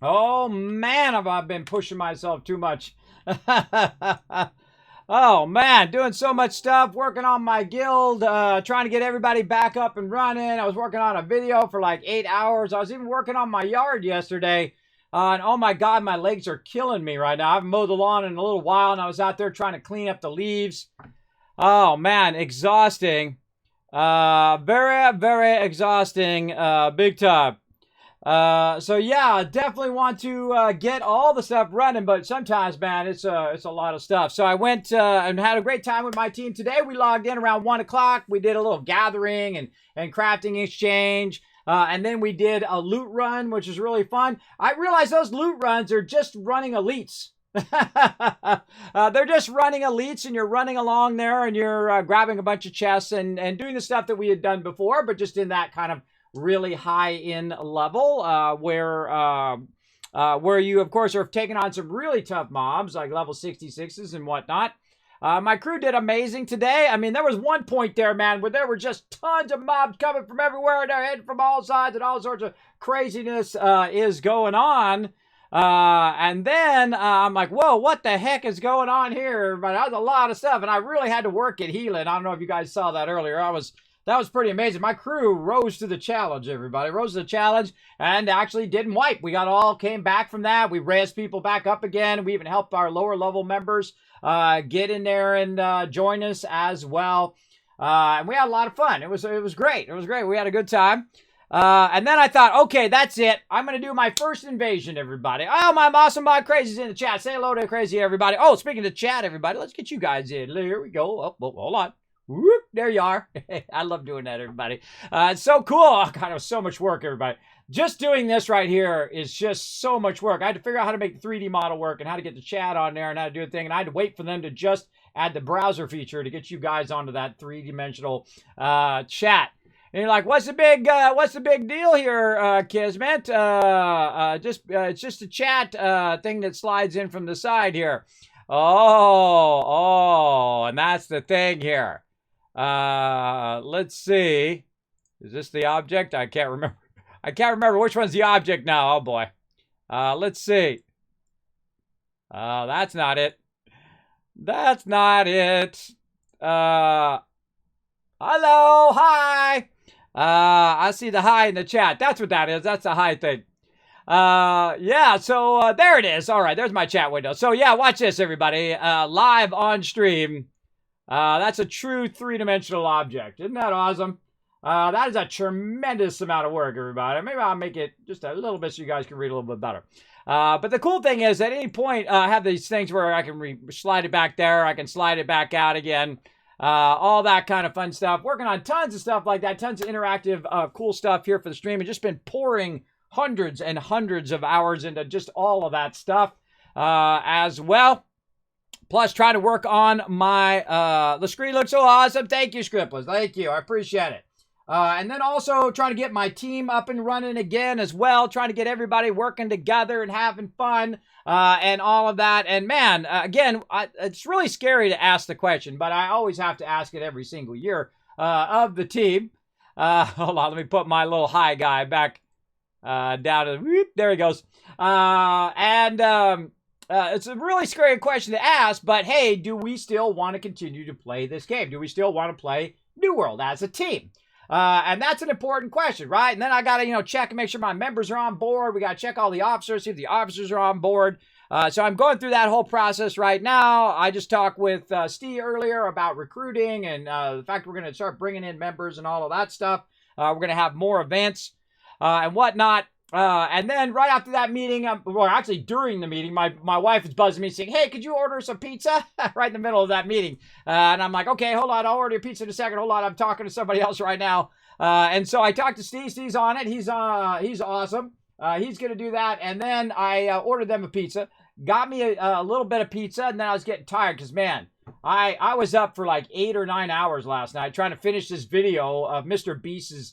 Oh man, have I been pushing myself too much. Oh man, doing so much stuff, working on my guild, trying to get everybody back up and running. I was working on a video for like 8 hours. I was even working on my yard yesterday. And oh my God, my legs are killing me right now. I haven't mowed the lawn in a little while, and I was out there trying to clean up the leaves. Oh man, exhausting. Very, very exhausting. Big time. So yeah, definitely want to get all the stuff running, but sometimes, man, it's a lot of stuff. So I went and had a great time with my team today. We logged in around 1 o'clock. We did a little gathering and crafting exchange. And then we did a loot run, which is really fun. I realized those loot runs are just running elites. They're just running elites, and you're running along there, and you're grabbing a bunch of chests and doing the stuff that we had done before, but just in that kind of really high in level, where you of course are taking on some really tough mobs like level 66s and whatnot. My crew did amazing today. I mean, there was one point there, man, where there were just tons of mobs coming from everywhere, and they're heading from all sides, and all sorts of craziness is going on. And then I'm like, whoa, what the heck is going on here? But that was a lot of stuff, and I really had to work at healing. I don't know if you guys saw that earlier. That was pretty amazing. My crew rose to the challenge, everybody. Rose to the challenge and actually didn't wipe. We came back from that. We raised people back up again. We even helped our lower level members get in there and join us as well. And we had a lot of fun. It was great. It was great. We had a good time. And then I thought, okay, that's it. I'm going to do my first invasion, everybody. Oh, my awesome mod Crazy's in the chat. Say hello to Crazy, everybody. Oh, speaking of chat, everybody, let's get you guys in. Here we go. Oh, hold on. Whoop, there you are. I love doing that, everybody. It's so cool. Oh, God, it was so much work, everybody. Just doing this right here is just so much work. I had to figure out how to make the 3D model work and how to get the chat on there and how to do a thing. And I had to wait for them to just add the browser feature to get you guys onto that three-dimensional chat. And you're like, what's the big deal here, Kismet? It's just a chat thing that slides in from the side here. Oh, and that's the thing here. Let's see. Is this the object? I can't remember. I can't remember which one's the object now. Oh boy. Let's see. That's not it. That's not it. Hello, hi. I see the hi in the chat. That's what that is. That's the hi thing. Yeah, so there it is. All right, there's my chat window. So yeah, watch this, everybody. Live on stream. That's a true three-dimensional object. Isn't that awesome? That is a tremendous amount of work, everybody. Maybe I'll make it just a little bit so you guys can read a little bit better. But the cool thing is, at any point, I have these things where I can slide it back there. I can slide it back out again. All that kind of fun stuff. Working on tons of stuff like that. Tons of interactive, cool stuff here for the stream. And just been pouring hundreds and hundreds of hours into just all of that stuff as well. Plus, trying to work on my, the screen looks so awesome. Thank you, Scriptless. Thank you. I appreciate it. And then also trying to get my team up and running again as well. Trying to get everybody working together and having fun and all of that. And man, again, it's really scary to ask the question, but I always have to ask it every single year of the team. Hold on, let me put my little hi guy back down to, whoop, there he goes. It's a really scary question to ask, but hey, do we still want to continue to play this game? Do we still want to play New World as a team? And that's an important question, right? And then I got to, check and make sure my members are on board. We got to check all the officers, see if the officers are on board. So I'm going through that whole process right now. I just talked with Steve earlier about recruiting and the fact we're going to start bringing in members and all of that stuff. We're going to have more events and whatnot. And then right after that meeting, actually during the meeting, my wife is buzzing me saying, hey, could you order some pizza? Right in the middle of that meeting. And I'm like, okay, hold on. I'll order your pizza in a second. Hold on. I'm talking to somebody else right now. And so I talked to Steve. Steve's on it. He's awesome. He's going to do that. And then I ordered them a pizza, got me a little bit of pizza. And then I was getting tired because, man, I was up for like 8 or 9 hours last night trying to finish this video of Mr. Beast's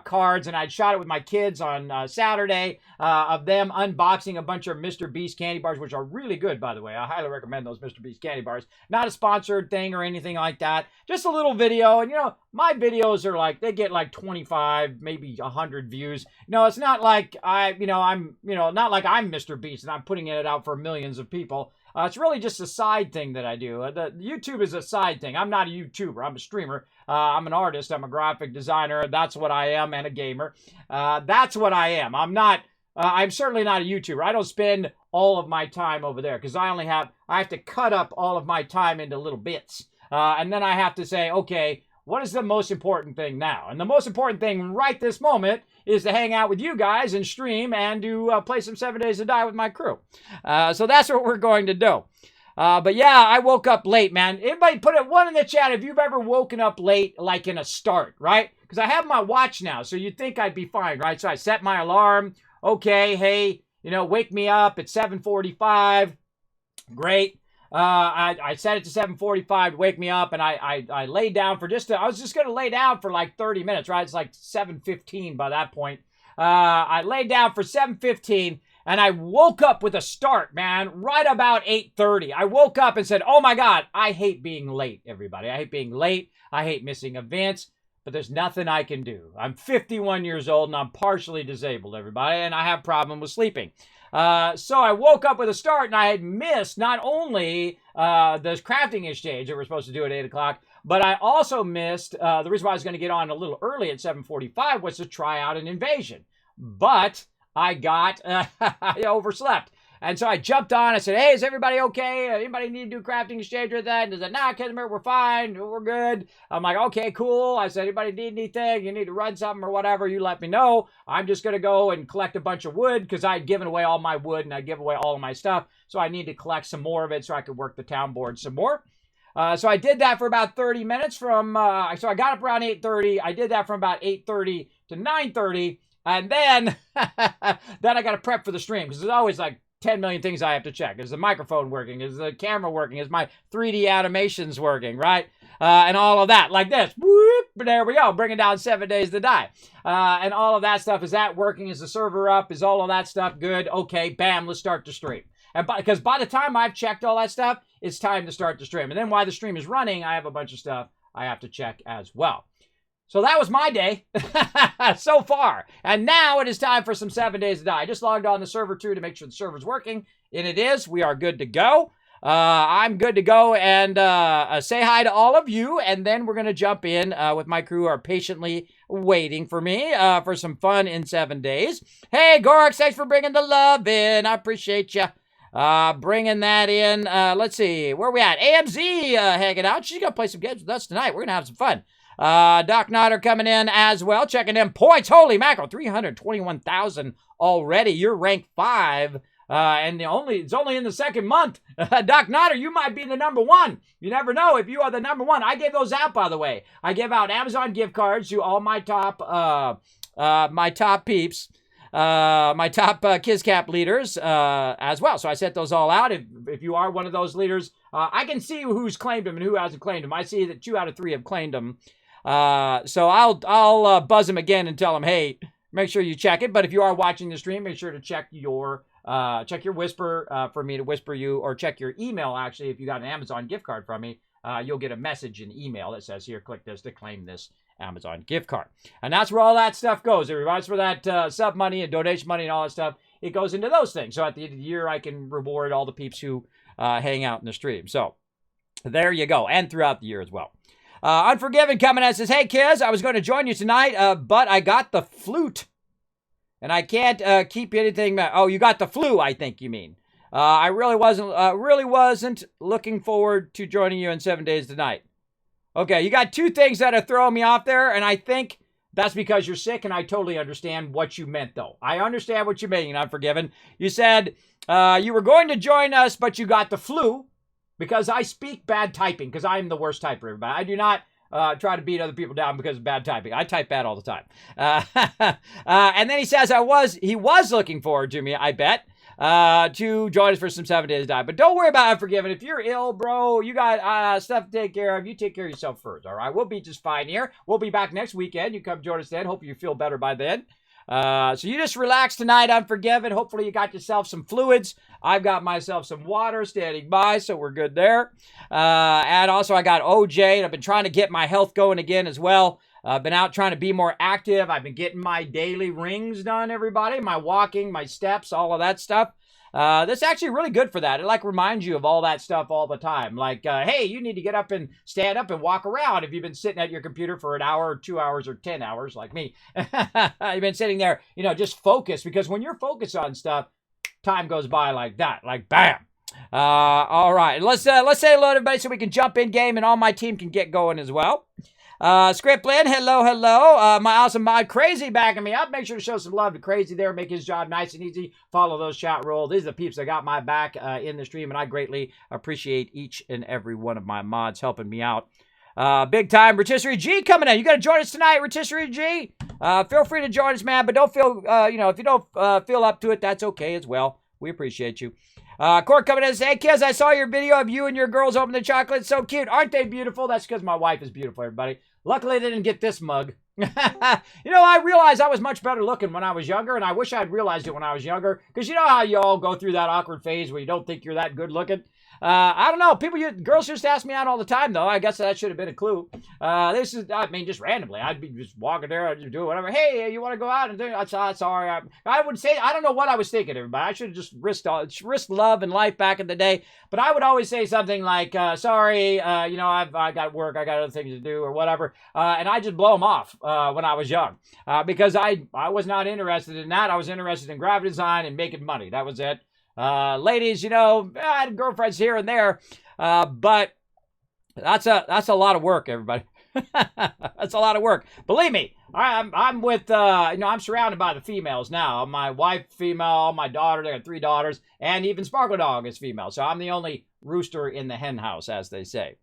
cards, and I'd shot it with my kids on Saturday of them unboxing a bunch of Mr. Beast candy bars, which are really good, by the way. I highly recommend those Mr. Beast candy bars. Not a sponsored thing or anything like that. Just a little video, and my videos are like, they get like 25, maybe 100 views. It's not like I'm not like I'm Mr. Beast and I'm putting it out for millions of people. It's really just a side thing that I do. The YouTube is a side thing. I'm not a YouTuber. I'm a streamer. I'm an artist. I'm a graphic designer. That's what I am, and a gamer. That's what I am. I'm certainly not a YouTuber. I don't spend all of my time over there because I have to cut up all of my time into little bits. And then I have to say, okay, what is the most important thing now? And the most important thing right this moment is to hang out with you guys and stream and to play some 7 Days to Die with my crew. So that's what we're going to do. But yeah, I woke up late, man. Everybody put one in the chat if you've ever woken up late, like in a start, right? Because I have my watch now, so you'd think I'd be fine, right? So I set my alarm. Okay, hey, wake me up at 7:45. Great. I set it to 7:45 to wake me up, and I laid down for I was just going to lay down for like 30 minutes, right? It's like 7:15 by that point. I laid down for 7:15, and I woke up with a start, man, right about 8:30. I woke up and said, oh my God, I hate being late, everybody. I hate being late. I hate missing events, but there's nothing I can do. I'm 51 years old, and I'm partially disabled, everybody, and I have a problem with sleeping. So I woke up with a start, and I had missed not only the crafting exchange that we're supposed to do at 8 o'clock, but I also missed, the reason why I was going to get on a little early at 7:45 was to try out an invasion. But I I overslept. And so I jumped on. I said, hey, is everybody okay? Anybody need to do crafting exchange with that? And they said, nah, Kismet, we're fine. We're good. I'm like, okay, cool. I said, anybody need anything? You need to run something or whatever? You let me know. I'm just going to go and collect a bunch of wood because I'd given away all my wood and I'd give away all of my stuff. So I need to collect some more of it so I could work the town board some more. So I did that for about 30 minutes so I got up around 8:30. I did that from about 8:30 to 9:30. And then I got to prep for the stream because there's always like 10 million things I have to check. Is the microphone working? Is the camera working? Is my 3D animations working, right? And all of that, like this. Whoop, there we go, bringing down 7 Days to Die. And all of that stuff, is that working? Is the server up? Is all of that stuff good? Okay, bam, let's start the stream. And because by the time I've checked all that stuff, it's time to start the stream. And then while the stream is running, I have a bunch of stuff I have to check as well. So that was my day so far. And now it is time for some 7 Days to Die. I just logged on the server too to make sure the server's working. And it is. We are good to go. I'm good to go and say hi to all of you. And then we're going to jump in with my crew who are patiently waiting for me for some fun in 7 days. Hey, Gorks, thanks for bringing the love in. I appreciate you. Bringing that in. Let's see. Where are we at? AMZ hanging out. She's going to play some games with us tonight. We're going to have some fun. Doc Nodder coming in as well, checking in points. Holy mackerel, 321,000 already. You're ranked 5, and it's only in the second month. Doc Nodder, you might be the number 1. You never know if you are the number 1. I gave those out, by the way. I give out Amazon gift cards to all my top peeps, my top KizCap leaders as well. So I set those all out. If you are one of those leaders, I can see who's claimed them and who hasn't claimed them. I see that 2 out of 3 have claimed them. So I'll buzz him again and tell him, hey, make sure you check it. But if you are watching the stream, make sure to check your whisper for me to whisper you, or check your email. Actually, if you got an Amazon gift card from me, you'll get a message in email that says, here, click this to claim this Amazon gift card. And that's where all that stuff goes. Everybody's for that sub money and donation money and all that stuff. It goes into those things. So at the end of the year, I can reward all the peeps who hang out in the stream. So there you go. And throughout the year as well. Unforgiven coming in says, hey, Kiz, I was going to join you tonight, but I got the flute. And I can't keep anything. Oh, you got the flu, I think you mean. I really wasn't looking forward to joining you in 7 days tonight. Okay, you got 2 things that are throwing me off there, and I think that's because you're sick, and I totally understand what you meant, though. I understand what you mean, Unforgiven. You said you were going to join us, but you got the flu. Because I speak bad typing, because I'm the worst typer, everybody. I do not try to beat other people down because of bad typing. I type bad all the time. And then he says he was looking forward to me, I bet. to join us for some 7 Days Diet. But don't worry about Unforgiven. If you're ill, bro, you got stuff to take care of. You take care of yourself first, all right? We'll be just fine here. We'll be back next weekend. You come join us then. Hope you feel better by then. So you just relax tonight, Unforgiven. Hopefully you got yourself some fluids. I've got myself some water standing by, so we're good there. And also I got OJ, and I've been trying to get my health going again as well. I've been out trying to be more active. I've been getting my daily rings done, everybody. My walking, my steps, all of that stuff. That's actually really good for that. It like reminds you of all that stuff all the time. Like, hey, you need to get up and stand up and walk around if you've been sitting at your computer for an hour or 2 hours or 10 hours like me. You've been sitting there, you know, just focus, because when you're focused on stuff, time goes by like that, like bam. All right, let's say hello to everybody so we can jump in game and all my team can get going as well. Scriptlin, hello. My awesome mod Crazy backing me up. Make sure to show some love to Crazy there. Make his job nice and easy. Follow those chat rules. These are the peeps that got my back in the stream, and I greatly appreciate each and every one of my mods helping me out. Big time Rotisserie G coming in. You got to join us tonight, Rotisserie G. Feel free to join us, man, but don't feel, if you don't feel up to it, that's okay as well. We appreciate you. Court coming in and saying, hey, Kiz, I saw your video of you and your girls opening the chocolate. So cute. Aren't they beautiful? That's because my wife is beautiful, everybody. Luckily, they didn't get this mug. You know, I realized I was much better looking when I was younger, and I wish I'd realized it when I was younger, because you know how you all go through that awkward phase where you don't think you're that good looking? I don't know. Girls just ask me out all the time, though. I guess that should have been a clue. Just randomly. I'd be just walking there, I'd do whatever. Hey, you want to go out and do it? Sorry. I would say, I don't know what I was thinking, everybody. I should have just risked love and life back in the day. But I would always say something like, sorry, I got work, I got other things to do or whatever. And I just blow them off when I was young. Because I was not interested in that. I was interested in graphic design and making money. That was it. Ladies, I had girlfriends here and there, but that's a lot of work, everybody. That's a lot of work. Believe me, I'm with, I'm surrounded by the females now. My wife, female, my daughter, they got 3 daughters, and even Sparkle Dog is female. So I'm the only rooster in the hen house, as they say.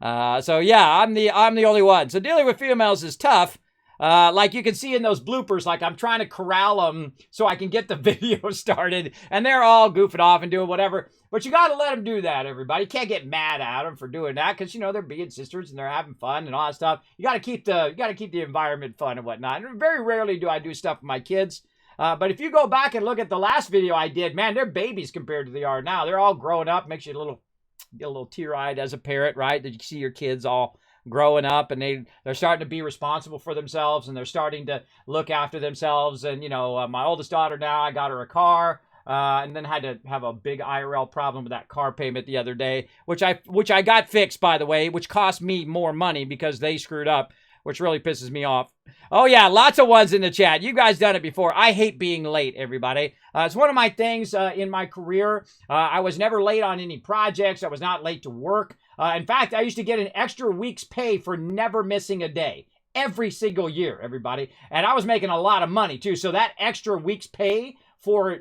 So yeah, I'm the only one. So dealing with females is tough. Like you can see in those bloopers, like I'm trying to corral them so I can get the video started, and they're all goofing off and doing whatever. But you got to let them do that, everybody. You can't get mad at them for doing that, because they're being sisters and they're having fun and all that stuff. You got to keep the environment fun and whatnot. And very rarely do I do stuff with my kids. But if you go back and look at the last video I did, man, they're babies compared to they are now. They're all growing up. Makes you get a little teary-eyed as a parent, right? That you see your kids all growing up, and they're starting to be responsible for themselves, and they're starting to look after themselves. And my oldest daughter now, I got her a car, and then had to have a big IRL problem with that car payment the other day, which I got fixed, by the way, which cost me more money because they screwed up, which really pisses me off. Oh yeah, lots of ones in the chat. You guys done it before. I hate being late, everybody. It's one of my things in my career. I was never late on any projects. I was not late to work. In fact, I used to get an extra week's pay for never missing a day every single year, everybody. And I was making a lot of money too. So that extra week's pay for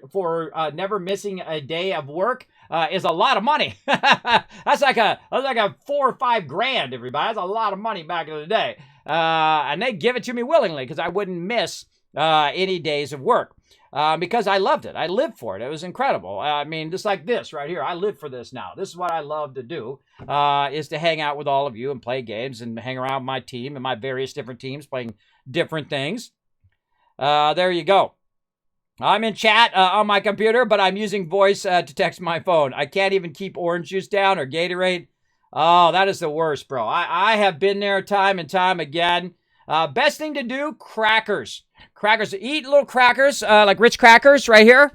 never missing a day of work is a lot of money. That's like a 4 or 5 grand, everybody. That's a lot of money back in the day. And they give it to me willingly because I wouldn't miss any days of work. Because I loved it. I lived for it. It was incredible. Just like this right here. I live for this now. This is what I love to do, is to hang out with all of you and play games and hang around with my team and my various different teams playing different things. There you go. I'm in chat on my computer, but I'm using voice to text my phone. I can't even keep orange juice down or Gatorade. Oh, that is the worst, bro. I have been there time and time again. Best thing to do, crackers. Crackers. Eat little crackers, like Ritz crackers right here.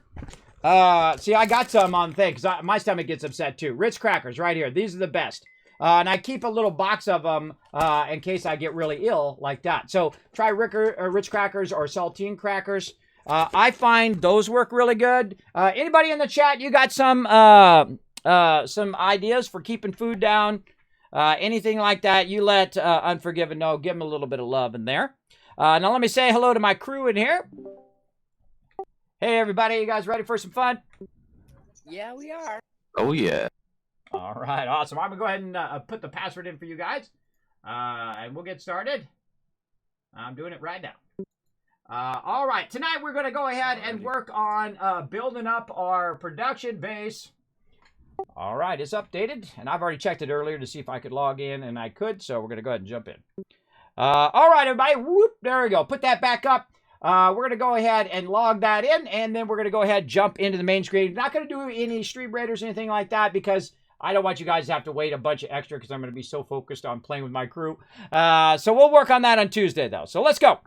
See, I got some on thing because my stomach gets upset too. Ritz crackers right here. These are the best. And I keep a little box of them in case I get really ill like that. So try Ritz crackers or saltine crackers. I find those work really good. Anybody in the chat, you got some ideas for keeping food down? Anything like that, you let Unforgiven know. Give them a little bit of love in there. Now let me say hello to my crew in here. Hey everybody, you guys ready for some fun? Yeah, we are. Oh yeah. All right, awesome. I'm gonna go ahead and put the password in for you guys, and we'll get started. I'm doing it right now. All right, tonight we're going to go ahead and work on building up our production base. All right, it's updated, and I've already checked it earlier to see if I could log in, and I could, so we're going to go ahead and jump in. All right, everybody, whoop, there we go. Put that back up. We're going to go ahead and log that in, and then we're going to go ahead and jump into the main screen. Not going to do any stream raiders or anything like that because I don't want you guys to have to wait a bunch of extra because I'm going to be so focused on playing with my crew. So we'll work on that on Tuesday, though. So let's go.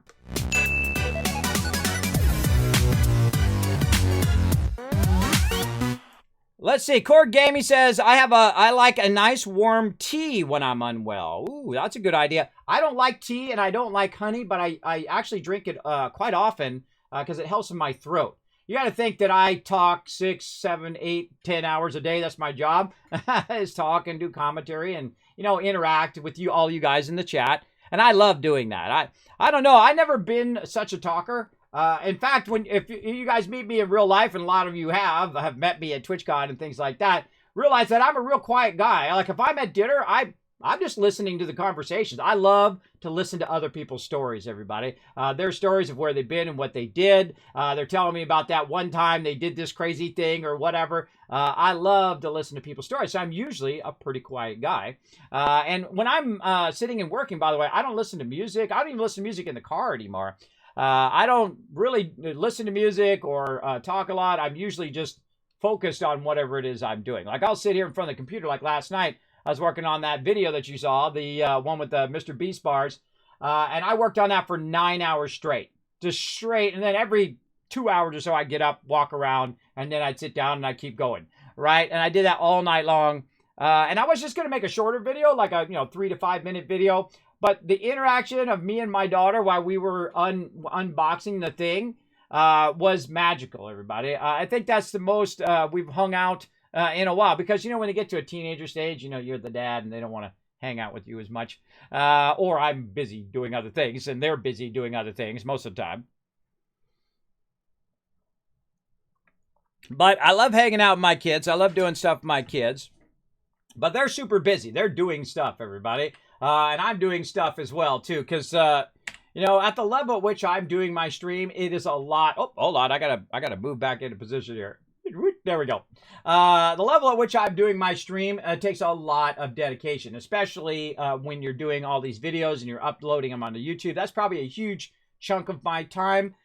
Let's see. Cord Gaming says, I like a nice warm tea when I'm unwell. Ooh, that's a good idea. I don't like tea and I don't like honey, but I actually drink it quite often because it helps in my throat. You got to think that I talk 6, 7, 8, 10 hours a day. That's my job, is talk and do commentary and, you know, interact with you, all you guys in the chat. And I love doing that. I don't know. I've never been such a talker. In fact, if you guys meet me in real life, and a lot of you have met me at TwitchCon and things like that, realize that I'm a real quiet guy. Like if I'm at dinner, I'm just listening to the conversations. I love to listen to other people's stories, everybody. Their stories of where they've been and what they did. They're telling me about that one time they did this crazy thing or whatever. I love to listen to people's stories. So I'm usually a pretty quiet guy. And when I'm sitting and working, by the way, I don't listen to music. I don't even listen to music in the car anymore. I don't really listen to music or talk a lot. I'm usually just focused on whatever it is I'm doing. Like I'll sit here in front of the computer. Like last night, I was working on that video that you saw, the one with the Mr. Beast bars. And I worked on that for 9 hours straight. Just straight. And then every 2 hours or so, I'd get up, walk around, and then I'd sit down and I'd keep going. Right? And I did that all night long. And I was just going to make a shorter video, like a 3 to 5 minute video. But the interaction of me and my daughter while we were unboxing the thing was magical, everybody. I think that's the most we've hung out in a while. Because, when they get to a teenager stage, you're the dad and they don't want to hang out with you as much. Or I'm busy doing other things and they're busy doing other things most of the time. But I love hanging out with my kids. I love doing stuff with my kids. But they're super busy. They're doing stuff, everybody. And I'm doing stuff as well, too, because, at the level at which I'm doing my stream, it is a lot. Oh, hold on. I gotta move back into position here. There we go. The level at which I'm doing my stream takes a lot of dedication, especially when you're doing all these videos and you're uploading them onto YouTube. That's probably a huge chunk of my time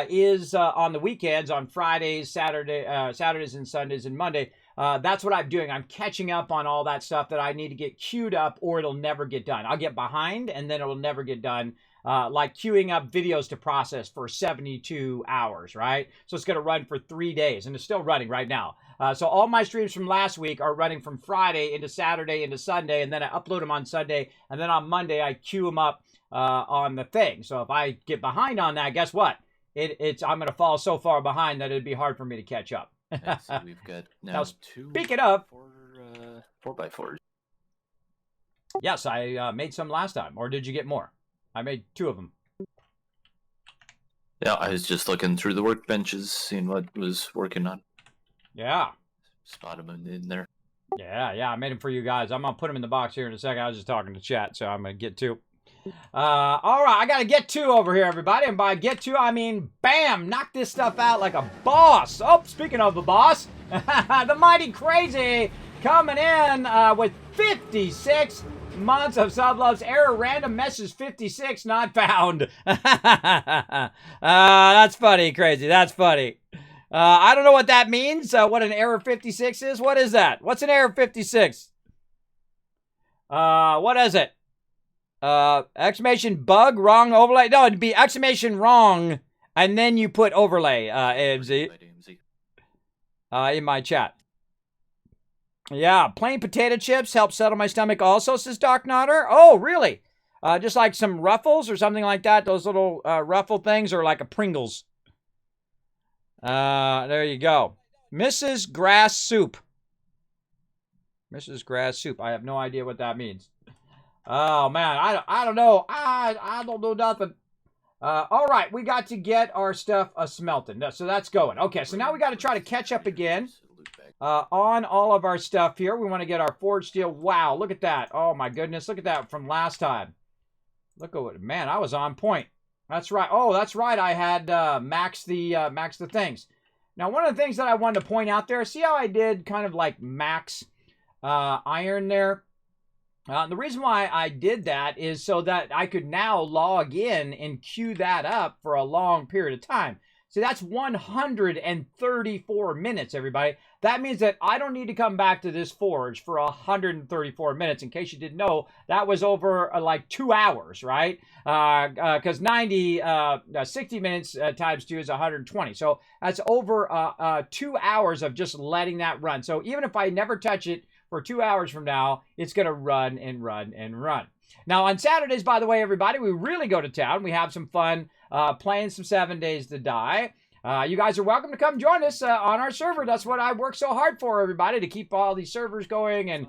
is on the weekends, on Fridays, Saturdays and Sundays and Monday. That's what I'm doing. I'm catching up on all that stuff that I need to get queued up or it'll never get done. I'll get behind and then it'll never get done. Like queuing up videos to process for 72 hours, right? So it's going to run for 3 days and it's still running right now. So all my streams from last week are running from Friday into Saturday into Sunday, and then I upload them on Sunday, and then on Monday I queue them up on the thing. So if I get behind on that, guess what? I'm going to fall so far behind that it'd be hard for me to catch up. Yeah, so we've got now speaking of 4x4s. Yes, I made some last time. Or did you get more? I made 2 of them. Yeah, I was just looking through the workbenches, seeing what was working on. Yeah. Spot them in there. Yeah, I made them for you guys. I'm going to put them in the box here in a second. I was just talking to chat, so I'm going to get 2. All right, I got to get 2 over here, everybody. And by get 2, I mean, bam, knock this stuff out like a boss. Oh, speaking of the boss, the Mighty Crazy coming in with 56 months of subloves. Error random message 56 not found. That's funny, Crazy. That's funny. I don't know what that means. What an error 56 is. What is that? What's an error 56? What is it? Exclamation bug, wrong overlay. No, it'd be exclamation wrong, and then you put overlay, AMZ. In my chat. Yeah, plain potato chips help settle my stomach also, says Doc Nodder. Oh, really? Just like some Ruffles or something like that. Those little Ruffle things, or like a Pringles. There you go. Mrs. Grass Soup. Mrs. Grass Soup. I have no idea what that means. Oh, man. I don't know. I don't know nothing. All right. We got to get our stuff smelting. So that's going. Okay. So now we got to try to catch up again on all of our stuff here. We want to get our forged steel. Wow. Look at that. Oh, my goodness. Look at that from last time. Look at it. Man, I was on point. That's right. Oh, that's right. I had maxed the things. Now, one of the things that I wanted to point out there, see how I did kind of like max iron there? The reason why I did that is so that I could now log in and queue that up for a long period of time. See, that's 134 minutes, everybody. That means that I don't need to come back to this forge for 134 minutes. In case you didn't know, that was over like 2 hours, right? Because 60 minutes times 2 is 120. So that's over 2 hours of just letting that run. So even if I never touch it for 2 hours from now, it's going to run and run and run. Now, on Saturdays, by the way, everybody, we really go to town. We have some fun playing some 7 Days to Die. You guys are welcome to come join us on our server. That's what I work so hard for, everybody, to keep all these servers going and,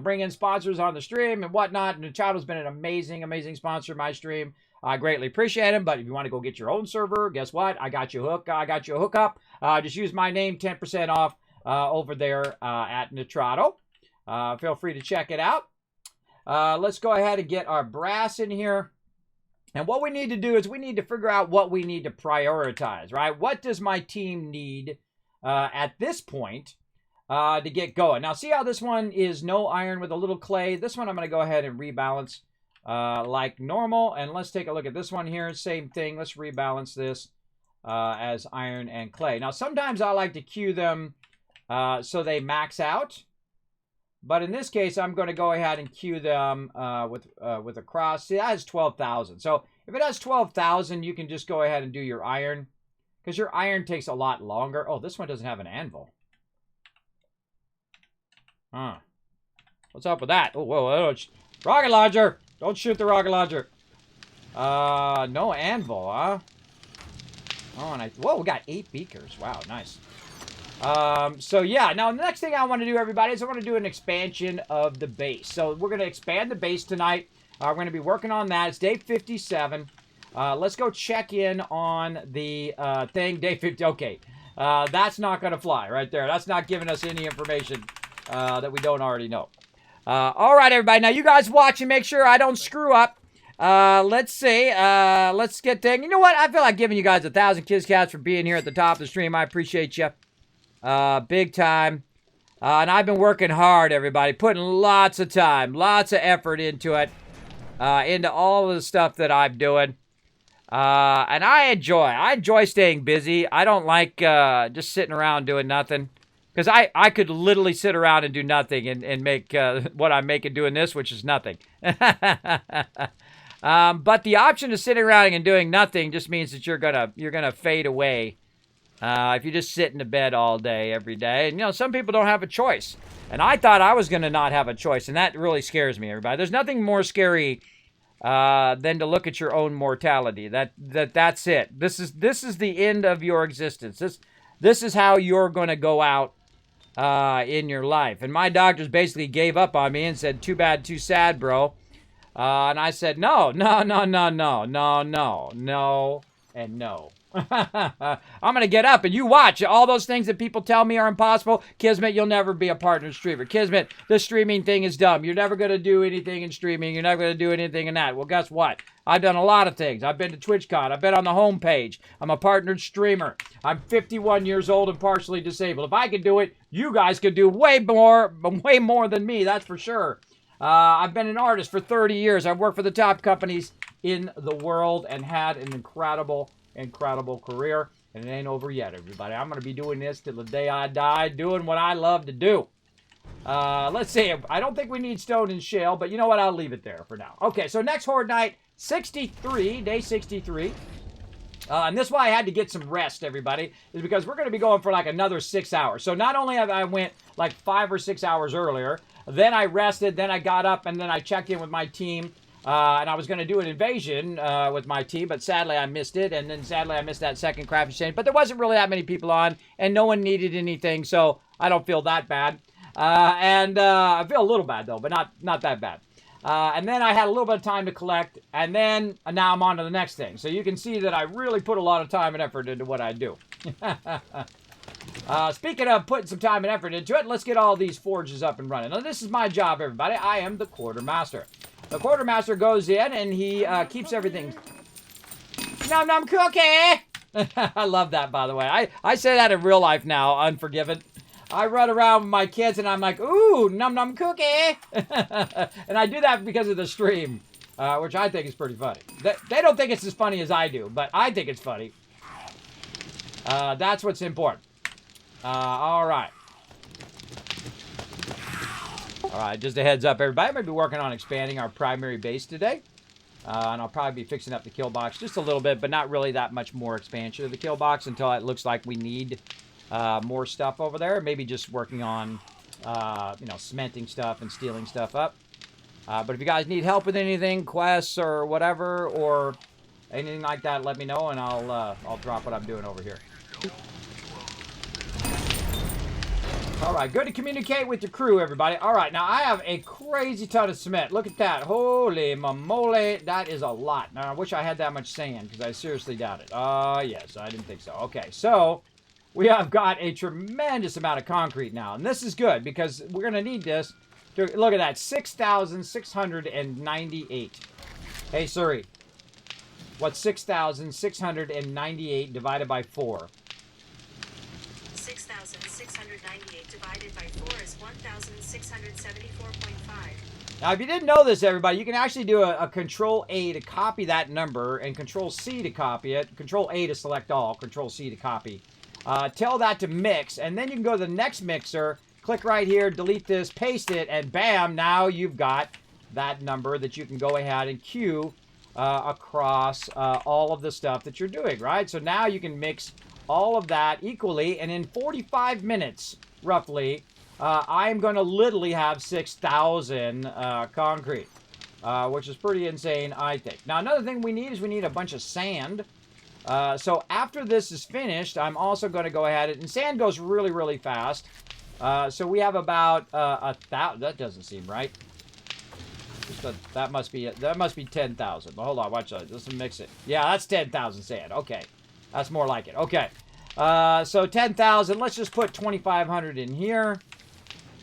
bring in sponsors on the stream and whatnot. And Untitled has been an amazing, amazing sponsor of my stream. I greatly appreciate him. But if you want to go get your own server, guess what? I got you a hookup. Just use my name, 10% off over there at Untitled. Feel free to check it out. Let's go ahead and get our brass in here. And what we need to do is we need to figure out what we need to prioritize, right? What does my team need at this point to get going? Now, see how this one is no iron with a little clay? This one I'm going to go ahead and rebalance like normal. And let's take a look at this one here. Same thing. Let's rebalance this as iron and clay. Now, sometimes I like to queue them so they max out. But in this case, I'm going to go ahead and queue them with a cross. See, that has 12,000. So if it has 12,000, you can just go ahead and do your iron. Because your iron takes a lot longer. Oh, this one doesn't have an anvil. Huh. What's up with that? Oh, whoa. Rocket launcher! Don't shoot the rocket launcher. No anvil, huh? Oh, and whoa, we got 8 beakers. Wow, nice. So yeah, now the next thing I want to do, everybody, is I want to do an expansion of the base. So we're going to expand the base tonight. We're going to be working on that. It's day 57. Let's go check in on the thing. Day 50. Okay. That's not going to fly right there. That's not giving us any information that we don't already know. All right, everybody. Now you guys watch and make sure I don't screw up. Let's see. Let's get thing. You know what? I feel like giving you guys 1,000 Kiss Cats for being here at the top of the stream. I appreciate you. Big time. And I've been working hard, everybody. Putting lots of time, lots of effort into it. Into all of the stuff that I'm doing. And I enjoy staying busy. I don't like just sitting around doing nothing. Because I could literally sit around and do nothing and make what I'm making doing this, which is nothing. But the option of sitting around and doing nothing just means that you're gonna fade away. If you just sit in the bed all day, every day. And, some people don't have a choice. And I thought I was going to not have a choice. And that really scares me, everybody. There's nothing more scary than to look at your own mortality. That's it. This is the end of your existence. This is how you're going to go out in your life. And my doctors basically gave up on me and said, too bad, too sad, bro. And I said, no, and no. I'm gonna get up and you watch all those things that people tell me are impossible. Kismet, you'll never be a partner streamer. Kismet, this streaming thing is dumb. You're never gonna do anything in streaming. You're never gonna do anything in that. Well, guess what? I've done a lot of things. I've been to TwitchCon. I've been on the homepage. I'm a partnered streamer. I'm 51 years old and partially disabled. If I could do it, you guys could do way more than me. That's for sure. I've been an artist for 30 years. I've worked for the top companies in the world and had an incredible career, and it ain't over yet, everybody. I'm going to be doing this till the day I die, doing what I love to do. Let's see. I don't think we need stone and shale, but you know what? I'll leave it there for now. Okay, so next Horde Night, 63, day 63. And this is why I had to get some rest, everybody, is because we're going to be going for like another 6 hours. So not only have I went like 5 or 6 hours earlier, then I rested, then I got up, and then I checked in with my team. And I was going to do an invasion with my team, but sadly I missed it. And then sadly I missed that second craft exchange. But there wasn't really that many people on, and no one needed anything, so I don't feel that bad. I feel a little bad, though, but not that bad. And then I had a little bit of time to collect, and then now I'm on to the next thing. So you can see that I really put a lot of time and effort into what I do. Speaking of putting some time and effort into it, let's get all these forges up and running. Now, this is my job, everybody. I am the quartermaster. The quartermaster goes in and he keeps everything Num num cookie. I love that, by the way. I say that in real life now, Unforgiven. I run around with my kids and I'm like, ooh, num num cookie. And I do that because of the stream, which I think is pretty funny. They don't think it's as funny as I do, but I think it's funny. That's what's important. All right. All right, just a heads up, everybody. I'm going to be working on expanding our primary base today. And I'll probably be fixing up the kill box just a little bit, but not really that much more expansion of the kill box until it looks like we need more stuff over there. Maybe just working on, you know, cementing stuff and stealing stuff up. But if you guys need help with anything, quests or whatever, or anything like that, let me know, and I'll drop what I'm doing over here. All right, good to communicate with your crew, everybody. All right, now I have a crazy ton of cement. Look at that. Holy mamole. That is a lot. Now, I wish I had that much sand, because I seriously doubt it. Yes, I didn't think so. Okay, so we have got a tremendous amount of concrete now, and this is good, because we're going to need this. Look at that, 6,698. Hey, Siri, what's 6,698 divided by 4? 6,698 divided by 4 is 1,674.5. Now, if you didn't know this, everybody, you can actually do a Control-A to copy that number, and Control-C to copy it, Control-A to select all, Control-C to copy. Tell that to mix, and then you can go to the next mixer, click right here, delete this, paste it, and bam, now you've got that number that you can go ahead and queue across all of the stuff that you're doing, right? So now you can mix all of that equally, and in 45 minutes, roughly, I'm going to literally have 6,000 concrete, which is pretty insane, I think. Now, another thing we need is we need a bunch of sand. So after this is finished, I'm also going to go ahead, and sand goes really, really fast. So we have about 1,000. That doesn't seem right. That must be 10,000. But hold on, watch that. Let's mix it. Yeah, that's 10,000 sand. Okay, that's more like it. Okay, so 10,000. Let's just put 2,500 in here.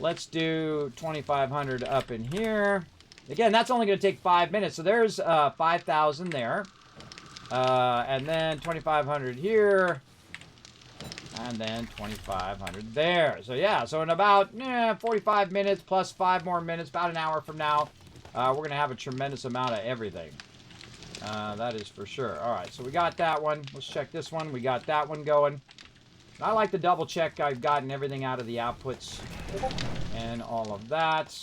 Let's do 2,500 up in here. Again, that's only going to take 5 minutes. So there's 5,000 there, and then 2,500 here. And then 2,500 there. So yeah, so in about 45 minutes plus 5 more minutes, about an hour from now, we're going to have a tremendous amount of everything. That is for sure. All right, so we got that one. Let's check this one. We got that one going. I like to double check I've gotten everything out of the outputs and all of that.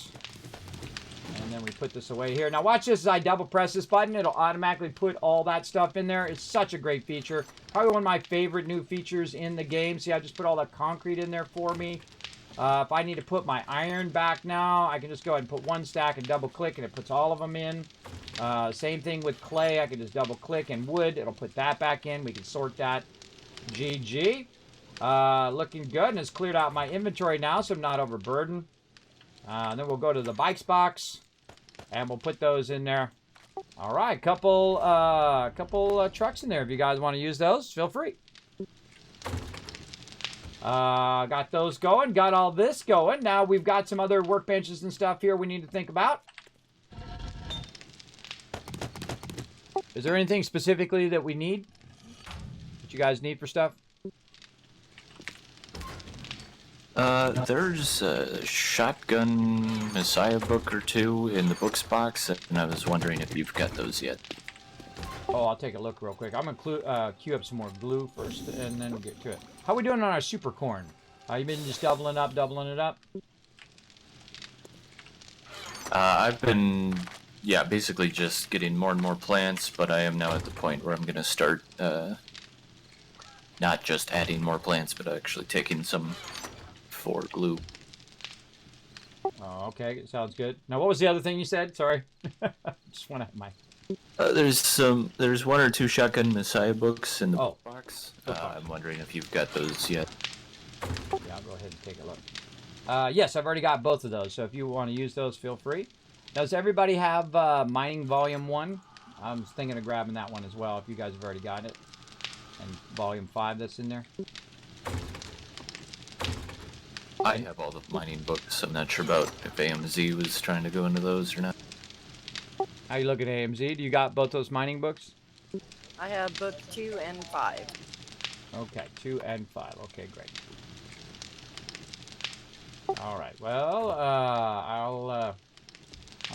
And then we put this away here. Now watch this as I double press this button. It'll automatically put all that stuff in there. It's such a great feature. Probably one of my favorite new features in the game. See, I just put all that concrete in there for me. If I need to put my iron back now, I can just go ahead and put one stack and double click, and it puts all of them in. Same thing with clay. I can just double click, and wood, it'll put that back in. We can sort that. GG. Looking good, and it's cleared out my inventory now, so I'm not overburdened. Then we'll go to the bikes box, and we'll put those in there. All right, couple trucks in there. If you guys want to use those, feel free. Got those going. Got all this going. Now we've got some other workbenches and stuff here we need to think about. Is there anything specifically that we need? That you guys need for stuff? There's a shotgun Messiah book or two in the books box, and I was wondering if you've got those yet. Oh, I'll take a look real quick. I'm going to queue up some more glue first, and then we'll get to it. How are we doing on our super corn? You been just doubling it up? I've been, yeah, basically just getting more and more plants, but I am now at the point where I'm going to start, not just adding more plants, but actually taking some for glue. Oh, okay. Sounds good. Now, what was the other thing you said? Sorry. Just want to have my... There's one or two shotgun Messiah books in the book box. Book box. I'm wondering if you've got those yet. Yeah, I'll go ahead and take a look. Yes, I've already got both of those, so if you want to use those, feel free. Does everybody have Mining Volume 1? I'm thinking of grabbing that one as well, if you guys have already got it. And Volume 5 that's in there. I have all the mining books. I'm not sure about if AMZ was trying to go into those or not. How you looking, AMZ? Do you got both those mining books? I have book 2 and 5. Okay, 2 and 5. Okay, great. All right. Well, I'll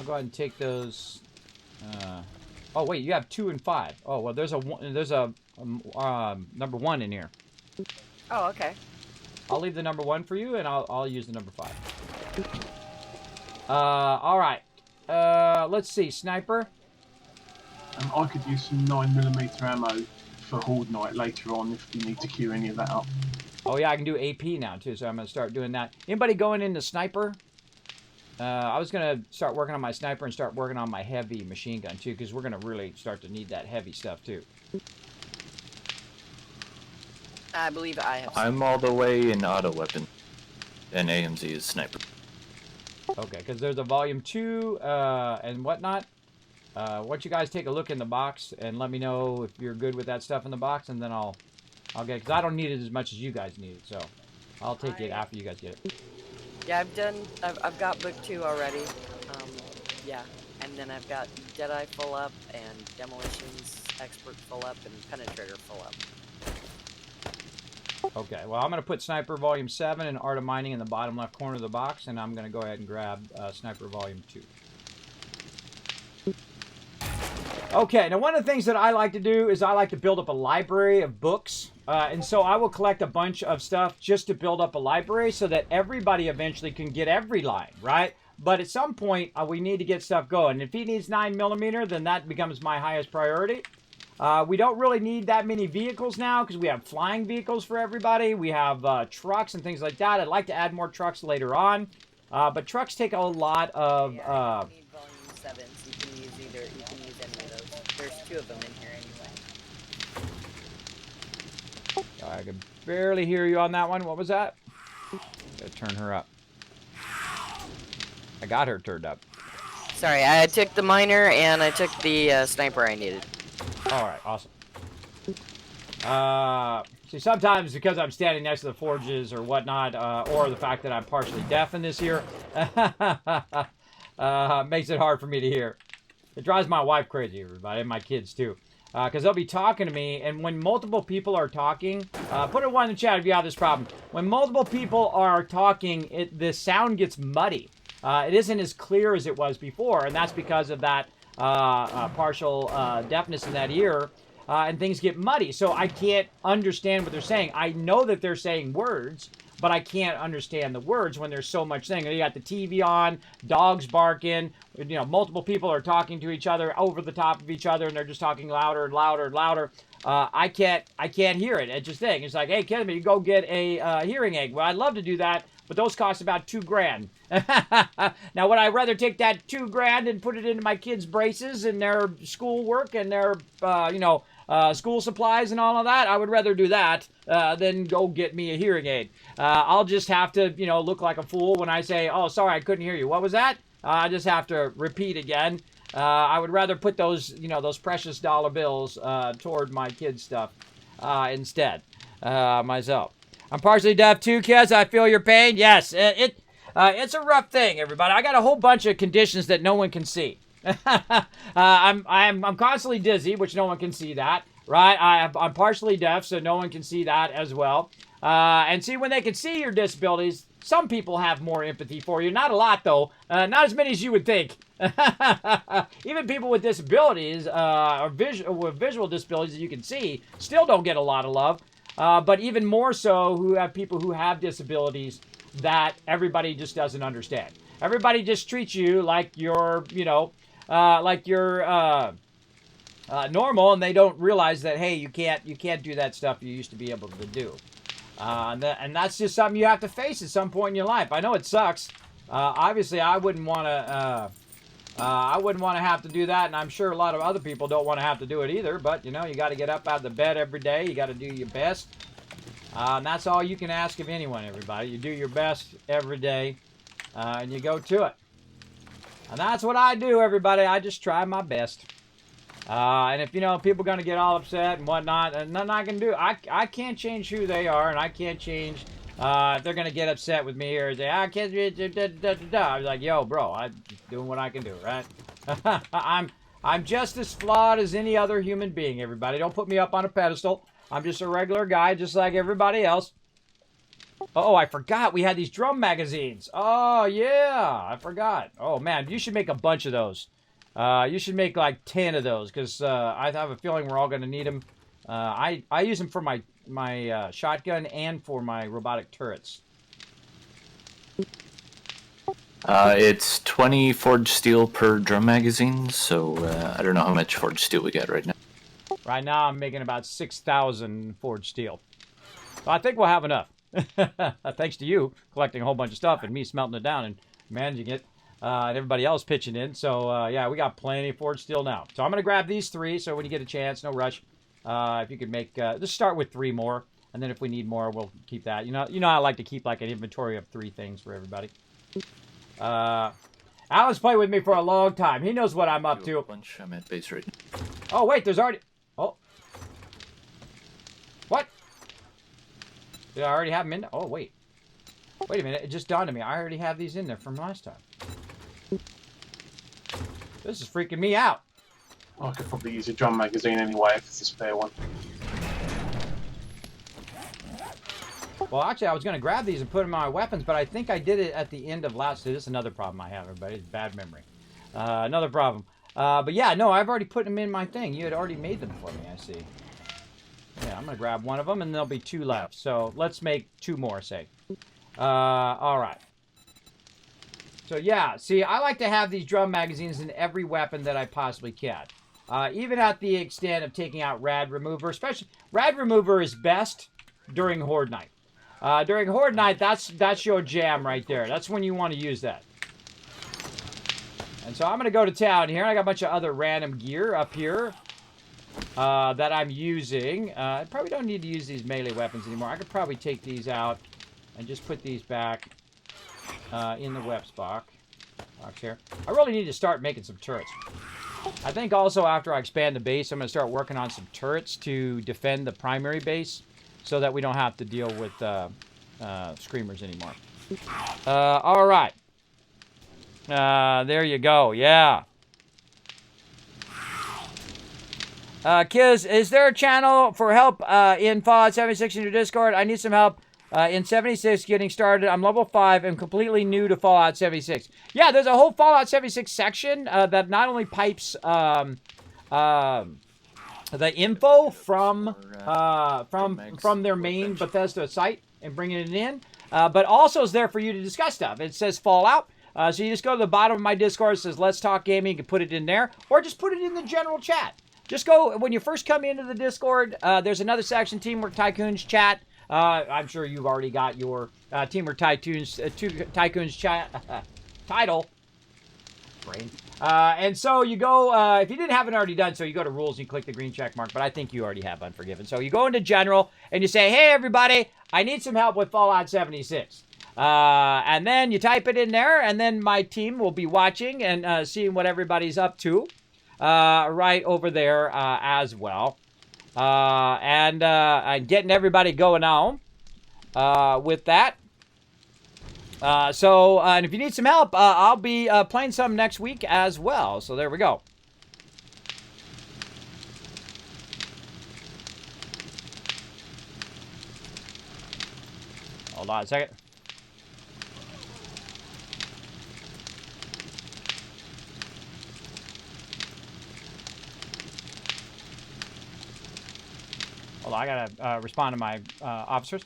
go ahead and take those. Oh wait, you have 2 and 5. Oh well, there's a number 1 in here. Oh, okay. I'll leave the number 1 for you, and I'll use the number 5. All right. Let's see, sniper. I could use some 9mm ammo for Horde Night later on if you need to queue any of that up. Oh yeah, I can do AP now too, so I'm gonna start doing that. Anybody going into sniper? I was gonna start working on my sniper and start working on my heavy machine gun too, because we're gonna really start to need that heavy stuff too. I believe I have. I'm all the way in auto weapon, and AMZ is sniper. Okay, because there's a volume 2 and whatnot. Why don't you guys take a look in the box and let me know if you're good with that stuff in the box, and then I'll get it, because I don't need it as much as you guys need it, so I'll take it after you guys get it. Yeah, I've got book 2 already. Yeah, and then I've got Deadeye full up and Demolitions Expert full up and Penetrator full up. Okay, well, I'm going to put Sniper Volume 7 and Art of Mining in the bottom left corner of the box, and I'm going to go ahead and grab Sniper Volume 2. Okay, now one of the things that I like to do is I like to build up a library of books, and so I will collect a bunch of stuff just to build up a library so that everybody eventually can get every line, right? But at some point, we need to get stuff going. If he needs 9mm, then that becomes my highest priority. We don't really need that many vehicles now because we have flying vehicles for everybody. We have trucks and things like that. I'd like to add more trucks later on, but trucks take a lot of... Yeah, you need volume 7, so you can use either. You can use any of those. There's 2 of them in here anyway. I can barely hear you on that one. What was that? Gotta turn her up. I got her turned up. Sorry, I took the miner and I took the sniper I needed. All right, awesome. See, sometimes because I'm standing next to the forges or whatnot, or the fact that I'm partially deaf in this here, makes it hard for me to hear. It drives my wife crazy, everybody, and my kids too. Because they'll be talking to me, and when multiple people are talking, put a 1 in the chat if you have this problem. When multiple people are talking, the sound gets muddy. It isn't as clear as it was before, and that's because of that partial deafness in that ear, and things get muddy. So I can't understand what they're saying. I know that they're saying words, but I can't understand the words when there's so much thing. You got the TV on, dogs barking, you know, multiple people are talking to each other over the top of each other, and they're just talking louder and louder and louder. I can't hear it. It's just thing. It's like, hey, Kismet, you go get a hearing aid. Well, I'd love to do that, but those cost about $2,000. Now, would I rather take that $2,000 and put it into my kids' braces and their schoolwork and their, school supplies and all of that? I would rather do that than go get me a hearing aid. I'll just have to, look like a fool when I say, oh, sorry, I couldn't hear you. What was that? I just have to repeat again. I would rather put those, those precious dollar bills toward my kids' stuff instead, myself. I'm partially deaf too, kids. I feel your pain. Yes, it's a rough thing, everybody. I got a whole bunch of conditions that no one can see. I'm constantly dizzy, which no one can see that, right? I'm partially deaf, so no one can see that as well. And see, when they can see your disabilities, some people have more empathy for you. Not a lot, though. Not as many as you would think. Even people with disabilities, or with visual disabilities that you can see, still don't get a lot of love. But even more so, who have people who have disabilities that everybody just doesn't understand. Everybody just treats you like you're, normal, and they don't realize that, hey, you can't do that stuff you used to be able to do. And that's just something you have to face at some point in your life. I know it sucks. Obviously, I wouldn't want to have to do that, and I'm sure a lot of other people don't want to have to do it either. But you got to get up out of the bed every day. You got to do your best, and that's all you can ask of anyone. Everybody, you do your best every day, and you go to it. And that's what I do, everybody. I just try my best. And if, people are going to get all upset and whatnot, and nothing I can do. I can't change who they are, and I can't change if they're going to get upset with me or say, I can't, I was like, yo, bro, I'm just doing what I can do, right? I'm just as flawed as any other human being, everybody. Don't put me up on a pedestal. I'm just a regular guy, just like everybody else. Oh, I forgot we had these drum magazines. Oh, yeah, I forgot. Oh, man, you should make a bunch of those. You should make like 10 of those, because I have a feeling we're all going to need them. I use them for my shotgun and for my robotic turrets. It's 20 forged steel per drum magazine, so I don't know how much forged steel we get right now. Right now, I'm making about 6,000 forged steel. So I think we'll have enough. Thanks to you collecting a whole bunch of stuff and me smelting it down and managing it, and everybody else pitching in. So, yeah, we got plenty of forged steel now. So I'm going to grab these 3, so when you get a chance, no rush. If you could make, just start with 3 more, and then if we need more, we'll keep that. You know I like to keep like an inventory of 3 things for everybody. Alan's played with me for a long time. He knows what I'm up to. Bunch. I'm at base right now. Oh, wait, there's already... Oh. What? Did I already have them in there? Oh, wait. Wait a minute. It just dawned on me. I already have these in there from last time. This is freaking me out. I could probably use a drum magazine anyway if it's a spare one. Well, actually, I was going to grab these and put them in my weapons, but I think I did it at the end of last... This is another problem I have, everybody. It's bad memory. Another problem. But yeah, no, I've already put them in my thing. You had already made them for me, I see. Yeah, I'm going to grab one of them, and there'll be 2 left. So let's make 2 more, say. All right. So yeah, see, I like to have these drum magazines in every weapon that I possibly can. Even at the extent of taking out Rad Remover. Especially, Rad Remover is best during Horde Night. During Horde Night, that's your jam right there. That's when you want to use that. And so I'm going to go to town here. I got a bunch of other random gear up here that I'm using. I probably don't need to use these melee weapons anymore. I could probably take these out and just put these back in the weapons box here. I really need to start making some turrets. I think also after I expand the base, I'm going to start working on some turrets to defend the primary base so that we don't have to deal with screamers anymore. All right. There you go. Yeah. Kiz, is there a channel for help in Fallout 76 in your Discord? I need some help in 76 getting started. I'm level 5 and completely new to Fallout 76. Yeah, there's a whole Fallout 76 section that not only pipes the info from their main Bethesda site and bringing it in, but also is there for you to discuss stuff. It says Fallout. So you just go to the bottom of my Discord. It says Let's Talk Gaming. You can put it in there, or just put it in the general chat. Just go, when you first come into the Discord, there's another section, Teamwork Tycoons chat. I'm sure you've already got your Teamwork Tycoons chat title. Brain. And so you go, if you haven't already done so, you go to rules and you click the green check mark, but I think you already have Unforgiven. So you go into general and you say, hey, everybody, I need some help with Fallout 76. And then you type it in there, and then my team will be watching and seeing what everybody's up to right over there as well. And getting everybody going on with that. And if you need some help, I'll be playing some next week as well. So there we go. Hold on a second. Hold on, I gotta respond to my officers.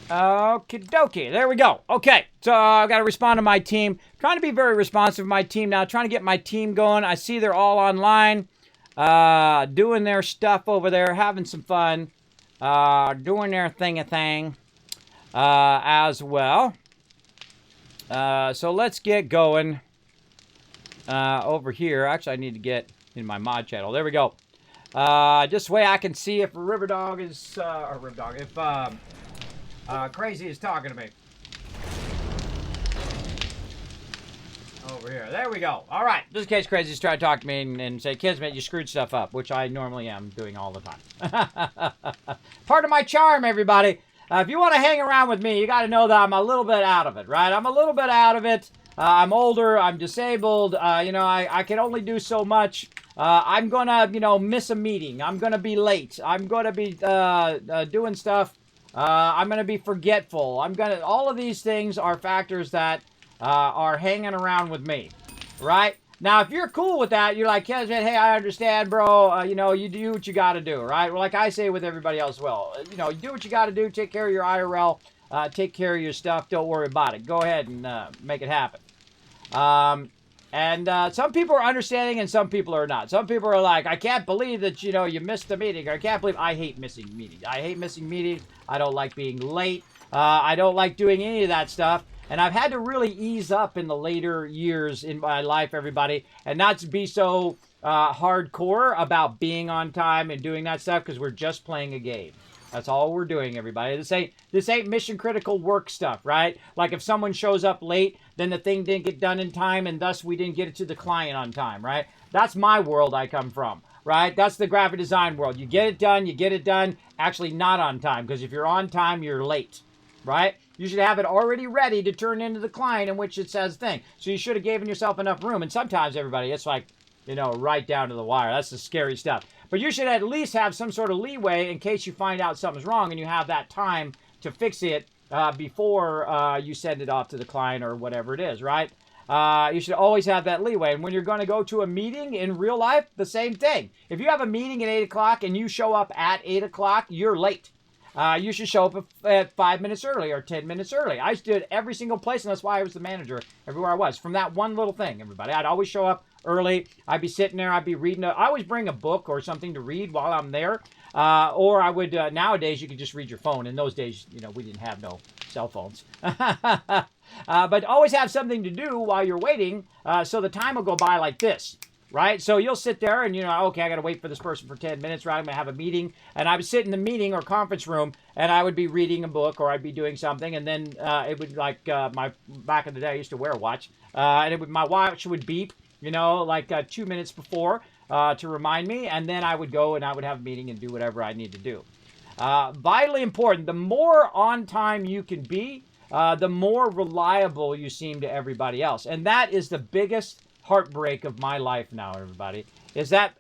Okie dokie. There we go. Okay. So I've got to respond to my team. Trying to be very responsive to my team now. Trying to get my team going. I see they're all online. Doing their stuff over there. Having some fun. Doing their thing as well. So let's get going over here. Actually, I need to get in my mod channel. There we go. Just way I can see if Riverdog is, if Crazy is talking to me. Over here. There we go. All right. Just in case Crazy's trying to talk to me and say, Kismet, you screwed stuff up, which I normally am doing all the time. Part of my charm, everybody. If you want to hang around with me, you got to know that I'm a little bit out of it, right? I'm a little bit out of it. I'm older. I'm disabled. I can only do so much. I'm going to, miss a meeting. I'm going to be late. I'm going to be doing stuff. I'm going to be forgetful. All of these things are factors that are hanging around with me, right? Now, if you're cool with that, you're like, Kismet, hey, I understand, bro. You do what you got to do, right? Well, like I say with everybody else, you do what you got to do. Take care of your IRL. Take care of your stuff. Don't worry about it. Go ahead and make it happen. Some people are understanding and some people are not. Some people are like, I can't believe that, you missed the meeting. Or I can't believe I hate missing meetings. I hate missing meetings. I don't like being late. I don't like doing any of that stuff. And I've had to really ease up in the later years in my life, everybody, and not to be so hardcore about being on time and doing that stuff because we're just playing a game. That's all we're doing, everybody. This ain't mission critical work stuff, right? Like if someone shows up late, then the thing didn't get done in time, and thus we didn't get it to the client on time, right? That's my world I come from, right? That's the graphic design world. You get it done, actually not on time, because if you're on time, you're late, right? You should have it already ready to turn into the client in which it says thing. So you should have given yourself enough room. And sometimes, everybody, it's like, right down to the wire. That's the scary stuff. But you should at least have some sort of leeway in case you find out something's wrong and you have that time to fix it before you send it off to the client or whatever it is, right? You should always have that leeway. And when you're going to go to a meeting in real life, the same thing. If you have a meeting at 8 o'clock and you show up at 8 o'clock, you're late. You should show up at 5 minutes early or 10 minutes early. I stood every single place, and that's why I was the manager everywhere I was. From that one little thing, everybody. I'd always show up early. I'd be sitting there. I'd be reading. I always bring a book or something to read while I'm there. Or I would, nowadays, you could just read your phone. In those days, we didn't have no cell phones. But always have something to do while you're waiting, so the time will go by like this. Right? So you'll sit there and, okay, I got to wait for this person for 10 minutes, right? I'm going to have a meeting. And I would sit in the meeting or conference room and I would be reading a book or I'd be doing something. And then it would back in the day, I used to wear a watch. And my watch would beep, 2 minutes before to remind me. And then I would go and I would have a meeting and do whatever I need to do. Vitally important. The more on time you can be, the more reliable you seem to everybody else. And that is the biggest heartbreak of my life now, everybody, is that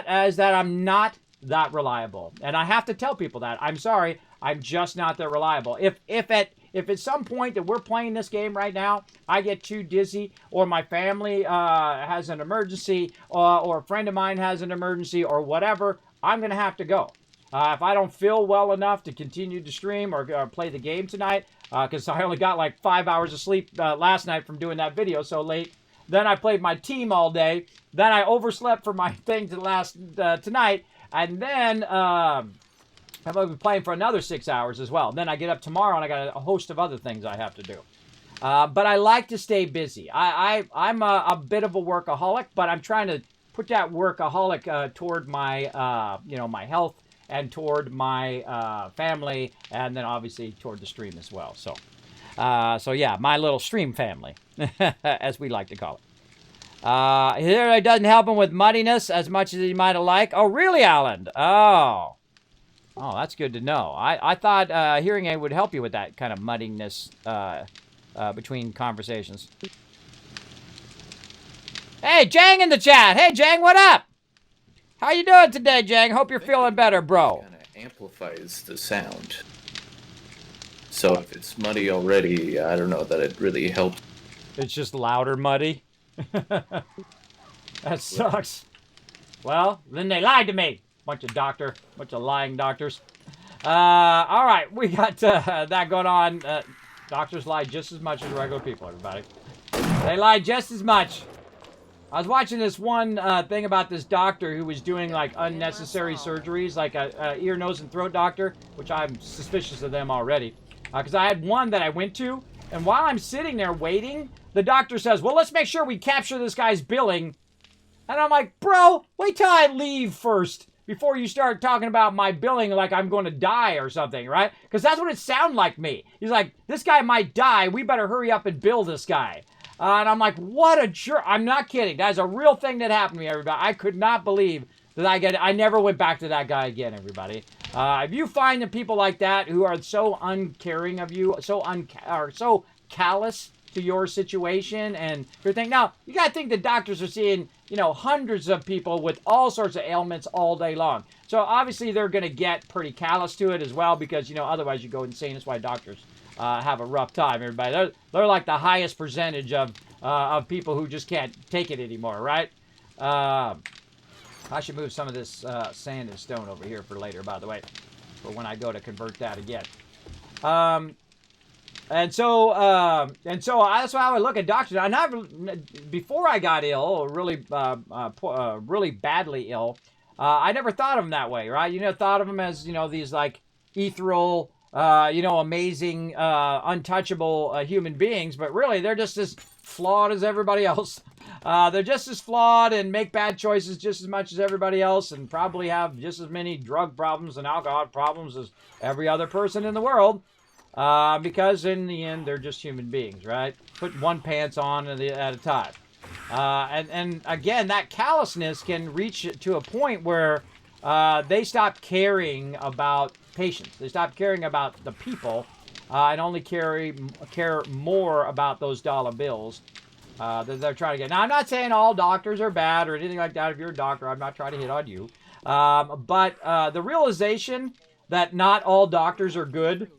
I'm not that reliable. And I have to tell people that. I'm sorry, I'm just not that reliable. If at some point that we're playing this game right now, I get too dizzy, or my family has an emergency, or a friend of mine has an emergency, or whatever, I'm going to have to go. If I don't feel well enough to continue to stream or play the game tonight, because I only got like 5 hours of sleep last night from doing that video so late, then I played my team all day. Then I overslept for my thing tonight. And then I'm going to be playing for another 6 hours as well. Then I get up tomorrow and I got a host of other things I have to do. But I like to stay busy. I'm a bit of a workaholic, but I'm trying to put that workaholic toward my, my health and toward my family, and then obviously toward the stream as well. So yeah, my little stream family, as we like to call it. Here it doesn't help him with muddiness as much as he might have liked. Oh, really, Alan? Oh, that's good to know. I thought hearing aid would help you with that kind of muddiness between conversations. Hey, Jang in the chat. Hey, Jang, what up? How you doing today, Jang? Hope you're feeling better, bro. Kind of amplifies the sound. So if it's muddy already, I don't know that it really helps. It's just louder muddy. That sucks. Well, then they lied to me. Bunch of lying doctors. All right, we got that going on. Doctors lie just as much as regular people, everybody. They lie just as much. I was watching this one thing about this doctor who was doing like unnecessary surgeries, like a ear, nose, and throat doctor, which I'm suspicious of them already. Because I had one that I went to, and while I'm sitting there waiting, the doctor says, well, let's make sure we capture this guy's billing. And I'm like, bro, wait till I leave first before you start talking about my billing like I'm going to die or something, right? Because that's what it sounded like me. He's like, this guy might die. We better hurry up and bill this guy. And I'm like, what a jerk. I'm not kidding. That's a real thing that happened to me, everybody. I could not believe that I never went back to that guy again, everybody. If you find the people like that who are so uncaring of you, so callous to your situation and everything. Now, you got to think the doctors are seeing, hundreds of people with all sorts of ailments all day long. So obviously they're going to get pretty callous to it as well because, otherwise you go insane. That's why doctors have a rough time, everybody. They're like the highest percentage of people who just can't take it anymore, right? I should move some of this sand and stone over here for later, by the way, for when I go to convert that again. And so that's why I would look at doctors. Before I got ill, really badly ill, I never thought of them that way, right? You never thought of them as, these like ethereal, amazing, untouchable human beings, but really they're just as flawed as everybody else. They're just as flawed and make bad choices just as much as everybody else and probably have just as many drug problems and alcohol problems as every other person in the world. Because in the end, they're just human beings, right? Put one pants on at a time. And again, that callousness can reach to a point where they stop caring about patients. They stop caring about the people and only care more about those dollar bills that they're trying to get. Now, I'm not saying all doctors are bad or anything like that. If you're a doctor, I'm not trying to hit on you. But the realization that not all doctors are good,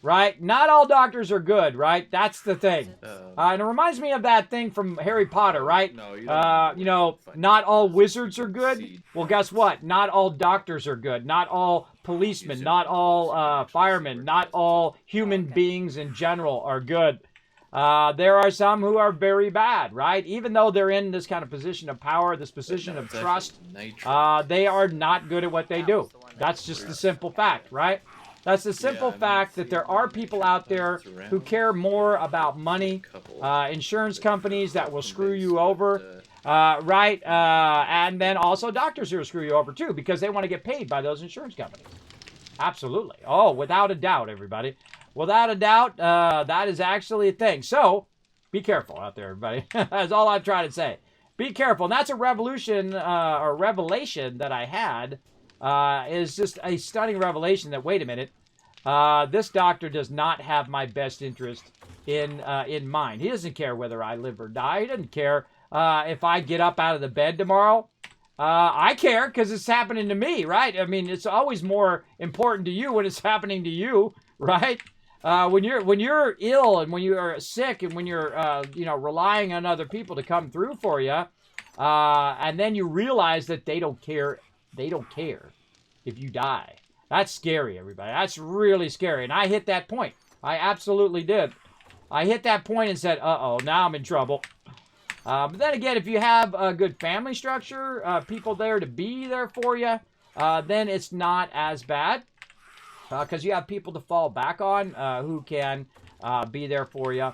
right? Not all doctors are good, right? That's the thing. And it reminds me of that thing from Harry Potter, right? Not all wizards are good. Well, guess what? Not all doctors are good. Not all policemen, not all firemen, not all human beings in general are good. There are some who are very bad, right? Even though they're in this kind of position of power, this position of trust, they are not good at what they do. That's just the simple fact, right? That's the simple fact that there are people out there who care more about money, insurance companies that will screw you over, right? And then also doctors who will screw you over too because they want to get paid by those insurance companies. Absolutely. Oh, without a doubt, everybody. Without a doubt, that is actually a thing. So, be careful out there, everybody. That's all I'm trying to say. Be careful. And that's a revelation that I had. Is just a stunning revelation that, wait a minute, this doctor does not have my best interest in mind. He doesn't care whether I live or die. He doesn't care if I get up out of the bed tomorrow. I care because it's happening to me, right? I mean, it's always more important to you when it's happening to you, right? When you're ill and when you are sick and when you're relying on other people to come through for you, and then you realize that they don't care. They don't care if you die. That's scary, everybody. That's really scary. And I hit that point. I absolutely did. I hit that point and said, uh-oh, now I'm in trouble. But then again, if you have a good family structure, people there to be there for you, then it's not as bad. Because you have people to fall back on who can be there for you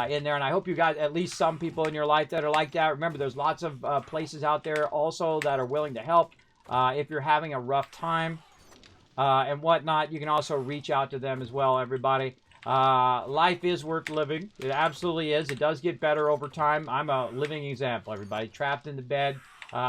in there. And I hope you got at least some people in your life that are like that. Remember, there's lots of places out there also that are willing to help. If you're having a rough time and whatnot, you can also reach out to them as well, everybody. Life is worth living. It absolutely is. It does get better over time. I'm a living example, everybody. Trapped in the bed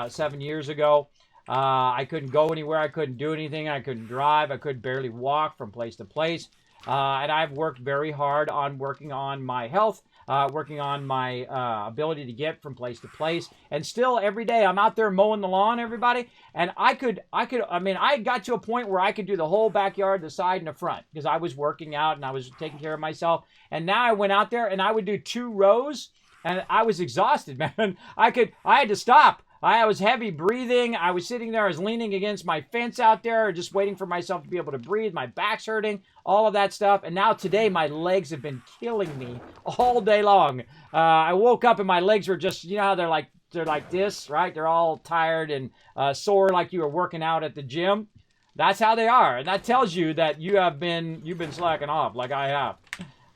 7 years ago. I couldn't go anywhere. I couldn't do anything. I couldn't drive. I could barely walk from place to place. And I've worked very hard on working on my health, working on my ability to get from place to place. And still every day I'm out there mowing the lawn, everybody. And I got to a point where I could do the whole backyard, the side and the front, because I was working out and I was taking care of myself. And now I went out there and I would do 2 rows and I was exhausted, man. I had to stop. I was heavy breathing. I was sitting there. I was leaning against my fence out there, just waiting for myself to be able to breathe. My back's hurting, all of that stuff. And now today, my legs have been killing me all day long. I woke up and my legs were just, you know how they're like this, right? They're all tired and sore, like you were working out at the gym. That's how they are, and that tells you that you've been slacking off, like I have.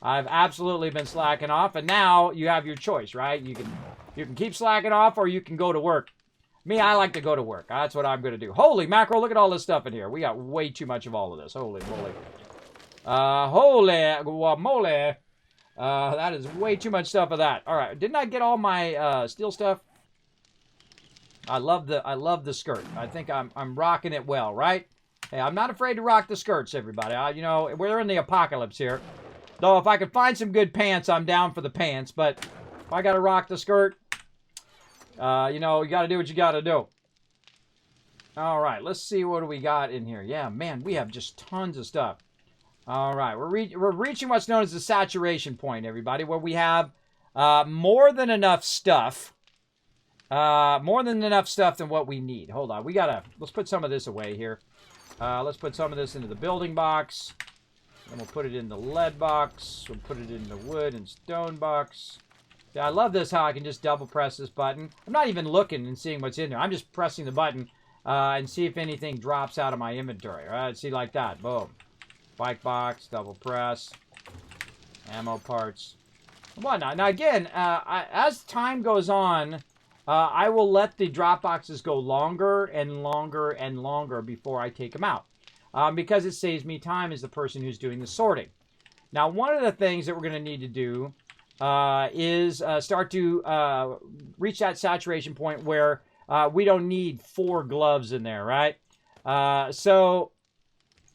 I've absolutely been slacking off, and now you have your choice, right? You can keep slacking off, or you can go to work. Me, I like to go to work. That's what I'm going to do. Holy mackerel, look at all this stuff in here. We got way too much of all of this. Holy moly. Holy guacamole. That is way too much stuff of that. All right, didn't I get all my steel stuff? I love the skirt. I think I'm rocking it well, right? Hey, I'm not afraid to rock the skirts, everybody. You know, we're in the apocalypse here. Though if I could find some good pants, I'm down for the pants. But if I got to rock the skirt, you know, you got to do what you got to do. All right, let's see what do we got in here. Yeah, man, we have just tons of stuff. All right, we're reaching what's known as the saturation point, everybody, where we have more than enough stuff. More than enough stuff than what we need. Hold on, let's put some of this away here. Let's put some of this into the building box. Then we'll put it in the lead box. We'll put it in the wood and stone box. Yeah, I love this, how I can just double press this button. I'm not even looking and seeing what's in there. I'm just pressing the button and see if anything drops out of my inventory. All right, see, like that. Boom. Bike box, double press, ammo parts, and whatnot. Now, again, as time goes on, I will let the drop boxes go longer and longer and longer before I take them out. Because it saves me time as the person who's doing the sorting. Now, one of the things that we're going to need to do is start to reach that saturation point where we don't need 4 gloves in there, right? So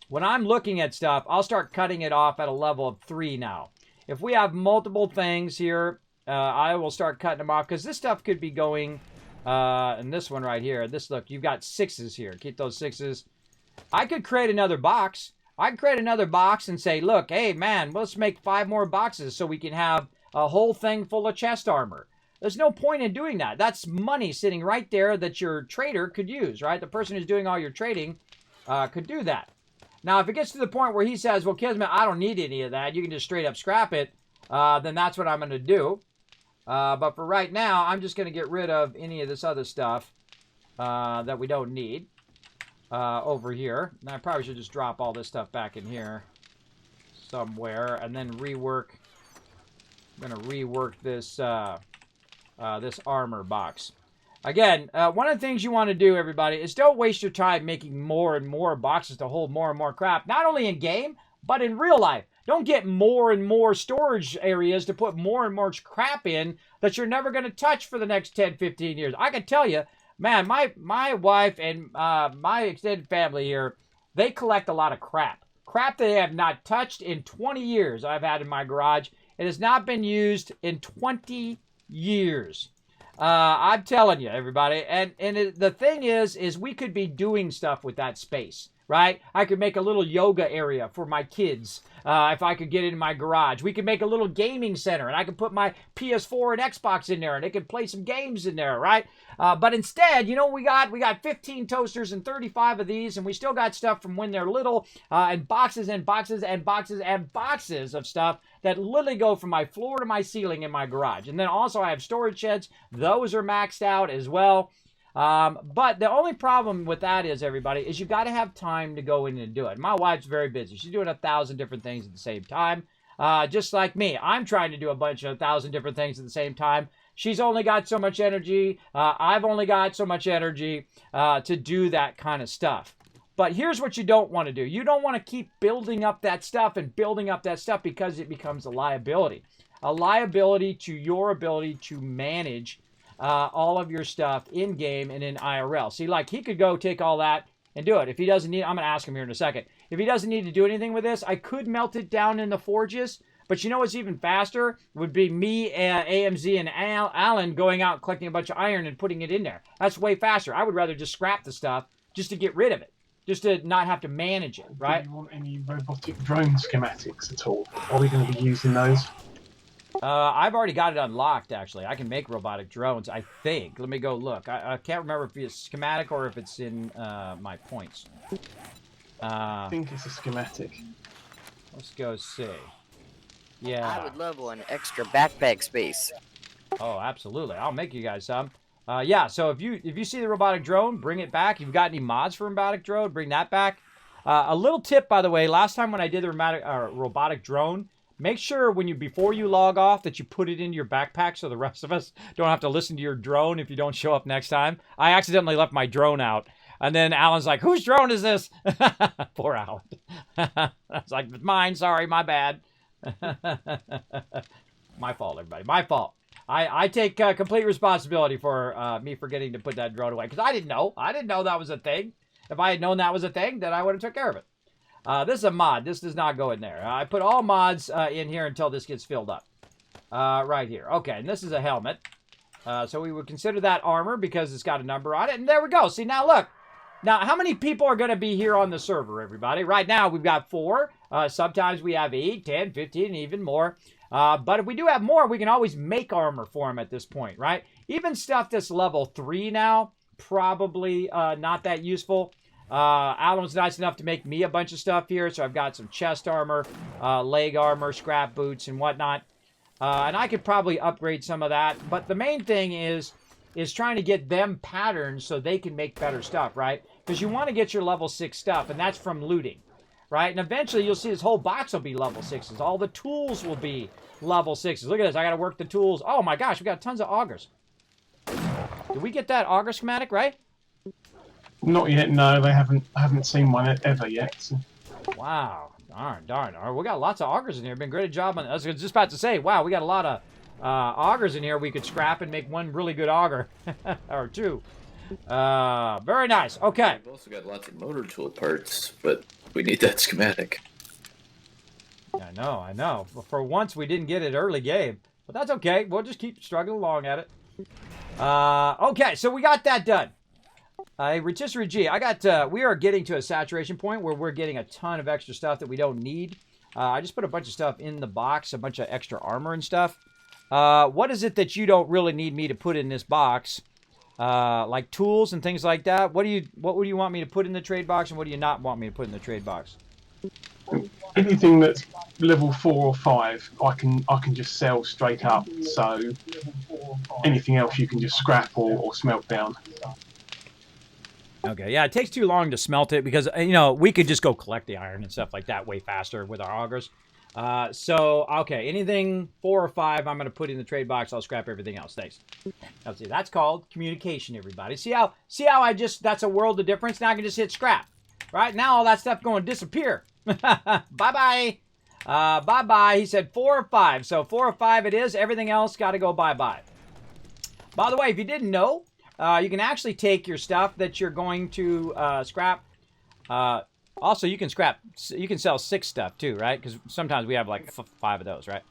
when I'm looking at stuff, I'll start cutting it off at a level of 3 now. If we have multiple things here, I will start cutting them off because this stuff could be going, and this one right here, look, you've got 6s here. Keep those 6s. I could create another box. I could create another box and say, look, hey, man, let's make 5 more boxes so we can have a whole thing full of chest armor. There's no point in doing that. That's money sitting right there that your trader could use, right? The person who's doing all your trading could do that. Now, if it gets to the point where he says, well, Kismet, I don't need any of that. You can just straight up scrap it. Then that's what I'm going to do. But for right now, I'm just going to get rid of any of this other stuff that we don't need over here. And I probably should just drop all this stuff back in here somewhere and then rework. I'm going to rework this this armor box. Again, one of the things you want to do, everybody, is don't waste your time making more and more boxes to hold more and more crap. Not only in game, but in real life. Don't get more and more storage areas to put more and more crap in that you're never going to touch for the next 10, 15 years. I can tell you, man, my wife and my extended family here, they collect a lot of crap. Crap they have not touched in 20 years I've had in my garage. It has not been used in 20 years. I'm telling you, everybody. And the thing is we could be doing stuff with that space, right? I could make a little yoga area for my kids if I could get it in my garage. We could make a little gaming center, and I could put my PS4 and Xbox in there, and they could play some games in there, right? But instead, you know, we got 15 toasters and 35 of these, and we still got stuff from when they're little, and boxes and boxes and boxes and boxes of stuff that literally go from my floor to my ceiling in my garage. And then also I have storage sheds. Those are maxed out as well. But the only problem with that is, everybody, is you got to have time to go in and do it. My wife's very busy. She's doing 1,000 different things at the same time. Just like me. I'm trying to do a bunch of 1,000 different things at the same time. She's only got so much energy. I've only got so much energy to do that kind of stuff. But here's what you don't want to do. You don't want to keep building up that stuff and building up that stuff because it becomes a liability. A liability to your ability to manage all of your stuff in-game and in IRL. See, like, he could go take all that and do it. If he doesn't need, I'm going to ask him here in a second. If he doesn't need to do anything with this, I could melt it down in the forges. But you know what's even faster? Would be me, AMZ, and Alan going out and collecting a bunch of iron and putting it in there. That's way faster. I would rather just scrap the stuff just to get rid of it. Just to not have to manage it, right? Do you want any robotic drone schematics at all? Are we going to be using those? I've already got it unlocked, actually. I can make robotic drones, I think. Let me go look. I can't remember if it's schematic or if it's in my points. I think it's a schematic. Let's go see. Yeah. I would love one extra backpack space. Oh, absolutely. I'll make you guys some. Yeah, so if you see the robotic drone, bring it back. If you've got any mods for robotic drone, bring that back. A little tip, by the way, last time when I did the robotic drone, make sure before you log off that you put it into your backpack so the rest of us don't have to listen to your drone if you don't show up next time. I accidentally left my drone out. And then Alan's like, whose drone is this? Poor Alan. I was like, mine, sorry, my bad. My fault, everybody. My fault. I take complete responsibility for me forgetting to put that drone away because I didn't know. I didn't know that was a thing. If I had known that was a thing, then I would have took care of it. This is a mod. This does not go in there. I put all mods in here until this gets filled up. Right here. Okay, and this is a helmet. So we would consider that armor because it's got a number on it. And there we go. See, now look. Now, how many people are going to be here on the server, everybody? Right now, we've got 4. Sometimes we have 8, 10, 15, and even more. But if we do have more, we can always make armor for them at this point, right? Even stuff that's level 3 now, probably not that useful. Alan's nice enough to make me a bunch of stuff here. So I've got some chest armor, leg armor, scrap boots, and whatnot. And I could probably upgrade some of that. But the main thing is trying to get them patterns so they can make better stuff, right? Because you want to get your level 6 stuff, and that's from looting, right? And eventually you'll see this whole box will be level 6s. All the tools will be level 6s. Look at this. I got to work the tools. Oh, my gosh. We got tons of augers. Did we get that auger schematic, right? Not yet, no. They haven't seen one ever yet. So. Wow. Darn. All right, we got lots of augers in here. Been great job on. I was just about to say, wow, we got a lot of augers in here. We could scrap and make one really good auger or 2. Very nice. Okay. We've also got lots of motor tool parts, but we need that schematic. I know. For once, we didn't get it early game, but that's okay. We'll just keep struggling along at it. Okay, so we got that done. Rotisserie G, we are getting to a saturation point where we're getting a ton of extra stuff that we don't need. I just put a bunch of stuff in the box, a bunch of extra armor and stuff. What is it that you don't really need me to put in this box? Like tools and things like that. What would you want me to put in the trade box, and what do you not want me to put in the trade box? Anything that's level 4 or 5, I can just sell straight up. So anything else you can just scrap or smelt down. Okay, yeah, it takes too long to smelt it because, we could just go collect the iron and stuff like that way faster with our augers. Okay, anything 4 or 5, I'm going to put in the trade box. I'll scrap everything else. Thanks. Let's see, that's called communication, everybody. See how that's a world of difference? Now I can just hit scrap. Right? Now all that stuff going to disappear. Bye-bye. Bye-bye. He said 4 or 5. So 4 or 5 it is. Everything else got to go bye-bye. By the way, if you didn't know, you can actually take your stuff that you're going to scrap. Also, you can sell 6 stuff too, right? Because sometimes we have like 5 of those, right?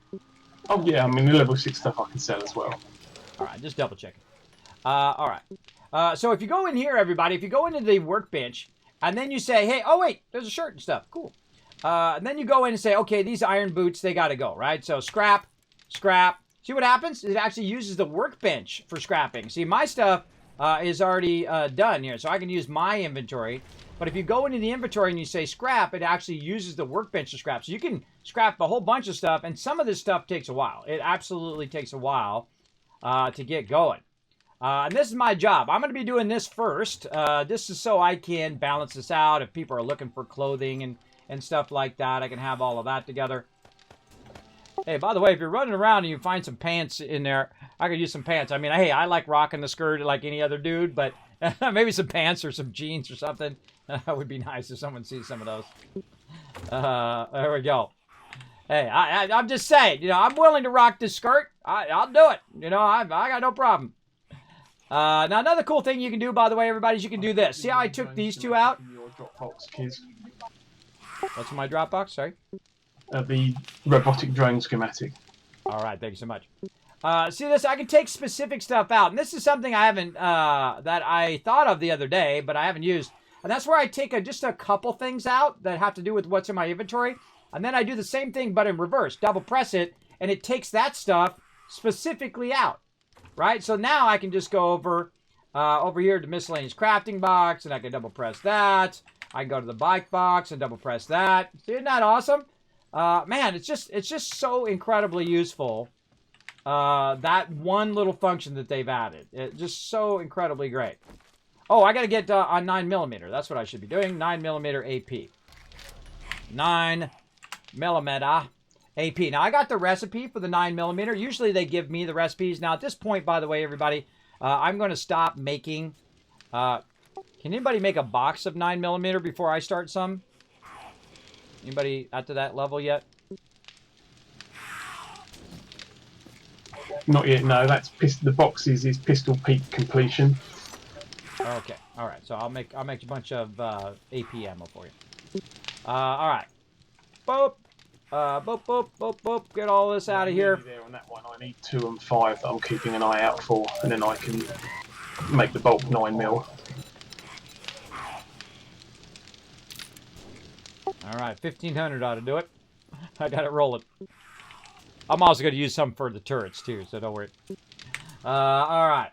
Oh yeah, I mean the level 6 stuff I can sell as well. All right, just double checking. All right. So if you go in here, everybody, if you go into the workbench and then you say, hey, oh wait, there's a shirt and stuff, cool. And then you go in and say, okay, these iron boots, they got to go, right? So scrap. See what happens? It actually uses the workbench for scrapping. See, my stuff is already done here, so I can use my inventory. But if you go into the inventory and you say scrap, it actually uses the workbench to scrap. So you can scrap a whole bunch of stuff, and some of this stuff takes a while. It absolutely takes a while to get going. And this is my job. I'm going to be doing this first. This is so I can balance this out. If people are looking for clothing and stuff like that, I can have all of that together. Hey, by the way, if you're running around and you find some pants in there, I could use some pants. I mean, hey, I like rocking the skirt like any other dude, but maybe some pants or some jeans or something. That would be nice if someone sees some of those. There we go. Hey, I'm just saying, I'm willing to rock this skirt. I'll do it. I got no problem. Now, another cool thing you can do, by the way, everybody, is you can do this. See how I took these 2 out? What's in my Dropbox? Sorry? The robotic drone schematic. All right, thank you so much. See this? I can take specific stuff out. And this is something I haven't, that I thought of the other day, but I haven't used. And that's where I take just a couple things out that have to do with what's in my inventory. And then I do the same thing, but in reverse. Double press it, and it takes that stuff specifically out. Right? So now I can just go over here to miscellaneous crafting box, and I can double press that. I can go to the bike box and double press that. Isn't that awesome? Man, it's just so incredibly useful. That one little function that they've added. It's just so incredibly great. Oh, I got to get on 9mm. That's what I should be doing. 9mm AP. 9mm AP. Now, I got the recipe for the 9mm. Usually, they give me the recipes. Now, at this point, by the way, everybody, I'm going to stop making... can anybody make a box of 9mm before I start some? Anybody up to that level yet? Not yet. No, that's the boxes is pistol peak completion. Okay. All right. So I'll make a bunch of AP ammo for you. All right. Boop. Boop, boop, boop, boop. Get all this out of here. There on that one, I need 2 and 5 that I'm keeping an eye out for, and then I can make the bulk 9mm. All right, 1500 ought to do it. I got it rolling. I'm also going to use some for the turrets too, so don't worry. All right.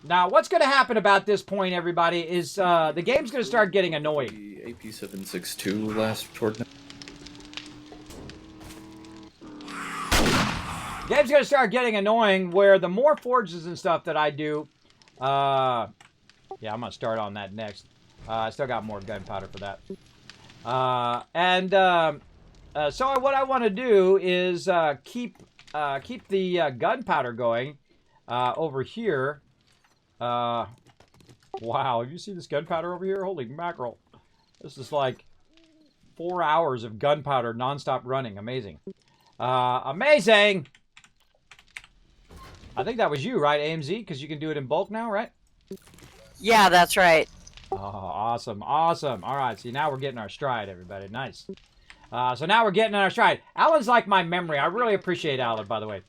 Now, what's going to happen about this point, everybody, is the game's going to start getting annoying. The AP762 last tournament. Game's going to start getting annoying where the more forges and stuff that I do, yeah, I'm going to start on that next. I still got more gunpowder for that. So what I want to do is keep the gunpowder going over here. Wow, have you seen this gunpowder over here? Holy mackerel. This is like 4 hours of gunpowder non-stop running. Amazing. Amazing! I think that was you, right, AMZ? Because you can do it in bulk now, right? Yeah, that's right. Oh, awesome, awesome. All right, see, now we're getting our stride, everybody. Nice. So now we're getting our stride. Alan's like my memory. I really appreciate Alan, by the way.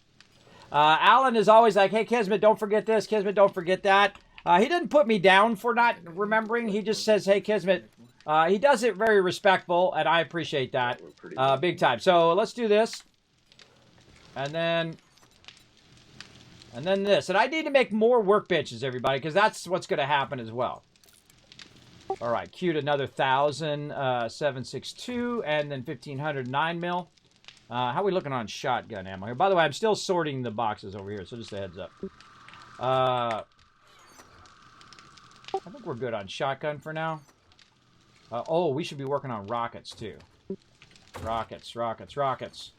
Alan is always like, hey, Kismet, don't forget this. Kismet, don't forget that. He didn't put me down for not remembering. He just says, hey, Kismet. He does it very respectful, and I appreciate that big time. So let's do this. And then this. And I need to make more workbenches, everybody, because that's what's going to happen as well. All right, queued another 1,000 7.62 and then 1,500 9mm. How are we looking on shotgun ammo here? By the way, I'm still sorting the boxes over here, so just a heads up. I think we're good on shotgun for now. Oh, we should be working on rockets too. Rockets, rockets, rockets.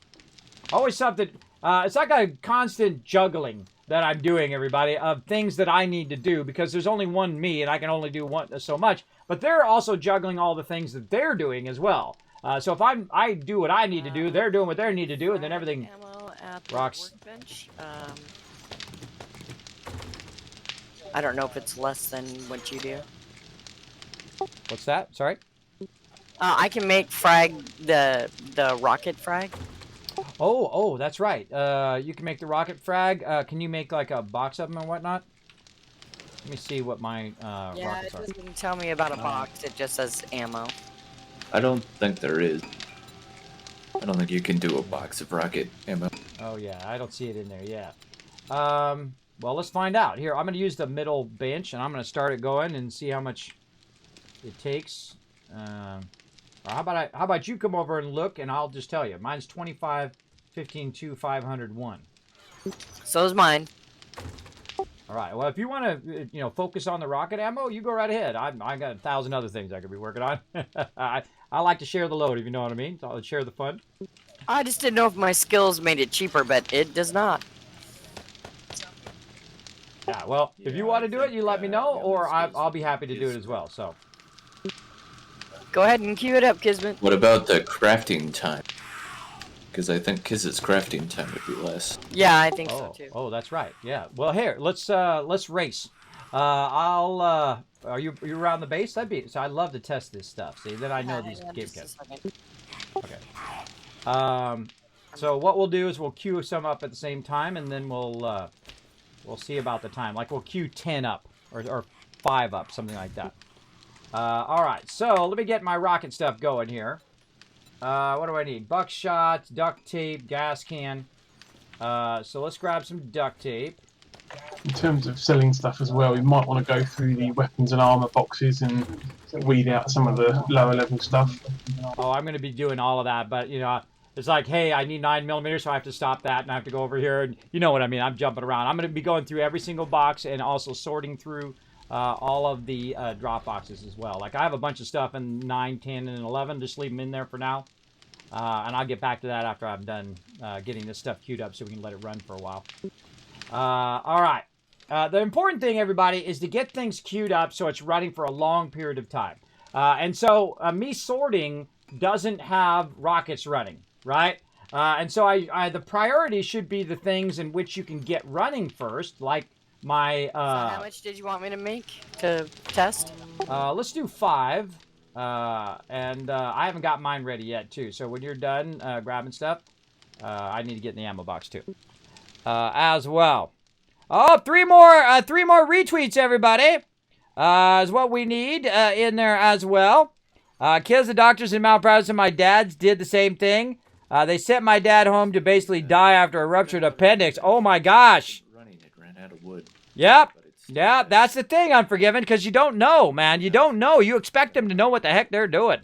Always something. It's like a constant juggling that I'm doing, everybody, of things that I need to do because there's only one me and I can only do so much. But they're also juggling all the things that they're doing as well. So if I do what I need to do, they're doing what they need to do, and then everything Ammo at the rocks. workbench. I don't know if it's less than what you do. What's that? Sorry? I can make frag the rocket frag. Oh, that's right. You can make the rocket frag. Can you make like a box of them and whatnot? Let me see what my Yeah, rockets it are. doesn't tell me about a box. It just says ammo. I don't think there is. I don't think you can do a box of rocket ammo. Oh yeah, I don't see it in there. Yeah. Well, let's find out. Here, I'm going to use the middle bench, and I'm going to start it going and see how much it takes. Or how about you come over and look, and I'll just tell you. Mine's 25, 15, 2, 501. So is mine. All right. Well, if you want to, focus on the rocket ammo, you go right ahead. I got 1,000 other things I could be working on. I like to share the load, if you know what I mean. So I'll share the fun. I just didn't know if my skills made it cheaper, but it does not. Yeah. Well, if you want to do it, you let me know, or I'll be happy to do it as well. So. Go ahead and queue it up, Kismet. What about the crafting time? Because I think Kismet's crafting time would be less. Yeah, I think so too. Oh, that's right. Yeah. Well, here, let's race. Are you around the base? That'd be. So I'd love to test this stuff. See, then I know these game kits. Okay. So what we'll do is we'll queue some up at the same time, and then we'll see about the time. Like we'll queue 10 up or 5 up, something like that. All right. So let me get my rocket stuff going here. What do I need? Buckshot, duct tape, gas can. So let's grab some duct tape. In terms of selling stuff as well, you might want to go through the weapons and armor boxes and weed out some of the lower level stuff. Oh, I'm going to be doing all of that, but it's like, hey, I need 9mm, so I have to stop that, and I have to go over here, and you know what I mean. I'm jumping around. I'm going to be going through every single box and also sorting through all of the drop boxes as well. Like I have a bunch of stuff in 9, 10, and 11. Just leave them in there for now. And I'll get back to that after I'm done getting this stuff queued up so we can let it run for a while. All right. The important thing, everybody, is to get things queued up so it's running for a long period of time. And so me sorting doesn't have rockets running, right? And so the priority should be the things in which you can get running first, like my... So how much did you want me to make to test? let's do 5. And I haven't got mine ready yet, too. So when you're done grabbing stuff, I need to get in the ammo box, too. As well. Oh, 3 more retweets, everybody. Is what we need in there as well. Kids, the doctors in malpractice and my dad's did the same thing. They sent my dad home to basically die after a ruptured appendix. Oh my gosh. Running, it ran out of wood. Yep. But it's Yeah, that's the thing, Unforgiven, because you don't know, man. You don't know. You expect them to know what the heck they're doing,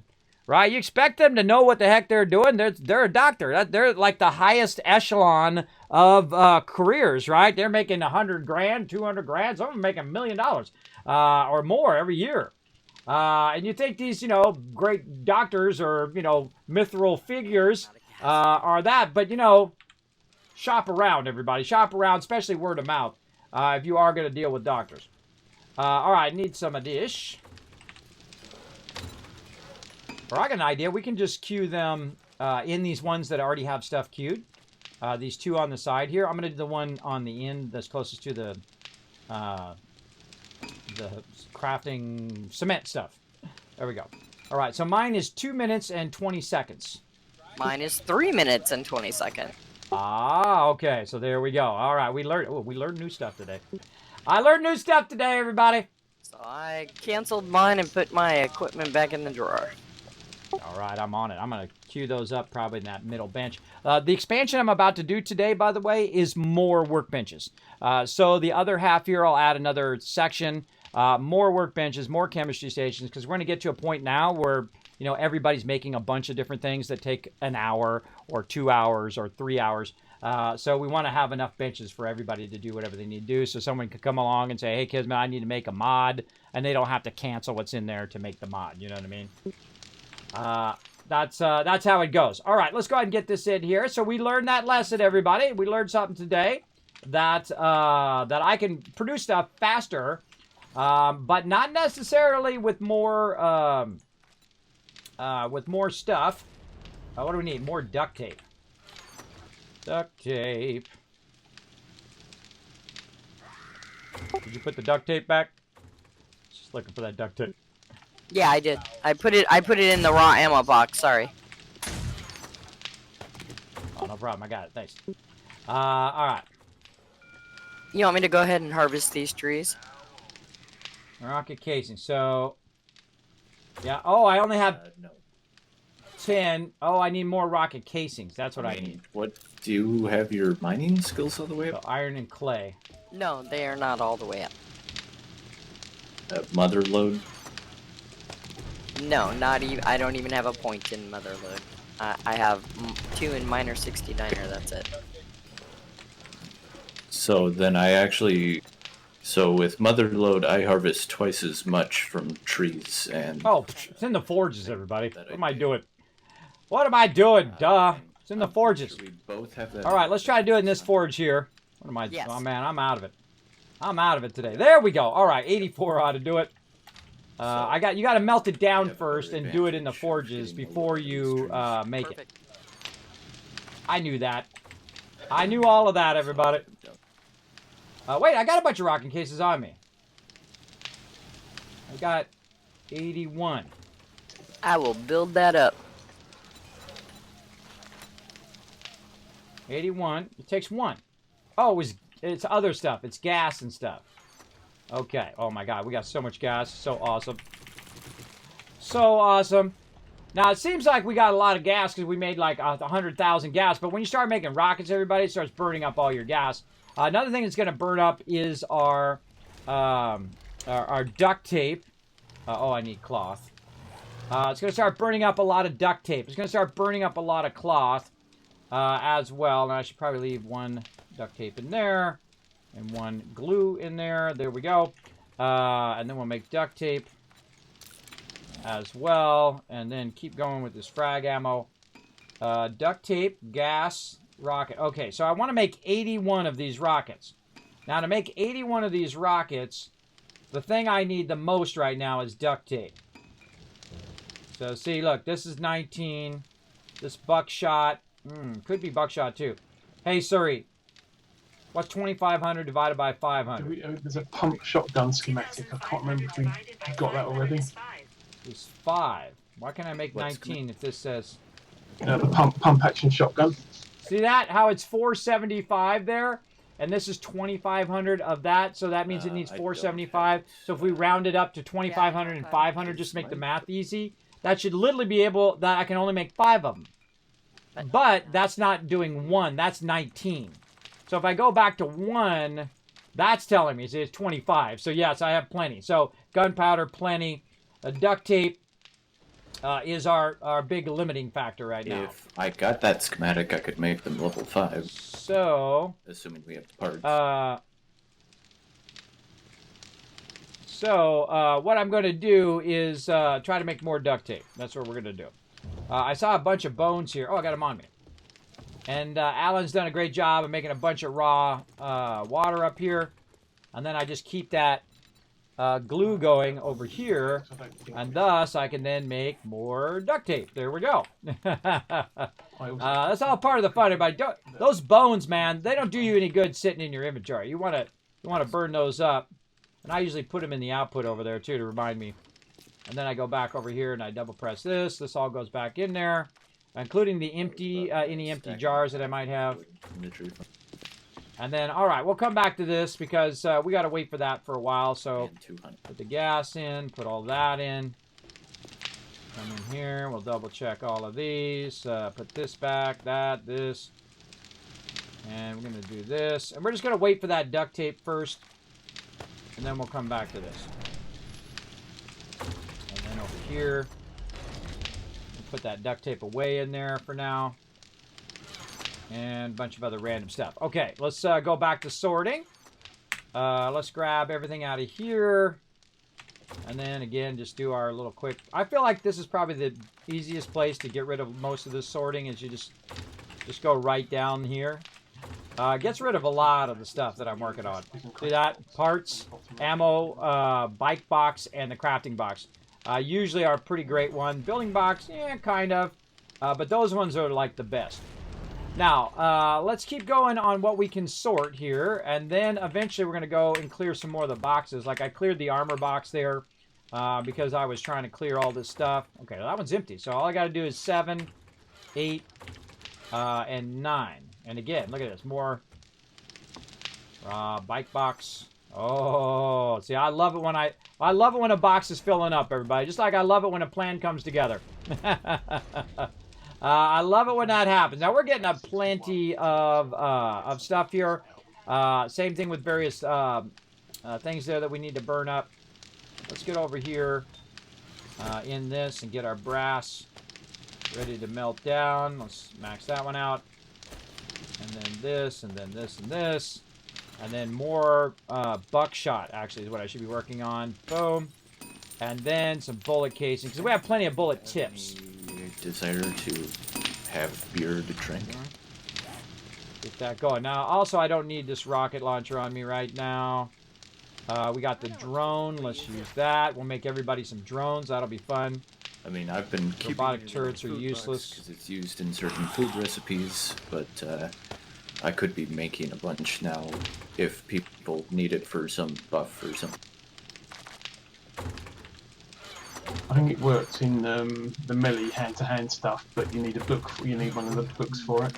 right? You expect them to know what the heck they're doing. They're a doctor. They're like the highest echelon of careers, right? They're making 100 grand, 200 grand. Some of them making $1 million or more every year. And you think these, great doctors or, mithril figures are that. But, shop around, everybody. Shop around, especially word of mouth, if you are going to deal with doctors. All right, need some of this. Or I got an idea. We can just queue them in these ones that already have stuff queued. These 2 on the side here. I'm going to do the one on the end that's closest to the crafting cement stuff. There we go. All right, so mine is 2 minutes and 20 seconds. Mine is 3 minutes and 20 seconds. Ah, okay. So there we go. All right, we learned new stuff today. I learned new stuff today, everybody. So I canceled mine and put my equipment back in the drawer. All right, I'm on it. I'm going to queue those up probably in that middle bench. The expansion I'm about to do today, by the way, is more workbenches. So the other half here, I'll add another section, more workbenches, more chemistry stations, because we're going to get to a point now where, everybody's making a bunch of different things that take an hour or 2 hours or 3 hours. So we want to have enough benches for everybody to do whatever they need to do. So someone could come along and say, hey, Kismet, I need to make a mod. And they don't have to cancel what's in there to make the mod. You know what I mean? That's how it goes. All right, let's go ahead and get this in here. So we learned that lesson, everybody. We learned something today that I can produce stuff faster, but not necessarily with more stuff. What do we need? More duct tape. Duct tape. Did you put the duct tape back? Just looking for that duct tape. Yeah, I did. I put it in the raw ammo box. Sorry. Oh, no problem. I got it. Thanks. All right. You want me to go ahead and harvest these trees? Rocket casing. So, yeah. Oh, I only have no. 10. Oh, I need more rocket casings. That's what I need. What, do you have your mining skills all the way So up? iron and clay. No, they are not all the way up. Mother load? No, not even. I don't even have a point in Motherload. I have 2 in Miner 69er. That's it. So then so with Motherload, I harvest twice as much from trees and... Oh, it's in the forges, everybody. What am I doing? What am I doing? Duh. It's in the forges. We both have that. All right, let's try to do it in this forge here. What am I? Yes. Oh man, I'm out of it. I'm out of it today. There we go. All right, 84 ought to do it. You got to melt it down first and do it in the forges before you make it. Perfect. I knew that. I knew all of that, everybody. Wait, I got a bunch of rocking cases on me. I got 81. I will build that up. 81. It takes 1. Oh, it's other stuff. It's gas and stuff. Okay. Oh my god, we got so much gas. So awesome. So awesome. Now, it seems like we got a lot of gas because we made like 100,000 gas. But when you start making rockets, everybody, it starts burning up all your gas. Another thing that's going to burn up is our duct tape. Oh, I need cloth. It's going to start burning up a lot of duct tape. It's going to start burning up a lot of cloth as well. And I should probably leave 1 duct tape in there and 1 glue in there. There we go. And then we'll make duct tape as well. And then keep going with this frag ammo. Duct tape, gas, rocket. Okay, so I want to make 81 of these rockets. Now, to make 81 of these rockets, the thing I need the most right now is duct tape. So, see, look, this is 19. This buckshot Could be buckshot too. Hey, Surrey. What's 2,500 divided by 500? There's a pump shotgun schematic. I can't remember if we got that already. It's 5. Why can't I make What's 19 if this says... The pump action shotgun. See that? How it's 475 there? And this is 2,500 of that, so that means it needs 475. So if we round it up to 2,500 and 500, just to make the math easy, that should literally be able... that I can only make 5 of them. But that's not doing 1. That's 19. So if I go back to 1, that's telling me it's 25. So yes, I have plenty. So gunpowder, plenty. Duct tape is our big limiting factor right now. If I got that schematic, I could make them level 5. So... assuming we have the parts. What I'm going to do is try to make more duct tape. That's what we're going to do. I saw a bunch of bones here. Oh, I got them on me. And Alan's done a great job of making a bunch of raw water up here. And then I just keep that glue going over here. And thus, I can then make more duct tape. There we go. That's all part of the fun. Everybody. Those bones, man, they don't do you any good sitting in your inventory. You want to burn those up. And I usually put them in the output over there, too, to remind me. And then I go back over here and I double press this. This all goes back in there, including the empty, any empty jars that I might have. And then, all right, we'll come back to this because we got to wait for that for a while. So put the gas in, put all that in. Come in here, we'll double check all of these. Put this back, this. And we're going to do this. And we're just going to wait for that duct tape first. And then we'll come back to this. And then over here, we'll put that duct tape away in there for now. And a bunch of other random stuff. Okay, let's go back to sorting. Let's grab everything out of here. And then again, just do our little quick... I feel like this is probably the easiest place to get rid of most of this sorting is you just go right down here. Gets rid of a lot of the stuff that I'm working on. See that? Parts, ammo, bike box, and the crafting box. Usually are a pretty great one. Building box, yeah, kind of. But those ones are like the best. Now, let's keep going on what we can sort here. And then eventually we're going to go and clear some more of the boxes. Like I cleared the armor box there because I was trying to clear all this stuff. Okay, well, that one's empty. So all I got to do is 7, 8, and 9. And again, look at this. More bike box. Oh, see, I love it when I love it when a box is filling up, everybody. Just like I love it when a plan comes together. I love it when that happens. Now we're getting a plenty of stuff here. Same thing with various things there that we need to burn up. Let's get over here in this and get our brass ready to melt down. Let's max that one out. And then this, and then this, and this. And then more buckshot, actually, is what I should be working on. Boom. And then some bullet casing, because we have plenty of bullet tips. Desire to have beer to drink. Get that going. Now, also, I don't need this rocket launcher on me right now. We got the drone. Let's use that. We'll make everybody some drones. That'll be fun. I mean, I've been keeping robotic turrets are useless because it's used in certain food recipes, but I could be making a bunch now if people need it for some buff or something. I think it works in the melee hand-to-hand stuff, but you need a book. You need one of the books for it.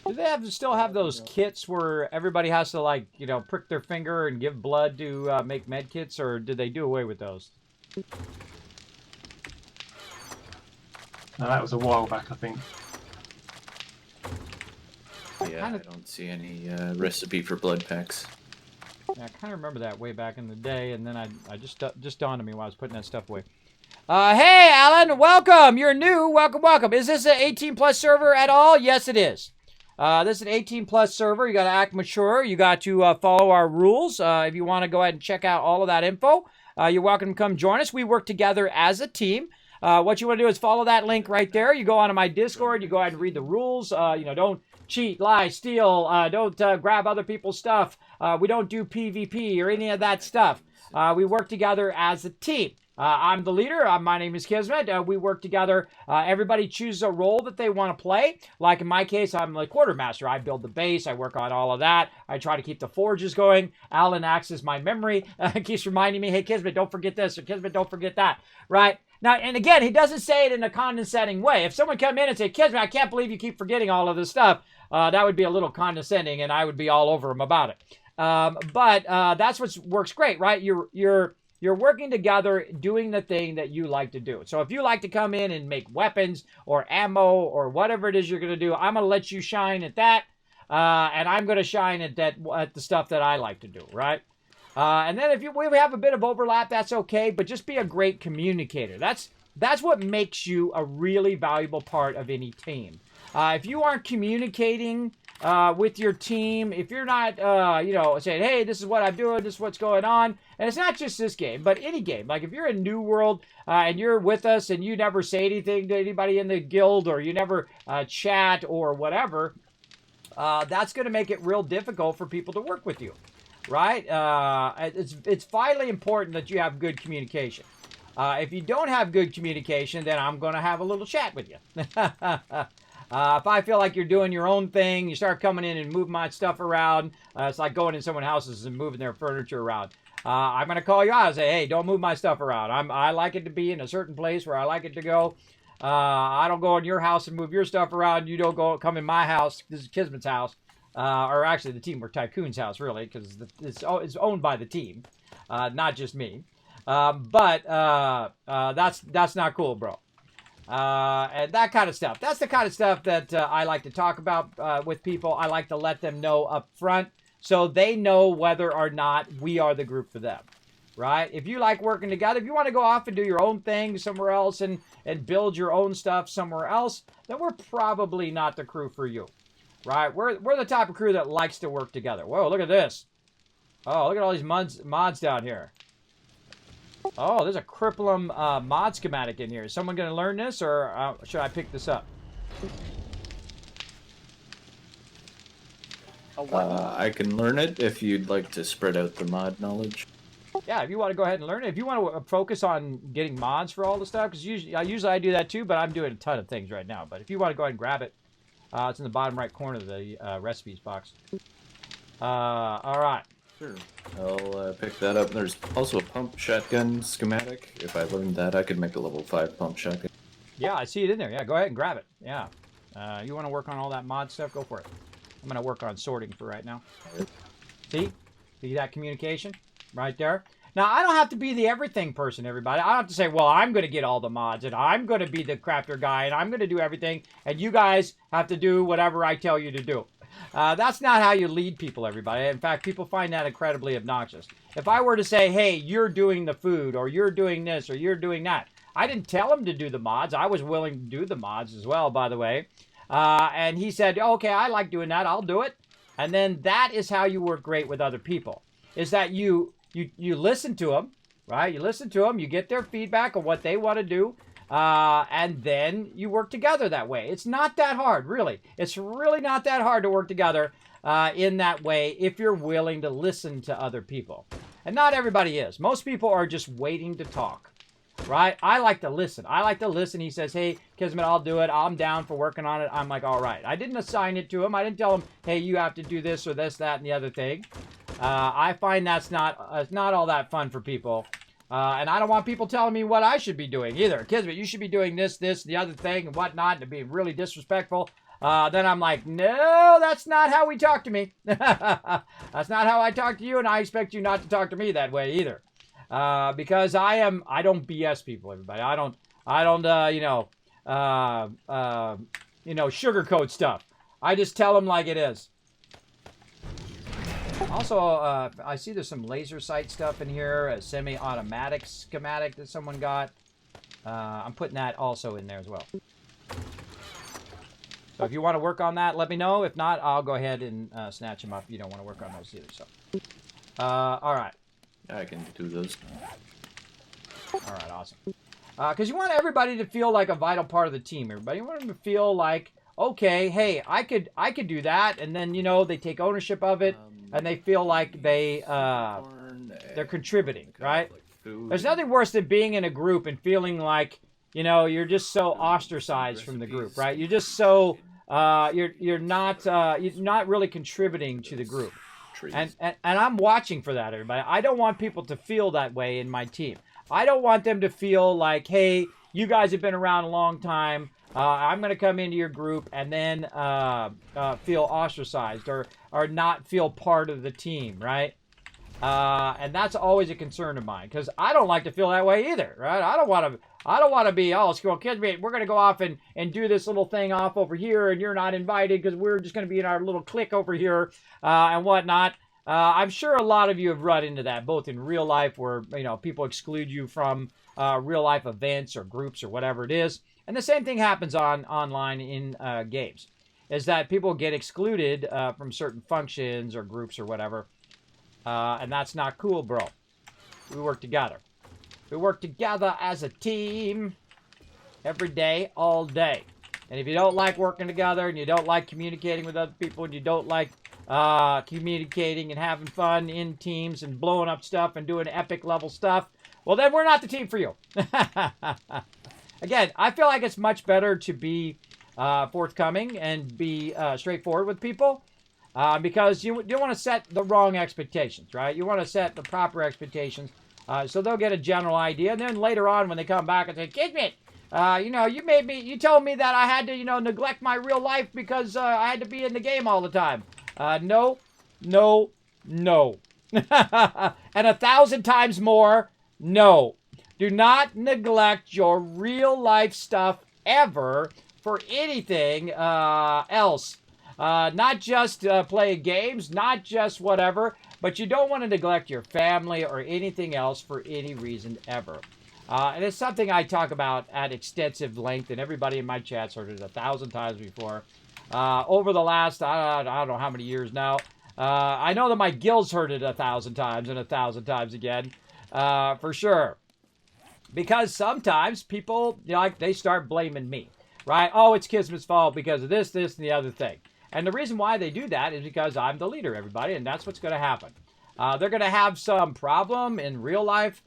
Do they still have those kits where everybody has to, like, you know, prick their finger and give blood to make med kits, or did they do away with those? No, that was a while back, I think. Yeah, I don't see any recipe for blood packs. Yeah, I kind of remember that way back in the day, and then I just dawned on me while I was putting that stuff away. Hey, Alan, welcome. You're new. Welcome, welcome. Is this an 18-plus server at all? Yes, it is. This is an 18-plus server. You got to act mature. You got to follow our rules. If you want to go ahead and check out all of that info, you're welcome to come join us. We work together as a team. What you want to do is follow that link right there. You go onto my Discord. You go ahead and read the rules. You know, don't cheat, lie, steal. Don't grab other people's stuff. We don't do PvP or any of that stuff. We work together as a team. I'm the leader. My name is Kismet. We work together. Everybody chooses a role that they want to play. Like in my case, I'm the quartermaster. I build the base. I work on all of that. I try to keep the forges going. Alan acts as my memory. Keeps reminding me, hey, Kismet, don't forget this, or Kismet, don't forget that, right? Now, and again, he doesn't say it in a condescending way. If someone come in and say, Kismet, I can't believe you keep forgetting all of this stuff, that would be a little condescending, and I would be all over him about it. But that's what works great, right? You're working together, doing the thing that you like to do. So if you like to come in and make weapons or ammo or whatever it is you're going to do, I'm going to let you shine at that, and I'm going to shine at the stuff that I like to do, right? And then if we have a bit of overlap, that's okay, but just be a great communicator. That's what makes you a really valuable part of any team. If you aren't communicating with your team, if you're not, saying, hey, this is what I'm doing, this is what's going on, and it's not just this game, but any game. Like if you're in New World and you're with us and you never say anything to anybody in the guild, or you never chat or whatever, that's going to make it real difficult for people to work with you, right? It's vitally important that you have good communication. If you don't have good communication, then I'm going to have a little chat with you. If I feel like you're doing your own thing, you start coming in and moving my stuff around. It's like going in someone's houses and moving their furniture around. I'm going to call you out and say, hey, don't move my stuff around. I like it to be in a certain place where I like it to go. I don't go in your house and move your stuff around. You don't come in my house. This is Kismet's house. Or actually the Teamwork Tycoon's house, really, because it's owned by the team, not just me. But that's not cool, bro. And that kind of stuff. That's the kind of stuff that I like to talk about with people. I like to let them know up front so they know whether or not we are the group for them, right? If you like working together, if you want to go off and do your own thing somewhere else and build your own stuff somewhere else, then we're probably not the crew for you, right? We're the type of crew that likes to work together. Whoa, look at this. Oh, look at all these mods down here. Oh, there's a Cripplum mod schematic in here. Is someone going to learn this, or should I pick this up? I can learn it if you'd like to spread out the mod knowledge. Yeah, if you want to go ahead and learn it. If you want to focus on getting mods for all the stuff, because usually I do that too, but I'm doing a ton of things right now. But if you want to go ahead and grab it, it's in the bottom right corner of the recipes box. All right. Sure. I'll pick that up. There's also a pump shotgun schematic. If I learned that, I could make a level 5 pump shotgun. Yeah, I see it in there. Yeah, go ahead and grab it. Yeah. You want to work on all that mod stuff? Go for it. I'm going to work on sorting for right now. See that communication right there? Now, I don't have to be the everything person, everybody. I don't have to say, well, I'm going to get all the mods, and I'm going to be the crafter guy, and I'm going to do everything, and you guys have to do whatever I tell you to do. That's not how you lead people, everybody. In fact, people find that incredibly obnoxious. If I were to say, hey, you're doing the food, or you're doing this, or you're doing that, I didn't tell him to do the mods. I was willing to do the mods as well, by the way. And he said, okay, I like doing that. I'll do it. And then that is how you work great with other people, is that you listen to them, right? You listen to them. You get their feedback on what they want to do. And then you work together that way. It's not that hard, really. It's really not that hard to work together in that way if you're willing to listen to other people. And not everybody is. Most people are just waiting to talk, right? I like to listen. He says, hey, Kismet, I'll do it. I'm down for working on it. I'm like, all right. I didn't assign it to him. I didn't tell him, hey, you have to do this or this, that, and the other thing. I find that's not all that fun for people. And I don't want people telling me what I should be doing either. Kismet, you should be doing this, the other thing, and whatnot, and being really disrespectful. Then I'm like, no, that's not how we talk to me. That's not how I talk to you, and I expect you not to talk to me that way either. Because I don't BS people, everybody. I don't sugarcoat stuff. I just tell them like it is. Also, I see there's some laser sight stuff in here, a semi-automatic schematic that someone got. I'm putting that also in there as well. So if you want to work on that, let me know. If not, I'll go ahead and snatch them up. You don't want to work on those either. So, all right. Yeah, I can do those. All right, awesome. Because you want everybody to feel like a vital part of the team. Everybody, you want them to feel like, okay, hey, I could do that, and then they take ownership of it, and they feel like they're contributing, right? There's nothing worse than being in a group and feeling like, you know, you're just so ostracized from the group, right? You're just so you're not really contributing to the group. And I'm watching for that, everybody. I don't want people to feel that way in my team. I don't want them to feel like, hey, you guys have been around a long time. I'm going to come into your group and then feel ostracized or not feel part of the team, right? And that's always a concern of mine because I don't like to feel that way either, right? I don't want to be, oh, school kids, we're going to go off and do this little thing off over here and you're not invited because we're just going to be in our little clique over here and whatnot. I'm sure a lot of you have run into that, both in real life where, you know, people exclude you from real life events or groups or whatever it is. And the same thing happens online in games, is that people get excluded from certain functions or groups or whatever. And that's not cool, bro. We work together. We work together as a team every day, all day. And if you don't like working together and you don't like communicating with other people and you don't like communicating and having fun in teams and blowing up stuff and doing epic level stuff, well, then we're not the team for you. Again, I feel like it's much better to be forthcoming and be straightforward with people because you want to set the wrong expectations, right? You want to set the proper expectations so they'll get a general idea. And then later on when they come back and say, Kismet, you know, you told me that I had to, you know, neglect my real life because I had to be in the game all the time. No. And 1,000 times more, no. Do not neglect your real life stuff ever for anything else. Not just playing games, not just whatever, but you don't want to neglect your family or anything else for any reason ever. And it's something I talk about at extensive length, and everybody in my chat's heard it 1,000 times before. Over the last, I don't know how many years now. I know that my guild's heard it 1,000 times and 1,000 times again, for sure. Because sometimes people, you know, like, they start blaming me, right? Oh, it's Kismet's fault because of this, and the other thing. And the reason why they do that is because I'm the leader, everybody, and that's what's going to happen. They're going to have some problem in real life.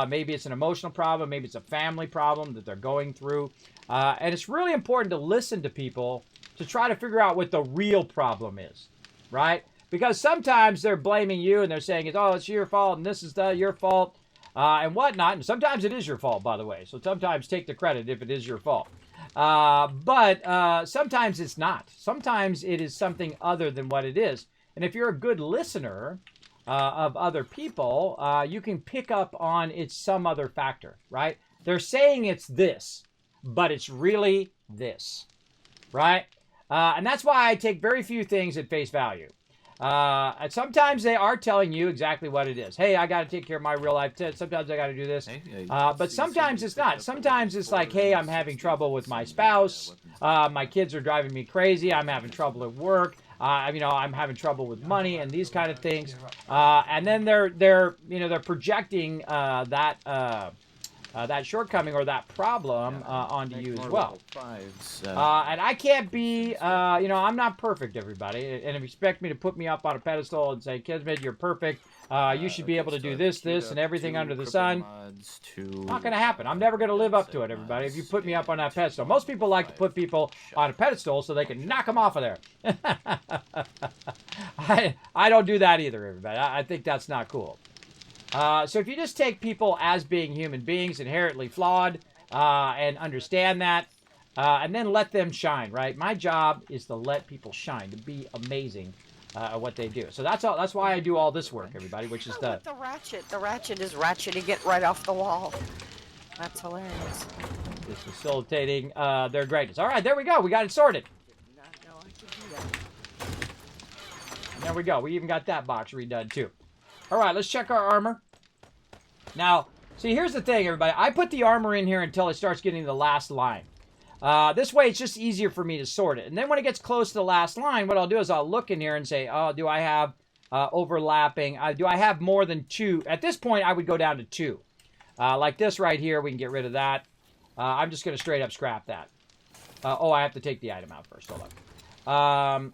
Maybe it's an emotional problem. Maybe it's a family problem that they're going through. And it's really important to listen to people to try to figure out what the real problem is, right? Because sometimes they're blaming you and they're saying, oh, it's your fault and this is your fault and whatnot. And sometimes it is your fault, by the way. So sometimes take the credit if it is your fault. But sometimes it's not. Sometimes it is something other than what it is. And if you're a good listener of other people, you can pick up on it's some other factor, right? They're saying it's this, but it's really this, right? And that's why I take very few things at face value. And sometimes they are telling you exactly what it is. Hey, I got to take care of my real life. Sometimes I got to do this. But sometimes it's not. Sometimes it's like, hey, I'm having trouble with my spouse. My kids are driving me crazy. I'm having trouble at work. You know, I'm having trouble with money and these kind of things. And then they're projecting that shortcoming or that problem onto you as well. And I can't be, I'm not perfect, everybody. And if you expect me to put me up on a pedestal and say, Kismet, you're perfect, you should be able to do this, and everything under the sun, not going to happen. I'm never going to live up to it, everybody, if you put me up on that pedestal. Most people like to put people on a pedestal so they can knock them off of there. I don't do that either, everybody. I think that's not cool. So if you just take people as being human beings, inherently flawed, and understand that, and then let them shine, right? My job is to let people shine, to be amazing at what they do. So that's all. That's why I do all this work, everybody, which is the ratchet. The ratchet is ratcheting it right off the wall. That's hilarious. Is facilitating their greatness. All right, there we go. We got it sorted. Did not know I could do that. And there we go. We even got that box redone too. All right, let's check our armor. Now, see, here's the thing, everybody. I put the armor in here until it starts getting the last line. This way, it's just easier for me to sort it. And then when it gets close to the last line, what I'll do is I'll look in here and say, oh, do I have overlapping? Do I have more than 2? At this point, I would go down to 2. Like this right here, we can get rid of that. I'm just going to straight up scrap that. I have to take the item out first. Hold on.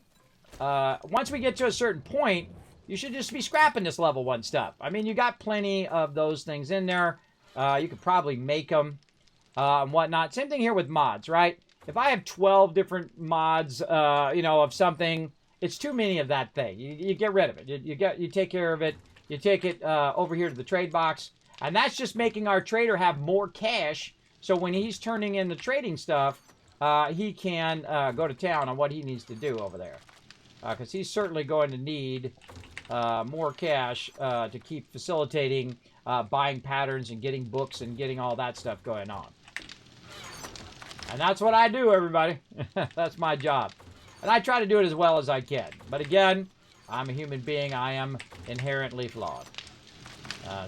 Once we get to a certain point, you should just be scrapping this level 1 stuff. I mean, you got plenty of those things in there. You could probably make them and whatnot. Same thing here with mods, right? If I have 12 different mods, of something, it's too many of that thing. You get rid of it. You take care of it. You take it over here to the trade box. And that's just making our trader have more cash. So when he's turning in the trading stuff, he can go to town on what he needs to do over there. Because he's certainly going to need more cash to keep facilitating buying patterns and getting books and getting all that stuff going on. And that's what I do, everybody. That's my job. And I try to do it as well as I can. But again, I'm a human being. I am inherently flawed.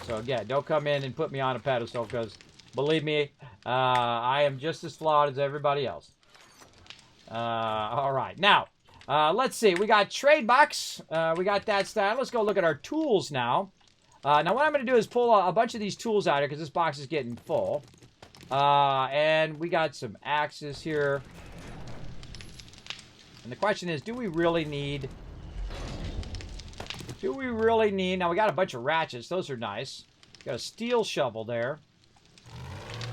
So again, don't come in and put me on a pedestal because, believe me, I am just as flawed as everybody else. All right. Now, let's see. We got trade box. We got that style. Let's go look at our tools now. Now, what I'm going to do is pull a bunch of these tools out here because this box is getting full. And we got some axes here. And the question is, do we really need... Now, we got a bunch of ratchets. Those are nice. Got a steel shovel there.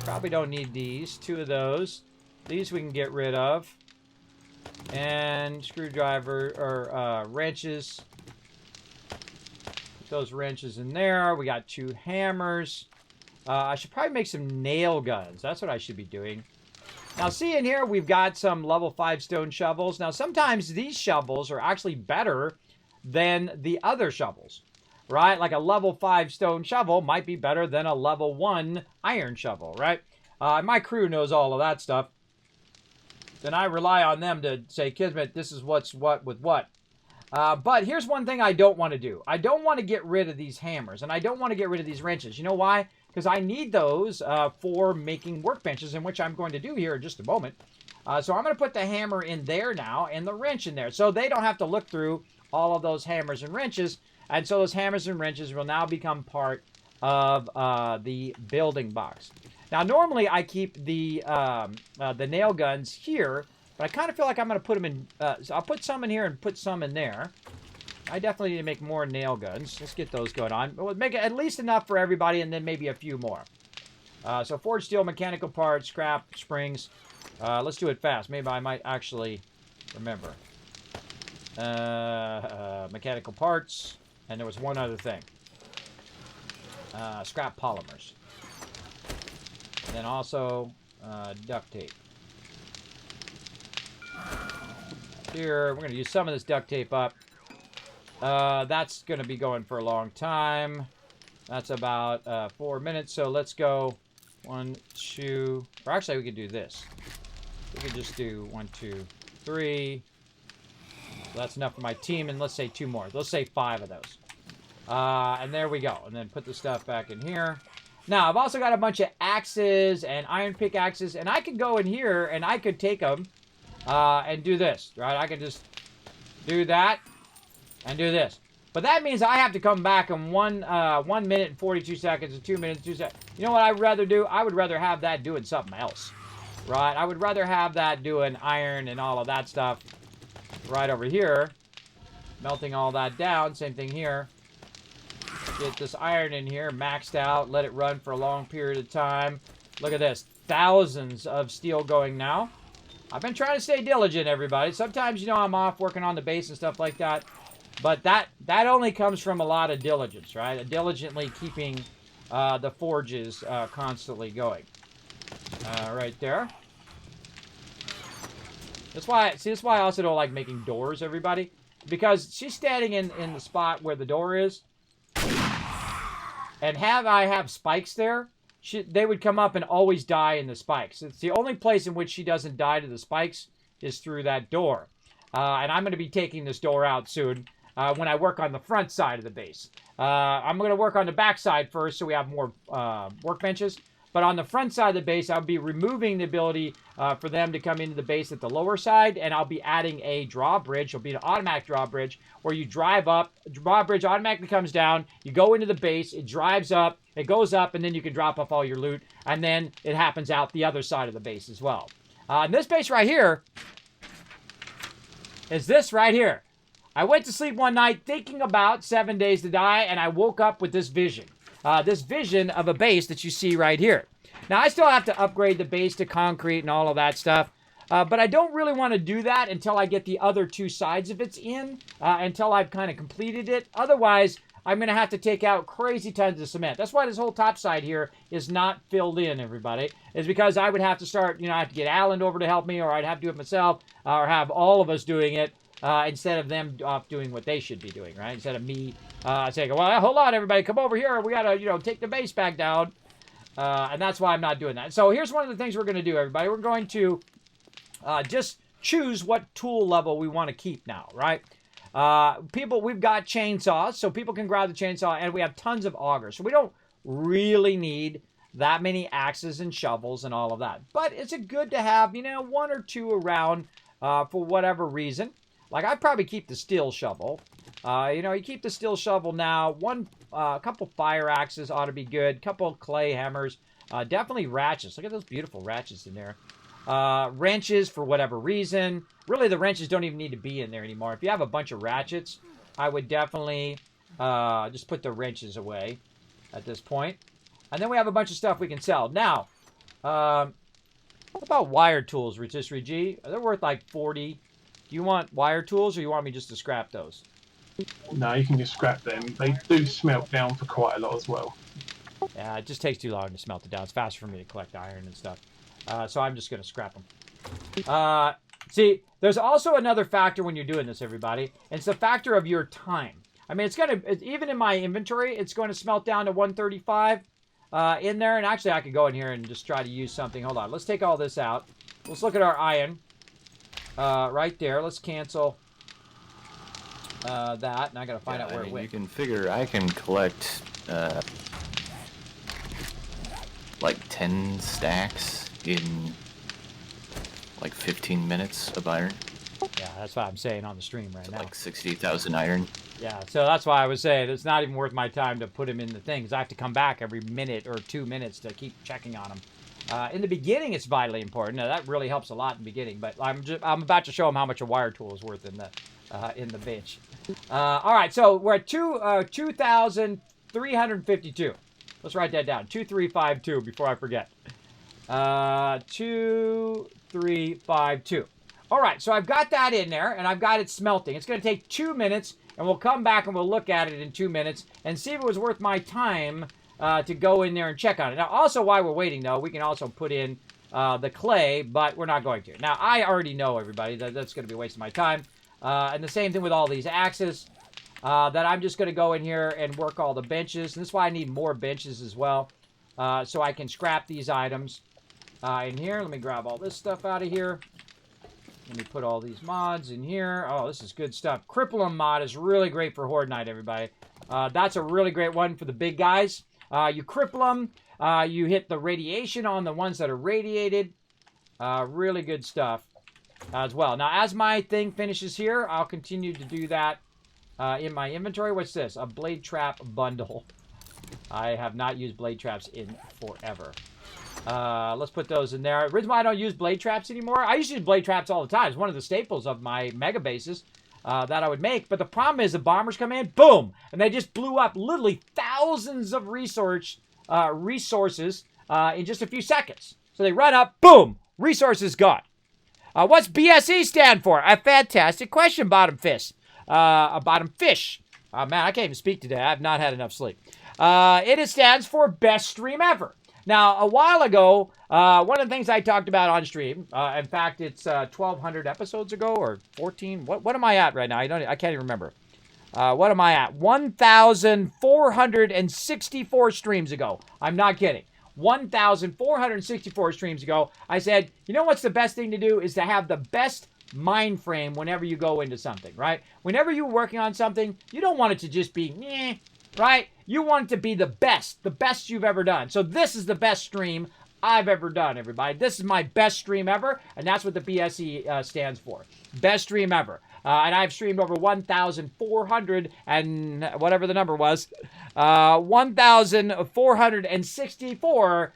Probably don't need these. 2 of those. These we can get rid of. And screwdriver, or wrenches. Put those wrenches in there. We got 2 hammers. I should probably make some nail guns. That's what I should be doing. Now, see in here, we've got some level 5 stone shovels. Now, sometimes these shovels are actually better than the other shovels, right? Like a level 5 stone shovel might be better than a level 1 iron shovel, right? My crew knows all of that stuff. Then I rely on them to say, Kismet, this is what's what with what. But here's one thing I don't want to do. I don't want to get rid of these hammers, and I don't want to get rid of these wrenches. You know why? Because I need those for making workbenches, in which I'm going to do here in just a moment. So I'm going to put the hammer in there now and the wrench in there. So they don't have to look through all of those hammers and wrenches. And so those hammers and wrenches will now become part of the building box. Now, normally I keep the nail guns here, but I kind of feel like I'm going to put them in... so I'll put some in here and put some in there. I definitely need to make more nail guns. Let's get those going on. We'll make it at least enough for everybody, and then maybe a few more. So forged steel, mechanical parts, scrap, springs. Let's do it fast. Maybe I might actually remember. Mechanical parts, and there was one other thing. Scrap polymers. And then also duct tape. Here, we're going to use some of this duct tape up. That's going to be going for a long time. That's about 4 minutes. So let's go 1, 2. Or actually, we could do this. We could just do 1, 2, 3. So that's enough for my team. And let's say 2 more. Let's say 5 of those. And there we go. And then put the stuff back in here. Now, I've also got a bunch of axes and iron pickaxes. And I could go in here and I could take them and do this. Right? I could just do that. And do this. But that means I have to come back in 1 minute and 42 seconds and 2 minutes and 2 seconds. You know what I'd rather do? I would rather have that doing something else. Right? I would rather have that doing iron and all of that stuff right over here. Melting all that down. Same thing here. Get this iron in here, maxed out. Let it run for a long period of time. Look at this. Thousands of steel going now. I've been trying to stay diligent, everybody. Sometimes, you know, I'm off working on the base and stuff like that. But that only comes from a lot of diligence, right? Diligently keeping the forges constantly going. Right there. That's why I also don't like making doors, everybody. Because she's standing in the spot where the door is. And I have spikes there, they would come up and always die in the spikes. It's the only place in which she doesn't die to the spikes is through that door. And I'm going to be taking this door out soon. When I work on the front side of the base. I'm going to work on the back side first so we have more workbenches. But on the front side of the base, I'll be removing the ability for them to come into the base at the lower side. And I'll be adding a drawbridge. It'll be an automatic drawbridge where you drive up. Drawbridge automatically comes down. You go into the base. It drives up. It goes up. And then you can drop off all your loot. And then it happens out the other side of the base as well. And this base right here is this right here. I went to sleep one night thinking about 7 Days to Die, and I woke up with this vision. This vision of a base that you see right here. Now, I still have to upgrade the base to concrete and all of that stuff. But I don't really want to do that until I get the other two sides of it in, until I've kind of completed it. Otherwise, I'm going to have to take out crazy tons of cement. That's why this whole top side here is not filled in, everybody. Is because I would have to start, I have to get Alan over to help me, or I'd have to do it myself, or have all of us doing it, instead of them off doing what they should be doing, right? Instead of me saying, well, hold on, everybody, come over here. We got to, take the base back down. And that's why I'm not doing that. So here's one of the things we're going to do, everybody. We're going to just choose what tool level we want to keep now, right? We've got chainsaws, so people can grab the chainsaw, and we have tons of augers. So we don't really need that many axes and shovels and all of that. But it's good to have, one or two around for whatever reason. Like, I'd probably keep the steel shovel. You keep the steel shovel now. A couple fire axes ought to be good. Couple clay hammers. Definitely ratchets. Look at those beautiful ratchets in there. Wrenches for whatever reason. Really, the wrenches don't even need to be in there anymore. If you have a bunch of ratchets, I would definitely just put the wrenches away at this point. And then we have a bunch of stuff we can sell. Now, what about wire tools, Rotisserie G? They're worth like 40. Do you want wire tools, or you want me just to scrap those? No, you can just scrap them. They do smelt down for quite a lot as well. Yeah, it just takes too long to smelt it down. It's faster for me to collect iron and stuff. So I'm just going to scrap them. See, there's also another factor when you're doing this, everybody. And it's the factor of your time. I mean, even in my inventory, it's going to smelt down to 135 in there. And actually, I could go in here and just try to use something. Hold on. Let's take all this out. Let's look at our iron right there. Let's cancel that. And I got to find out where it went. You can figure I can collect like 10 stacks in like 15 minutes of iron. Yeah, that's what I'm saying on the stream right now. Like 60,000 iron. Yeah, so that's why I was saying it's not even worth my time to put them in the things. I have to come back every minute or 2 minutes to keep checking on them. In the beginning, it's vitally important. Now, that really helps a lot in the beginning. But I'm about to show them how much a wire tool is worth in the bench. All right, so we're at 2,352. Let's write that down. 2352 before I forget. 2352. All right, so I've got that in there, and I've got it smelting. It's going to take 2 minutes, and we'll come back and we'll look at it in 2 minutes and see if it was worth my time to go in there and check on it. Now, also, while we're waiting, though, we can also put in the clay, but we're not going to. Now, I already know, everybody, that's going to be a waste of my time. And the same thing with all these axes, that I'm just going to go in here and work all the benches. And this is why I need more benches as well, so I can scrap these items in here. Let me grab all this stuff out of here. Let me put all these mods in here. Oh, this is good stuff. Cripple 'em mod is really great for Horde Night, everybody. That's a really great one for the big guys. You cripple them. You hit the radiation on the ones that are radiated. Really good stuff as well. Now, as my thing finishes here, I'll continue to do that in my inventory. What's this? A blade trap bundle. I have not used blade traps in forever. Let's put those in there. The reason why I don't use blade traps anymore, I used to use blade traps all the time. It's one of the staples of my mega bases that I would make. But the problem is the bombers come in, boom, and they just blew up literally thousands of resources in just a few seconds. So they run up, boom, resources gone. What's BSE stand for? A fantastic question, Bottom Fish. Bottom Fish. Man, I can't even speak today. I've not had enough sleep. It stands for Best Stream Ever. Now, a while ago, one of the things I talked about on stream, in fact, it's 1,200 episodes ago, or 14. What am I at right now? I can't even remember. What am I at? 1,464 streams ago. I'm not kidding. 1,464 streams ago, I said, you know what's the best thing to do is to have the best mind frame whenever you go into something, right? Whenever you're working on something, you don't want it to just be meh, right? You want it to be the best you've ever done. So this is the best stream I've ever done, everybody. This is my best stream ever, and that's what the BSE stands for. Best stream ever. And I've streamed over 1,400 and whatever the number was, 1,464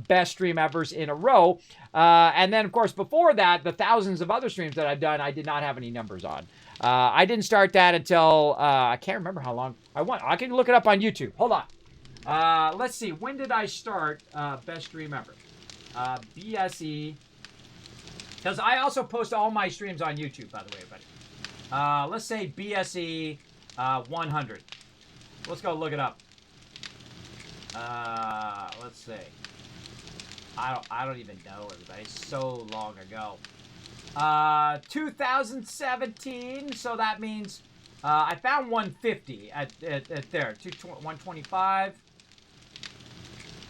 best stream evers in a row. And then, of course, before that, the thousands of other streams that I've done, I did not have any numbers on. I didn't start that until, I can't remember how long. I can look it up on YouTube. Hold on. Let's see. When did I start best stream ever? BSE. Because I also post all my streams on YouTube, by the way, everybody. Let's say BSE 100. Let's go look it up. Let's see. I don't even know, everybody. It's so long ago. 2017. So that means I found 150 at there. 125.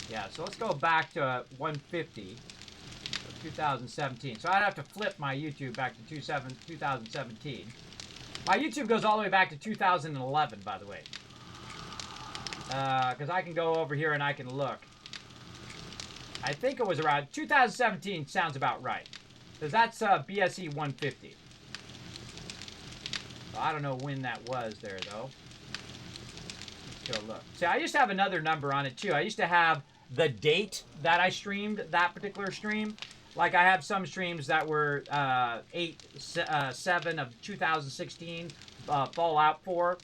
Yeah. So let's go back to 150. 2017. So I'd have to flip my YouTube back to 2017. My YouTube goes all the way back to 2011, by the way. Because I can go over here and I can look. I think it was around 2017 sounds about right. Because that's BSE 150. So I don't know when that was there, though. Let's go look. See, I used to have another number on it, too. I used to have the date that I streamed that particular stream. Like I have some streams that were 8/7 of 2016, Fallout 4.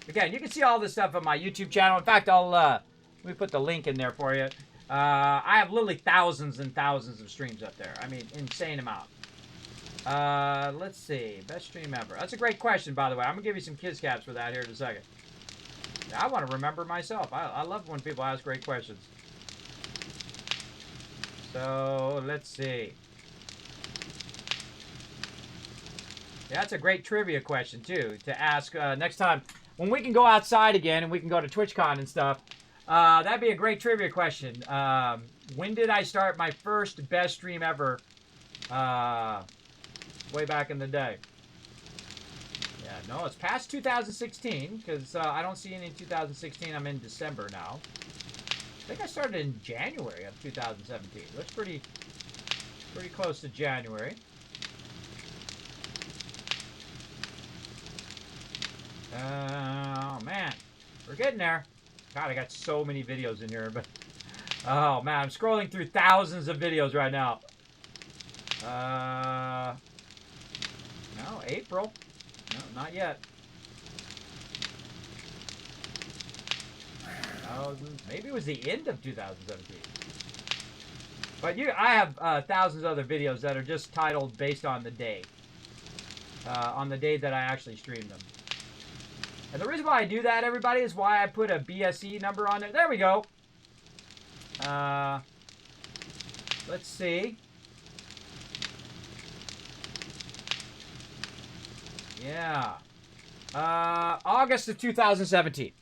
Again, you can see all this stuff on my YouTube channel. In fact, let me put the link in there for you. I have literally thousands and thousands of streams up there. I mean, insane amount. Let's see, best stream ever. That's a great question, by the way. I'm gonna give you some kids caps for that here in a second. I want to remember myself. I love when people ask great questions. So, let's see. Yeah, that's a great trivia question, too, to ask next time. When we can go outside again and we can go to TwitchCon and stuff, that'd be a great trivia question. When did I start my first best stream ever way back in the day? Yeah, no, it's past 2016, because I don't see any in 2016. I'm in December now. I think I started in January of 2017. Looks pretty close to January. Oh man, we're getting there. God, I got so many videos in here, but oh man, I'm scrolling through thousands of videos right now. No, April. No, not yet. Maybe it was the end of 2017. But I have thousands of other videos that are just titled based on the day. On the day that I actually streamed them. And the reason why I do that, everybody, is why I put a BSE number on there. There we go. Let's see. Yeah. August of 2017.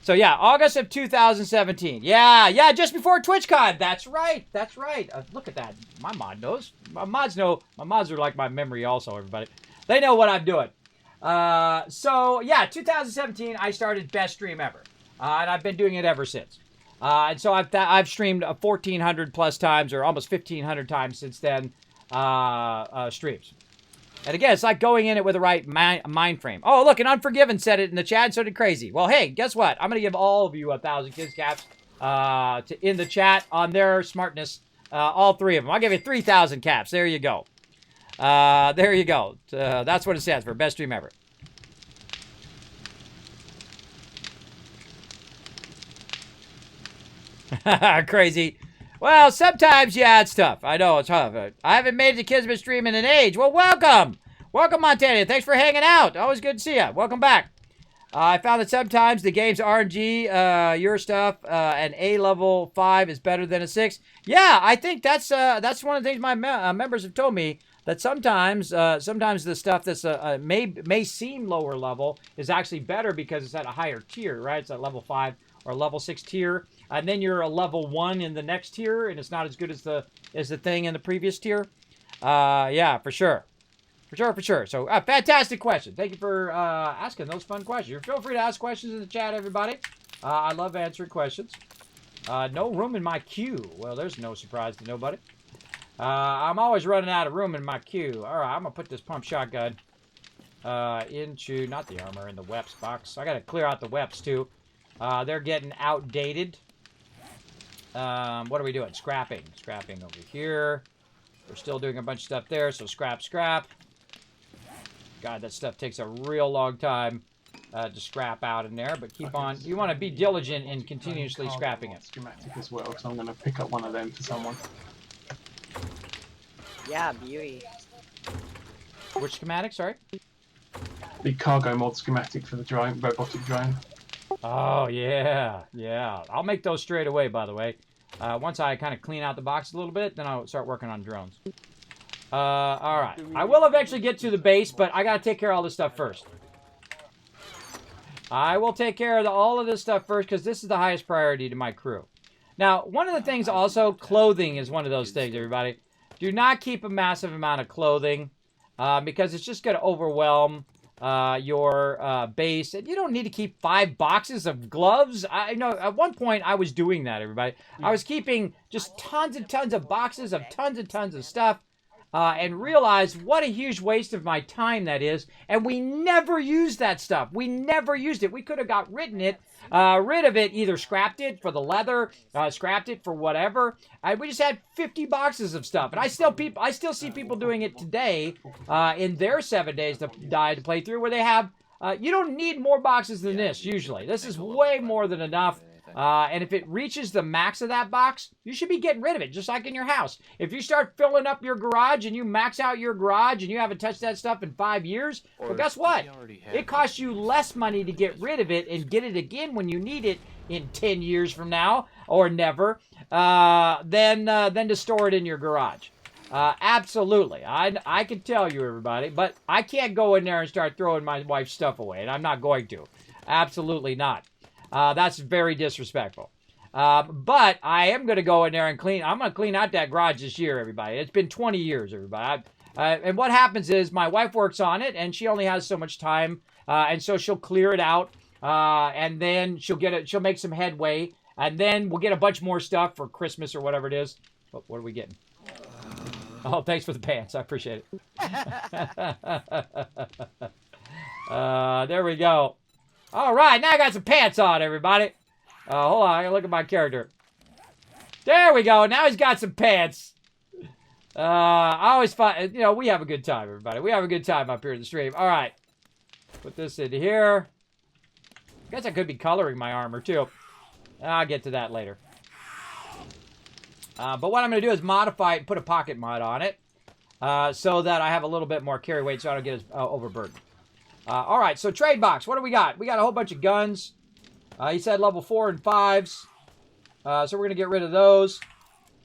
So yeah, August of 2017. Yeah, just before TwitchCon. That's right. Look at that. My mod knows. My mods know. My mods are like my memory also, everybody. They know what I'm doing. So yeah, 2017, I started best stream ever. And I've been doing it ever since. And so I've streamed 1,400 plus times, or almost 1,500 times since then, streams. And again, it's like going in it with the right mind frame. Oh, look, an Unforgiven said it in the chat, so did Crazy. Well, hey, guess what? I'm going to give all of you 1,000 kids caps in the chat on their smartness. All three of them. I'll give you 3,000 caps. There you go. There you go. That's what it stands for. Best stream ever. Crazy. Well, sometimes, yeah, it's tough. I know, it's tough. I haven't made it to Kismet stream in an age. Well, welcome. Welcome, Montana. Thanks for hanging out. Always good to see you. Welcome back. I found that sometimes the game's RNG, your stuff, an A level 5 is better than a 6. Yeah, I think that's one of the things my members have told me, that sometimes the stuff that's may seem lower level is actually better because it's at a higher tier, right? It's at level 5 or level 6 tier. And then you're a level 1 in the next tier, and it's not as good as the thing in the previous tier. Yeah, for sure. For sure. So, fantastic question. Thank you for asking those fun questions. Feel free to ask questions in the chat, everybody. I love answering questions. No room in my queue. Well, there's no surprise to nobody. I'm always running out of room in my queue. All right, I'm going to put this pump shotgun into, not the armor, in the weapons box. I got to clear out the weapons too. They're getting outdated. What are we doing? Scrapping. Scrapping over here. We're still doing a bunch of stuff there, so scrap, scrap. God, that stuff takes a real long time to scrap out in there, but keep on. You want to be diligent in continuously scrapping it. Schematic as well, so I'm going to pick up one of them for someone. Yeah, beauty. Which schematic, sorry? The cargo mod schematic for the drone, robotic drone. Oh, yeah. Yeah. I'll make those straight away, by the way. Once I kind of clean out the box a little bit, then I'll start working on drones. All right. I will eventually get to the base, but I got to take care of all this stuff first. I will take care of all of this stuff first because this is the highest priority to my crew. Now, one of the things also, clothing is one of those things, everybody. Do not keep a massive amount of clothing because it's just going to overwhelm your base. And you don't need to keep 5 boxes of gloves. I know at one point I was doing that, everybody. I was keeping just tons and tons of boxes of tons and tons of stuff. And realized what a huge waste of my time that is. And we never used that stuff. We never used it. We could have got rid of it, either scrapped it for the leather, scrapped it for whatever. We just had 50 boxes of stuff. And I still see people doing it today in their 7 days to play through where they have, you don't need more boxes than this usually. This is way more than enough. And if it reaches the max of that box, you should be getting rid of it, just like in your house. If you start filling up your garage and you max out your garage and you haven't touched that stuff in 5 years, well, guess what? It costs you less money to get rid of it and get it again when you need it in 10 years from now or never than to store it in your garage. Absolutely. I can tell you, everybody, but I can't go in there and start throwing my wife's stuff away, and I'm not going to. Absolutely not. That's very disrespectful. But I am going to go in there and clean. I'm going to clean out that garage this year, everybody. It's been 20 years, everybody. And what happens is my wife works on it, and she only has so much time. And so she'll clear it out, and then she'll make some headway, and then we'll get a bunch more stuff for Christmas or whatever it is. What are we getting? Oh, thanks for the pants. I appreciate it. There we go. All right, now I got some pants on, everybody. Hold on, I gotta look at my character. There we go. Now he's got some pants. I always find, we have a good time, everybody. We have a good time up here in the stream. All right, put this in here. I guess I could be coloring my armor too. I'll get to that later. But what I'm gonna do is modify it and put a pocket mod on it, so that I have a little bit more carry weight, so I don't get as overburdened. All right, so trade box. What do we got? We got a whole bunch of guns. He said level 4 and 5s. So we're going to get rid of those.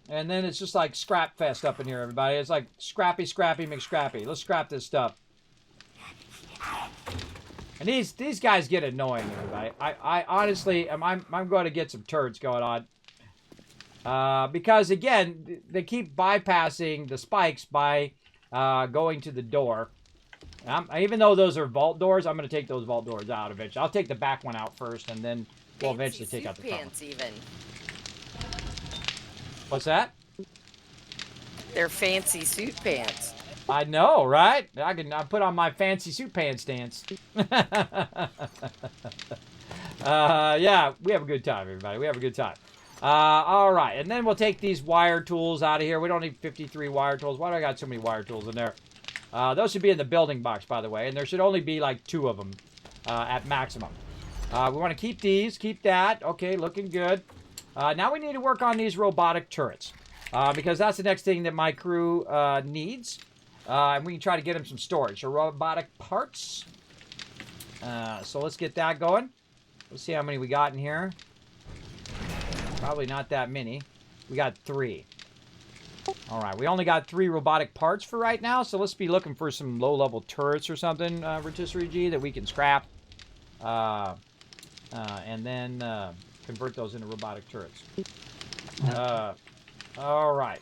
And then it's just like scrap fest up in here, everybody. It's like scrappy, scrappy, McScrappy. Let's scrap this stuff. And these guys get annoying, everybody. I honestly, I'm going to get some turds going on. Because, again, they keep bypassing the spikes by going to the door. Even though those are vault doors, I'm going to take those vault doors out eventually. I'll take the back one out first, and then we'll eventually take out the front pants, even. What's that? They're fancy suit pants. I know, right? I put on my fancy suit pants dance. Yeah, we have a good time, everybody. We have a good time. All right, and then we'll take these wire tools out of here. We don't need 53 wire tools. Why do I got so many wire tools in there? Those should be in the building box, by the way, and there should only be like 2 of them at maximum. We want to keep these, keep that. Okay, looking good. Now we need to work on these robotic turrets because that's the next thing that my crew needs. And we can try to get them some storage. So robotic parts. So let's get that going. Let's see how many we got in here. Probably not that many. We got 3. All right, we only got 3 robotic parts for right now, so let's be looking for some low-level turrets or something, Rotisserie G, that we can scrap, and then convert those into robotic turrets. All right.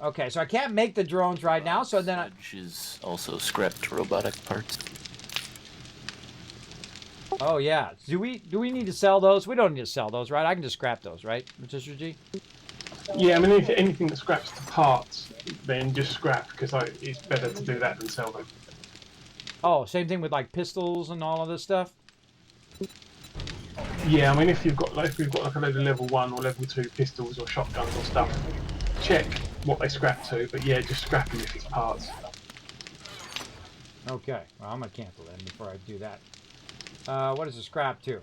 Okay, so I can't make the drones right now, so then Which is also scrapped robotic parts. Oh, yeah. Do we need to sell those? We don't need to sell those, right? I can just scrap those, right, Rotisserie G? Yeah, I mean, if anything that scraps to parts, then just scrap, because it's better to do that than sell them. Oh, same thing with like pistols and all of this stuff. Yeah, I mean, if we've got like a load of level 1 or level 2 pistols or shotguns or stuff, check what they scrap to. But yeah, just scrap them if it's parts. Okay, well, I'm gonna cancel them before I do that. What is the scrap to?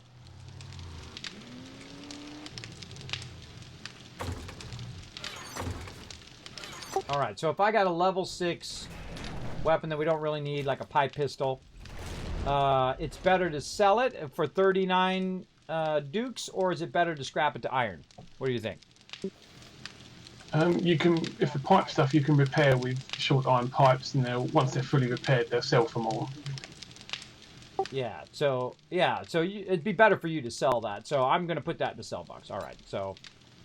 All right, so if I got a level 6 weapon that we don't really need, like a pipe pistol, it's better to sell it for 39 dukes, or is it better to scrap it to iron? What do you think? You can, if the pipe stuff you can repair with short iron pipes, and once they're fully repaired, they'll sell for more. Yeah, so it'd be better for you to sell that. So I'm gonna put that in the sell box. All right, so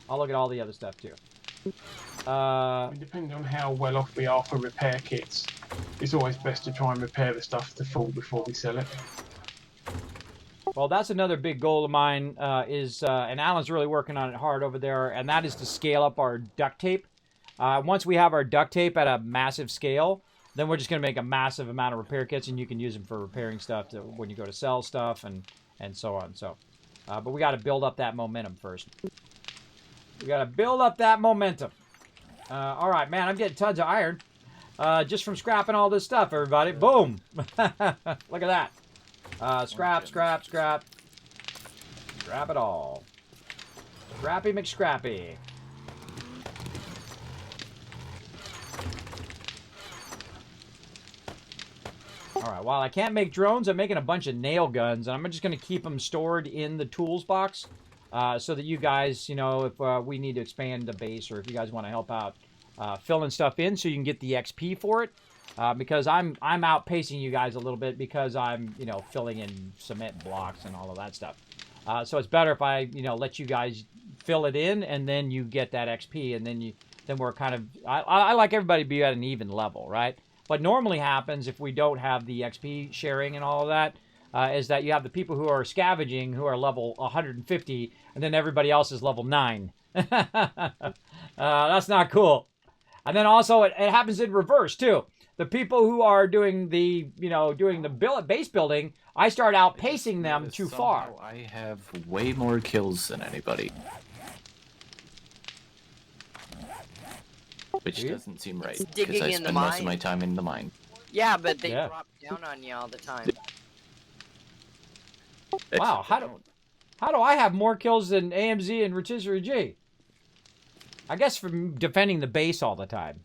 I'll look at all the other stuff too. I mean, depending on how well off we are for repair kits, it's always best to try and repair the stuff to full before we sell it. Well, that's another big goal of mine, and Alan's really working on it hard over there, and that is to scale up our duct tape. Once we have our duct tape at a massive scale, then we're just going to make a massive amount of repair kits, and you can use them for repairing stuff when you go to sell stuff and so on. So, but we got to build up that momentum first. We got to build up that momentum. All right, man, I'm getting tons of iron just from scrapping all this stuff, everybody. Boom! Look at that. Scrap. Scrap it all. Scrappy McScrappy. Alright, while I can't make drones, I'm making a bunch of nail guns. And I'm just going to keep them stored in the tools box. So that you guys, you know, if we need to expand the base, or if you guys want to help out filling stuff in so you can get the XP for it. Because I'm outpacing you guys a little bit because I'm, you know, filling in cement blocks and all of that stuff. So it's better if I, you know, let you guys fill it in, and then you get that XP, and then we're kind of, I like everybody to be at an even level, right? What normally happens if we don't have the XP sharing and all of that is that you have the people who are scavenging who are level 150, and then everybody else is level 9. That's not cool. And then also it happens in reverse too. The people who are doing the, you know, base building, I start outpacing them too far. I have way more kills than anybody. Which doesn't seem right, because I spend most of my time in the mine. Yeah, but they drop down on you all the time. Wow, how do I have more kills than AMZ and Rotisserie G? I guess from defending the base all the time.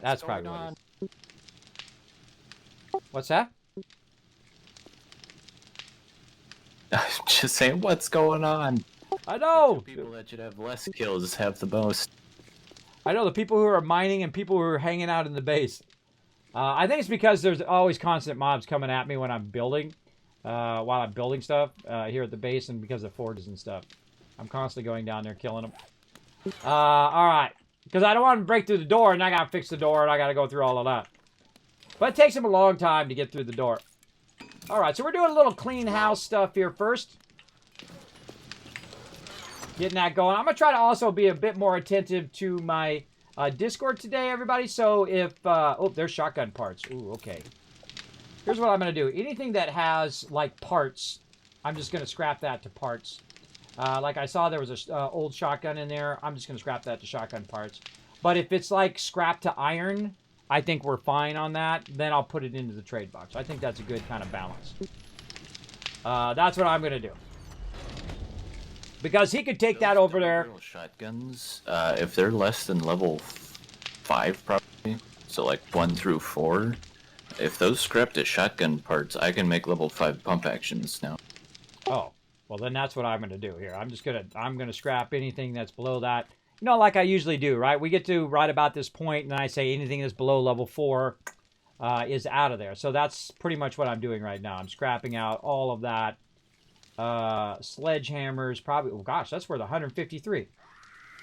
That's probably what it is. What's that? I'm just saying, what's going on? I know! The people that should have less kills have the most. I know, the people who are mining and people who are hanging out in the base. I think it's because there's always constant mobs coming at me when I'm building. While I'm building stuff here at the base, and because of forges and stuff. I'm constantly going down there killing them. Alright. Because I don't want to break through the door, and I gotta fix the door, and I gotta go through all of that. But it takes them a long time to get through the door. Alright, so we're doing a little clean house stuff here first. Getting that going. I'm going to try to also be a bit more attentive to my Discord today, everybody. So if... oh, there's shotgun parts. Ooh, okay. Here's what I'm going to do. Anything that has, like, parts, I'm just going to scrap that to parts. Like I saw there was a old shotgun in there. I'm just going to scrap that to shotgun parts. But if it's, like, scrap to iron, I think we're fine on that. Then I'll put it into the trade box. I think that's a good kind of balance. That's what I'm going to do. Because he could take that over there. Shotguns, if they're less than level 5, probably, so like 1 through 4, if those scrap to shotgun parts, I can make level 5 pump actions now. Oh, well then that's what I'm going to do here. I'm going to scrap anything that's below that. You know, like I usually do, right? We get to right about this point, and I say anything that's below level 4 is out of there. So that's pretty much what I'm doing right now. I'm scrapping out all of that. Sledgehammers, probably, oh gosh, that's worth 153.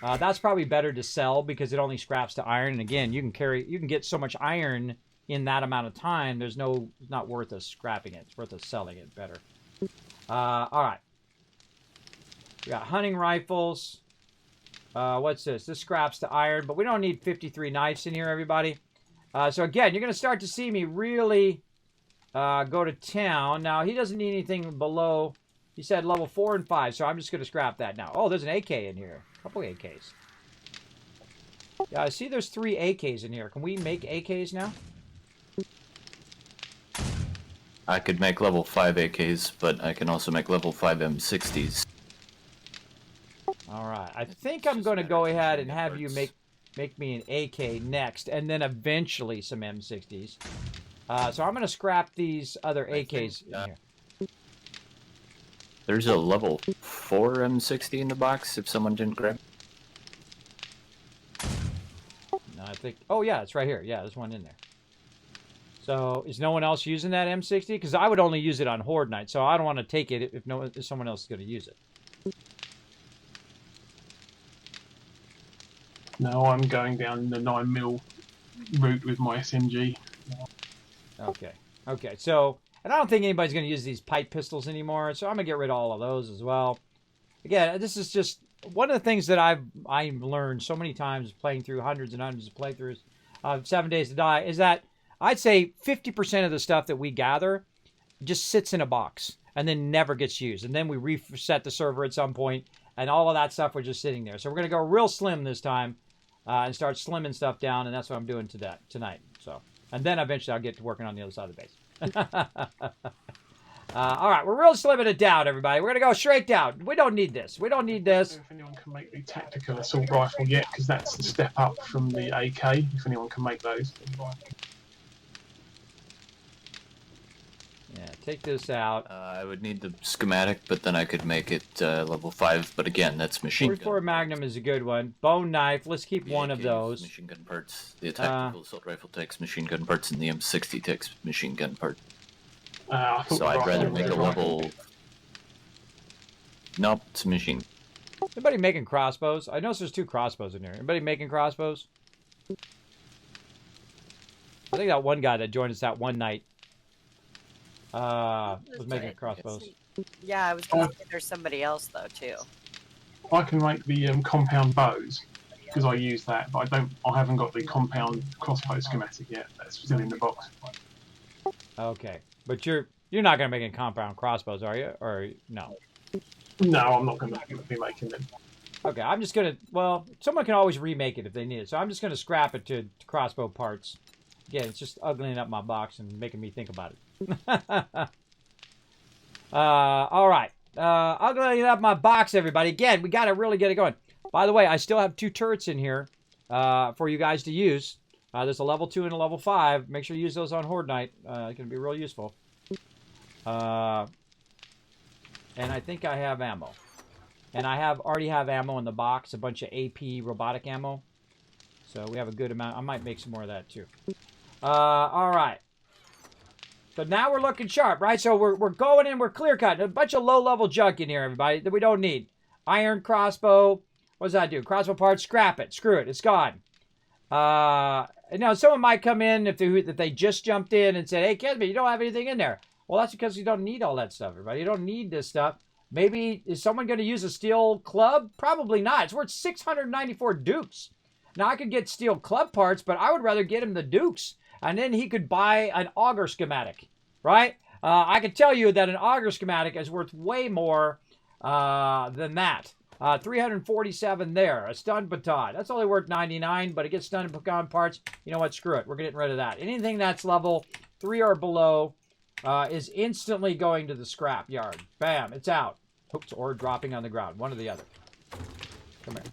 That's probably better to sell because it only scraps to iron. And again, you can get so much iron in that amount of time. It's not worth us scrapping it. It's worth us selling it better. All right. We got hunting rifles. What's this? This scraps to iron, but we don't need 53 knives in here, everybody. So again, you're going to start to see me really go to town. Now, he doesn't need anything below, he said level 4 and 5, so I'm just going to scrap that now. Oh, there's an AK in here. A couple AKs. Yeah, I see there's 3 AKs in here. Can we make AKs now? I could make level 5 AKs, but I can also make level 5 M60s. All right. I think I'm going to go ahead and have you make me an AK next, and then eventually some M60s. So I'm going to scrap these other AKs in here. There's a level 4 M60 in the box if someone didn't grab it. No, I think... Oh, yeah, it's right here. Yeah, there's one in there. So, is no one else using that M60? Because I would only use it on Horde Night, so I don't want to take it if someone else is going to use it. No, I'm going down the 9mm route with my SMG. Okay. Okay, so... And I don't think anybody's going to use these pipe pistols anymore, so I'm going to get rid of all of those as well. Again, this is just... One of the things that I've learned so many times playing through hundreds and hundreds of playthroughs of 7 Days to Die is that I'd say 50% of the stuff that we gather just sits in a box and then never gets used. And then we reset the server at some point, and all of that stuff was just sitting there. So we're going to go real slim this time and start slimming stuff down, and that's what I'm doing tonight. So, and then eventually I'll get to working on the other side of the base. All right, we're really slimming it down, everybody. We're going to go straight down. We don't need this. We don't need this. I don't know if anyone can make the tactical assault rifle yet, because that's the step up from the AK, if anyone can make those. Yeah, take this out. I would need the schematic, but then I could make it level 5. But again, that's machine gun. 44 Magnum is a good one. Bone knife. Let's keep one of those. Machine gun parts. The tactical assault rifle takes machine gun parts, and the M60 takes machine gun parts. So I'd rather make a level... Nope, it's a machine. Anybody making crossbows? I noticed there's 2 crossbows in here. Anybody making crossbows? I think that one guy that joined us that one night was making crossbows. Yeah, I was going to say there's somebody else, though, too. I can make the compound bows, because I use that, but I haven't got the compound crossbow schematic yet. That's still in the box. Okay. But you're not going to make any compound crossbows, are you? Or no? No, I'm not going to be making them. Okay, I'm just going to... Well, someone can always remake it if they need it. So I'm just going to scrap it to crossbow parts. Again, it's just uglying up my box and making me think about it. All right. Uglying up my box, everybody. Again, we got to really get it going. By the way, I still have 2 turrets in here for you guys to use. There's a level 2 and a level 5. Make sure you use those on Horde Night. It can be real useful. And I think I have ammo. And I already have ammo in the box, a bunch of AP robotic ammo. So we have a good amount. I might make some more of that too. All right. So now we're looking sharp, right? So we're going in, we're clear cutting. A bunch of low-level junk in here, everybody, that we don't need. Iron crossbow. What does that do? Crossbow parts, scrap it. Screw it. It's gone. Now, someone might come in if they just jumped in and said, hey, Kismet, you don't have anything in there. Well, that's because you don't need all that stuff, everybody. You don't need this stuff. Maybe, is someone going to use a steel club? Probably not. It's worth 694 dukes. Now, I could get steel club parts, but I would rather get him the dukes. And then he could buy an auger schematic, right? I can tell you that an auger schematic is worth way more than that. 347 there. A stun baton. That's only worth 99, but it gets stun baton parts. You know what? Screw it. We're getting rid of that. Anything that's level 3 or below is instantly going to the scrap yard. Bam. It's out. Oops, or dropping on the ground. One or the other. Come here.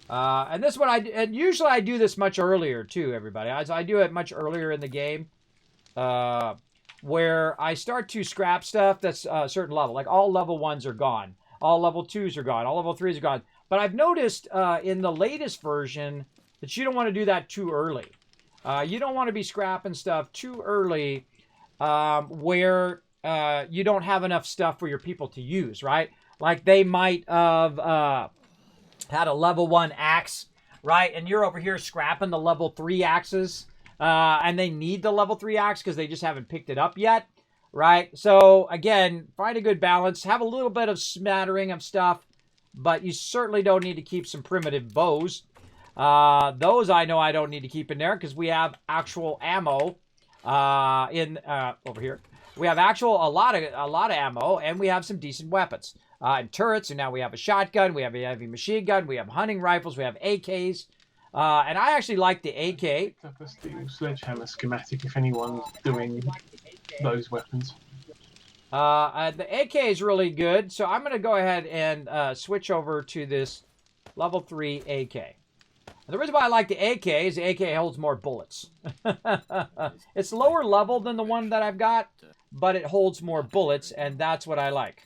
And this one, and usually I do this much earlier too, everybody. I do it much earlier in the game, where I start to scrap stuff that's a certain level. Like all level 1s are gone, all level 2s are gone, all level 3s are gone. But I've noticed in the latest version that you don't want to do that too early. You don't want to be scrapping stuff too early, where you don't have enough stuff for your people to use, right? Like they might have had a level 1 axe, right? And you're over here scrapping the level 3 axes, and they need the level 3 axe because they just haven't picked it up yet, right? So again, find a good balance. Have a little bit of smattering of stuff, but you certainly don't need to keep some primitive bows. Those I know I don't need to keep in there because we have actual ammo over here. We have a lot of ammo, and we have some decent weapons. And turrets, and now we have a shotgun, we have a heavy machine gun, we have hunting rifles, we have AKs. And I actually like the AK. Picked up a steel sledgehammer schematic if anyone's doing those weapons. The AK is really good, so I'm going to go ahead and switch over to this level 3 AK. And the reason why I like the AK is the AK holds more bullets. It's lower level than the one that I've got, but it holds more bullets, and that's what I like.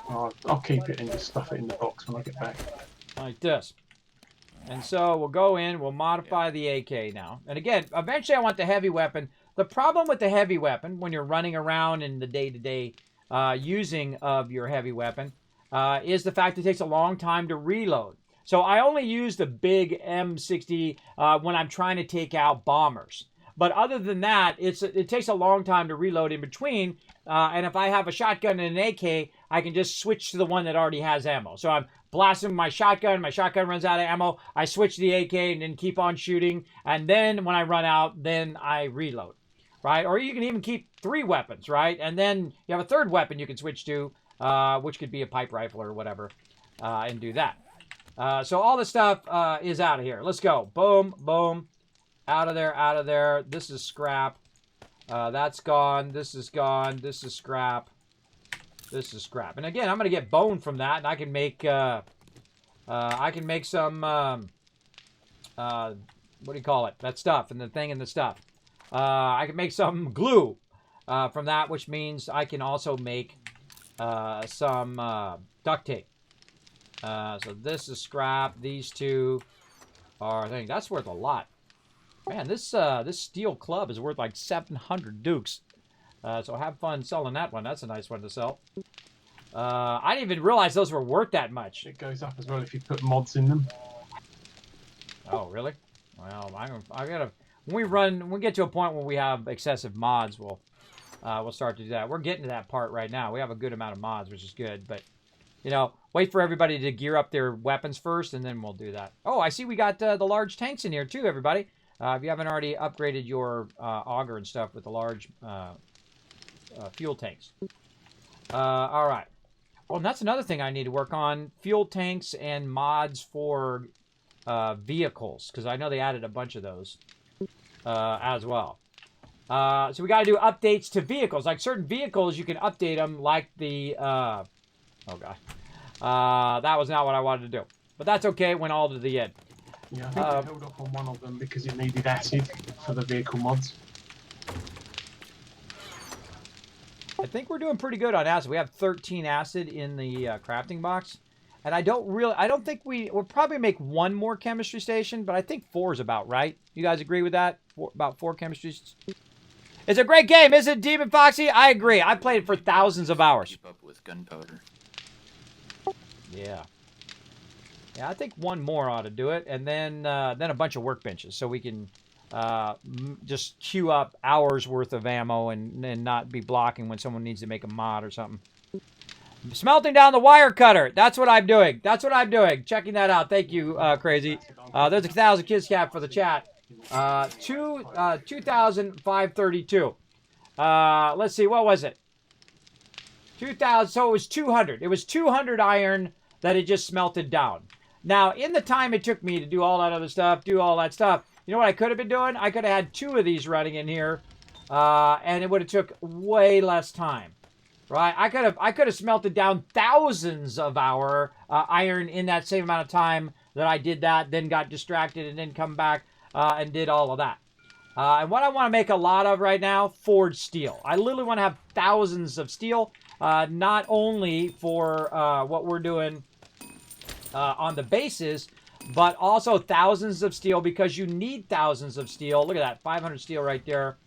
I'll keep it and just stuff it in the box when I get back. Like this. And so we'll go in, we'll modify the AK now. And again, eventually I want the heavy weapon. The problem with the heavy weapon, when you're running around in the day-to-day using of your heavy weapon, is the fact it takes a long time to reload. So I only use the big M60 when I'm trying to take out bombers. But other than that, it takes a long time to reload in between. And if I have a shotgun and an AK, I can just switch to the one that already has ammo. So I'm blasting my shotgun runs out of ammo, I switch to the AK and then keep on shooting. And then when I run out, then I reload, right? Or you can even keep 3 weapons, right? And then you have a 3rd weapon you can switch to, which could be a pipe rifle or whatever, and do that. So all this stuff is out of here. Let's go. Boom, boom. Out of there, out of there. This is scrap. That's gone. This is gone. This is scrap. This is scrap. And again, I'm going to get bone from that, and I can make some, what do you call it? That stuff, and the thing and the stuff. I can make some glue from that, which means I can also make some duct tape. So this is scrap. These 2 are, I think, that's worth a lot. Man, this steel club is worth like 700 dukes. So have fun selling that one. That's a nice one to sell. I didn't even realize those were worth that much. It goes up as well if you put mods in them. Oh, really? Well, I gotta. When we get to a point where we have excessive mods, we'll start to do that. We're getting to that part right now. We have a good amount of mods, which is good. But you know, wait for everybody to gear up their weapons first, and then we'll do that. Oh, I see we got the large tanks in here too, everybody. If you haven't already upgraded your auger and stuff with the large fuel tanks. All right. Well, and that's another thing I need to work on. Fuel tanks and mods for vehicles. Because I know they added a bunch of those as well. So we got to do updates to vehicles. Like certain vehicles, you can update them like the... oh, God. That was not what I wanted to do. But that's okay. Went all to the end. Yeah, I think I held off on one of them because it needed acid for the vehicle mods. I think we're doing pretty good on acid. We have 13 acid in the crafting box. And I don't think we'll probably make 1 more chemistry station, but I think 4 is about right. You guys agree with that? About 4 chemistries? It's a great game, isn't it, Demon Foxy? I agree. I played it for thousands of hours. Keep up with gunpowder. Yeah. Yeah, I think 1 more ought to do it, and then a bunch of workbenches, so we can just queue up hours worth of ammo and not be blocking when someone needs to make a mod or something. Smelting down the wire cutter. That's what I'm doing. That's what I'm doing. Checking that out. Thank you, Crazy. There's 1,000 kids cap for the chat. 2,532. Let's see. What was it? 2,000. So it was 200. It was 200 iron that it just smelted down. Now, in the time it took me to do all that other stuff, you know what I could have been doing? I could have had 2 of these running in here, and it would have took way less time, right? I could have smelted down thousands of iron in that same amount of time that I did that, then got distracted, and then come back and did all of that. And what I want to make a lot of right now, forged steel. I literally want to have thousands of steel, not only for what we're doing on the bases, but also thousands of steel because you need thousands of steel. Look at that, 500 steel right there.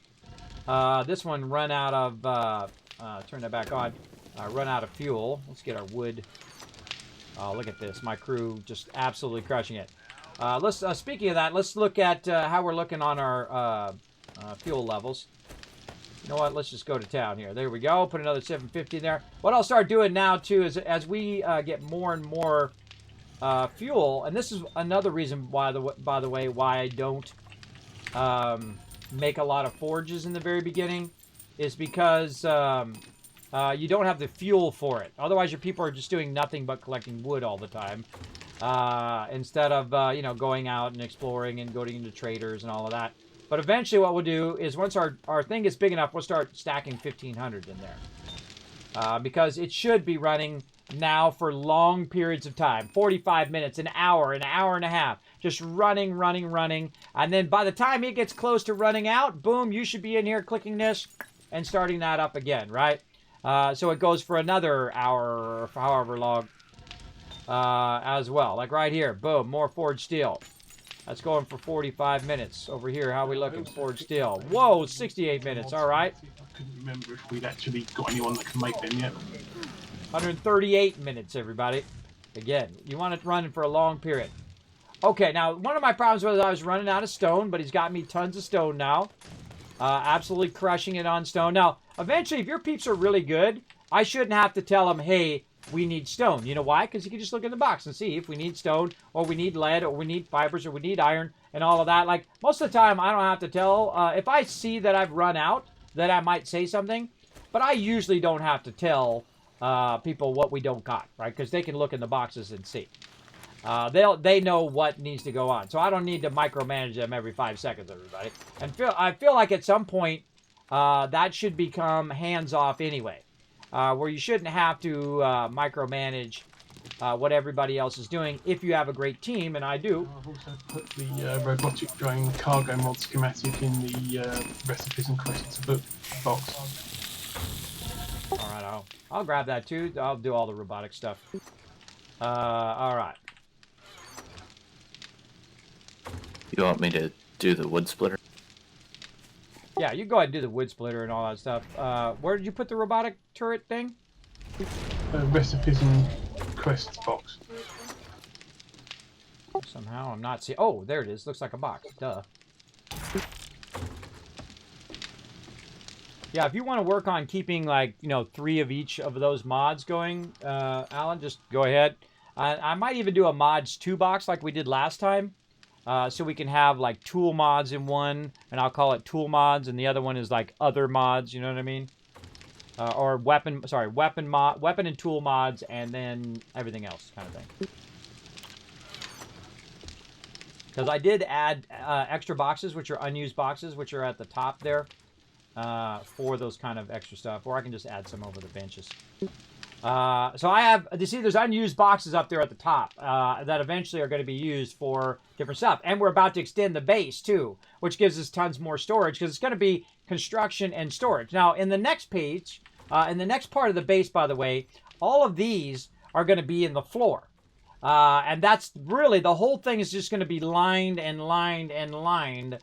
This one run out of, turn that back on, run out of fuel. Let's get our wood. Oh, look at this, my crew just absolutely crushing it. Let's speaking of that, let's look at how we're looking on our fuel levels. You know what, let's just go to town here. There we go, put another 750 in there. What I'll start doing now too is as we get more and more fuel, and this is another reason why, by the way, why I don't make a lot of forges in the very beginning, is because you don't have the fuel for it. Otherwise, your people are just doing nothing but collecting wood all the time. Instead of, you know, going out and exploring and going into traders and all of that. But eventually what we'll do is once our thing gets big enough, we'll start stacking 1,500 in there. Because it should be running now for long periods of time. 45 minutes, an hour and a half. Just running. And then by the time it gets close to running out, boom, you should be in here clicking this and starting that up again, right? So it goes for another hour or for however long as well. Like right here, boom, more forged steel. That's going for 45 minutes. Over here, how are we looking? Forged steel. Whoa, 68 minutes. All right. I couldn't remember if we'd actually got anyone that can make them yet. 138 minutes, everybody. Again, you want it running for a long period. Okay, now, one of my problems was I was running out of stone, but he's got me tons of stone now. Absolutely crushing it on stone. Now, eventually, if your peeps are really good, I shouldn't have to tell them, hey, we need stone. You know why? Because you can just look in the box and see if we need stone, or we need lead, or we need fibers, or we need iron, and all of that. Like, most of the time, I don't have to tell. If I see that I've run out, then I might say something. But I usually don't have to tell people what we don't got, right? Because they can look in the boxes and see. They know what needs to go on. So I don't need to micromanage them every 5 seconds, everybody. And I feel like at some point, that should become hands-off anyway. Where you shouldn't have to micromanage what everybody else is doing if you have a great team, and I do. I've also put the robotic drone cargo mod schematic in the recipes and questions book box. All right, I'll grab that too. I'll do all the robotic stuff. All right. You want me to do the wood splitter? Yeah, you go ahead and do the wood splitter and all that stuff. Where did you put the robotic turret thing? Recipes and quests box. Somehow I'm not seeing. Oh, there it is. Looks like a box. Duh. Yeah, if you want to work on keeping, like, you know, 3 of each of those mods going, Alan, just go ahead. I might even do a mods 2 box like we did last time. So we can have like tool mods in one, and I'll call it tool mods, and the other one is like other mods. You know what I mean? Or weapon and tool mods, and then everything else kind of thing. Because I did add extra boxes, which are unused boxes, which are at the top there, for those kind of extra stuff. Or I can just add some over the benches. So I have, you see, there's unused boxes up there at the top that eventually are going to be used for different stuff. And we're about to extend the base, too, which gives us tons more storage because it's going to be construction and storage. Now, in the next page, in the next part of the base, by the way, all of these are going to be in the floor. And that's really, the whole thing is just going to be lined and lined and lined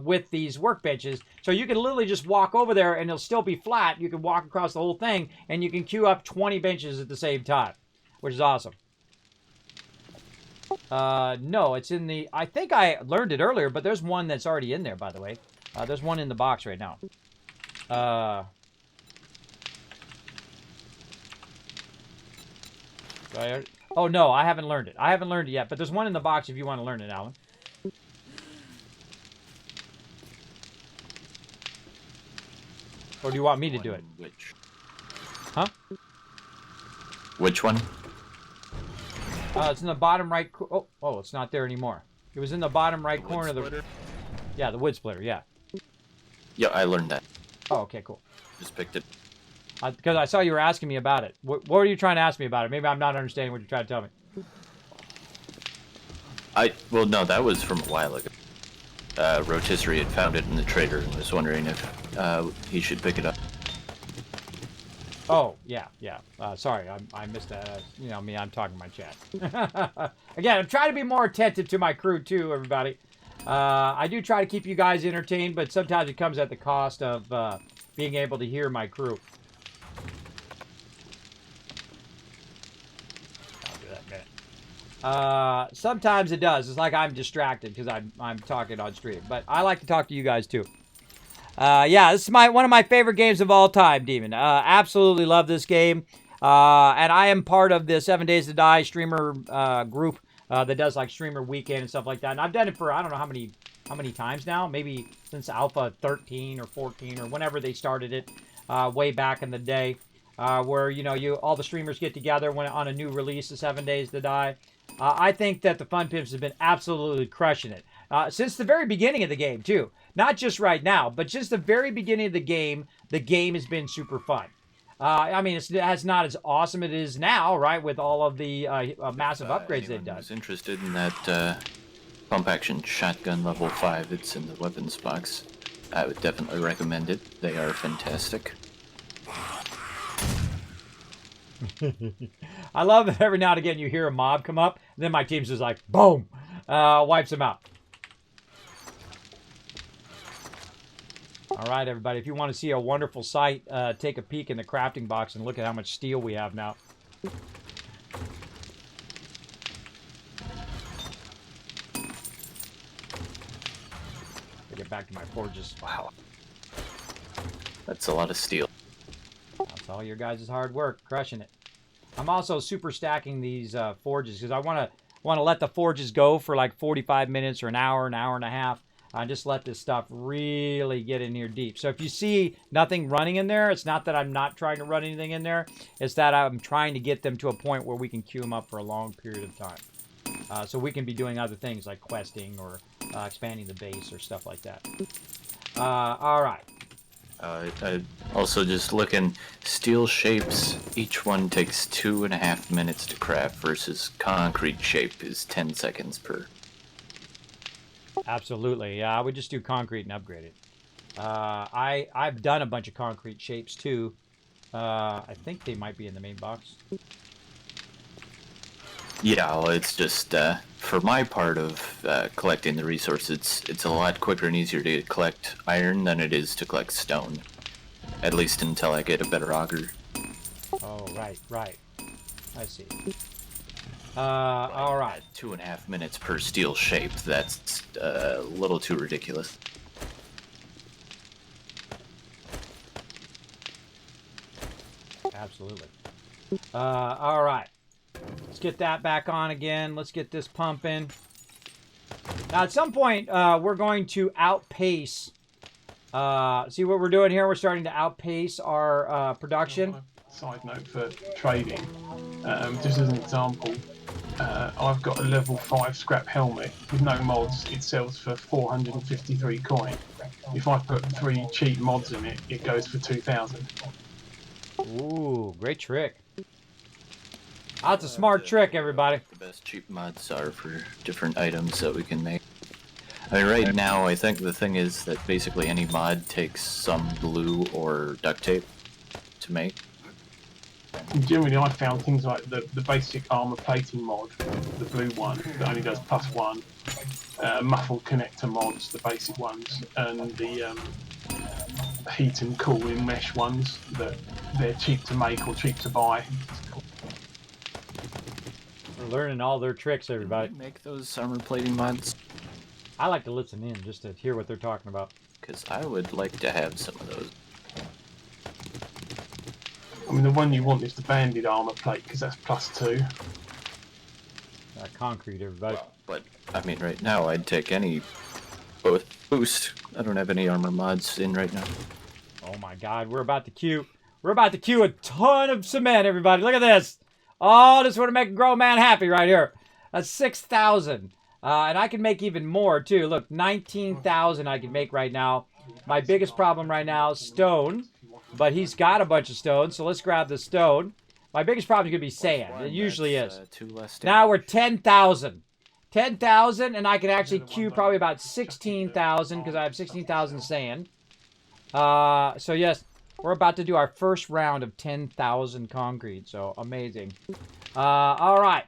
with these workbenches. So you can literally just walk over there and it'll still be flat. You can walk across the whole thing and you can queue up 20 benches at the same time, which is awesome. No, it's in the, I think I learned it earlier, but there's one that's already in there, by the way. There's one in the box right now. Oh, no, I haven't learned it. I haven't learned it yet, but there's one in the box if you want to learn it, Alan. Or do you want me to do it? Which? Huh? Which one? It's in the bottom right. Oh, it's not there anymore. It was in the bottom right corner of the. Yeah, the wood splitter. Yeah. Yeah, I learned that. Oh, okay, cool. Just picked it. Because I saw you were asking me about it. What were you trying to ask me about it? Maybe I'm not understanding what you're trying to tell me. Well, no, that was from a while ago. Rotisserie had found it in the trader and was wondering if he should pick it up. Oh, yeah. Sorry, I missed that. You know me, I'm talking my chat. Again, I'm trying to be more attentive to my crew, too, everybody. I do try to keep you guys entertained, but sometimes it comes at the cost of being able to hear my crew. I'll do that in a minute. Sometimes it does. It's like I'm distracted because I'm talking on stream. But I like to talk to you guys, too. Yeah, this is one of my favorite games of all time, Demon. Absolutely love this game. And I am part of the 7 Days to Die streamer group that does like streamer weekend and stuff like that. And I've done it for I don't know how many how many times now? Maybe since Alpha 13 or 14 or whenever they started it, way back in the day, where all the streamers get together when on a new release, the 7 Days to Die. I think that the Fun Pimps have been absolutely crushing it since the very beginning of the game too. Not just right now, but just the very beginning of the game. The game has been super fun. I mean, it's not as awesome as it is now, right? With all of the massive upgrades they've done. Who's interested in that pump action shotgun level 5 that's in the weapons box, I would definitely recommend it. They are fantastic. I love that every now and again you hear a mob come up, and then my team's just like, boom, wipes them out. All right, everybody, if you want to see a wonderful sight, take a peek in the crafting box and look at how much steel we have now. Get back to my forges. Wow. That's a lot of steel. That's all your guys' hard work, crushing it. I'm also super stacking these forges because I want to let the forges go for like 45 minutes or an hour and a half. Just let this stuff really get in here deep. So if you see nothing running in there, it's not that I'm not trying to run anything in there. It's that I'm trying to get them to a point where we can queue them up for a long period of time. So we can be doing other things like questing or expanding the base or stuff like that. All right. I also just looking, steel shapes, each one takes 2.5 minutes to craft versus concrete shape is 10 seconds per. Absolutely. Yeah, I would just do concrete and upgrade it. I've done a bunch of concrete shapes too. I think they might be in the main box. Yeah, well, it's just, for my part of collecting the resources, it's a lot quicker and easier to collect iron than it is to collect stone. At least until I get a better auger. Oh, right. I see. All right. 2.5 minutes per steel shape, that's a little too ridiculous. Absolutely. All right. Let's get that back on again. Let's get this pumping. Now, at some point, we're going to outpace. See what we're doing here? We're starting to outpace our production. Side note for trading, just as an example, I've got a level 5 scrap helmet with no mods. It sells for 453 coin. If I put 3 cheap mods in it, it goes for 2,000. Ooh, great trick. That's a smart trick, everybody. The best cheap mods are for different items that we can make. I mean, right now, I think the thing is that basically any mod takes some glue or duct tape to make. Generally, I found things like the basic armor plating mod, the blue one that only does +1, muffled connector mods, the basic ones, and the heat and cooling mesh ones that they're cheap to make or cheap to buy. We're learning all their tricks, everybody. Make those armor plating mods? I like to listen in just to hear what they're talking about. Because I would like to have some of those. I mean, the one you want is the banded armor plate because that's +2. Concrete, everybody. But, I mean, right now, I'd take any boost. I don't have any armor mods in right now. Oh my God, we're about to queue a ton of cement, everybody. Look at this. Oh, this would make a grown man happy right here. That's 6,000. And I can make even more, too. Look, 19,000 I can make right now. My biggest problem right now is stone. But he's got a bunch of stone, so let's grab the stone. My biggest problem is going to be sand. It usually is. Now we're 10,000. 10,000, and I can actually queue probably about 16,000 because I have 16,000 sand. So, yes, we're about to do our first round of 10,000 concrete. So, amazing. All right.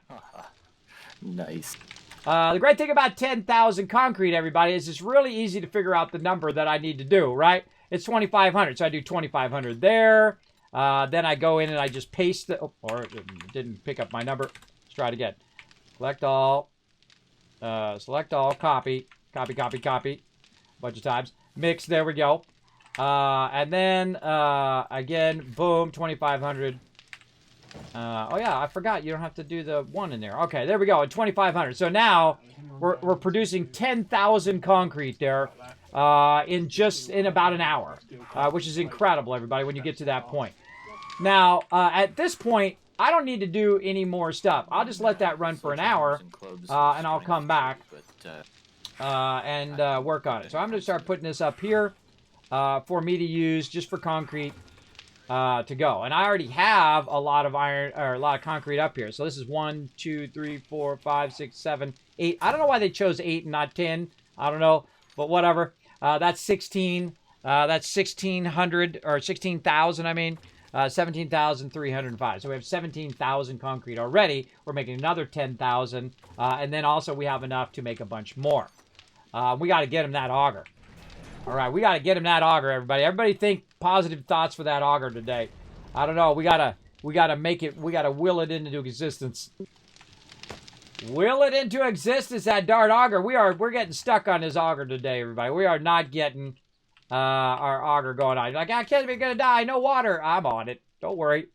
Nice. The great thing about 10,000 concrete, everybody, is it's really easy to figure out the number that I need to do, right? It's 2,500, so I do 2,500 there. Then I go in and I just paste the... Oh, or it didn't pick up my number. Let's try it again. Select all. Select all. Copy. Copy, copy, copy. A bunch of times. Mix. There we go. And then, again, boom, 2,500. Oh yeah, I forgot you don't have to do the 1 in there. Okay, there we go, at 2,500. So now we're producing 10,000 concrete there in about an hour, which is incredible, everybody, when you get to that point. Now, at this point, I don't need to do any more stuff. I'll just let that run for an hour, and I'll come back and work on it. So I'm going to start putting this up here for me to use just for concrete to go. And I already have a lot of iron, or a lot of concrete up here. So this is 1, 2, 3, 4, 5, 6, 7, 8. I don't know why they chose 8 and not 10. I don't know, but whatever. That's 16. That's 1,600, or 16,000, I mean. 17,305. So we have 17,000 concrete already. We're making another 10,000. And then also we have enough to make a bunch more. We got to get him that auger. All right, we got to get him that auger, everybody. Everybody think positive thoughts for that auger today. I don't know. We gotta make it. We gotta will it into existence. Will it into existence, that dart auger. We're getting stuck on this auger today, everybody. We are not getting our auger going on. You're like, I can't be gonna die. No water. I'm on it. Don't worry.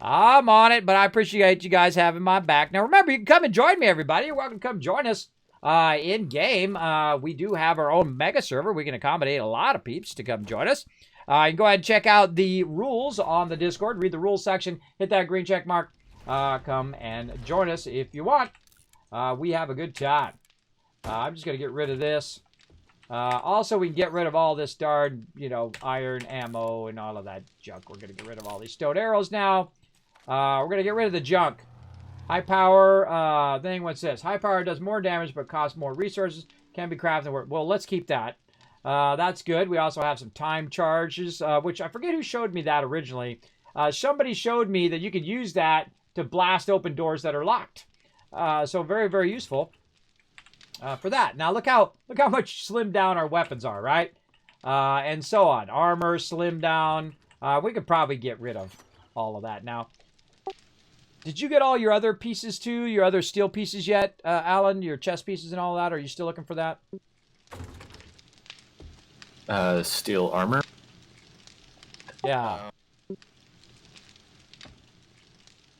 I'm on it, but I appreciate you guys having my back. Now, remember, you can come and join me, everybody. You're welcome to come join us in game. We do have our own mega server. We can accommodate a lot of peeps to come join us. You can go ahead and check out the rules on the Discord. Read the rules section. Hit that green check mark. Come and join us if you want. We have a good time. I'm just going to get rid of this. Also, we can get rid of all this darn, iron ammo and all of that junk. We're going to get rid of all these stone arrows now. We're going to get rid of the junk. High power thing, what's this? High power does more damage but costs more resources. Can be crafted. Well, let's keep that. That's good. We also have some time charges, which I forget who showed me that originally. Somebody showed me that you could use that to blast open doors that are locked. So very, very useful for that. Now look how much slimmed down our weapons are, right? And so on. Armor, slimmed down. We could probably get rid of all of that. Now, did you get all your other pieces too? Your other steel pieces yet, Alan? Your chest pieces and all that? Are you still looking for that? Steel armor? Yeah.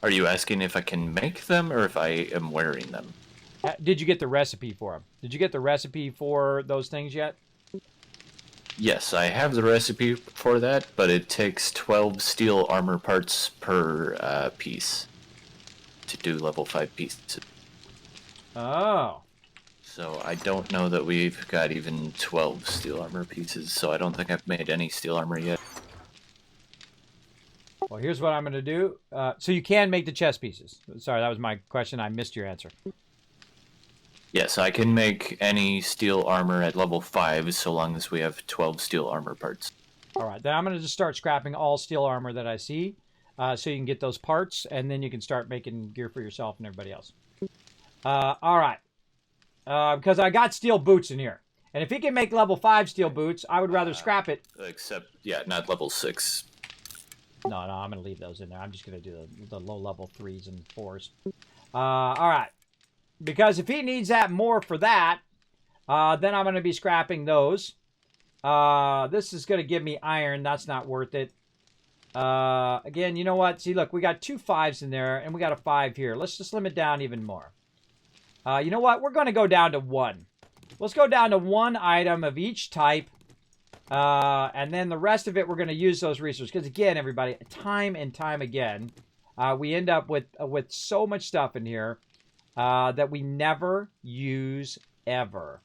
Are you asking if I can make them or if I am wearing them? Did you get the recipe for them? Did you get the recipe for those things yet? Yes, I have the recipe for that, but it takes 12 steel armor parts per piece to do level 5 pieces. Oh. So I don't know that we've got even 12 steel armor pieces, so I don't think I've made any steel armor yet. Well, here's what I'm going to do. So you can make the chest pieces. Sorry, that was my question. I missed your answer. Yes, I can make any steel armor at level 5 so long as we have 12 steel armor parts. All right, then I'm going to just start scrapping all steel armor that I see so you can get those parts, and then you can start making gear for yourself and everybody else. All right. Because I got steel boots in here. And if he can make level 5 steel boots, I would rather scrap it. Except, yeah, not level 6. No, I'm going to leave those in there. I'm just going to do the low-level 3s and 4s. All right. Because if he needs that more for that, then I'm going to be scrapping those. This is going to give me iron. That's not worth it. Again, you know what? See, look, we got 2 5s in there, and we got a 5 here. Let's just limit down even more. You know what? We're going to go down to 1. Let's go down to 1 item of each type. And then the rest of it, we're going to use those resources. Because again, everybody, time and time again, we end up with so much stuff in here that we never use ever.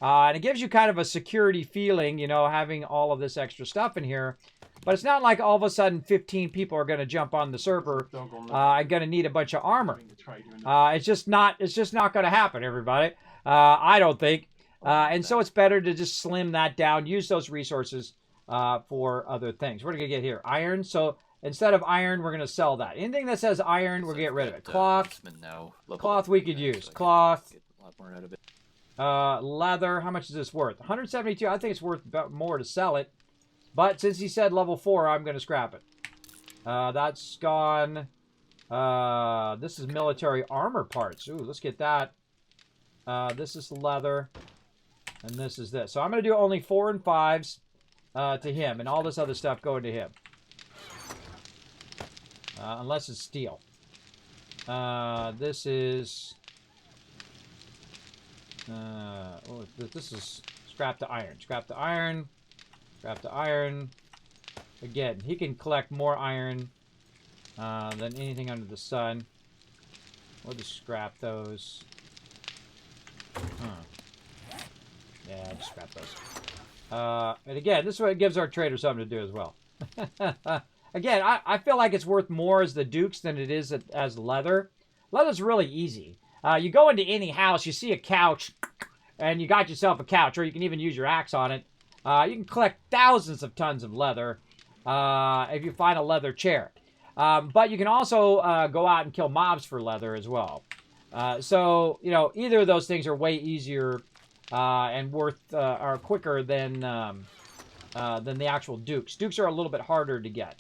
And it gives you kind of a security feeling, having all of this extra stuff in here. But it's not like all of a sudden 15 people are going to jump on the server and going to need a bunch of armor. It's just not going to happen, everybody. I don't think. And so it's better to just slim that down, use those resources for other things. What are we going to get here? Iron. So instead of iron, we're going to sell that. Anything that says iron, we're going to get rid of it. Cloth. Cloth we could use. Cloth. Leather. How much is this worth? 172. I think it's worth more to sell it. But since he said level 4, I'm going to scrap it. That's gone. This is military armor parts. Ooh, let's get that. This is leather. And this is this. So I'm going to do only 4 and 5s to him. And all this other stuff going to him. unless it's steel. This is... this is scrap to iron. Scrap to iron. Scrap to iron. Again, he can collect more iron than anything under the sun. We'll just scrap those. Yeah, just scrap those. And again, this is what gives our trader something to do as well. Again, I feel like it's worth more as the Dukes than it is as leather. Leather's really easy. You go into any house, you see a couch, and you got yourself a couch, or you can even use your axe on it. You can collect thousands of tons of leather if you find a leather chair. But you can also go out and kill mobs for leather as well. So, you know, either of those things are way easier and are quicker than the actual Dukes. Dukes are a little bit harder to get.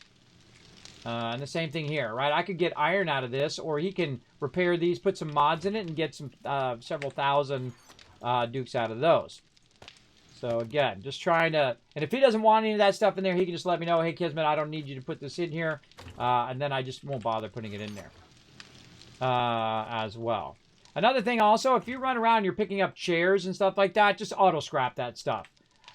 And the same thing here, right? I could get iron out of this, or he can repair these, put some mods in it, and get some several thousand Dukes out of those. So again, just trying to... And if he doesn't want any of that stuff in there, he can just let me know, hey, Kismet, I don't need you to put this in here. And then I just won't bother putting it in there as well. Another thing also, if you run around and you're picking up chairs and stuff like that, just auto-scrap that stuff.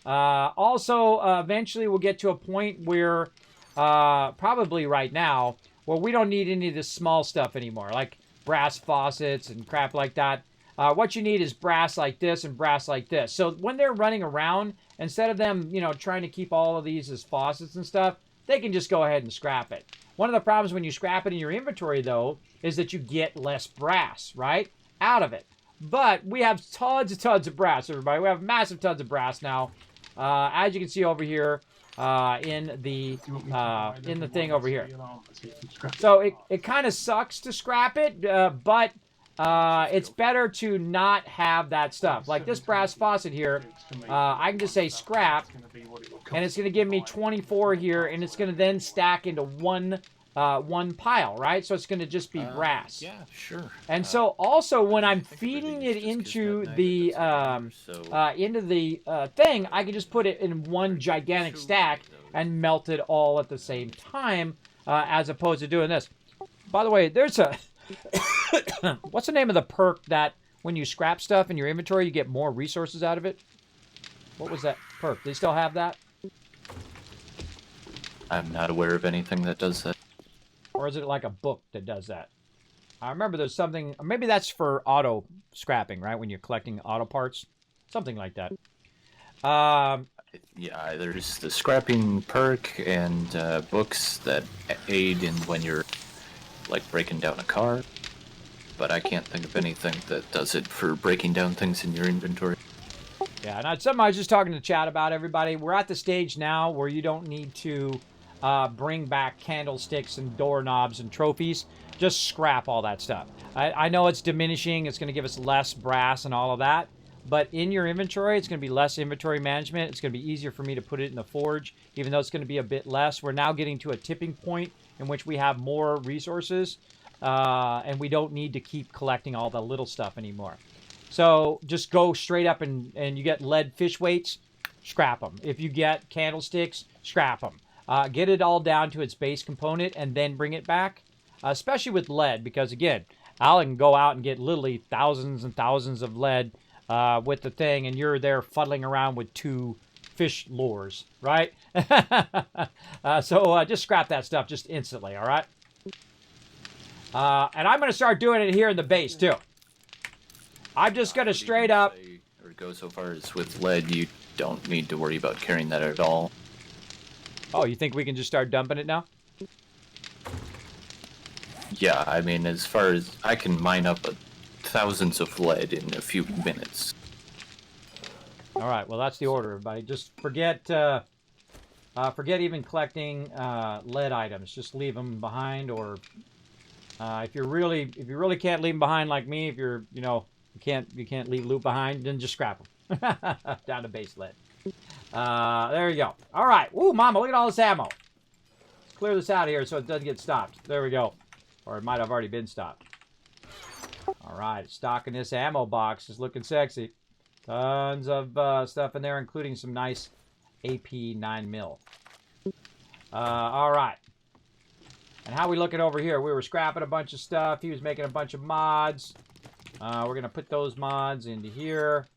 Also, eventually we'll get to a point where, probably right now, where we don't need any of this small stuff anymore, like brass faucets and crap like that. What you need is brass like this and brass like this. So when they're running around, instead of them, you know, trying to keep all of these as faucets and stuff, they can just go ahead and scrap it. One of the problems when you scrap it in your inventory, though, is that you get less brass, right, out of it. But we have tons of brass, everybody. We have massive tons of brass now. As you can see over here in the thing over here. So it kind of sucks to scrap it, but it's better to not have that stuff. Like this brass faucet here, I can just say scrap, and it's going to give me 24 here, and it's going to then stack into one pile, right? So it's going to just be brass. Yeah, sure. And so also when I'm feeding it into the thing, I can just put it in one gigantic stack and melt it all at the same time, as opposed to doing this. By the way, there's a what's the name of the perk that when you scrap stuff in your inventory, you get more resources out of it? What was that perk? Do they still have that? I'm not aware of anything that does that. Or is it like a book that does that? I remember there's something, maybe that's for auto scrapping, right? When you're collecting auto parts. Something like that. Yeah, there's the scrapping perk and books that aid in when you're like breaking down a car. But I can't think of anything that does it for breaking down things in your inventory. Yeah, and something I was just talking to chat about, everybody. We're at the stage now where you don't need to bring back candlesticks and doorknobs and trophies. Just scrap all that stuff. I know it's diminishing. It's going to give us less brass and all of that. But in your inventory, it's going to be less inventory management. It's going to be easier for me to put it in the forge, even though it's going to be a bit less. We're now getting to a tipping point in which we have more resources, and we don't need to keep collecting all the little stuff anymore. So just go straight up and you get lead fish weights, scrap them. If you get candlesticks, scrap them. Get it all down to its base component and then bring it back, especially with lead, because again, I can go out and get literally thousands and thousands of lead with the thing, and you're there fuddling around with 2 fish lures, right? So just scrap that stuff just instantly, all right? And I'm going to start doing it here in the base, too. I'm just going to straight up... Or go so far as with lead, you don't need to worry about carrying that at all. Oh, you think we can just start dumping it now? Yeah, I mean, as far as I can mine up thousands of lead in a few minutes. All right, well, that's the order, everybody. Just forget even collecting lead items. Just leave them behind, or if you really can't leave them behind like me, if you're, you can't leave loot behind, then just scrap them down to base lead. There you go. All right. Ooh, mama, look at all this ammo. Let's clear this out of here so it doesn't get stopped. There we go. Or it might have already been stopped. All right. Stocking this ammo box is looking sexy. Tons of stuff in there, including some nice AP 9mm. All right. And how we looking over here? We were scrapping a bunch of stuff. He was making a bunch of mods. We're going to put those mods into here.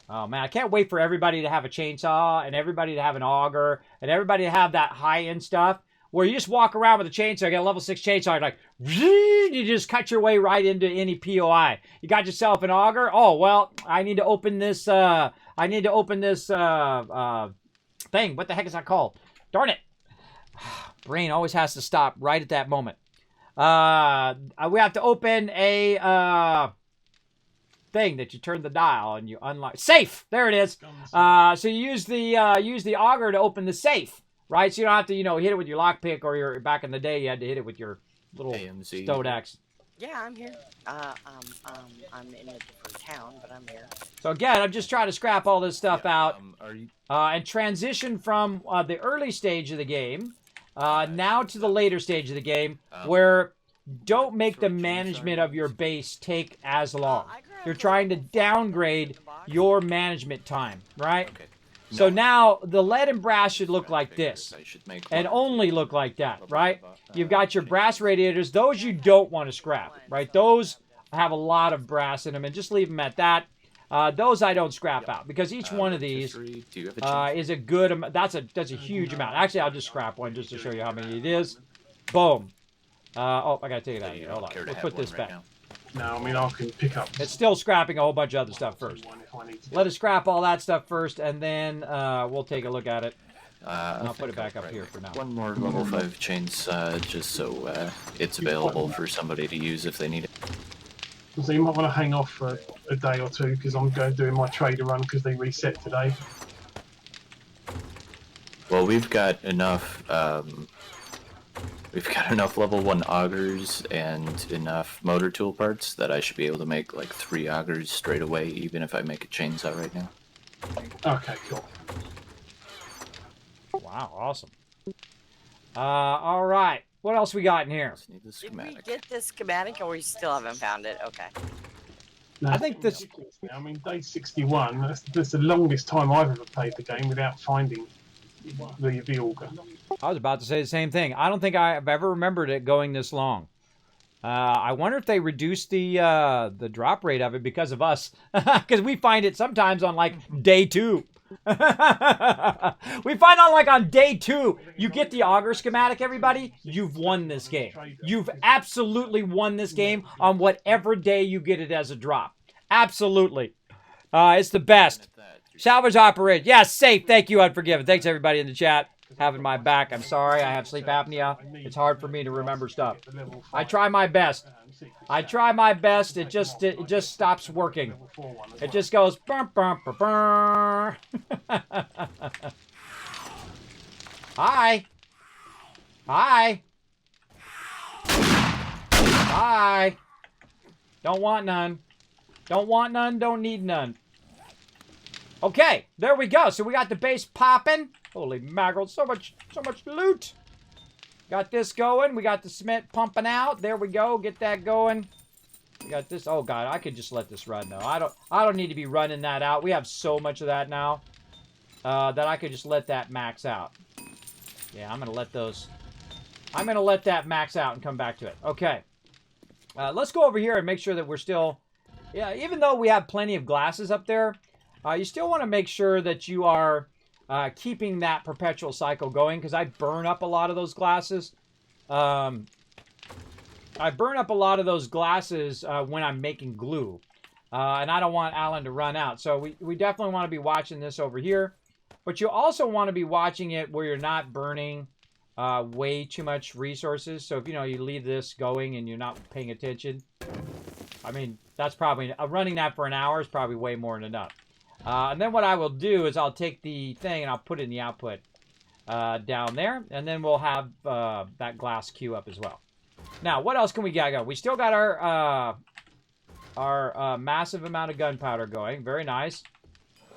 Oh, man, I can't wait for everybody to have a chainsaw and everybody to have an auger and everybody to have that high-end stuff where you just walk around with a chainsaw, get a level 6 chainsaw, you're like, you just cut your way right into any POI. You got yourself an auger? Oh, well, I need to open this, thing. What the heck is that called? Darn it. Brain always has to stop right at that moment. We have to open a, thing that you turn the dial and you unlock. Safe! There it is. So you use the auger to open the safe, right? So you don't have to, hit it with your lockpick or back in the day you had to hit it with your little AMZ. stone axe. Yeah, I'm here. I'm in a different town, but I'm here. So again, I'm just trying to scrap all this stuff out Are you? and transition from the early stage of the game now to the later stage of the game where don't make the management of your base take as long. You're trying to downgrade your management time, right? Okay. So now the lead and brass should look like this. I should make And one. only look like that, right? You've got your brass radiators. Those you don't want to scrap, right? Those have a lot of brass in them, and just leave them at that. Those I don't scrap out because each one of these Do you have a chainsaw? is a good amount. That's a huge amount. Actually, I'll just scrap one just to show you how many it is. Boom. Oh, I gotta take it out of here. Hold on. Care to Let's have put this one right back. now? No, I mean I can pick up. It's still scrapping a whole bunch of other stuff first. one if I need to. Let us scrap all that stuff first, and then we'll take a look at it. I I'll put it think back I'll up try here for now. One more level 5 chainsaw, just so it's available for somebody to use if they need it. So you might want to hang off for a day or two because I'm going doing my trader run because they reset today. Well, we've got enough. We've got enough level 1 augers and enough motor tool parts that I should be able to make like 3 augers straight away, even if I make a chainsaw right now. Okay, cool. Wow, awesome. All right. What else we got in here? Just need the Did we schematic. get this schematic, or we still haven't found it? Okay. No, I think this- I mean, day 61. That's the longest time I've ever played the game without finding the auger. I was about to say the same thing. I don't think I've ever remembered it going this long. I wonder if they reduced the drop rate of it because of us, because we find it sometimes on like day 2. We find on day 2, you get the auger schematic, everybody, you've won this game. You've absolutely won this game on whatever day you get it as a drop. Absolutely. It's the best. Salvage operation. Yes, safe. Thank you, Unforgiven. Thanks, everybody in the chat. Having my back. I'm sorry. I have sleep apnea. It's hard for me to remember stuff. I try my best. I try my best. It just stops working. It just goes. Bum, bum, bum, bum. Hi. Hi. Hi. Don't want none. Don't want none. Don't need none. Okay, there we go. So we got the base popping. Holy mackerel, so much loot. Got this going. We got the cement pumping out. There we go. Get that going. We got this. Oh god, I could just let this run though. I don't need to be running that out. We have so much of that now that I could just let that max out. Yeah, I'm gonna let that max out and come back to it. Okay. Let's go over here and make sure that we're still. Yeah, even though we have plenty of glasses up there. You still want to make sure that you are keeping that perpetual cycle going because I burn up a lot of those glasses. I burn up a lot of those glasses when I'm making glue. And I don't want Alan to run out. So we definitely want to be watching this over here. But you also want to be watching it where you're not burning way too much resources. So if you leave this going and you're not paying attention, I mean, that's probably running that for an hour is probably way more than enough. And then what I will do is I'll take the thing and I'll put it in the output down there. And then we'll have that glass queue up as well. Now, what else can we got? We still got our massive amount of gunpowder going. Very nice.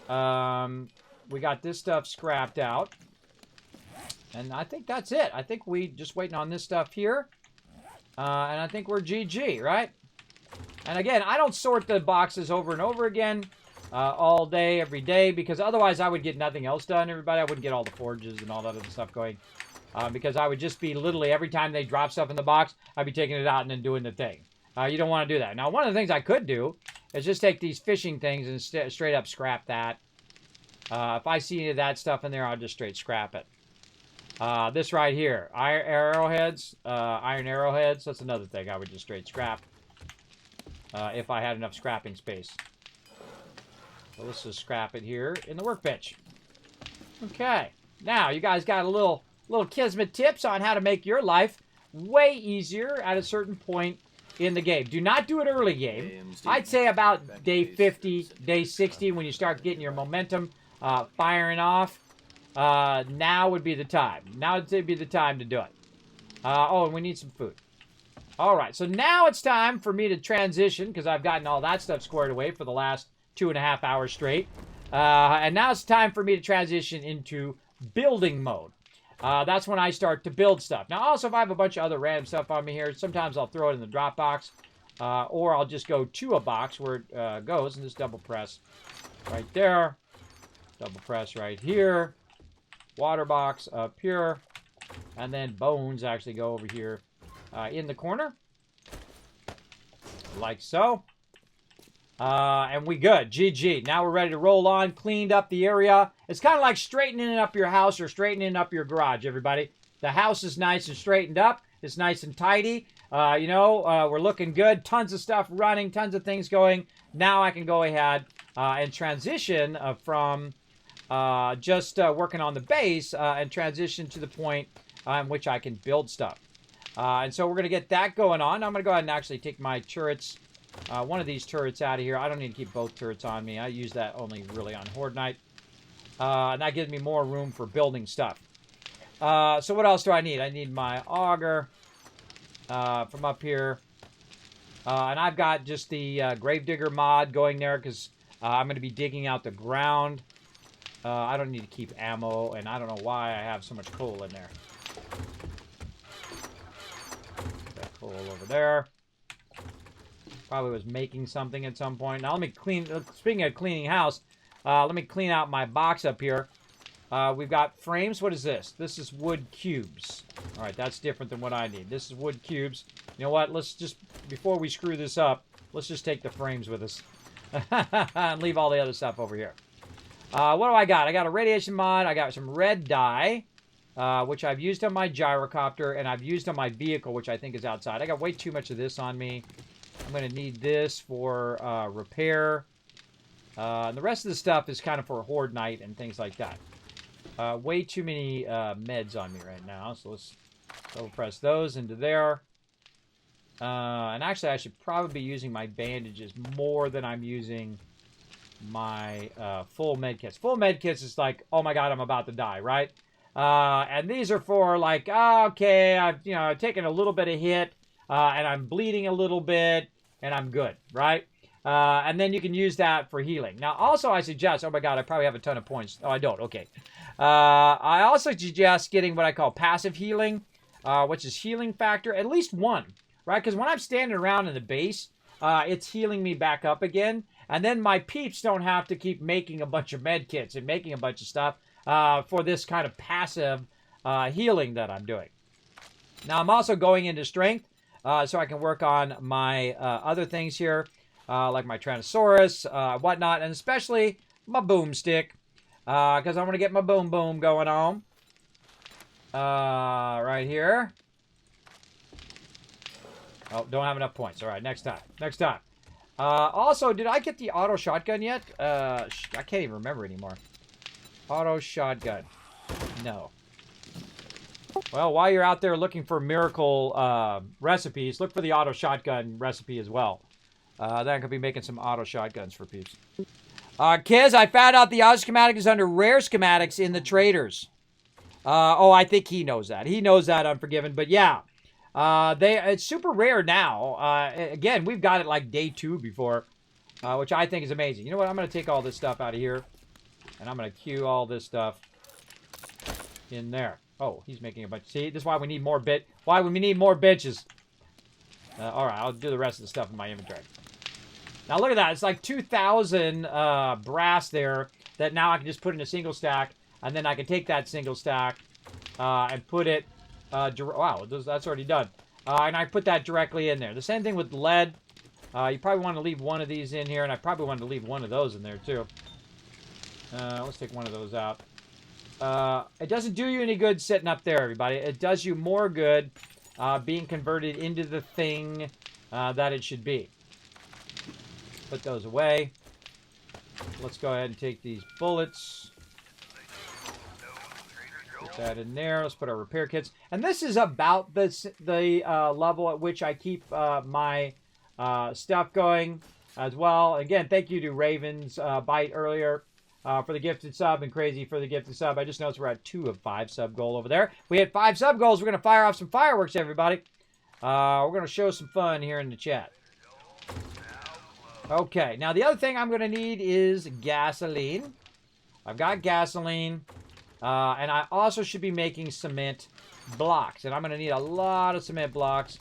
We got this stuff scrapped out. And I think that's it. I think we just waiting on this stuff here. And I think we're GG, right? And again, I don't sort the boxes over and over again. All day, every day, because otherwise I would get nothing else done, everybody. I wouldn't get all the forges and all that other stuff going. because I would just be literally every time they drop stuff in the box, I'd be taking it out and then doing the thing. You don't want to do that. Now, one of the things I could do is just take these fishing things and straight up scrap that. If I see any of that stuff in there, I'll just straight scrap it. This right here, iron arrowheads. That's another thing I would just straight scrap if I had enough scrapping space. So let's just scrap it here in the workbench. Okay, now you guys got a little Kismet tips on how to make your life way easier at a certain point in the game. Do not do it early game. I'd say about day 50, day 60, when you start getting your momentum firing off. Now would be the time. Now would be the time to do it. Oh, and we need some food. All right, so now it's time for me to transition, because I've gotten all that stuff squared away for the last 2.5 hours straight. And now it's time for me to transition into building mode. That's when I start to build stuff. Now, also, if I have a bunch of other random stuff on me here, sometimes I'll throw it in the drop box, or I'll just go to a box where it goes and just double press right there, double press right here, water box up here, and then bones actually go over here in the corner, like so. And we good. GG. Now we're ready to roll on. Cleaned up the area. It's kind of like straightening up your house or straightening up your garage, everybody. The house is nice and straightened up. It's nice and tidy. We're looking good. Tons of stuff running. Tons of things going. Now I can go ahead and transition from just working on the base and transition to the point in which I can build stuff. And so we're going to get that going on. I'm going to go ahead and actually take my turrets. One of these turrets out of here. I don't need to keep both turrets on me. I use that only really on Horde Night. And that gives me more room for building stuff. So what else do I need? I need my auger from up here. And I've got just the Gravedigger mod going there because I'm going to be digging out the ground. I don't need to keep ammo, and I don't know why I have so much coal in there. That coal over there. Probably was making something at some point. Now let me clean. Speaking of cleaning house, let me clean out my box up here. We've got frames. What is this? This is wood cubes. All right, that's different than what I need. This is wood cubes. You know what? Let's just, before we screw this up, let's just take the frames with us and leave all the other stuff over here. What do I got? I got a radiation mod. I got some red dye, which I've used on my gyrocopter, and I've used on my vehicle, which I think is outside. I got way too much of this on me. I'm going to need this for repair. And the rest of the stuff is kind of for Horde Night and things like that. Way too many meds on me right now. So let's double press those into there. And actually, I should probably be using my bandages more than I'm using my full med kits. Full med kits is like, oh my god, I'm about to die, right? And these are for like, okay, I've taken a little bit of hit. And I'm bleeding a little bit, and I'm good, right? And then you can use that for healing. Now, also, I suggest, oh my god, I probably have a ton of points. Oh, I don't, okay. I also suggest getting what I call passive healing, which is healing factor, at least 1, right? Because when I'm standing around in the base, it's healing me back up again. And then my peeps don't have to keep making a bunch of med kits and making a bunch of stuff for this kind of passive healing that I'm doing. Now, I'm also going into strength. So I can work on my other things here, like my Tyrannosaurus, whatnot, and especially my boomstick, because I'm going to get my boom going on. Right here. Oh, don't have enough points. All right, next time. Also, did I get the auto shotgun yet? I can't even remember anymore. Auto shotgun. No. Well, while you're out there looking for miracle recipes, look for the auto shotgun recipe as well. Then I could be making some auto shotguns for peeps. Kids, I found out the auto schematic is under rare schematics in the traders. I think he knows that. He knows that, Unforgiven. But yeah, it's super rare now. Again, we've got it like day 2 before, which I think is amazing. You know what? I'm going to take all this stuff out of here, and I'm going to queue all this stuff in there. Oh, he's making a bunch. See, this is why we need more why we need more benches. All right, I'll do the rest of the stuff in my inventory. Now look at that. It's like 2,000 brass there that now I can just put in a single stack, and then I can take that single stack and put it, wow, that's already done. And I put that directly in there. The same thing with lead. You probably want to leave one of these in here, and I probably wanted to leave one of those in there too. Let's take one of those out. It doesn't do you any good sitting up there, everybody. It does you more good being converted into the thing that it should be. Put those away. Let's go ahead and take these bullets. Put that in there. Let's put our repair kits. And this is about the level at which I keep my stuff going as well. Again, thank you to Raven's Bite earlier for the gifted sub, and Crazy for the gifted sub. I just noticed we're at 2 of 5 sub goal over there. We had 5 sub goals. We're going to fire off some fireworks, everybody. We're going to show some fun here in the chat. Okay, now the other thing I'm going to need is gasoline. I've got gasoline. And I also should be making cement blocks. And I'm going to need a lot of cement blocks.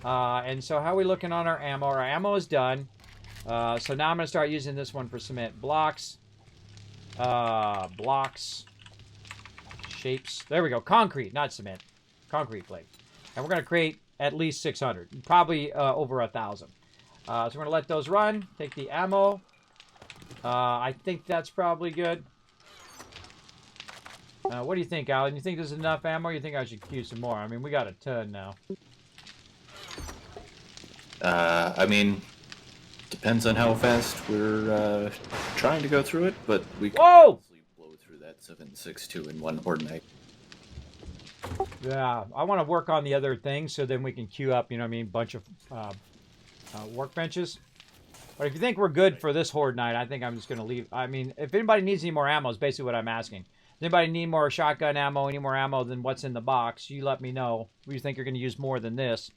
And so how are we looking on our ammo? Our ammo is done. So now I'm going to start using this one for cement blocks. Blocks. Shapes. There we go. Concrete, not cement. Concrete plate. And we're going to create at least 600. Probably over 1,000. So we're going to let those run. Take the ammo. I think that's probably good. What do you think, Alan? You think there's enough ammo, or you think I should use some more? I mean, we got a ton now. I mean, depends on how fast we're trying to go through it, but we can easily blow through that 7.62 in one horde night. Yeah, I want to work on the other things so then we can queue up, you know what I mean, bunch of workbenches. But if you think we're good for this horde night, I think I'm just going to leave. I mean, if anybody needs any more ammo is basically what I'm asking. Does anybody need more shotgun ammo, any more ammo than what's in the box? You let me know. You think you're going to use more than this.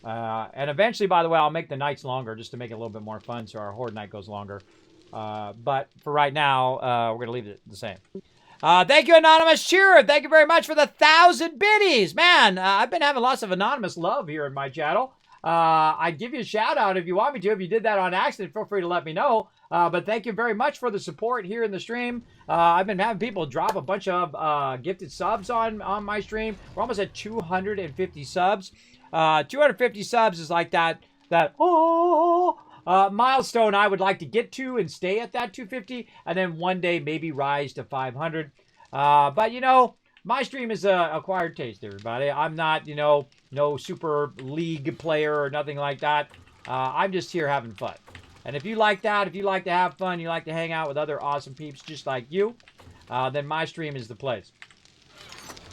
And eventually, by the way, I'll make the nights longer just to make it a little bit more fun so our horde night goes longer. But for right now, we're going to leave it the same. Thank you, Anonymous Cheerer. Thank you very much for the 1,000 biddies. Man, I've been having lots of anonymous love here in my channel. I'd give you a shout out if you want me to. If you did that on accident, feel free to let me know. But thank you very much for the support here in the stream. I've been having people drop a bunch of gifted subs on my stream. We're almost at 250 subs. 250 subs is like that milestone I would like to get to and stay at that 250, and then one day maybe rise to 500. But you know, my stream is a acquired taste, everybody. I'm not, you know, no super league player or nothing like that. I'm just here having fun. And if you like that, if you like to have fun, you like to hang out with other awesome peeps just like you, then my stream is the place.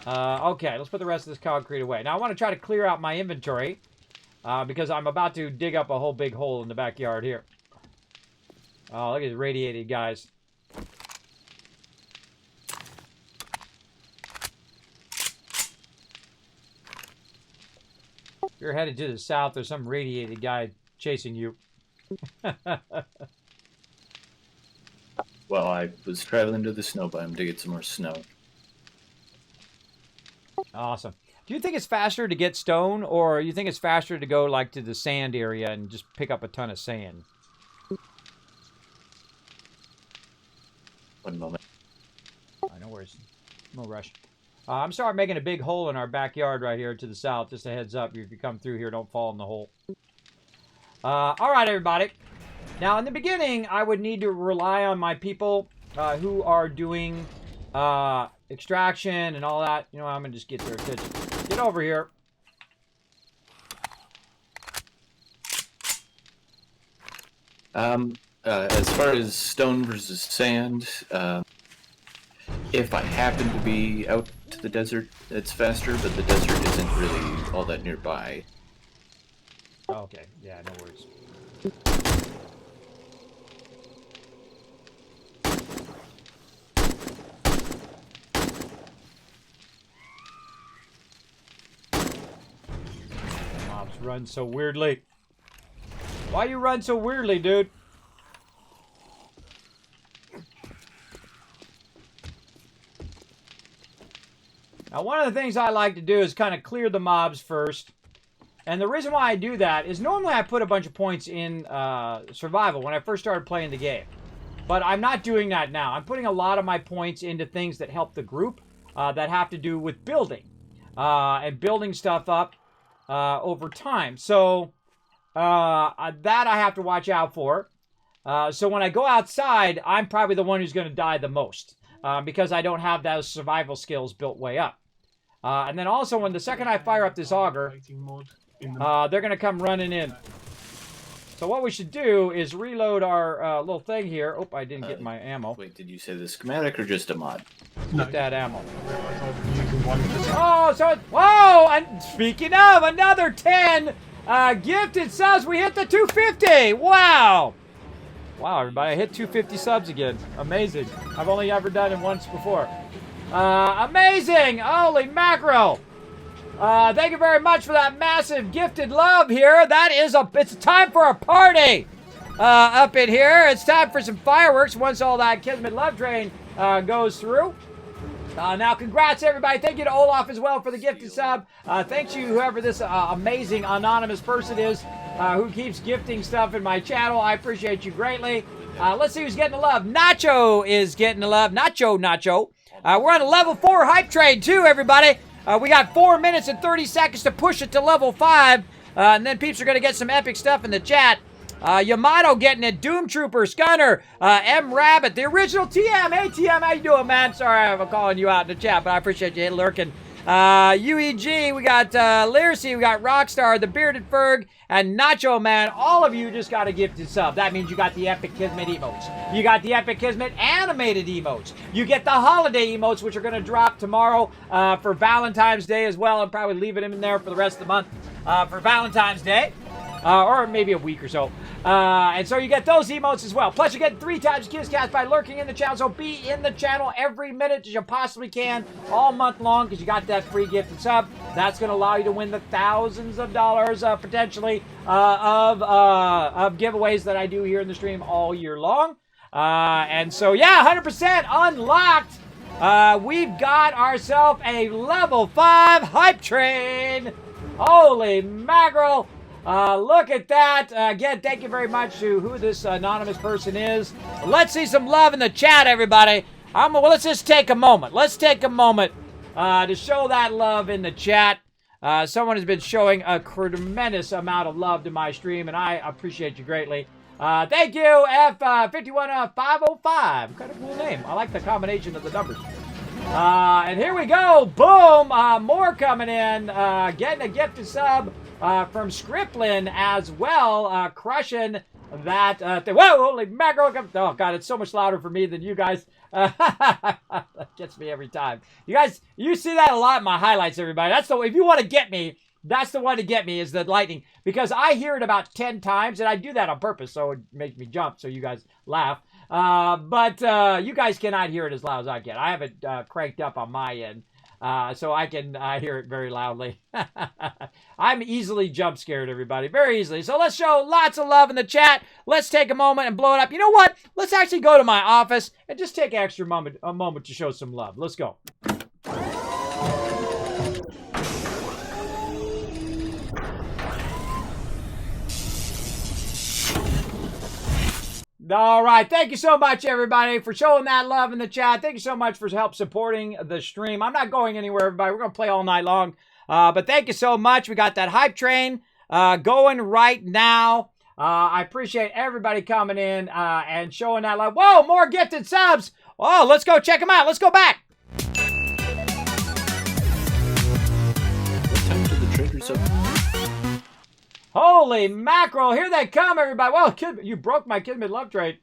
Okay, let's put the rest of this concrete away. Now I want to try to clear out my inventory because I'm about to dig up a whole big hole in the backyard here. Oh, look at the radiated guys. If you're headed to the south, there's some radiated guy chasing you. Well, I was traveling to the snow biome to get some more snow. Awesome. Do you think it's faster to get stone, or you think it's faster to go like to the sand area and just pick up a ton of sand? One moment. No worries. No rush. I'm starting making a big hole in our backyard right here to the south. Just a heads up, if you come through here, don't fall in the hole. All right, everybody. Now, in the beginning, I would need to rely on my people who are doing extraction and all that. You know, I'm going to just get their attention. Get over here. As far as stone versus sand, if I happen to be out to the desert, it's faster, but the desert isn't really all that nearby. Okay, yeah, no worries. Mobs run so weirdly. Why you run so weirdly, dude? Now, one of the things I like to do is kind of clear the mobs first. And the reason why I do that is normally I put a bunch of points in survival when I first started playing the game. But I'm not doing that now. I'm putting a lot of my points into things that help the group. that have to do with building and building stuff up over time. So that I have to watch out for. So when I go outside, I'm probably the one who's going to die the most because I don't have those survival skills built way up. And then also, when the second I fire up this auger, they're going to come running in. So what we should do is reload our little thing here. Oh, I didn't get my ammo. Wait, did you say the schematic or just a mod? Get that ammo. Oh, so whoa! And speaking of, another 10 gifted subs. We hit the 250. Wow! Wow, everybody, I hit 250 subs again. Amazing. I've only ever done it once before. Amazing! Holy mackerel! Thank you very much for that massive gifted love here. It's time for a party up in here. It's time for some fireworks once all that Kismet love train goes through. Now, congrats, everybody. Thank you to Olaf as well for the gifted sub. Thanks you, whoever this amazing anonymous person is who keeps gifting stuff in my channel. I appreciate you greatly. Let's see who's getting the love. Nacho is getting the love. Nacho. We're on a level 4 hype train, too, everybody. We got 4 minutes and 30 seconds to push it to level 5. And then peeps are going to get some epic stuff in the chat. Yamato getting it. Doom Trooper, Scunner, M Rabbit, the original TM. Hey, TM, how you doing, man? Sorry I'm calling you out in the chat, but I appreciate you lurking. UEG, we got Lyrcy, we got Rockstar, the Bearded Ferg, and Nacho Man. All of you just got a gifted sub. That means you got the Epic Kismet emotes. You got the Epic Kismet animated emotes. You get the holiday emotes, which are going to drop tomorrow for Valentine's Day as well. I'm probably leaving them in there for the rest of the month for Valentine's Day. Or maybe a week or so. And so you get those emotes as well. Plus, you get 3 times KissCast by lurking in the channel. So be in the channel every minute as you possibly can all month long because you got that free gift and sub. That's going to allow you to win the thousands of dollars potentially of giveaways that I do here in the stream all year long. And so, yeah, 100% unlocked. We've got ourselves a level 5 hype train. Holy mackerel. Look at that. Again, thank you very much to who this anonymous person is. Let's see some love in the chat, everybody. Well, let's just take a moment. Let's take a moment to show that love in the chat. Someone has been showing a tremendous amount of love to my stream, and I appreciate you greatly. Thank you, F51505. Kind of cool name. I like the combination of the numbers. And here we go. Boom. More coming in. Getting a gifted sub. From Scriplin as well, crushing that thing. Whoa, holy mackerel. Oh, God, it's so much louder for me than you guys. That gets me every time. You guys, you see that a lot in my highlights, everybody. That's the way, if you want to get me, that's the one to get me is the lightning. Because I hear it about 10 times, and I do that on purpose, so it makes me jump, so you guys laugh. But you guys cannot hear it as loud as I can. I have it cranked up on my end. So I can hear it very loudly. I'm easily jump scared, everybody. Very easily. So let's show lots of love in the chat. Let's take a moment and blow it up. You know what? Let's actually go to my office and just take a moment to show some love. Let's go. All right. Thank you so much, everybody, for showing that love in the chat. Thank you so much for help supporting the stream. I'm not going anywhere, everybody. We're going to play all night long. But thank you so much. We got that hype train going right now. I appreciate everybody coming in and showing that love. Whoa, more gifted subs. Oh, let's go check them out. Let's go back. What time did the traders up? Holy mackerel, here they come, everybody. Well, you broke my Kismet love train.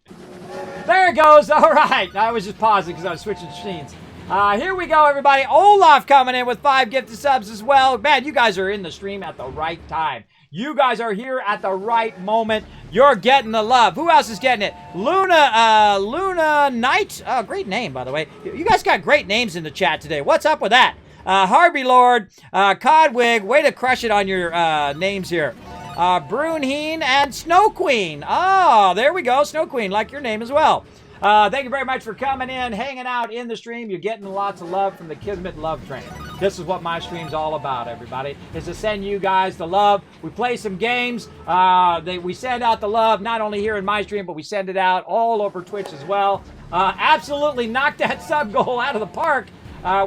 There it goes. All right. I was just pausing because I was switching scenes. Here we go, everybody. Olaf coming in with 5 gifted subs as well. Man, you guys are in the stream at the right time. You guys are here at the right moment. You're getting the love. Who else is getting it? Luna Knight. Oh, great name, by the way. You guys got great names in the chat today. What's up with that? Harvey Lord, Codwig. Way to crush it on your names here. Brunheen and Snow Queen. Oh, there we go. Snow Queen, like your name as well. Thank you very much for coming in, hanging out in the stream. You're getting lots of love from the Kismet Love Train. This is what my stream's all about, everybody, is to send you guys the love. We play some games. We send out the love, not only here in my stream, but we send it out all over Twitch as well. Absolutely knocked that sub goal out of the park.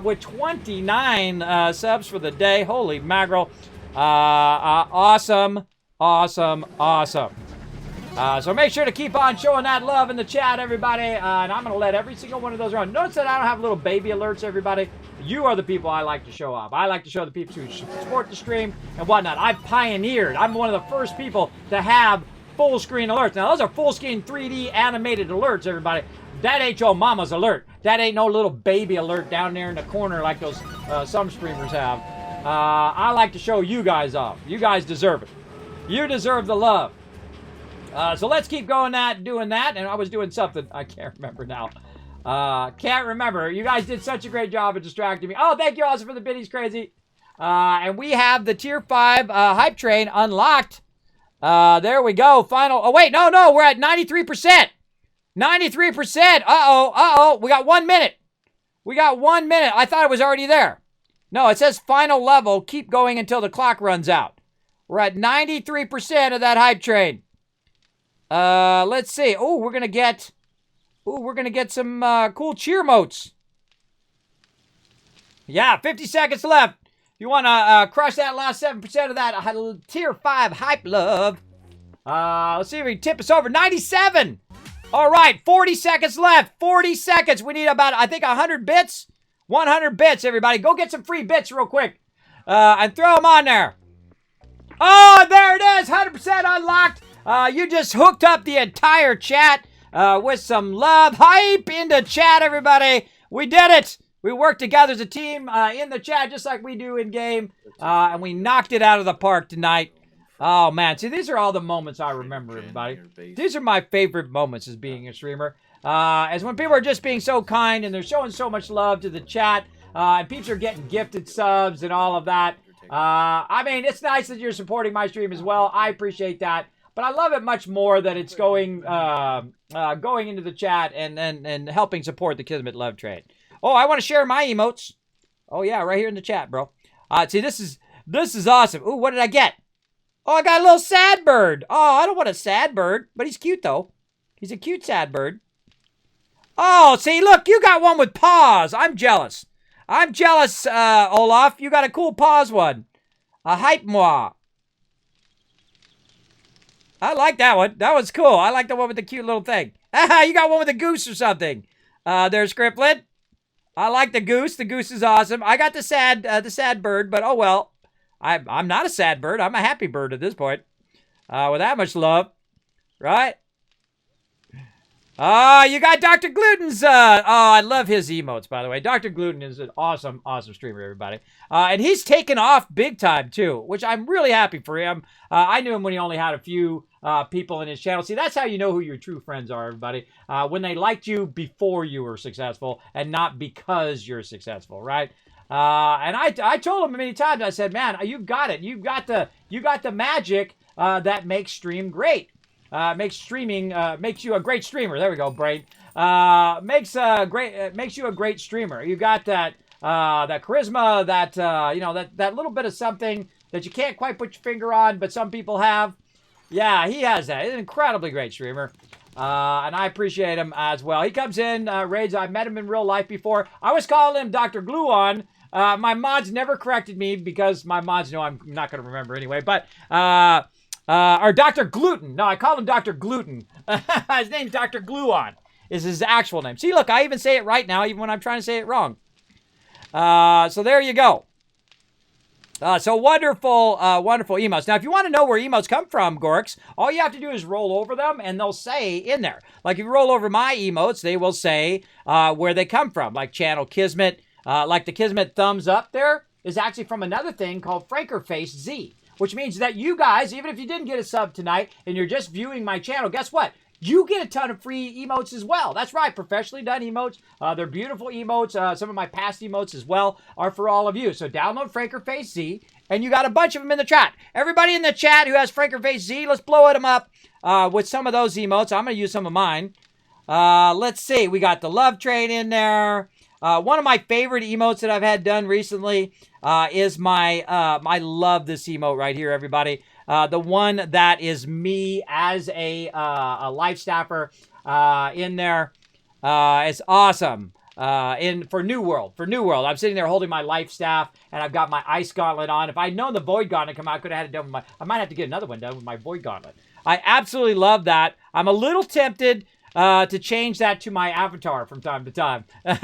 with 29 subs for the day. Holy mackerel. Awesome, awesome, awesome. So make sure to keep on showing that love in the chat, everybody. And I'm going to let every single one of those run. Notice that I don't have little baby alerts, everybody. You are the people I like to show off. I like to show the people who support the stream and whatnot. I've pioneered. I'm one of the first people to have full screen alerts. Now, those are full screen 3D animated alerts, everybody. That ain't your mama's alert. That ain't no little baby alert down there in the corner like those some streamers have. I like to show you guys off. You guys deserve it. You deserve the love. So let's keep doing that. And I was doing something. I can't remember now. Can't remember. You guys did such a great job of distracting me. Oh, thank you also for the biddies, crazy. And we have the tier 5 hype train unlocked. There we go. Final. Oh, wait. No. We're at 93%. 93%. Uh-oh. We got 1 minute. I thought it was already there. No, it says final level. Keep going until the clock runs out. We're at 93% of that hype train. Let's see. Oh, we're gonna get some cool cheer motes. Yeah, 50 seconds left. If you want to crush that last 7% of that tier 5 hype love. Let's see if we can tip us over. 97. All right, 40 seconds left. 40 seconds. We need about, I think, 100 bits. 100 bits, everybody. Go get some free bits real quick. And throw them on there. Oh, there it is. 100% unlocked. You just hooked up the entire chat with some love. Hype in the chat, everybody. We did it. We worked together as a team in the chat just like we do in game. And we knocked it out of the park tonight. Oh, man. See, these are all the moments I remember, everybody. These are my favorite moments as being a streamer. As when people are just being so kind and they're showing so much love to the chat. And people are getting gifted subs and all of that. I mean, it's nice that you're supporting my stream as well. I appreciate that. But I love it much more that it's going into the chat and helping support the Kismet love train. Oh, I want to share my emotes. Oh yeah, right here in the chat, bro. See, this is awesome. Ooh, what did I get? Oh, I got a little sad bird. Oh, I don't want a sad bird, but he's cute though. He's a cute sad bird. Oh, see, look, you got one with paws. I'm jealous. Olaf. You got a cool paws one. A hype moi. I like that one. That one's cool. I like the one with the cute little thing. You got one with a goose or something. There's Scriptlet. I like the goose. The goose is awesome. I got the sad bird, but oh well. I'm not a sad bird. I'm a happy bird at this point. With that much love. Right? You got Dr. Gluten's, I love his emotes, by the way. Dr. Gluten is an awesome, awesome streamer, everybody. And he's taken off big time, too, which I'm really happy for him. I knew him when he only had a few people in his channel. See, that's how you know who your true friends are, everybody. When they liked you before you were successful and not because you're successful, right? And I told him many times, I said, man, you got it. You got the magic that makes stream great. Makes you a great streamer. There we go, brain. Makes you a great streamer. You got that charisma, that little bit of something that you can't quite put your finger on, but some people have. Yeah, he has that. He's an incredibly great streamer. And I appreciate him as well. He comes in, raids. I've met him in real life before. I was calling him Dr. Gluon. My mods never corrected me because my mods know I'm not going to remember anyway. But or Dr. Gluten. No, I call him Dr. Gluten. His name's Dr. Gluon is his actual name. See, look, I even say it right now, even when I'm trying to say it wrong. So there you go. So wonderful, wonderful emotes. Now, if you want to know where emotes come from, Gorks, all you have to do is roll over them, and they'll say in there. Like, if you roll over my emotes, they will say where they come from. Like Channel Kismet, like the Kismet thumbs up there is actually from another thing called Frankerface Z, which means that you guys, even if you didn't get a sub tonight and you're just viewing my channel, guess what? You get a ton of free emotes as well. That's right, professionally done emotes. They're beautiful emotes. Some of my past emotes as well are for all of you. So download Frankerface Z, and you got a bunch of them in the chat. Everybody in the chat who has Frankerface Z, let's blow them up with some of those emotes. I'm going to use some of mine. Let's see. We got the Love Train in there. One of my favorite emotes that I've had done recently is my I love this emote right here, everybody. The one that is me as a life staffer in there. It's awesome. for New World. I'm sitting there holding my life staff, and I've got my ice gauntlet on. If I'd known the void gauntlet come out, I could have had it done with my. I might have to get another one done with my void gauntlet. I absolutely love that. I'm a little tempted to change that to my avatar from time to time. But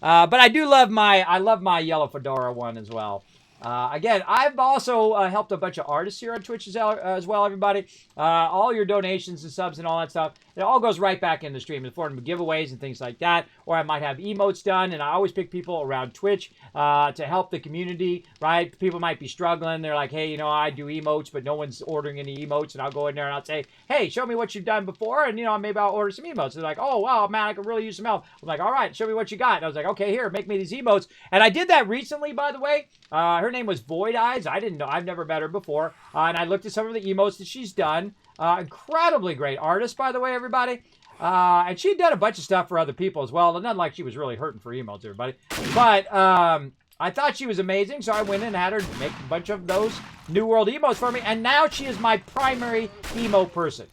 I do love my yellow fedora one as well. Again, I've also helped a bunch of artists here on Twitch as well, everybody. All your donations and subs and all that stuff, it all goes right back in the stream in the form of giveaways and things like that. Or I might have emotes done, and I always pick people around Twitch to help the community, right? People might be struggling. They're like, hey, I do emotes, but no one's ordering any emotes. And I'll go in there and I'll say, hey, show me what you've done before, and, maybe I'll order some emotes. They're like, oh, wow, man, I could really use some help. I'm like, all right, show me what you got. And I was like, okay, here, make me these emotes. And I did that recently, by the way. Her name was Void Eyes. I didn't know. I've never met her before. And I looked at some of the emotes that she's done. Incredibly great artist, by the way, everybody. And she'd done a bunch of stuff for other people as well. Not like she was really hurting for emotes, everybody. But I thought she was amazing, so I went in and had her make a bunch of those New World emotes for me. And now she is my primary emo person.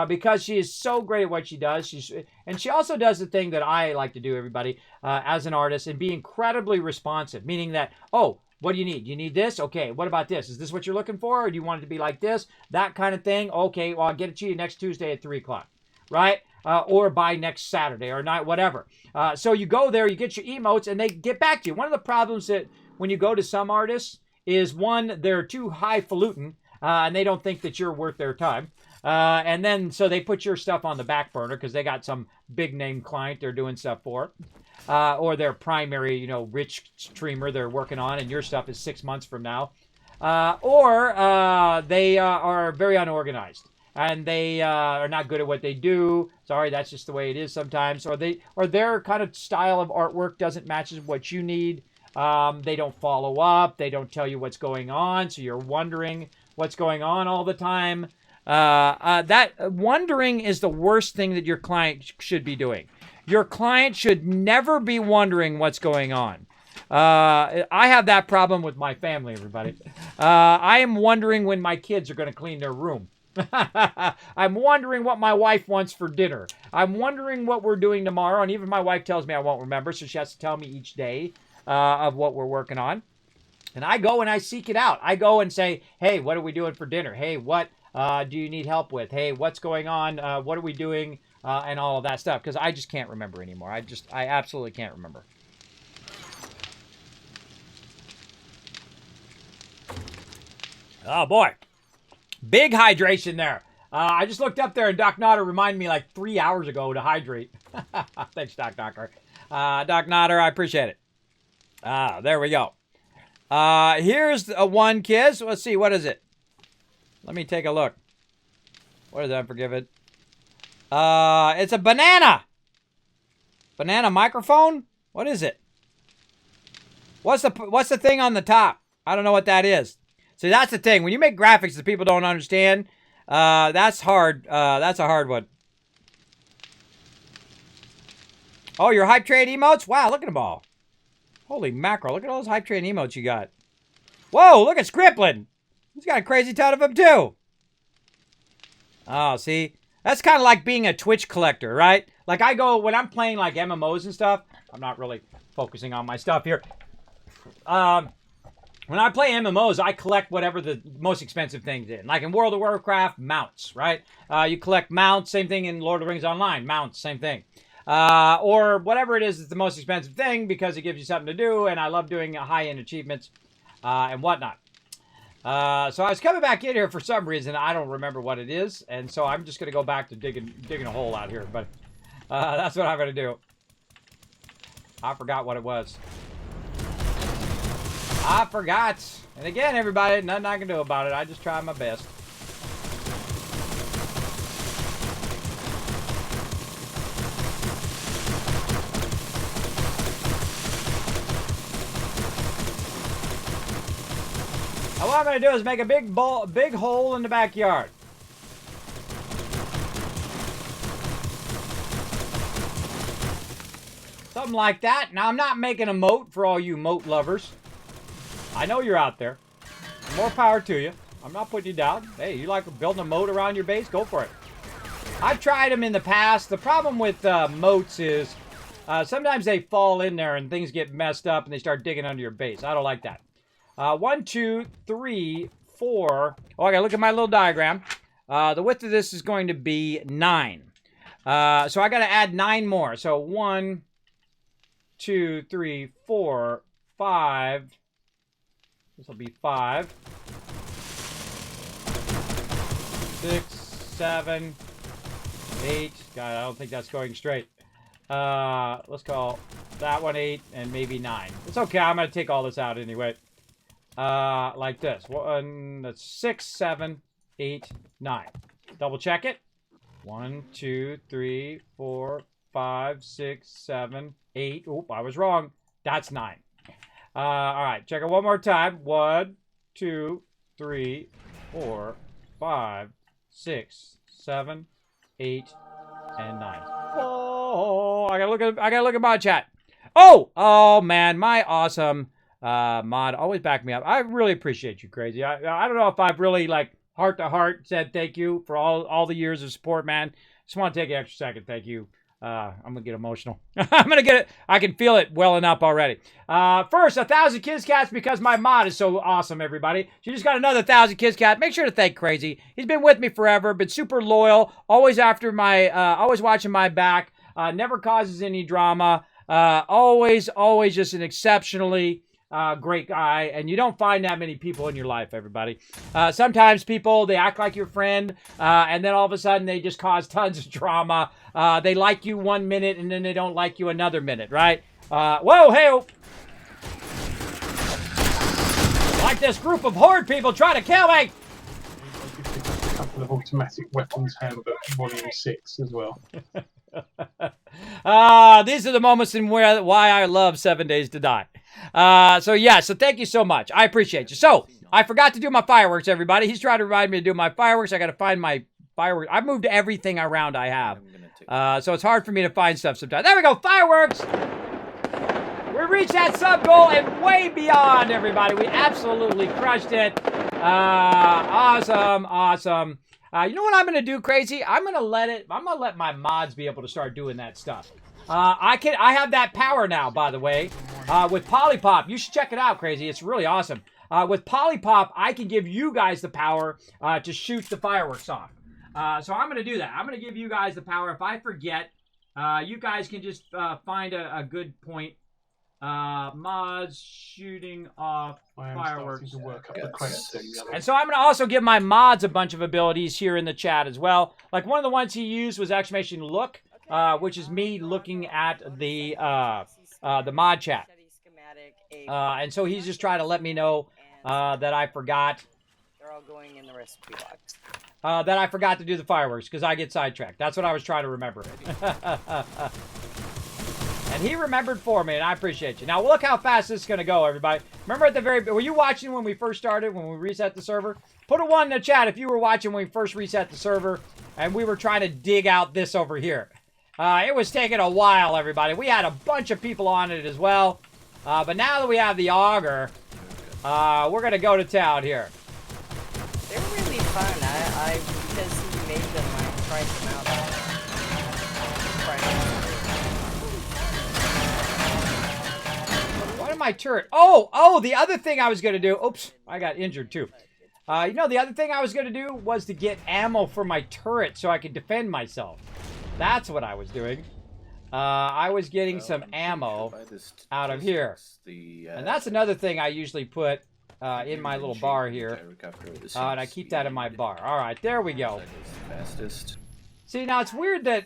Because she is so great at what she does. And she also does the thing that I like to do, everybody, as an artist, and be incredibly responsive. Meaning that, oh, what do you need? You need this? Okay, what about this? Is this what you're looking for? Or do you want it to be like this? That kind of thing? Okay, well, I'll get it to you next Tuesday at 3 o'clock, right? Or by next Saturday or night, whatever. So you go there, you get your emotes, and they get back to you. One of the problems that when you go to some artists is, one, they're too highfalutin, and they don't think that you're worth their time. And then, so they put your stuff on the back burner because they got some big name client they're doing stuff for. Or their primary, rich streamer they're working on, and your stuff is 6 months from now. Or they are very unorganized, and they are not good at what they do. Sorry, that's just the way it is sometimes. Or their kind of style of artwork doesn't match what you need. They don't follow up. They don't tell you what's going on, so you're wondering what's going on all the time. That wondering is the worst thing that your client should be doing. Your client should never be wondering what's going on. I have that problem with my family, everybody. I am wondering when my kids are going to clean their room. I'm wondering what my wife wants for dinner. I'm wondering what we're doing tomorrow, and even my wife tells me I won't remember, so she has to tell me each day of what we're working on. And I go and I seek it out. I go and say, hey, what are we doing for dinner? Hey, what do you need help with? Hey, what's going on? What are we doing? And all of that stuff. Because I just can't remember anymore. I absolutely can't remember. Oh, boy. Big hydration there. I just looked up there, and Doc Notter reminded me like 3 hours ago to hydrate. Thanks, Doc Notter. Doc Notter, I appreciate it. There we go. Here's one, kids. Let's see. What is it? Let me take a look. What is that? Forgive it. It's a banana. Banana microphone? What is it? What's the thing on the top? I don't know what that is. See, that's the thing. When you make graphics that people don't understand, that's hard. That's a hard one. Oh, your hype train emotes? Wow, look at them all. Holy mackerel. Look at all those hype train emotes you got. Whoa, look at Scripplin. He's got a crazy ton of them, too. Oh, see? That's kind of like being a Twitch collector, right? Like I go, when I'm playing like MMOs and stuff, I'm not really focusing on my stuff here. When I play MMOs, I collect whatever the most expensive things in. Like in World of Warcraft, mounts, right? You collect mounts, same thing in Lord of the Rings Online, mounts, same thing. Or whatever it is that's the most expensive thing because it gives you something to do, and I love doing high-end achievements and whatnot. So I was coming back in here for some reason. I don't remember what it is, and so I'm just going to go back to digging a hole out here. But that's what I'm going to do. I forgot what it was. I forgot. And again, everybody, nothing I can do about it. I just try my best. Now what I'm going to do is make a big hole in the backyard. Something like that. Now, I'm not making a moat for all you moat lovers. I know you're out there. More power to you. I'm not putting you down. Hey, you like building a moat around your base? Go for it. I've tried them in the past. The problem with moats is Sometimes they fall in there and things get messed up and they start digging under your base. I don't like that. 1, 2, 3, 4. Oh, I gotta look at my little diagram. The width of this is going to be 9. So I gotta add 9 more. So 1, 2, 3, 4, 5. This will be 5. 6, 7, 8. God, I don't think that's going straight. Let's call that one 8 and maybe 9. It's okay. I'm gonna take all this out anyway. Like this. That's 6, 7, 8, 9. Double check it. 1, 2, 3, 4, 5, 6, 7, 8. Oop, I was wrong. That's 9. All right, check it one more time. 1, 2, 3, 4, 5, 6, 7, 8, and 9. Oh, I gotta look at mod chat. Oh man, my awesome mod always back me up. I really appreciate you, Crazy. I don't know if I've really like heart to heart said thank you for all the years of support, man. Just want to take an extra second. Thank you. I'm gonna get emotional. I'm gonna get it. I can feel it welling up already. First, 1,000 Kids Cats because my mod is so awesome, everybody. She just got another 1,000 Kids Cat. Make sure to thank Crazy. He's been with me forever, been super loyal, always after my, always watching my back, never causes any drama, always just an exceptionally great guy, and you don't find that many people in your life, everybody. Sometimes people, they act like your friend, and then all of a sudden they just cause tons of drama. They like you 1 minute, and then they don't like you another minute, right? Whoa, hey! Like this group of horde people trying to kill me! A couple of automatic weapons handbook, volume 6 as well. These are the moments in why I love 7 Days to Die. So thank you so much. I appreciate you. So, I forgot to do my fireworks, everybody. He's trying to remind me to do my fireworks. I got to find my fireworks. I've moved everything around I have. So it's hard for me to find stuff sometimes. There we go, fireworks! We reached that sub goal and way beyond, everybody. We absolutely crushed it. Awesome. You know what I'm gonna do, Crazy? I'm gonna let my mods be able to start doing that stuff. I have that power now, by the way, with Polypop. You should check it out, Crazy. It's really awesome. With Polypop, I can give you guys the power to shoot the fireworks off. So I'm gonna do that. I'm gonna give you guys the power. If I forget, you guys can just find a good point. Mods shooting off fireworks. To work up the credits thing. And so I'm going to also give my mods a bunch of abilities here in the chat as well. Like one of the ones he used was exclamation look, which is me looking at the mod chat. And so he's just trying to let me know that I forgot. They're all going in the recipe box. That I forgot to do the fireworks because I get sidetracked. That's what I was trying to remember. And he remembered for me, and I appreciate you. Now, look how fast this is going to go, everybody. Remember at the very... Were you watching when we first started, when we reset the server? Put a 1 in the chat if you were watching when we first reset the server, and we were trying to dig out this over here. It was taking a while, everybody. We had a bunch of people on it as well. But now that we have the auger, we're going to go to town here. They're really fun. Because he made them, I tried them out. My turret. Oh, the other thing I was going to do. Oops, I got injured too. You know, the other thing I was going to do was to get ammo for my turret so I could defend myself. That's what I was doing. I was getting some ammo out of here. And that's another thing I usually put in my little bar here. And I keep that in my bar. All right, there we go. See, now it's weird that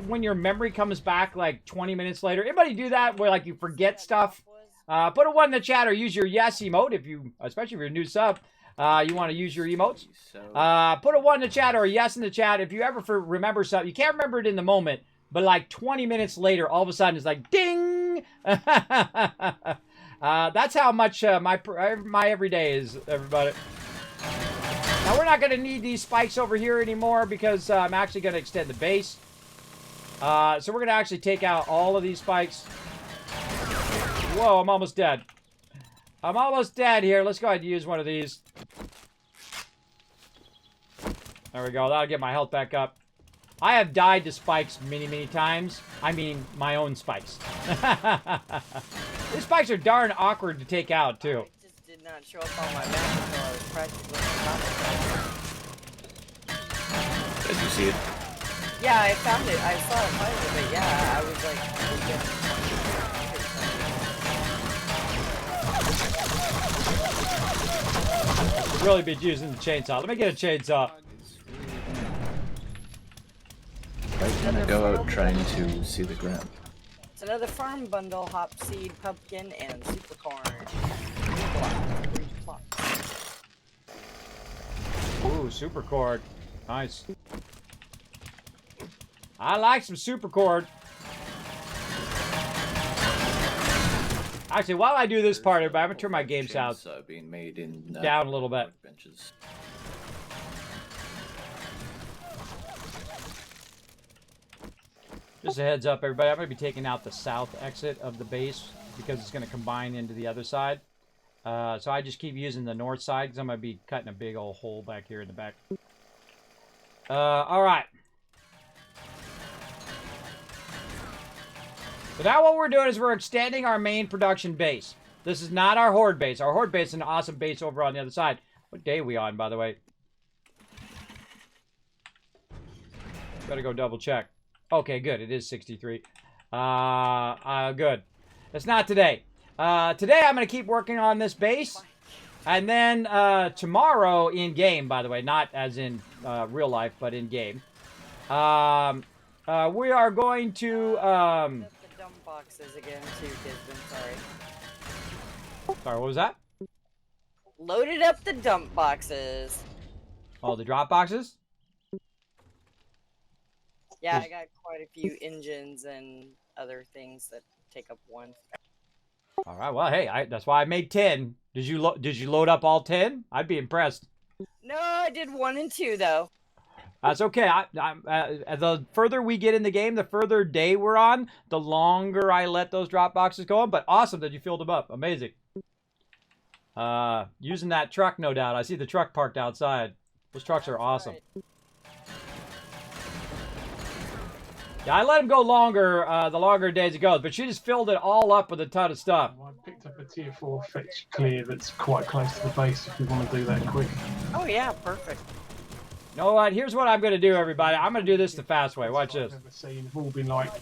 when your memory comes back like 20 minutes later. Anybody do that where like you forget stuff? Put a 1 in the chat or use your yes emote especially if you're a new sub, you want to use your emotes. Put a 1 in the chat or a yes in the chat if you ever remember something. You can't remember it in the moment, but like 20 minutes later, all of a sudden it's like ding. That's how much my everyday is, everybody. Now, we're not going to need these spikes over here anymore because I'm actually going to extend the base. So we're going to actually take out all of these spikes. Whoa, I'm almost dead. I'm almost dead here. Let's go ahead and use one of these. There we go. That'll get my health back up. I have died to spikes many times. I mean, my own spikes. These spikes are darn awkward to take out, too. It just did not show up on my map until I was practically on Did you see it? it. Yeah, I found it. I saw it finally, but yeah, I was like, Really be using the chainsaw. Let me get a chainsaw. Right when I go out trying to see the ground. it's another farm bundle, hop seed, pumpkin, and super corn. Ooh, super cord. Nice. I like some super cord. Actually, while I do this part, everybody, I'm gonna turn my game sound being made in, down a little bit. Benches. Just a heads up, everybody. I'm going to be taking out the south exit of the base because it's going to combine into the other side. So I just keep using the north side because I'm going to be cutting a big old hole back here in the back. All right. So now what we're doing is we're extending our main production base. This is not our horde base. Our horde base is an awesome base over on the other side. What day are we on, by the way? Better go double check. Okay, good. It is 63. Good. It's not today. Today I'm going to keep working on this base. And then tomorrow in game, by the way, not as in real life, but in game. We are going to... The dump boxes again too, Kismet, sorry. Sorry, what was that? Loaded up the dump boxes. Oh, the drop boxes? Yeah, I got quite a few engines and other things that take up one. All right. Well, hey, that's why I made 10. Did you load up all 10? I'd be impressed. No, I did 1 and 2 though. That's okay. The further we get in the game, the further day we're on, the longer I let those drop boxes go on. But awesome that you filled them up. Amazing. Using that truck, no doubt. I see the truck parked outside. Those trucks are awesome. Right. Yeah, I let them go longer, the longer days it goes, but she just filled it all up with a ton of stuff. I picked up a tier 4 fetch clear that's quite close to the base if we want to do that quick. Oh yeah, perfect. You know what? Here's what I'm going to do, everybody. I'm going to do this the fast way. Watch this. I've never seen. We've all been like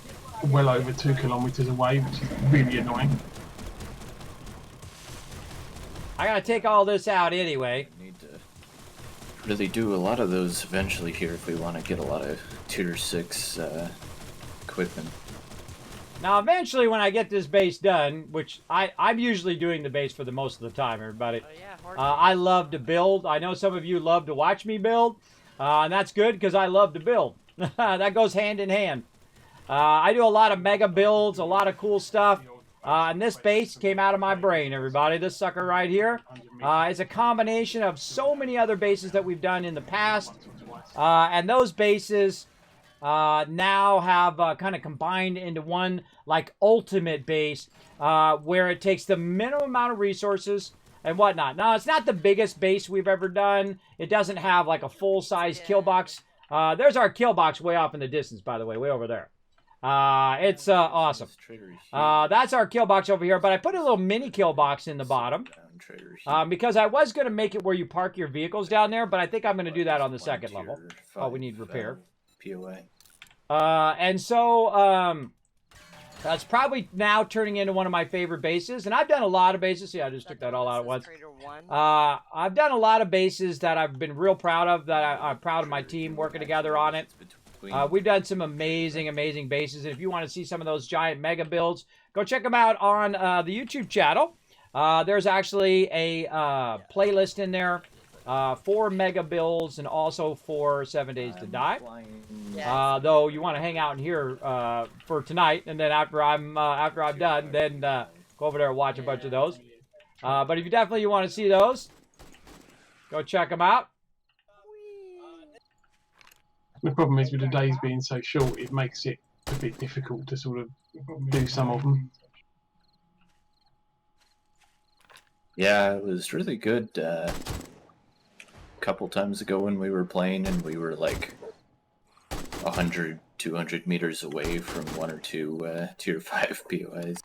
well over 2 kilometers away, which is really annoying. I got to take all this out anyway. Need to really do a lot of those eventually here if we want to get a lot of tier 6 equipment. Now, eventually, when I get this base done, which I'm usually doing the base for the most of the time, everybody. Oh yeah, hard. I love to build. I know some of you love to watch me build, and that's good because I love to build. That goes hand in hand. I do a lot of mega builds, a lot of cool stuff. And this base came out of my brain, everybody. This sucker right here is a combination of so many other bases that we've done in the past. And those bases now have kind of combined into one like ultimate base where it takes the minimum amount of resources and whatnot. Now, it's not the biggest base we've ever done. It doesn't have like a full-size kill box. There's our kill box way off in the distance, by the way, way over there. It's awesome. That's our kill box over here, but I put a little mini kill box in the bottom because I was going to make it where you park your vehicles down there, but I think I'm going to do that on the second level. Oh, we need repair. POA. And so that's probably now turning into one of my favorite bases, and I've done a lot of bases. See, I just took that all out at once. I've done a lot of bases that I've been real proud of, that I'm proud of my team working together on it. We've done some amazing bases, and if you want to see some of those giant mega builds, go check them out on the YouTube channel. There's actually a playlist in there for mega builds and also for 7 Days to Die. Though you want to hang out in here for tonight, and then after I'm done, then go over there and watch a bunch of those. But if you definitely want to see those, go check them out. The problem is with the days being so short, it makes it a bit difficult to sort of do some of them. Yeah, it was really good a couple times ago when we were playing and we were like 100 100, 200 meters away from 1 or 2 tier 5 POIs.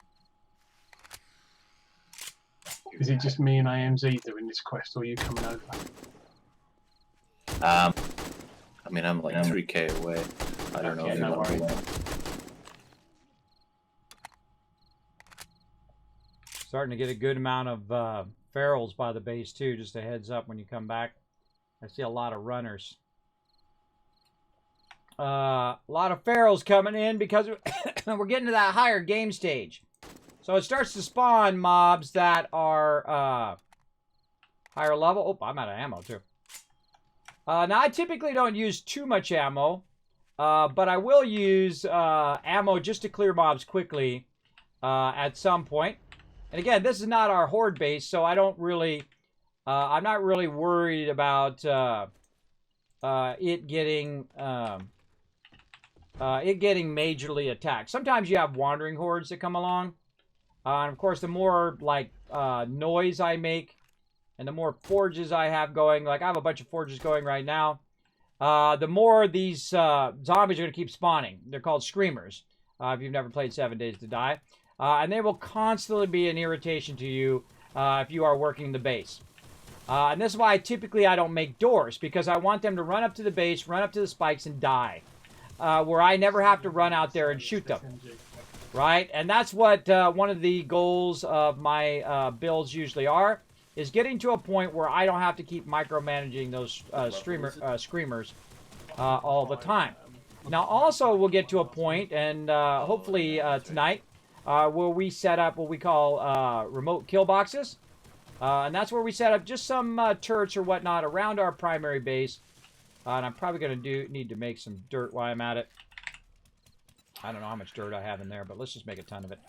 Is it just me and AMZ doing this quest, or are you coming over? I mean, I'm like 3k away. I don't know Okay, if you no want to do worries. that. Starting to get a good amount of ferals by the base too. Just a heads up when you come back. I see a lot of runners. A lot of ferals coming in because we're getting to that higher game stage. So it starts to spawn mobs that are higher level. Oh, I'm out of ammo too. Now I typically don't use too much ammo, but I will use ammo just to clear mobs quickly at some point. And again, this is not our horde base, so I don't really, I'm not really worried about it getting majorly attacked. Sometimes you have wandering hordes that come along, and of course, the more like noise I make, and the more forges I have going, like I have a bunch of forges going right now, the more these zombies are going to keep spawning. They're called screamers. If you've never played 7 Days to Die. And they will constantly be an irritation to you if you are working the base. And this is why typically I don't make doors, because I want them to run up to the base, run up to the spikes, and die. Where I never have to run out there and shoot them. Right? And that's what one of the goals of my builds usually are, is getting to a point where I don't have to keep micromanaging those screamers all the time. Now also we'll get to a point, and hopefully tonight, where we set up what we call remote kill boxes. And that's where we set up just some turrets or whatnot around our primary base. And I'm probably going to need to make some dirt while I'm at it. I don't know how much dirt I have in there, but let's just make a ton of it.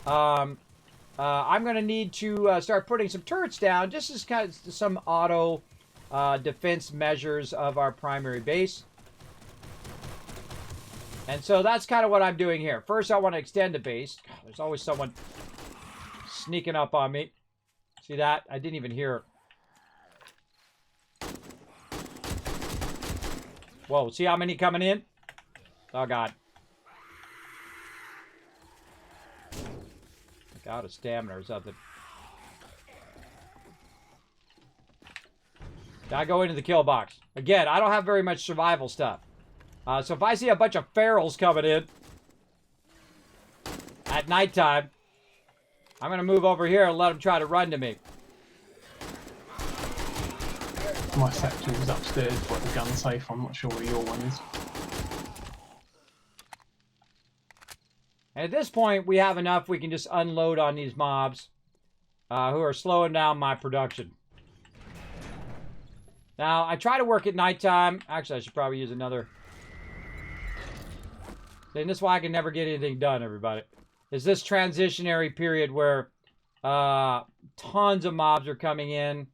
I'm going to need to start putting some turrets down, just as kind of some auto defense measures of our primary base. And so that's kind of what I'm doing here. First, I want to extend the base. God, there's always someone sneaking up on me. See that? I didn't even hear it. Whoa, see how many coming in? Oh, God. Out of stamina or something. I go into the kill box. Again, I don't have very much survival stuff. So if I see a bunch of ferals coming in at nighttime, I'm going to move over here and let them try to run to me. My section is upstairs by the gun safe. I'm not sure where your one is. And at this point, we have enough. We can just unload on these mobs who are slowing down my production. Now, I try to work at nighttime. Actually, I should probably use another. And this is why I can never get anything done, everybody. Is this transitionary period where tons of mobs are coming in,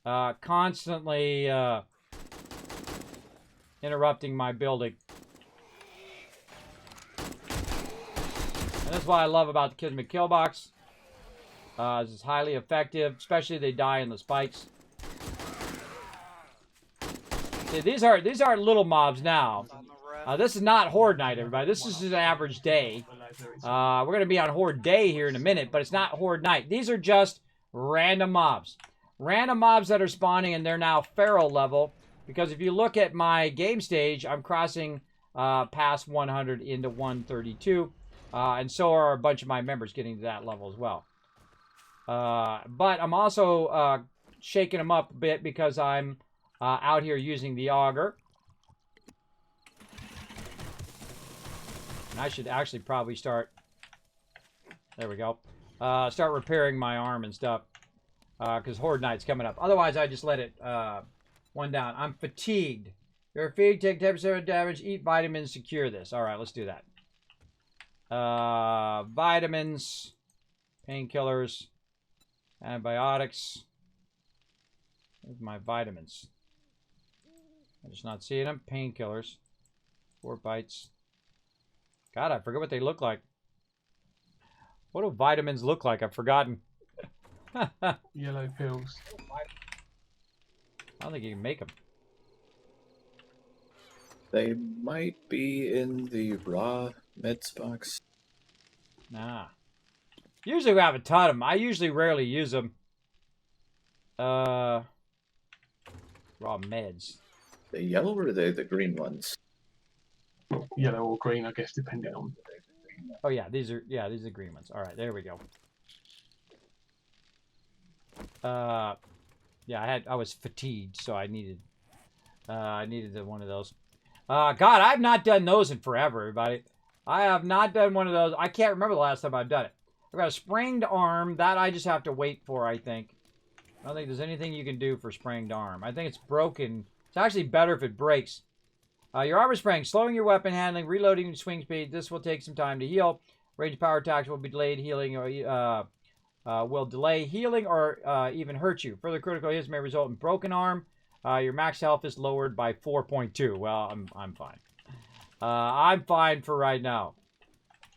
constantly interrupting my building. And that's what I love about the Kismet kill box. It's highly effective, especially they die in the spikes. See, these are little mobs now. This is not Horde night, everybody. This is an average day. We're going to be on Horde day here in a minute, but it's not Horde night. These are just random mobs. Random mobs that are spawning, and they're now feral level. Because if you look at my game stage, I'm crossing past 100 into 132. And so are a bunch of my members getting to that level as well. But I'm also shaking them up a bit because I'm out here using the auger. And I should actually probably start... There we go. Start repairing my arm and stuff. Because Horde Night's coming up. Otherwise, I just let it one down. I'm fatigued. You're fatigued, take 10% damage, eat vitamins to cure this. Alright, let's do that. Vitamins, painkillers, antibiotics. Where's my vitamins? I'm just not seeing them. Painkillers. 4 bites. God, I forget what they look like. What do vitamins look like? I've forgotten. Yellow pills. I don't think you can make them. They might be in the raw meds box. Nah. Usually we have a ton of them. I usually rarely use them. Raw meds. The yellow or the green ones? Yellow or green, I guess, depending on. Oh yeah, these are green ones. All right, there we go. Yeah, I was fatigued, so I needed one of those. God, I've not done those in forever, everybody. I have not done one of those. I can't remember the last time I've done it. I've got a sprained arm that I just have to wait for, I think. I don't think there's anything you can do for sprained arm. I think it's broken. It's actually better if it breaks. Your armor sprained, slowing your weapon handling, reloading your swing speed. This will take some time to heal. Range power attacks will be delayed. Healing will delay healing or even hurt you. Further critical hits may result in broken arm. Your max health is lowered by 4.2. Well, I'm fine. I'm fine for right now.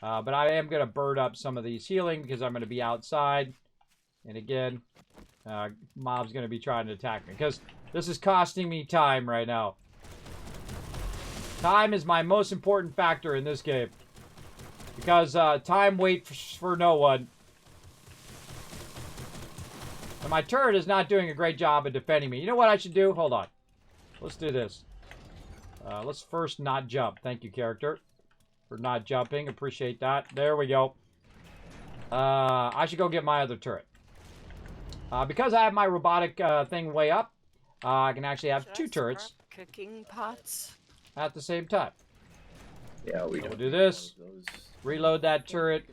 But I am going to burn up some of these healing because I'm going to be outside. And again, mob's going to be trying to attack me because this is costing me time right now. Time is my most important factor in this game. Because time waits for no one. And my turret is not doing a great job of defending me. You know what I should do? Hold on. Let's do this. Let's first not jump. Thank you, character, for not jumping. Appreciate that. There we go. I should go get my other turret. Because I have my robotic thing way up, I can actually have two turrets Cooking pots. at the same time. Yeah, So we'll do this. Reload that turret.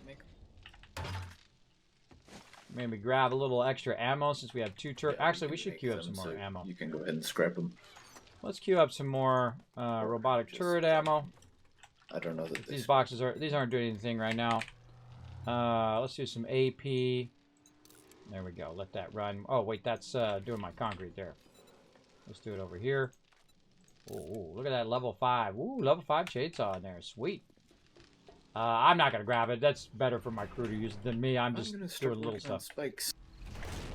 Maybe grab a little extra ammo since we have two turrets. Yeah, Actually, we should queue up some more ammo. You can go ahead and scrap them. Let's queue up some more robotic turret ammo. I don't know that These boxes aren't doing anything right now. Let's do some AP. There we go. Let that run. Oh wait, that's doing my concrete there. Let's do it over here. Ooh, look at that level 5. Ooh, level 5 chainsaw in there. Sweet. I'm not gonna grab it. That's better for my crew to use than me. I'm just doing little stuff. Spikes,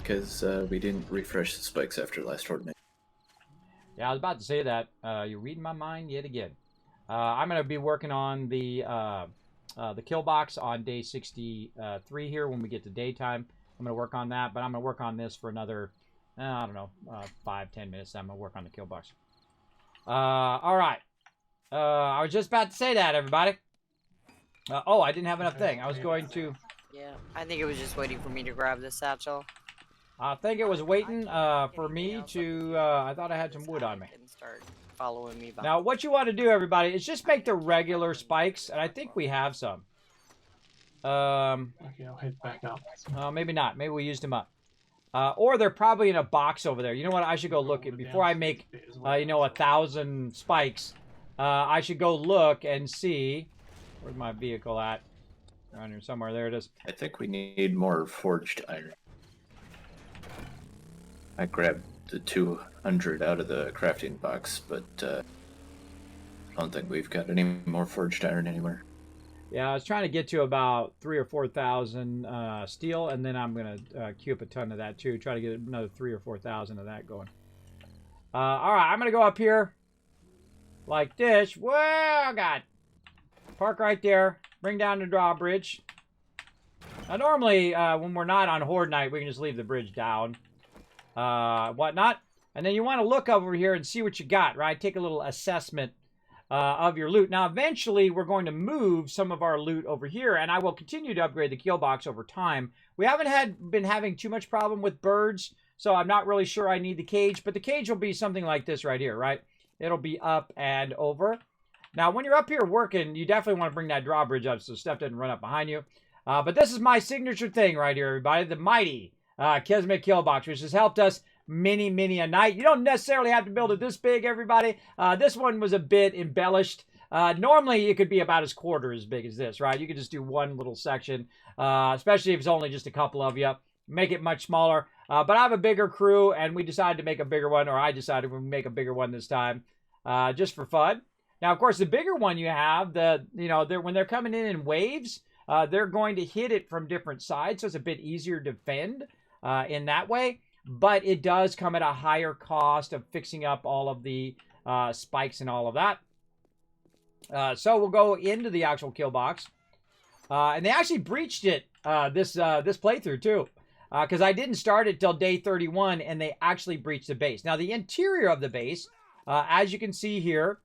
because we didn't refresh the spikes after last Fortnite. Yeah, I was about to say that. You're reading my mind yet again. I'm gonna be working on the kill box on day 63 here when we get to daytime. I'm gonna work on that, but I'm gonna work on this for another, I don't know, 5-10 minutes. I'm gonna work on the kill box. All right. I was just about to say that, everybody. Oh, I didn't have enough thing. I was going to... Yeah, I think it was just waiting for me to grab the satchel. I think it was waiting for me to... I thought I had some wood on me. And start following me. Now, what you want to do, everybody, is just make the regular spikes, and I think we have some. Okay, I'll head back up. Maybe not. Maybe we used them up. Or they're probably in a box over there. You know what? I should go look at before I make, 1,000 spikes. I should go look and see. Where's my vehicle at? Around here somewhere. There it is. I think we need more forged iron. I grabbed the 200 out of the crafting box, but I don't think we've got any more forged iron anywhere. Yeah, I was trying to get to about 3,000 or 4,000 steel, and then I'm gonna queue up a ton of that too. Try to get another 3,000 or 4,000 of that going. All right, I'm gonna go up here like this. Whoa, God! Park right there. Bring down the drawbridge. Now, normally when we're not on Horde Night, we can just leave the bridge down, whatnot. And then you want to look over here and see what you got, right? Take a little assessment of your loot. Now, eventually, we're going to move some of our loot over here, and I will continue to upgrade the kill box over time. We haven't been having too much problem with birds, so I'm not really sure I need the cage, but the cage will be something like this right here, right? It'll be up and over. Now, when you're up here working, you definitely want to bring that drawbridge up so stuff doesn't run up behind you. But this is my signature thing right here, everybody. The mighty Kismet kill box, which has helped us many a night. You don't necessarily have to build it this big, everybody. This one was a bit embellished. Normally, it could be about quarter as big as this, right? You could just do one little section, especially if it's only just a couple of you. Make it much smaller. But I have a bigger crew, and we decided to make a bigger one, or I decided we'd make a bigger one this time, just for fun. Now, of course, the bigger one you have, when they're coming in waves, they're going to hit it from different sides, so it's a bit easier to defend in that way. But it does come at a higher cost of fixing up all of the spikes and all of that. So we'll go into the actual kill box. And they actually breached it this playthrough too. Because I didn't start it till day 31, and they actually breached the base. Now, the interior of the base, as you can see here,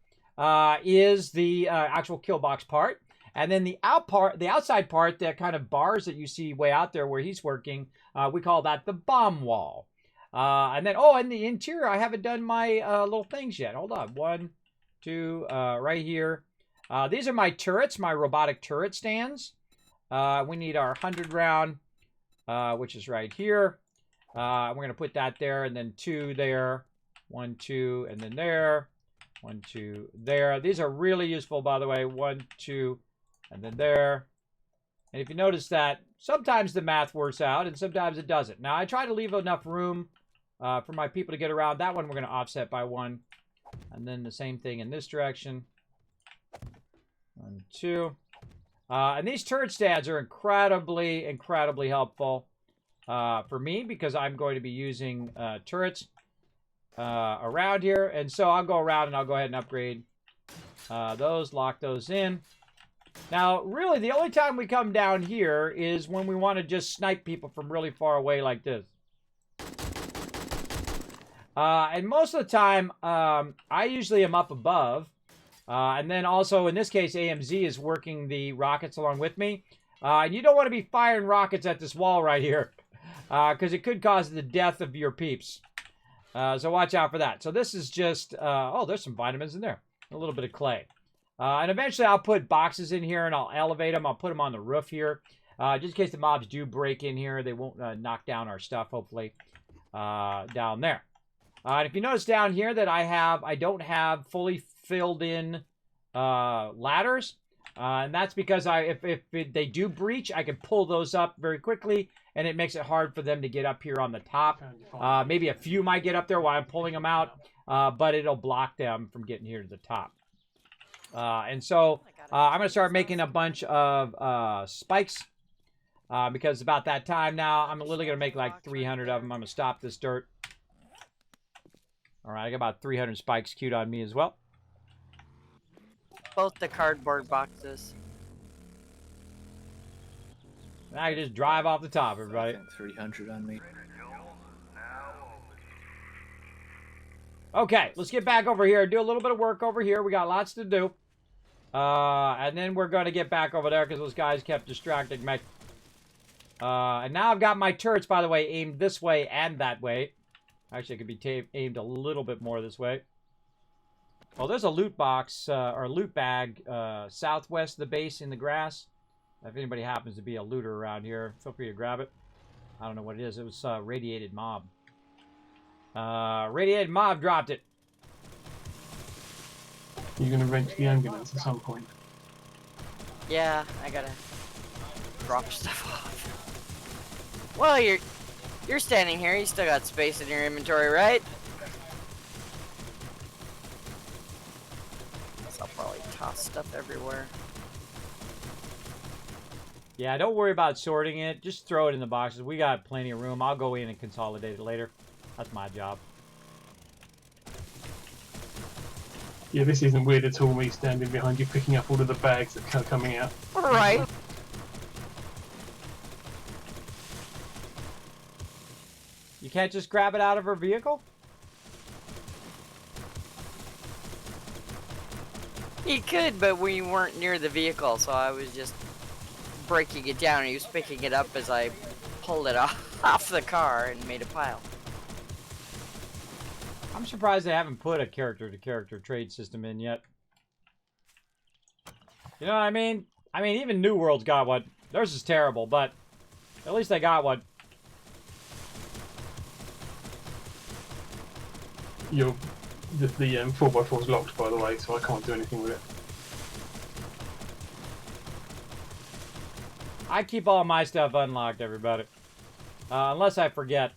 is the actual kill box part. And then the outside part, that kind of bars that you see way out there where he's working, we call that the bomb wall. And then, in the interior, I haven't done my little things yet. Hold on. 1, 2, right here. These are my turrets, my robotic turret stands. We need our 100 round, which is right here. We're going to put that there, and then 2 there. 1, 2, and then there. 1, 2, there. These are really useful, by the way. 1, 2, and then there. And if you notice that, sometimes the math works out, and sometimes it doesn't. Now, I try to leave enough room for my people to get around. That one we're going to offset by 1. And then the same thing in this direction. 1, 2. And these turret stands are incredibly, incredibly helpful for me because I'm going to be using turrets around here. And so I'll go around and I'll go ahead and upgrade those, lock those in. Now, really, the only time we come down here is when we want to just snipe people from really far away like this. And most of the time, I usually am up above. And then also, in this case, AMZ is working the rockets along with me. And you don't want to be firing rockets at this wall right here. Because it could cause the death of your peeps. So watch out for that. So this is just... there's some vitamins in there. A little bit of clay. And eventually I'll put boxes in here and I'll elevate them. I'll put them on the roof here. Just in case the mobs do break in here. They won't knock down our stuff, hopefully. Down there. And if you notice down here that I don't have fully filled in ladders. And that's because if they do breach, I can pull those up very quickly. And it makes it hard for them to get up here on the top. Maybe a few might get up there while I'm pulling them out. But it'll block them from getting here to the top. And so I'm going to start making a bunch of spikes. Because it's about that time now. I'm literally going to make like 300 of them. I'm going to stop this dirt. All right, I got about 300 spikes queued on me as well. Both the cardboard boxes. Now you just drive off the top, everybody. 300 on me. Okay, let's get back over here. Do a little bit of work over here. We got lots to do. And then we're going to get back over there because those guys kept distracting me. And now I've got my turrets, by the way, aimed this way and that way. Actually, it could be aimed a little bit more this way. Well, there's a loot box, or loot bag, southwest of the base in the grass. If anybody happens to be a looter around here, feel free to grab it. I don't know what it is. It was Radiated Mob. Radiated Mob dropped it. You're going to wrench the ambulance at some point. Yeah, I gotta drop stuff off. Well, you're standing here. You still got space in your inventory, right? I'll probably toss stuff everywhere. Yeah, don't worry about sorting it. Just throw it in the boxes. We got plenty of room. I'll go in and consolidate it later. That's my job. Yeah, this isn't weird at all, me standing behind you picking up all of the bags that are coming out. Right. You can't just grab it out of her vehicle? He could, but we weren't near the vehicle, so I was just breaking it down. He was picking it up as I pulled it off the car and made a pile. I'm surprised they haven't put a character-to-character trade system in yet. You know what I mean? I mean, even New World's got one. Theirs is terrible, but at least they got one. The 4x4 is locked, by the way, so I can't do anything with it. I keep all my stuff unlocked, everybody. Unless I forget.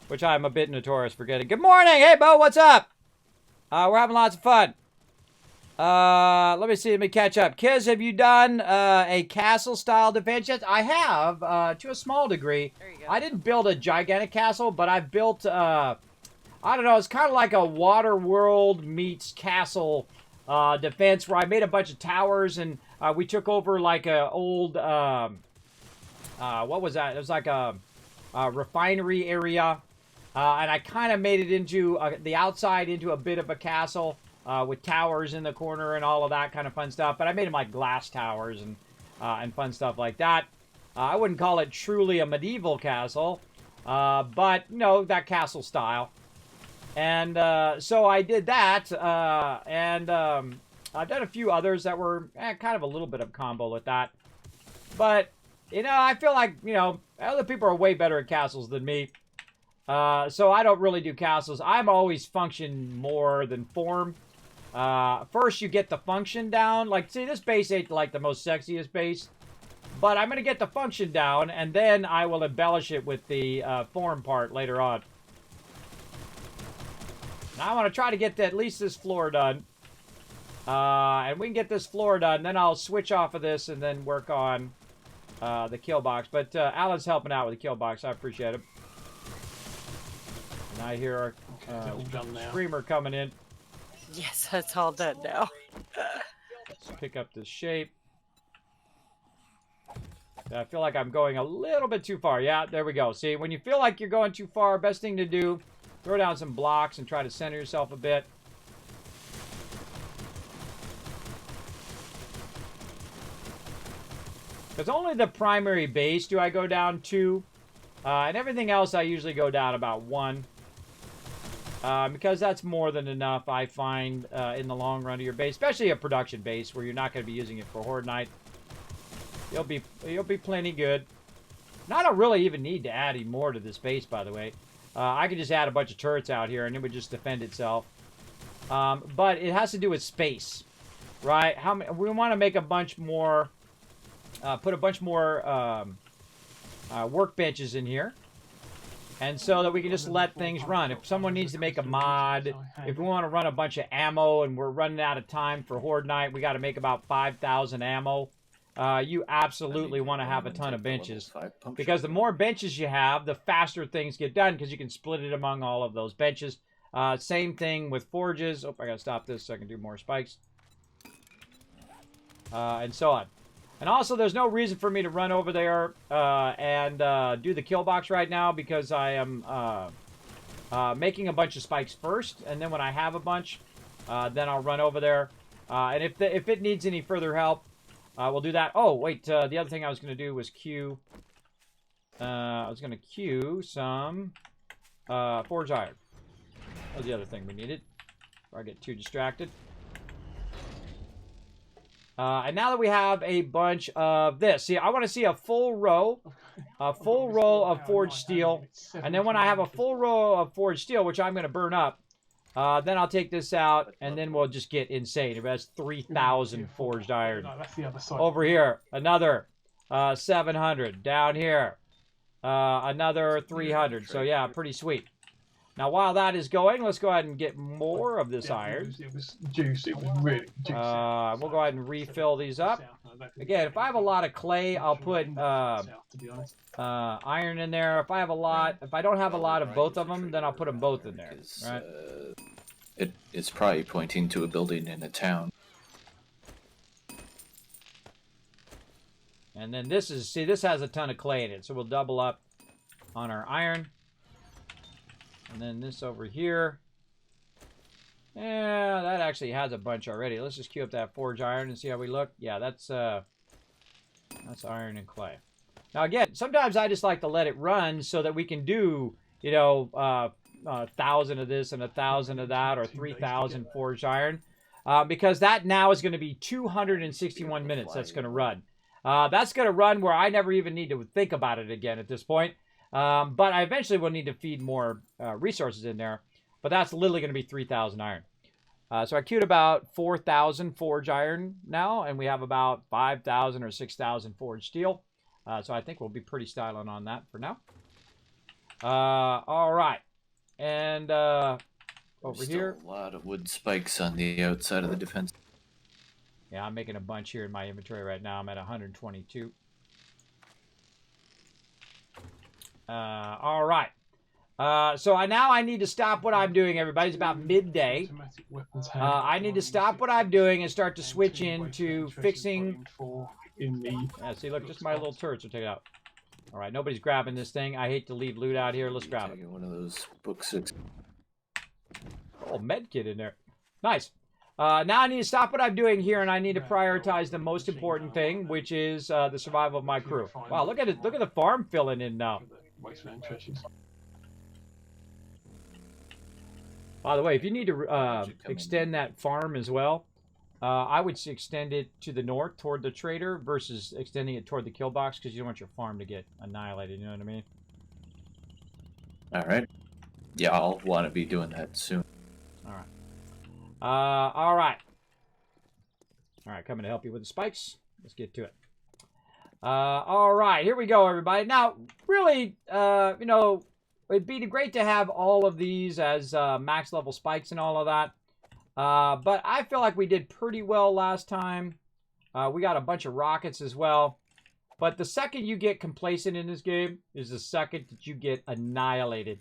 Which I'm a bit notorious forgetting. Good morning! Hey, Bo, what's up? We're having lots of fun. Let me see. Let me catch up. Kiz, have you done a castle-style defense yet? I have, to a small degree. There you go. I didn't build a gigantic castle, but I've built, I don't know, it's kind of like a water world meets castle defense where I made a bunch of towers, and we took over like a old, what was that? It was like a refinery area, and I kind of made it into the outside into a bit of a castle with towers in the corner and all of that kind of fun stuff. But I made them like glass towers and fun stuff like that. I wouldn't call it truly a medieval castle, but you know, that castle style. And so I did that, and I've done a few others that were kind of a little bit of combo with that. But, you know, I feel like, you know, other people are way better at castles than me. So I don't really do castles. I'm always function more than form. First, you get the function down. Like, see, this base ain't like the most sexiest base. But I'm going to get the function down, and then I will embellish it with the form part later on. Now I want to try to get at least this floor done. And we can get this floor done. Then I'll switch off of this and then work on the kill box. But Alan's helping out with the kill box. I appreciate it. And I hear our screamer coming in. Yes, that's all done now. Let's pick up this shape. I feel like I'm going a little bit too far. Yeah, there we go. See, when you feel like you're going too far, best thing to do, throw down some blocks and try to center yourself a bit. Because only the primary base do I go down 2. And everything else I usually go down about 1. Because that's more than enough, I find, in the long run of your base. Especially a production base where you're not going to be using it for Horde Night. You'll be plenty good. And I don't really even need to add any more to this base, by the way. I could just add a bunch of turrets out here and it would just defend itself. But it has to do with space, right? We want to make a bunch more, put a bunch more workbenches in here. And so that we can just let things run. If someone needs to make a mod, if we want to run a bunch of ammo and we're running out of time for Horde Night, we got to make about 5,000 ammo. You absolutely want to have a ton of benches. Because the more benches you have, the faster things get done because you can split it among all of those benches. Same thing with forges. Oh, I got to stop this so I can do more spikes. And so on. And also, there's no reason for me to run over there and do the kill box right now because I am making a bunch of spikes first. And then when I have a bunch, then I'll run over there. And if it needs any further help, we'll do that. Oh, wait. The other thing I was going to do was queue. I was going to queue some forged iron. That was the other thing we needed. Before I get too distracted. And now that we have a bunch of this. See, I want to see a full row. A full row of forged steel. And then when I have a full row of forged steel, which I'm going to burn up, then I'll take this out, and then we'll just get insane. If that's 3,000 forged iron. Over here, another 700. Down here, another 300. So yeah, pretty sweet. Now, while that is going, let's go ahead and get more of this iron. It was juicy. It was really juicy. We'll go ahead and refill these up. Again, if I have a lot of clay, I'll put iron in there. If I don't have a lot of both of them, then I'll put them both in there. Right? It's probably pointing to a building in a town. And then this has a ton of clay in it, so we'll double up on our iron. And then this over here. Yeah, that actually has a bunch already. Let's just queue up that forge iron and see how we look. Yeah, that's iron and clay. Now again, sometimes I just like to let it run so that we can do, you know, 1,000 of this and 1,000 of that, or 3,000 forged iron, because that now is going to be 261 minutes. That's going to run. That's going to run where I never even need to think about it again at this point. But I eventually will need to feed more resources in there. But that's literally going to be 3,000 iron. So I queued about 4,000 forged iron now, and we have about 5,000 or 6,000 forged steel. So I think we'll be pretty styling on that for now. All right. And over here. A lot of wood spikes on the outside of the defense. Yeah, I'm making a bunch here in my inventory right now. I'm at 122. All right. So now I need to stop what I'm doing, everybody. It's about midday. Automatic weapons handle I need to stop what I'm doing and start to switch into fixing... Yeah, see, look, just my little turrets are taken out. All right, nobody's grabbing this thing. I hate to leave loot out here. Let's grab it. One of those book 6. Oh, med kit in there. Nice. Now I need to stop what I'm doing here, and I need to prioritize the most important thing, which is the survival of my crew. Wow, look at it. Look at the farm filling in now. By the way, if you need to extend that farm as well, I would extend it to the north toward the trader versus extending it toward the kill box because you don't want your farm to get annihilated. You know what I mean? All right. Yeah, I'll want to be doing that soon. All right. All right. All right, coming to help you with the spikes. Let's get to it. All right, here we go, everybody. Now, really, you know, it'd be great to have all of these as max level spikes and all of that. But I feel like we did pretty well last time. We got a bunch of rockets as well. But the second you get complacent in this game is the second that you get annihilated.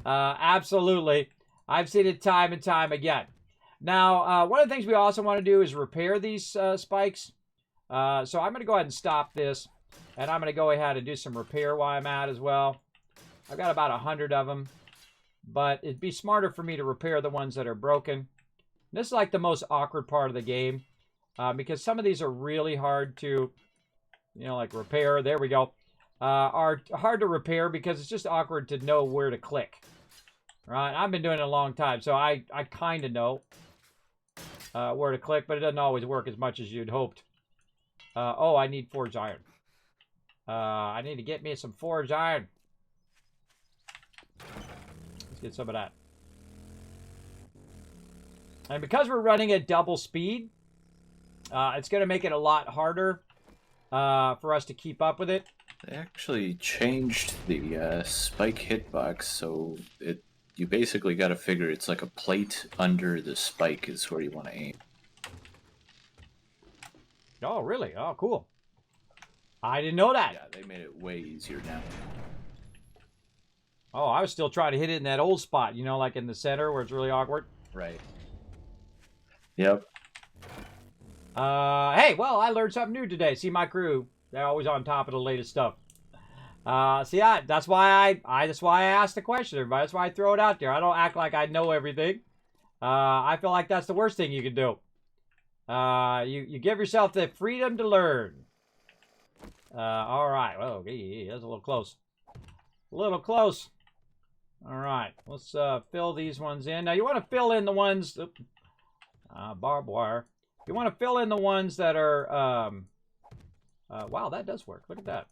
Absolutely. I've seen it time and time again. Now, one of the things we also want to do is repair these spikes. So I'm going to go ahead and stop this. And I'm going to go ahead and do some repair while I'm at as well. I've got about 100 of them. But it'd be smarter for me to repair the ones that are broken. This is like the most awkward part of the game. Because some of these are really hard to, you know, like repair. There we go. Are hard to repair because it's just awkward to know where to click. Right? I've been doing it a long time, so I kind of know where to click, but it doesn't always work as much as you'd hoped. Oh, I need forged iron. I need to get me some forged iron. Let's get some of that. And because we're running at double speed, it's going to make it a lot harder for us to keep up with it. They actually changed the spike hitbox, so you basically got to figure it's like a plate under the spike is where you want to aim. Oh, really? Oh, cool. I didn't know that. Yeah, they made it way easier now. Oh, I was still trying to hit it in that old spot, you know, like in the center where it's really awkward. Right. Yep. Hey, well, I learned something new today. See, my crew, they're always on top of the latest stuff. See, that's why I asked the question, everybody. That's why I throw it out there. I don't act like I know everything. I feel like that's the worst thing you can do. You give yourself the freedom to learn. All right. Well, okay, that's a little close. A little close. All right. Let's fill these ones in. Now, you want to fill in the ones... barbed wire. You want to fill in the ones that are... wow, that does work. Look at that.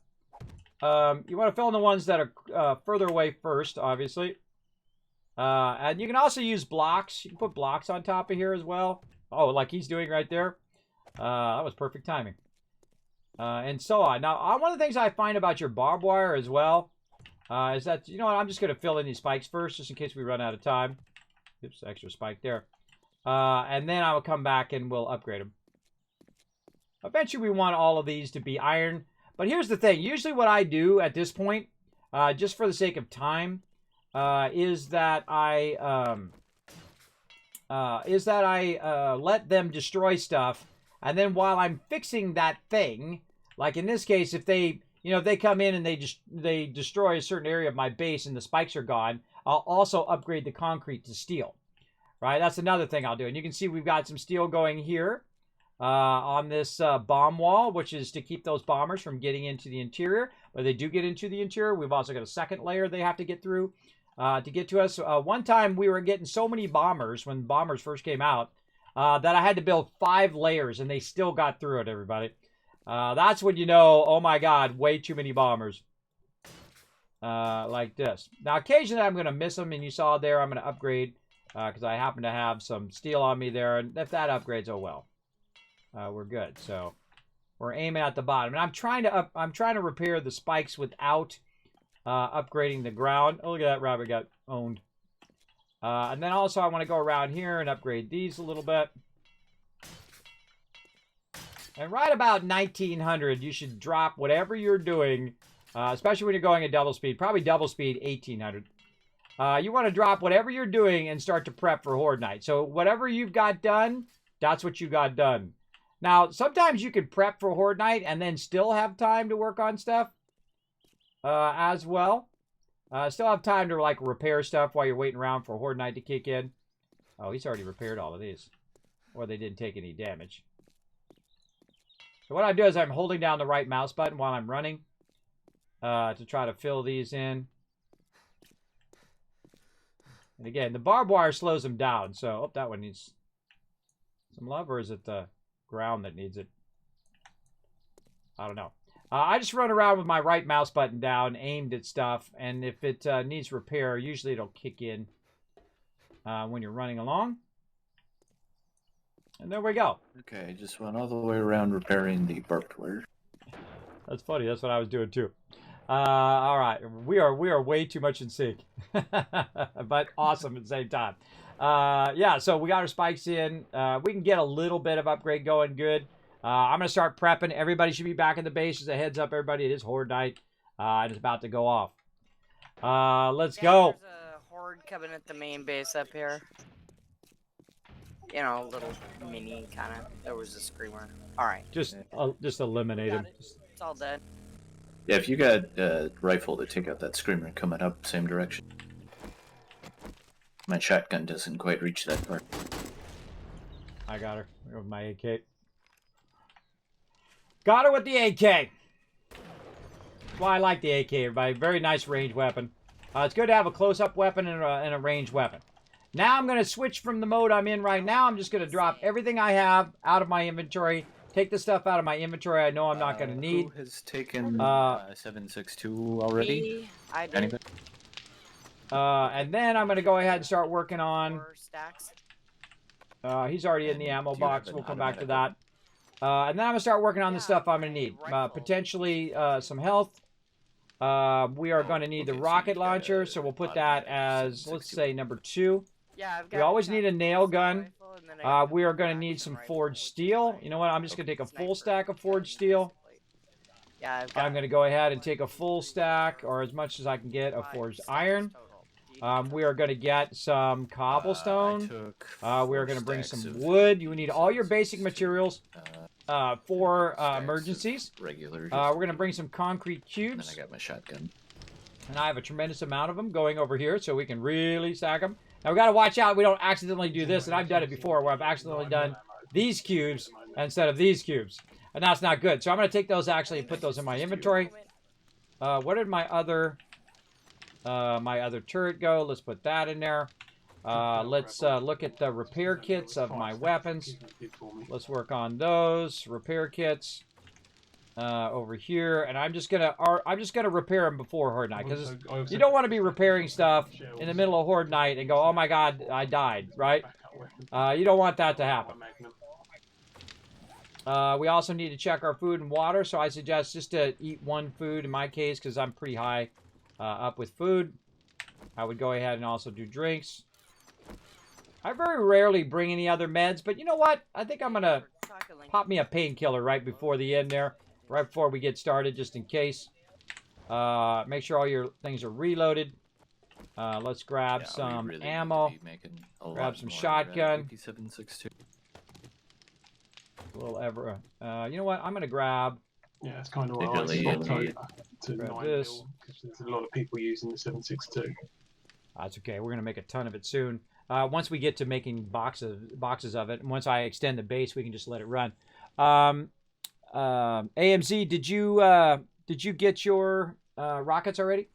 You want to fill in the ones that are further away first, obviously. And you can also use blocks. You can put blocks on top of here as well. Oh, like he's doing right there. That was perfect timing. And so on. Now, one of the things I find about your barbed wire as well is that, you know what, I'm just going to fill in these spikes first, just in case we run out of time. Oops, extra spike there. And then I will come back and we'll upgrade them. Eventually, we want all of these to be iron. But here's the thing. Usually what I do at this point, just for the sake of time, is that I let them destroy stuff. And then while I'm fixing that thing, like in this case, if they come in and they destroy a certain area of my base and the spikes are gone, I'll also upgrade the concrete to steel. Right? That's another thing I'll do. And you can see we've got some steel going here. On this bomb wall, which is to keep those bombers from getting into the interior. But they do get into the interior. We've also got a second layer they have to get through to get to us. One time we were getting so many bombers when bombers first came out that I had to build 5 layers and they still got through it, everybody. That's when you know, oh my God, way too many bombers. Like this. Now, occasionally I'm going to miss them, and you saw there I'm going to upgrade because I happen to have some steel on me there. And if that upgrades, oh well. We're good. So we're aiming at the bottom, and I'm trying to repair the spikes without upgrading the ground. Oh, look at that rabbit got owned. And then also I want to go around here and upgrade these a little bit. And right about 1900, you should drop whatever you're doing especially when you're going at double speed. Probably double speed, 1800. You want to drop whatever you're doing and start to prep for Horde Night. So whatever you've got done, that's what you got done. Now, sometimes you can prep for Horde Night and then still have time to work on stuff as well. Still have time to like repair stuff while you're waiting around for Horde Night to kick in. Oh, he's already repaired all of these. Or they didn't take any damage. So what I do is I'm holding down the right mouse button while I'm running to try to fill these in. And again, the barbed wire slows them down. So, oh, that one needs some love, or is it the ground that needs it? I don't know. I just run around with my right mouse button down, aimed at stuff, and if it needs repair, usually it'll kick in when you're running along. And there we go. Okay, I just went all the way around repairing the barbed wire. That's funny. That's what I was doing too. All right, we are way too much in sync, but awesome at the same time. Yeah, so we got our spikes in. We can get a little bit of upgrade going. Good. I'm gonna start prepping. Everybody should be back in the base. As a heads up, everybody, it is Horde Night. It's about to go off. Let's go. There's a horde coming at the main base up here. You know, little mini kind of. There was a screamer. All right. Just eliminate him. It's all dead. Yeah, if you got a rifle to take out that screamer coming up same direction. My shotgun doesn't quite reach that part. I got her with my AK. Got her with the AK. That's why I like the AK, everybody. Very nice range weapon. It's good to have a close-up weapon and a ranged weapon. Now I'm going to switch from the mode I'm in right now. I'm just going to drop everything I have out of my inventory. Take the stuff out of my inventory I know I'm not going to need. Who has taken 762 already? Me, I did. Anybody? And then I'm going to go ahead and start working on... 4 stacks. He's already in the ammo Do you box. have We'll an come back to automatic that. And then I'm going to start working on the Yeah, stuff I'm going to need. rifle. Potentially some health. We are going to need the Okay, so rocket you've got launcher, so we'll put that automatic as, let's 7.62. say, number 2. Yeah, I've got We always need a nail gun. rifle, and then I got We are the going to need action some rifle, forged which is steel. like You know what? I'm just going to take a full sniper stack of forged gun, steel. basically. Yeah, I've got I'm going to go ahead and take a full stack, or as much as I can get, of 5 forged stacks iron. total. We are going to get some I cobblestone. took We are 4 going to bring stacks some of wood. You need all your basic 7.62. materials for stacks of emergencies. Regular. We're going to bring some concrete and then cubes. I got my shotgun. And I have a tremendous amount of them going over here so we can really stack them. Now we got to watch out we don't accidentally do this, and I've done it before where I've accidentally done these cubes instead of these cubes. And that's not good. So I'm going to take those actually and put those in my inventory. Where did my other turret go? Let's put that in there. Let's look at the repair kits of my weapons. Let's work on those repair kits over here, and I'm just gonna repair them before Horde Night, because you don't want to be repairing stuff in the middle of Horde Night and go, oh my God, I died, right? You don't want that to happen. We also need to check our food and water, so I suggest just to eat one food in my case, because I'm pretty high up with food. I would go ahead and also do drinks. I very rarely bring any other meds, but you know what? I think I'm going to pop me a painkiller right before the end there, right before we get started, just in case. Make sure all your things are reloaded. Let's grab some really ammo. need to be making a Grab lot some more, shotgun. AK-762. A little ever. You know what? I'm going to grab... Yeah, it's kind of what I Particularly swapped in over to grab 9 this. because there's a lot of people using the 7.62. That's okay. We're going to make a ton of it soon. Once we get to making boxes of it, and once I extend the base, we can just let it run. AMZ, did you get your rockets already?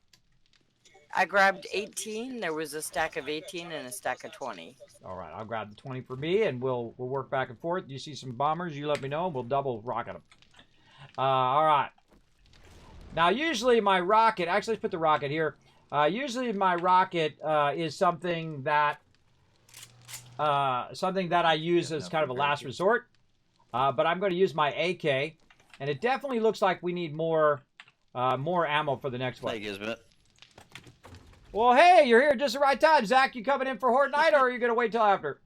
I grabbed 18. There was a stack of 18 and a stack of 20. All right, I'll grab the 20 for me, and we'll work back and forth. You see some bombers, you let me know, and we'll double rocket them. All right. Now, usually my rocket, actually, let's put the rocket here. Usually my rocket is something that I use as kind of a last resort. But I'm going to use my AK, and it definitely looks like we need more ammo for the next one. Hey, Kismet. Well, hey, you're here at just the right time. Zach, you coming in for Horde Night, or are you going to wait till after?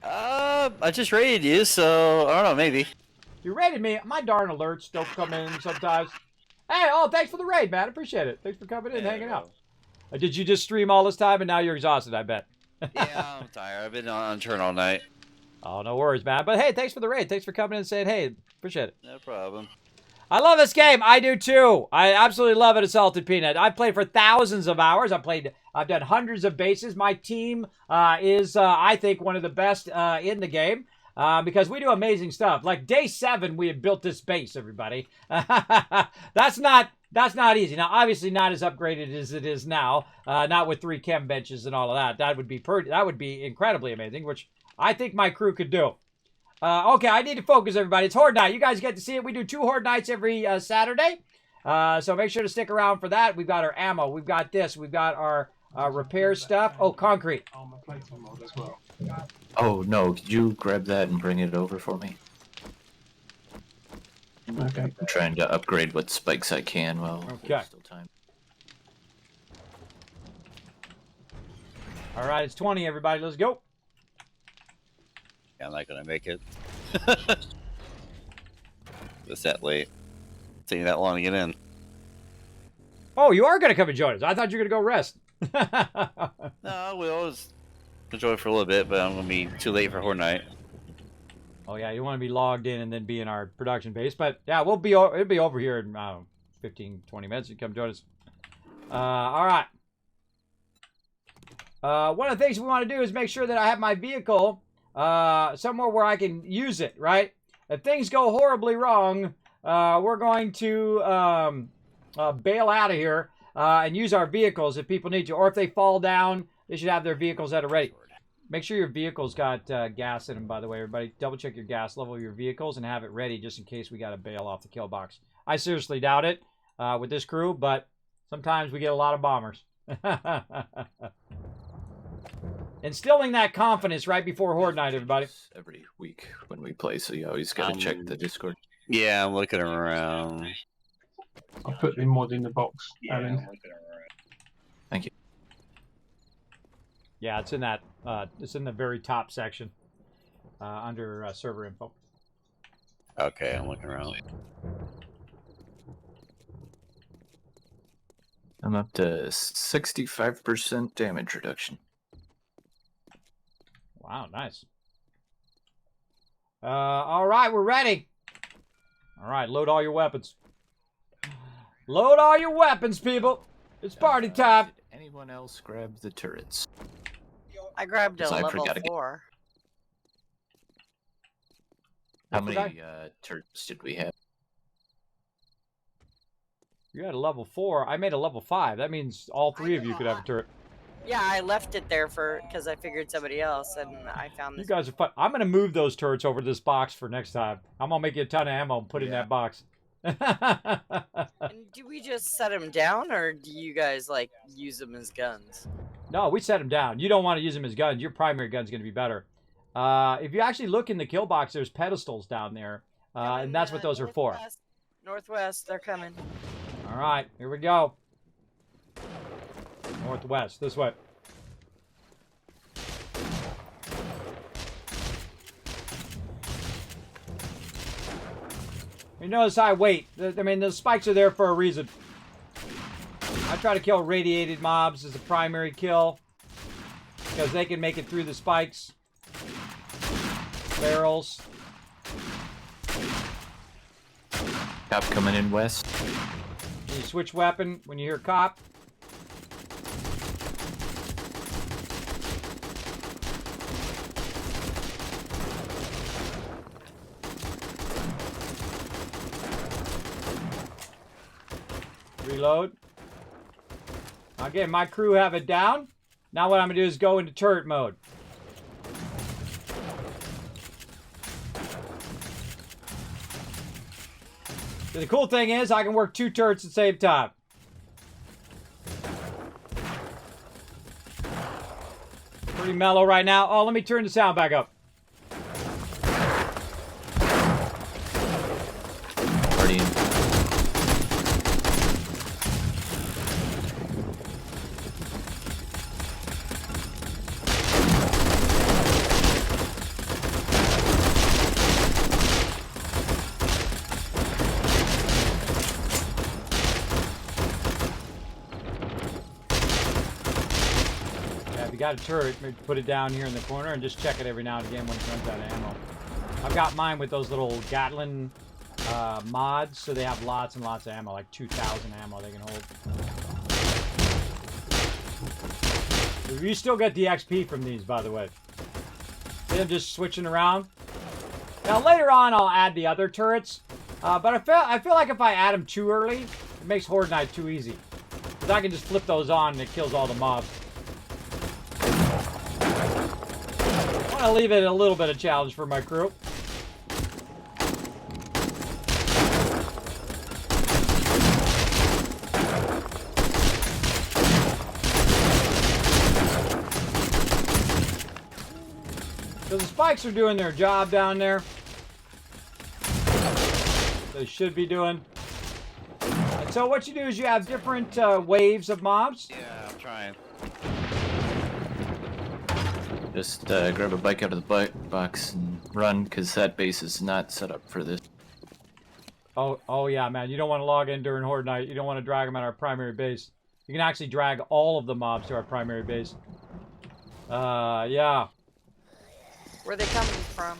I just raided you, so I don't know, maybe. You rated me. My darn alerts don't come in sometimes. Hey, oh, thanks for the raid, man. Appreciate it. Thanks for coming in and hanging bro. out. Did you just stream all this time and now you're exhausted, I bet? Yeah, I'm tired. I've been on turn all night. Oh, no worries, man. But hey, thanks for the raid. Thanks for coming in and saying hey. Appreciate it. No problem. I love this game. I do too. I absolutely love it, Assaulted Peanut. I've played for thousands of hours. I've done hundreds of bases. My team is, I think, one of the best in the game because we do amazing stuff. Like day 7, we had built this base, everybody. That's not easy. Now, obviously, not as upgraded as it is now. Not with 3 chem benches and all of that. That would be incredibly amazing, which I think my crew could do. Okay, I need to focus, everybody. It's Horde Night. You guys get to see it. We do 2 Horde Nights every Saturday. So make sure to stick around for that. We've got our ammo. We've got this. We've got our repair stuff. Oh, concrete. Armor plating mod as well. Oh no, could you grab that and bring it over for me? Okay. I'm trying to upgrade what spikes I can while Okay. there's still time. All right, it's 20, everybody. Let's go. Yeah, I'm not gonna make it. It's that late. It's taking that long to get in. Oh, you are going to come and join us. I thought you were going to go rest. No, I will. Just enjoy for a little bit, but I'm gonna be too late for Horde Night. Oh, yeah, you want to be logged in and then be in our production base. But, yeah, it'll be over here in, 15, 20 minutes. You come join us. All right. One of the things we want to do is make sure that I have my vehicle somewhere where I can use it, right? If things go horribly wrong, we're going to bail out of here and use our vehicles if people need to. Or if they fall down, they should have their vehicles that are ready. Make sure your vehicle's got gas in them, by the way, everybody. Double check your gas level of your vehicles and have it ready just in case we got to bail off the kill box. I seriously doubt it with this crew, but sometimes we get a lot of bombers. Instilling that confidence right before Horde Night, everybody. Every week when we play, so you always gotta check the Discord. Yeah, I'm looking around. I'll put the mod in the box, Alan. Thank you. Yeah, it's in that. It's in the very top section under server info. Okay, I'm looking around. I'm up to 65% damage reduction. Wow, nice. All right, we're ready. All right, load all your weapons. Load all your weapons, people. It's party time. Did anyone else grab the turrets? I grabbed a So I level forgot again. 4. How What many did turrets did we have? You had a level 4. I made a level 5. That means all 3 of you could have a turret. Yeah, I left it there because I figured somebody else, and I found You this. guys are fun. I'm gonna move those turrets over to this box for next time. I'm gonna make you a ton of ammo and put it in that box. And do we just set them down, or do you guys like use them as guns? No, we set them down. You don't want to use them as guns. Your primary gun's going to be better. If you actually look in the kill box, there's pedestals down there, and that's what those are for. Northwest, they're coming. All right, here we go. Northwest, this way. You notice I wait. I mean, the spikes are there for a reason. I try to kill radiated mobs as a primary kill because they can make it through the spikes. Barrels. Cop coming in west. You switch weapon when you hear cop. Reload. Again, my crew have it down. Now what I'm going to do is go into turret mode. So the cool thing is I can work 2 turrets at the same time. Pretty mellow right now. Oh, let me turn the sound back up. Already in. got a turret, maybe put it down here in the corner and just check it every now and again when it runs out of ammo. I've got mine with those little Gatlin mods, so they have lots and lots of ammo, like 2,000 ammo they can hold. You still get the XP from these, by the way. See them just switching around. Now later on, I'll add the other turrets, but I feel like if I add them too early, it makes Horde Night too easy. Because I can just flip those on and it kills all the mobs. I want to leave it a little bit of challenge for my crew. So the spikes are doing their job down there. They should be doing. And so what you do is you have different waves of mobs. Yeah, I'm trying. Just grab a bike out of the box and run, because that base is not set up for this. Oh yeah, man. You don't want to log in during Horde Night. You don't want to drag them at our primary base. You can actually drag all of the mobs to our primary base. Yeah. Where they coming from?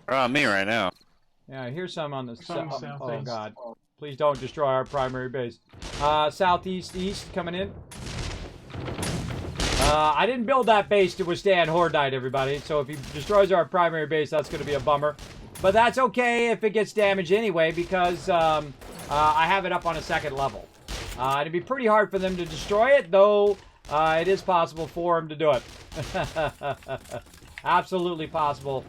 They're on me right now. Yeah, here's some on the Some south. Oh southeast. god. Please don't destroy our primary base. Southeast, east coming in. I didn't build that base to withstand Horde Night, everybody. So if he destroys our primary base, that's going to be a bummer. But that's okay if it gets damaged anyway, because I have it up on a second level. It'd be pretty hard for them to destroy it, though it is possible for them to do it. Absolutely possible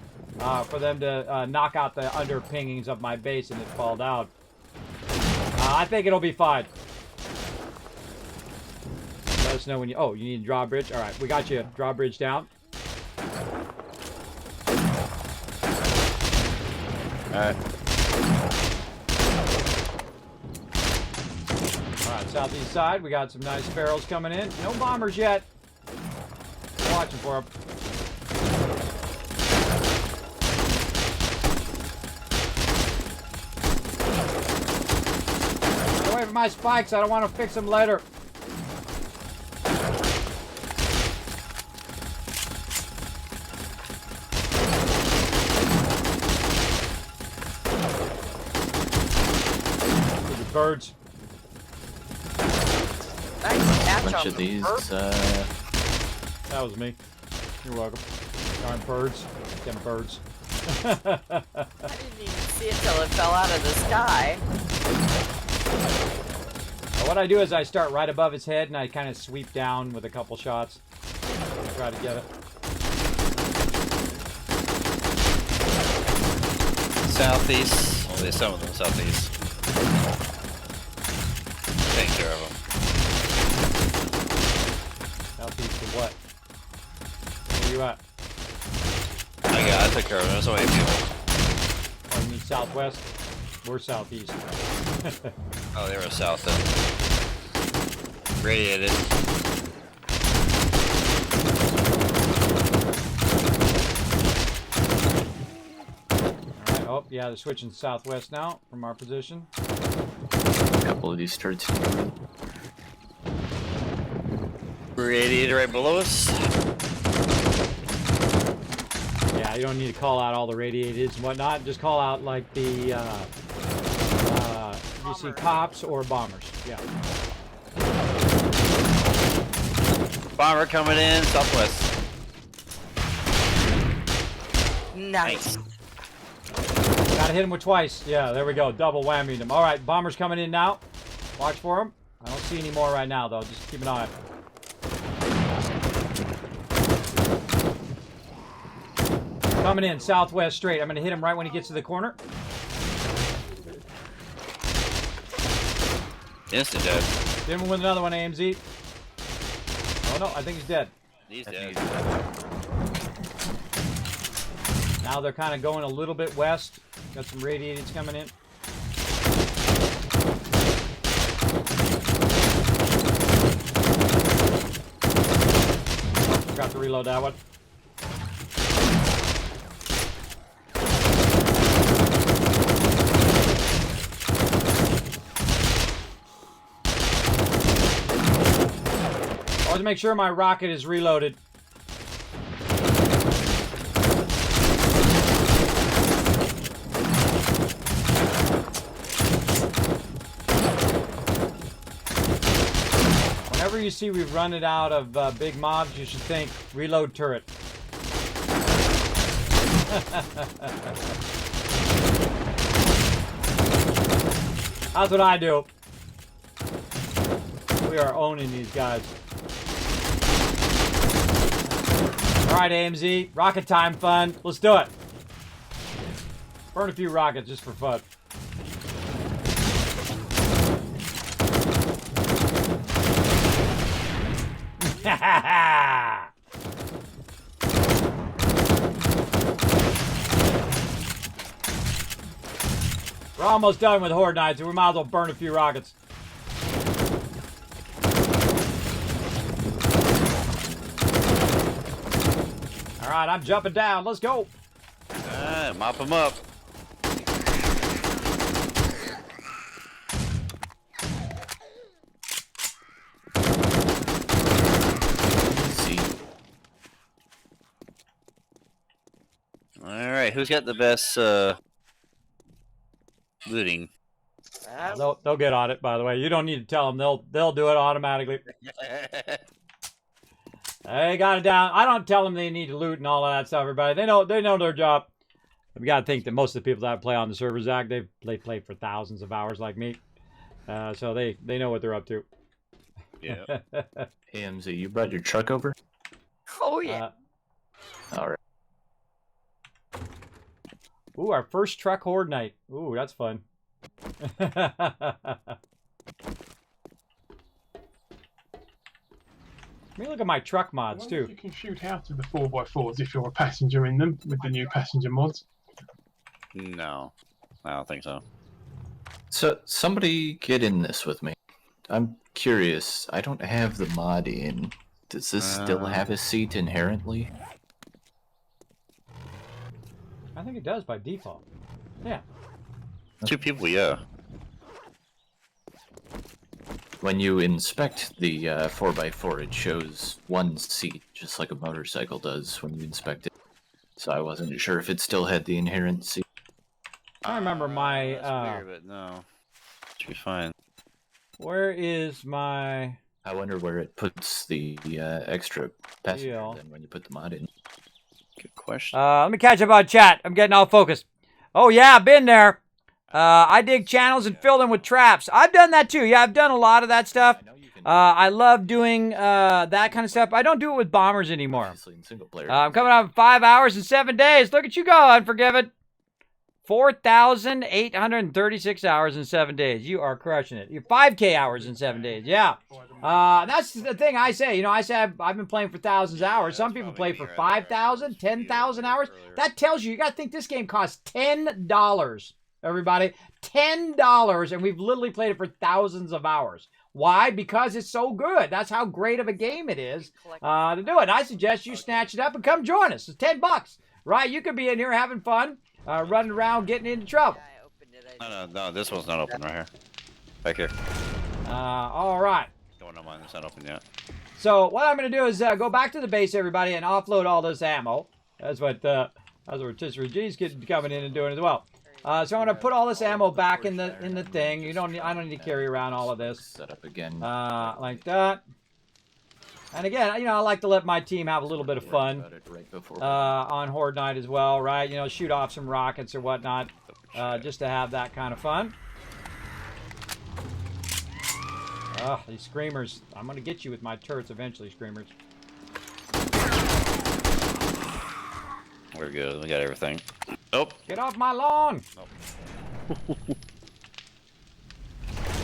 for them to knock out the underpinnings of my base and it fall down. I think it'll be fine. Let us know when you... Oh, you need a drawbridge? All right, we got you. Drawbridge down. Alright. All right, southeast side, we got some nice barrels coming in. No bombers yet. Watching for them. Get away from my spikes. I don't want to fix them later. Look at birds. Nice catch Bunch on of the these. bird. That was me. You're welcome. Darn birds. Them birds. I didn't even see it till it fell out of the sky. Now what I do is I start right above his head and I kind of sweep down with a couple shots. Try to get it. Southeast. Well, there's some of them southeast. Take care of them. Southeast of what? Where you at? I took care of them. There's only a few. Oh, you mean southwest? We're southeast. Oh, they were south then. Radiated. Alright, oh, yeah, they're switching southwest now from our position. A couple of these turrets. Radiated right below us. Yeah, you don't need to call out all the radiateds and whatnot. Just call out, like, the, you see cops or bombers. Yeah. Bomber coming in, southwest. Nice. Gotta hit him with twice. Yeah, there we go. Double whammied him. Alright, bombers coming in now. Watch for him. I don't see any more right now, though. Just keep an eye. Coming in, southwest straight. I'm gonna hit him right when he gets to the corner. Instant dead. Hit him with another one, AMZ. Oh no, I think he's dead. He's dead. Now they're kind of going a little bit west. Got some radiateds coming in. Forgot to reload that one. Always make sure my rocket is reloaded. Whenever you see we've run it out of big mobs, you should think, reload turret. That's what I do. We are owning these guys. Alright, AMZ. Rocket time fun. Let's do it. Burn a few rockets just for fun. We're almost done with Horde Night, so we might as well burn a few rockets. Alright, I'm jumping down. Let's go. Alright, mop them up. Alright, who's got the best looting? They'll get on it, by the way. You don't need to tell them. They'll do it automatically. They got it down. I don't tell them they need to loot and all of that stuff, everybody. They know their job. We got to think that most of the people that play on the server, Zach, they played for thousands of hours like me. So they know what they're up to. Yeah. AMZ, you brought your truck over? Oh yeah. All right. Ooh, our first truck horde night. Ooh, that's fun. Let me look at my truck mods too. You can shoot out of the 4x4s if you're a passenger in them with the new passenger mods. No, I don't think so. So, somebody get in this with me. I'm curious. I don't have the mod in. Does this still have a seat inherently? I think it does by default. Yeah. 2 people, yeah. When you inspect the 4x4, it shows 1 seat, just like a motorcycle does when you inspect it. So I wasn't sure if it still had the inherent seat. I remember my... That's weird, but no. Should be fine. Where is my... I wonder where it puts the extra passenger then when you put the mod in. Good question. Let me catch up on chat. I'm getting all focused. Oh yeah, I've been there. I dig channels and fill them with traps. I've done that too. Yeah, I've done a lot of that stuff. I love doing that kind of stuff. I don't do it with bombers anymore. I'm coming up in 5 hours and 7 days. Look at you go, Unforgiven. 4,836 hours and 7 days. You are crushing it. You're 5K hours in 7 days. Yeah. That's the thing I say. You know, I say I've been playing for thousands of hours. Some people play for 5,000, 10,000 hours. That tells you got to think this game costs $10. Everybody, $10, and we've literally played it for thousands of hours. Why? Because it's so good. That's how great of a game it is to do it. I suggest you snatch it up and come join us. It's $10, right? You could be in here having fun, running around, getting into trouble. No, this one's not open right here. Back here. All right. Don't mind, it's not open yet. So what I'm going to do is go back to the base, everybody, and offload all this ammo. That's what Rotisserie G's coming in and doing as well. So I'm going to put all this ammo back in the thing. I don't need to carry around all of this. Set up again. Like that. And again, you know, I like to let my team have a little bit of fun on Horde Night as well, right? You know, shoot off some rockets or whatnot, just to have that kind of fun. Oh, these screamers! I'm going to get you with my turrets eventually, screamers. We're good. We got everything. Nope. Get off my lawn! Nope.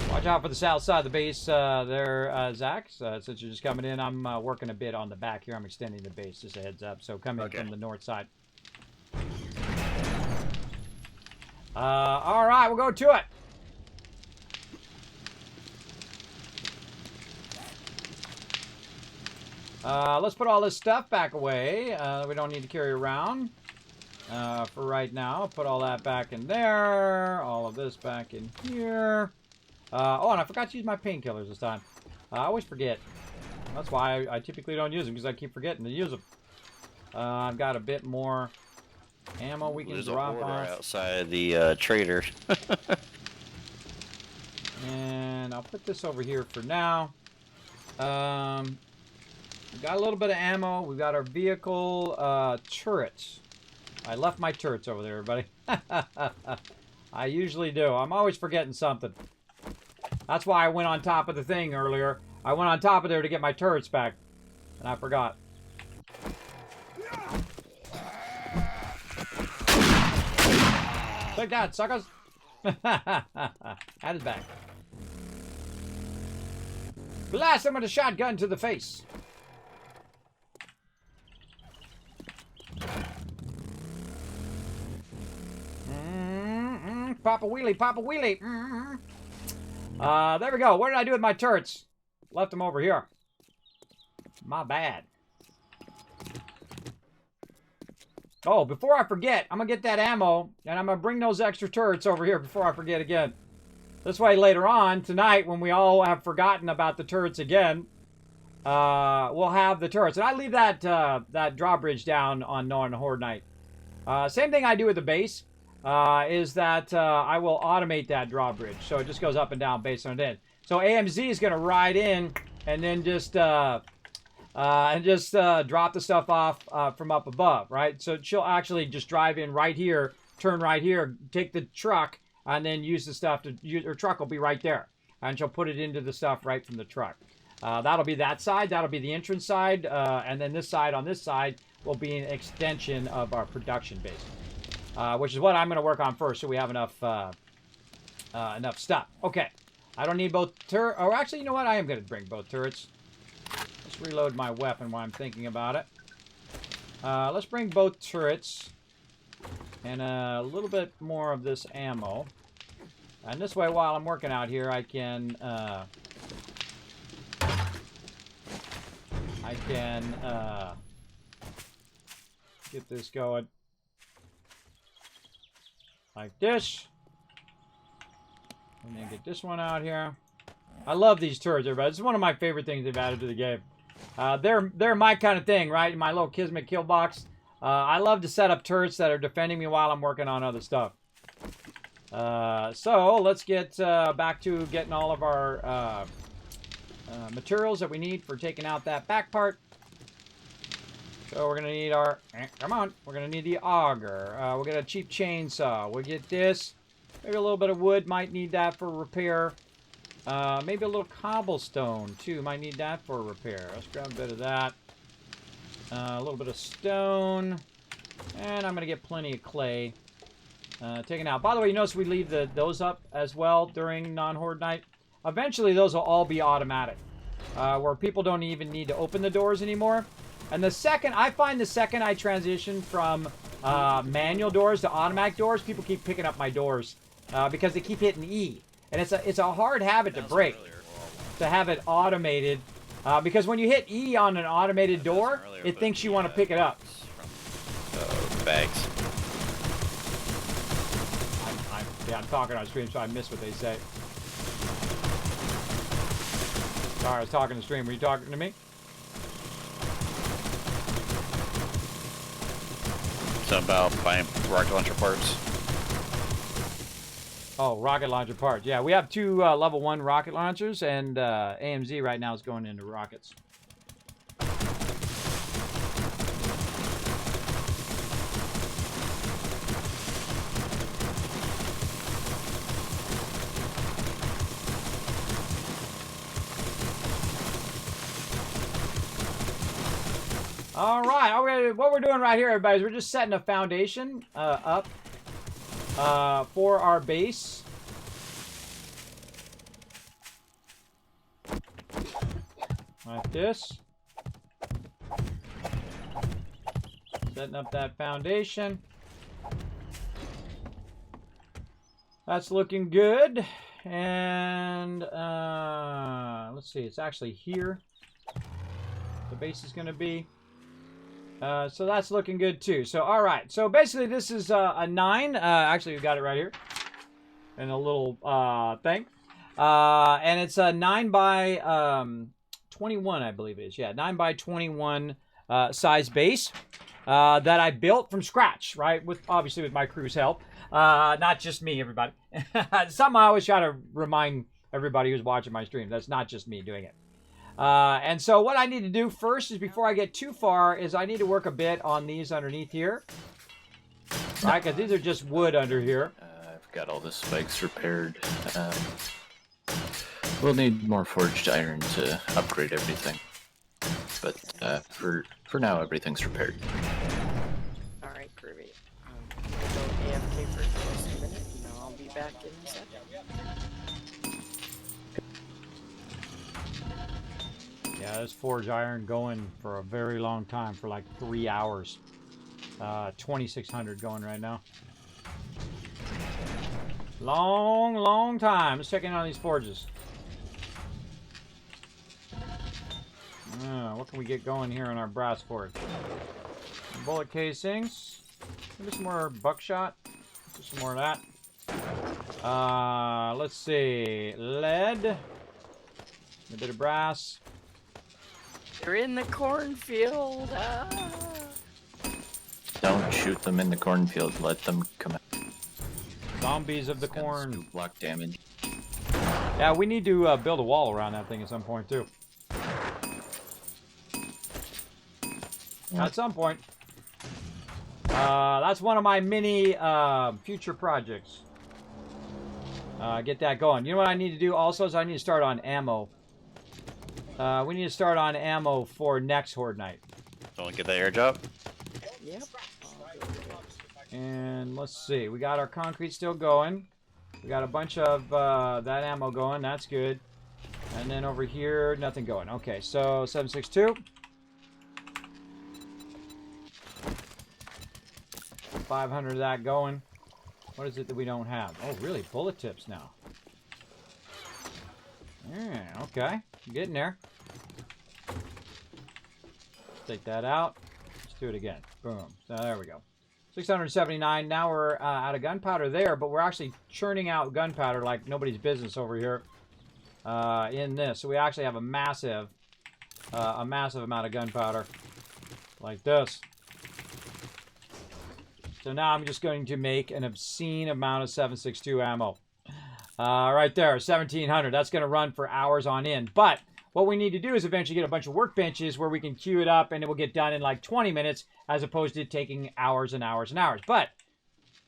Watch out for the south side of the base there, Zach. Since you're just coming in, I'm working a bit on the back here. I'm extending the base, just a heads up. So come in from the north side. All right, we'll go to it. Let's put all this stuff back away. We don't need to carry around for right now. Put all that back in there. All of this back in here. Oh, and I forgot to use my painkillers this time. I always forget. That's why I typically don't use them, because I keep forgetting to use them. I've got a bit more ammo we can There's drop a hoarder off. outside the trader. And I'll put this over here for now. We've got a little bit of ammo. We've got our vehicle turrets. I left my turrets over there, everybody. I usually do. I'm always forgetting something. That's why I went on top of the thing earlier. I went on top of there to get my turrets back. And I forgot. Take that, suckers! Had his back. Blast him with a shotgun to the face. Papa wheelie, Papa wheelie. There we go. What did I do with my turrets? Left them over here. My bad. Oh, before I forget, I'm going to get that ammo, and I'm going to bring those extra turrets over here before I forget again. This way, later on, tonight, when we all have forgotten about the turrets again, we'll have the turrets. And I leave that that drawbridge down on Horde Night. Same thing I do with the base, is that I will automate that drawbridge. So it just goes up and down based on it. So AMZ is going to ride in and then just drop the stuff off from up above, right? So she'll actually just drive in right here, turn right here, take the truck, and then use the stuff to use. Her truck will be right there, and she'll put it into the stuff right from the truck. That'll be that side. That'll be the entrance side, and then this side on this side will be an extension of our production base, which is what I'm going to work on first, so we have enough enough stuff. Okay, I don't need both turrets. Oh, actually, you know what? I am going to bring both turrets. Let's reload my weapon while I'm thinking about it. Let's bring both turrets and a little bit more of this ammo. And this way, while I'm working out here, I can get this going like this. And then get this one out here. I love these turrets, everybody. This is one of my favorite things they've added to the game. They're my kind of thing, right? My little Kismet kill box. I love to set up turrets that are defending me while I'm working on other stuff. So let's get back to getting all of our materials that we need for taking out that back part. So we're gonna need our come on. We're gonna need the auger. We'll get a cheap chainsaw. We'll get this. Maybe a little bit of wood. Might need that for repair. Maybe a little cobblestone, too. Might need that for repair. Let's grab a bit of that. A little bit of stone. And I'm going to get plenty of clay taken out. By the way, you notice we leave those up as well during non-horde night. Eventually, those will all be automatic, where people don't even need to open the doors anymore. And I find the second I transition from manual doors to automatic doors, people keep picking up my doors because they keep hitting E. And it's a hard habit to break, to have it automated, because when you hit E on an automated door, it thinks you want to pick it up. Bags. I'm talking on stream, so I miss what they say. Sorry, I was talking to stream. Were you talking to me? Something about buying rocket launcher parts. Oh, rocket launcher parts. Yeah, we have 2 level 1 rocket launchers, and AMZ right now is going into rockets. All right, what we're doing right here, everybody, is we're just setting a foundation up for our base. Like this. Setting up that foundation. That's looking good. And let's see, it's actually here. The base is going to be. So that's looking good too. So all right. So basically, this is a 9. Actually, we've got it right here in a little thing. And it's a 9 by 21, I believe it is. Yeah, 9 by 21 size base that I built from scratch, right? Obviously with my crew's help. Not just me, everybody. Something I always try to remind everybody who's watching my stream. That's not just me doing it. And so what I need to do first is, before I get too far, is I need to work a bit on these underneath here. Right, because these are just wood under here. I've got all the spikes repaired. We'll need more forged iron to upgrade everything. But for now, everything's repaired. Alright, groovy. I'm gonna go AFK for just a minute, and I'll be back in a second. Yeah, this forged iron going for a very long time, for like 3 hours. 2600 going right now. Long time. Let's check in on these forges. What can we get going here in our brass forge? Bullet casings. Maybe some more buckshot. Do some more of that. Let's see. Lead. A bit of brass. You're in the cornfield. Don't shoot them in the cornfield. Let them come out. Zombies of the It's gonna corn. do block damage. Yeah, we need to build a wall around that thing at some point, too. At some point. That's one of my mini future projects. Get that going. You know what I need to do also is I need to start on ammo. We need to start on ammo for next Horde Night. Don't get that airdrop. Yep. And let's see. We got our concrete still going. We got a bunch of that ammo going. That's good. And then over here, nothing going. Okay, so 762. 500 of that going. What is it that we don't have? Oh, really? Bullet tips now. Yeah, okay. Getting there. Take that out. Let's do it again. Boom. So there we go. 679. Now we're out of gunpowder there, but we're actually churning out gunpowder like nobody's business over here in this. So we actually have a massive amount of gunpowder like this. So now I'm just going to make an obscene amount of 7.62 ammo. Right there, 1,700. That's going to run for hours on end. But what we need to do is eventually get a bunch of workbenches where we can queue it up and it will get done in like 20 minutes as opposed to taking hours and hours and hours. But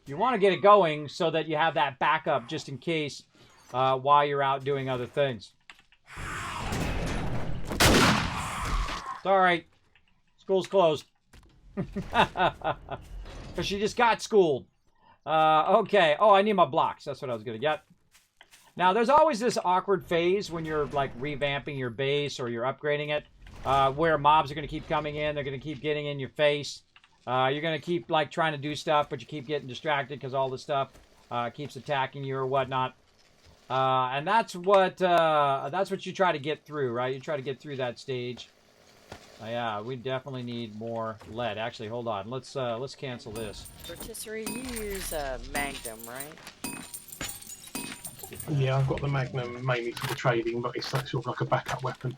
you want to get it going so that you have that backup just in case while you're out doing other things. It's all right. School's closed. Because she just got schooled. Okay. Oh, I need my blocks. That's what I was going to get. Now, there's always this awkward phase when you're, like, revamping your base or you're upgrading it, where mobs are going to keep coming in. They're going to keep getting in your face. You're going to keep, like, trying to do stuff, but you keep getting distracted because all the stuff keeps attacking you or whatnot. And that's what you try to get through, right? You try to get through that stage. Yeah, we definitely need more lead. Actually, hold on. Let's cancel this. Rotisserie, you use Magnum, right? Yeah, I've got the Magnum mainly for the trading, but it's like, sort of like a backup weapon.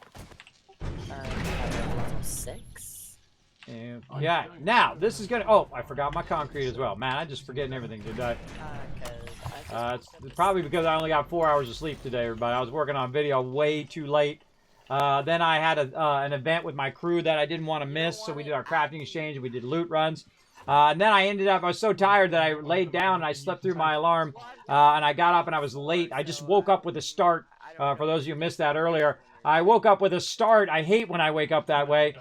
You have a level 6? And, yeah. Now this is gonna. Oh, I forgot my concrete as well. Man, I'm just forgetting everything today. It's probably because I only got 4 hours of sleep today, everybody. I was working on video way too late. Then I had an event with my crew that I didn't want to miss, so we did our crafting exchange, we did loot runs. And then I was so tired that I laid down and I slept through my alarm, and I got up and I was late. I just woke up with a start, for those of you who missed that earlier. I woke up with a start. I hate when I wake up that way,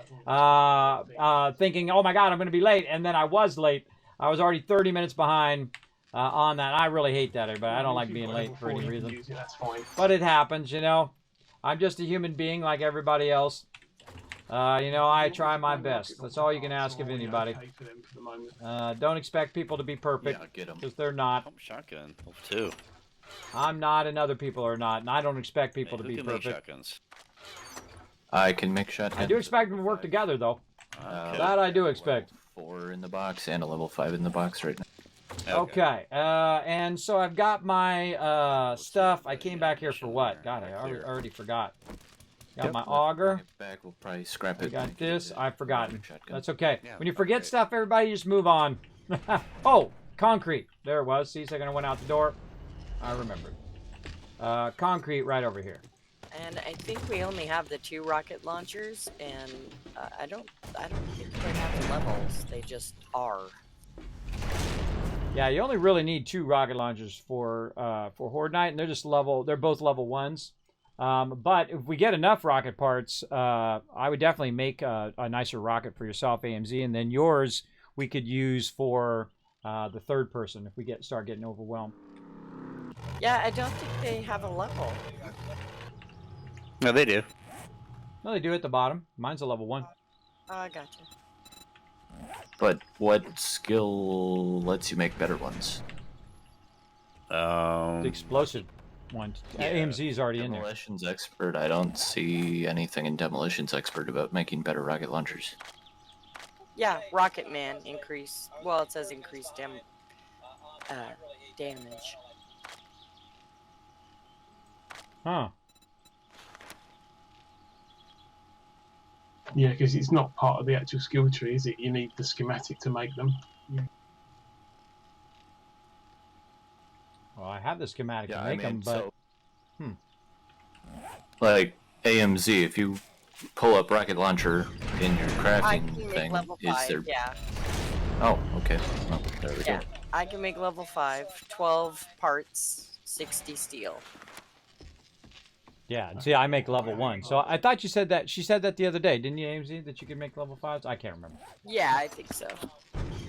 thinking, oh my God, I'm going to be late. And then I was late. I was already 30 minutes behind on that. I really hate that, everybody. I don't like being late for any reason. But it happens, you know. I'm just a human being like everybody else. You know, I try my best. That's all you can ask of anybody. Don't expect people to be perfect, because they're not. Shotgun, level 2. I'm not, and other people are not, and I don't expect people to be perfect. Shotguns? I can make shotguns. I do expect them to work together, though. That I do expect. 4 in the box and a level 5 in the box right now. Okay, and so I've got my stuff. I came back here for what? God, I already forgot. Got my auger. Back, we'll probably scrap I it. got and this. get a I've forgotten. shotgun. That's okay. Yeah, When you forget okay. stuff, everybody just move on. Oh, concrete. There it was. See, a second I went out the door. I remembered. Concrete right over here. And I think we only have the 2 rocket launchers, and I don't think they have levels. They just are. Yeah, you only really need 2 rocket launchers for Horde Night, and they're just level. They're both level 1s. But if we get enough rocket parts, I would definitely make a nicer rocket for yourself, AMZ, and then yours we could use for the 3rd person if we start getting overwhelmed. Yeah, I don't think they have a level. No, they do. No, they do at the bottom. Mine's a level 1. Oh, I gotcha. But what skill lets you make better ones? The explosive one. Yeah, AMZ's already in there. Demolitions Expert, I don't see anything in Demolitions Expert about making better rocket launchers. Yeah, Rocket Man increase. Well, it says increase damage. Huh. Yeah, because it's not part of the actual skill tree, is it? You need the schematic to make them. Well, I have the schematic to make them, but... Like, AMZ, if you pull up rocket launcher in your I crafting can make thing, level is 5, there... yeah. Oh, okay. Well, there we Yeah, go. I can make level 5, 12 parts, 60 steel. Yeah, see, I make level 1. So I thought you said that. She said that the other day, didn't you, AMZ, that you could make level 5s? I can't remember. Yeah, I think so.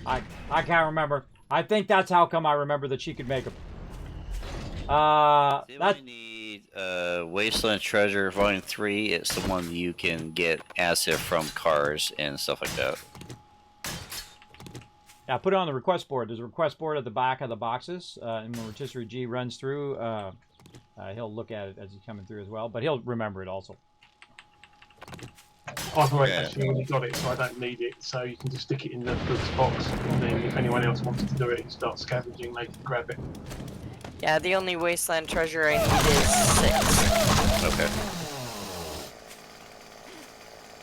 I can't remember. I think that's how come I remember that she could make them. They That, need Wasteland Treasure Volume 3. It's the one you can get acid from cars and stuff like that. yeah, put it on the request board. There's a request board at the back of the boxes. And when Rotisserie G runs through, he'll look at it as he's coming through as well. But he'll remember it also. I've already actually got it, so I don't need it. So you can just stick it in the books box, and then if anyone else wants to do it and start scavenging, they can grab it. Yeah, the only Wasteland Treasure I need is 6. Okay.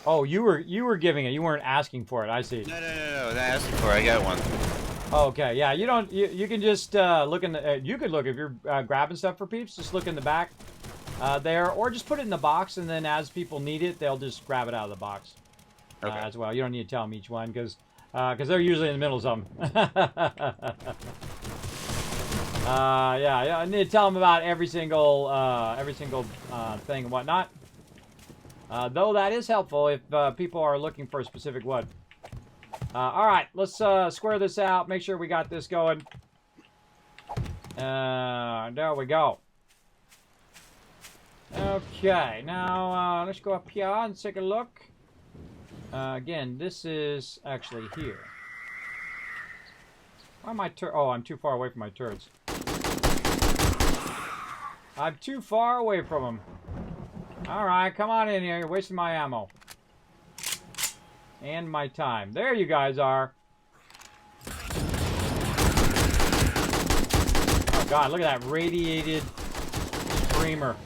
Oh, you were giving it. You weren't asking for it. I see. No, not asking for it. I got one. Okay, yeah, you don't. You can just look in the. You could look if you're grabbing stuff for peeps. Just look in the back there, or just put it in the box, and then as people need it, they'll just grab it out of the box as well. You don't need to tell them each one because they're usually in the middle of something. Yeah, I need to tell them about every single thing and whatnot. Though that is helpful if people are looking for a specific one. All right, let's square this out. Make sure we got this going. There we go. Okay, now let's go up here and take a look. Again, this is actually here. Why am I oh, I'm too far away from my turrets. I'm too far away from them. Alright, come on in here. You're wasting my ammo. And my time. There you guys are. Oh god, look at that radiated screamer.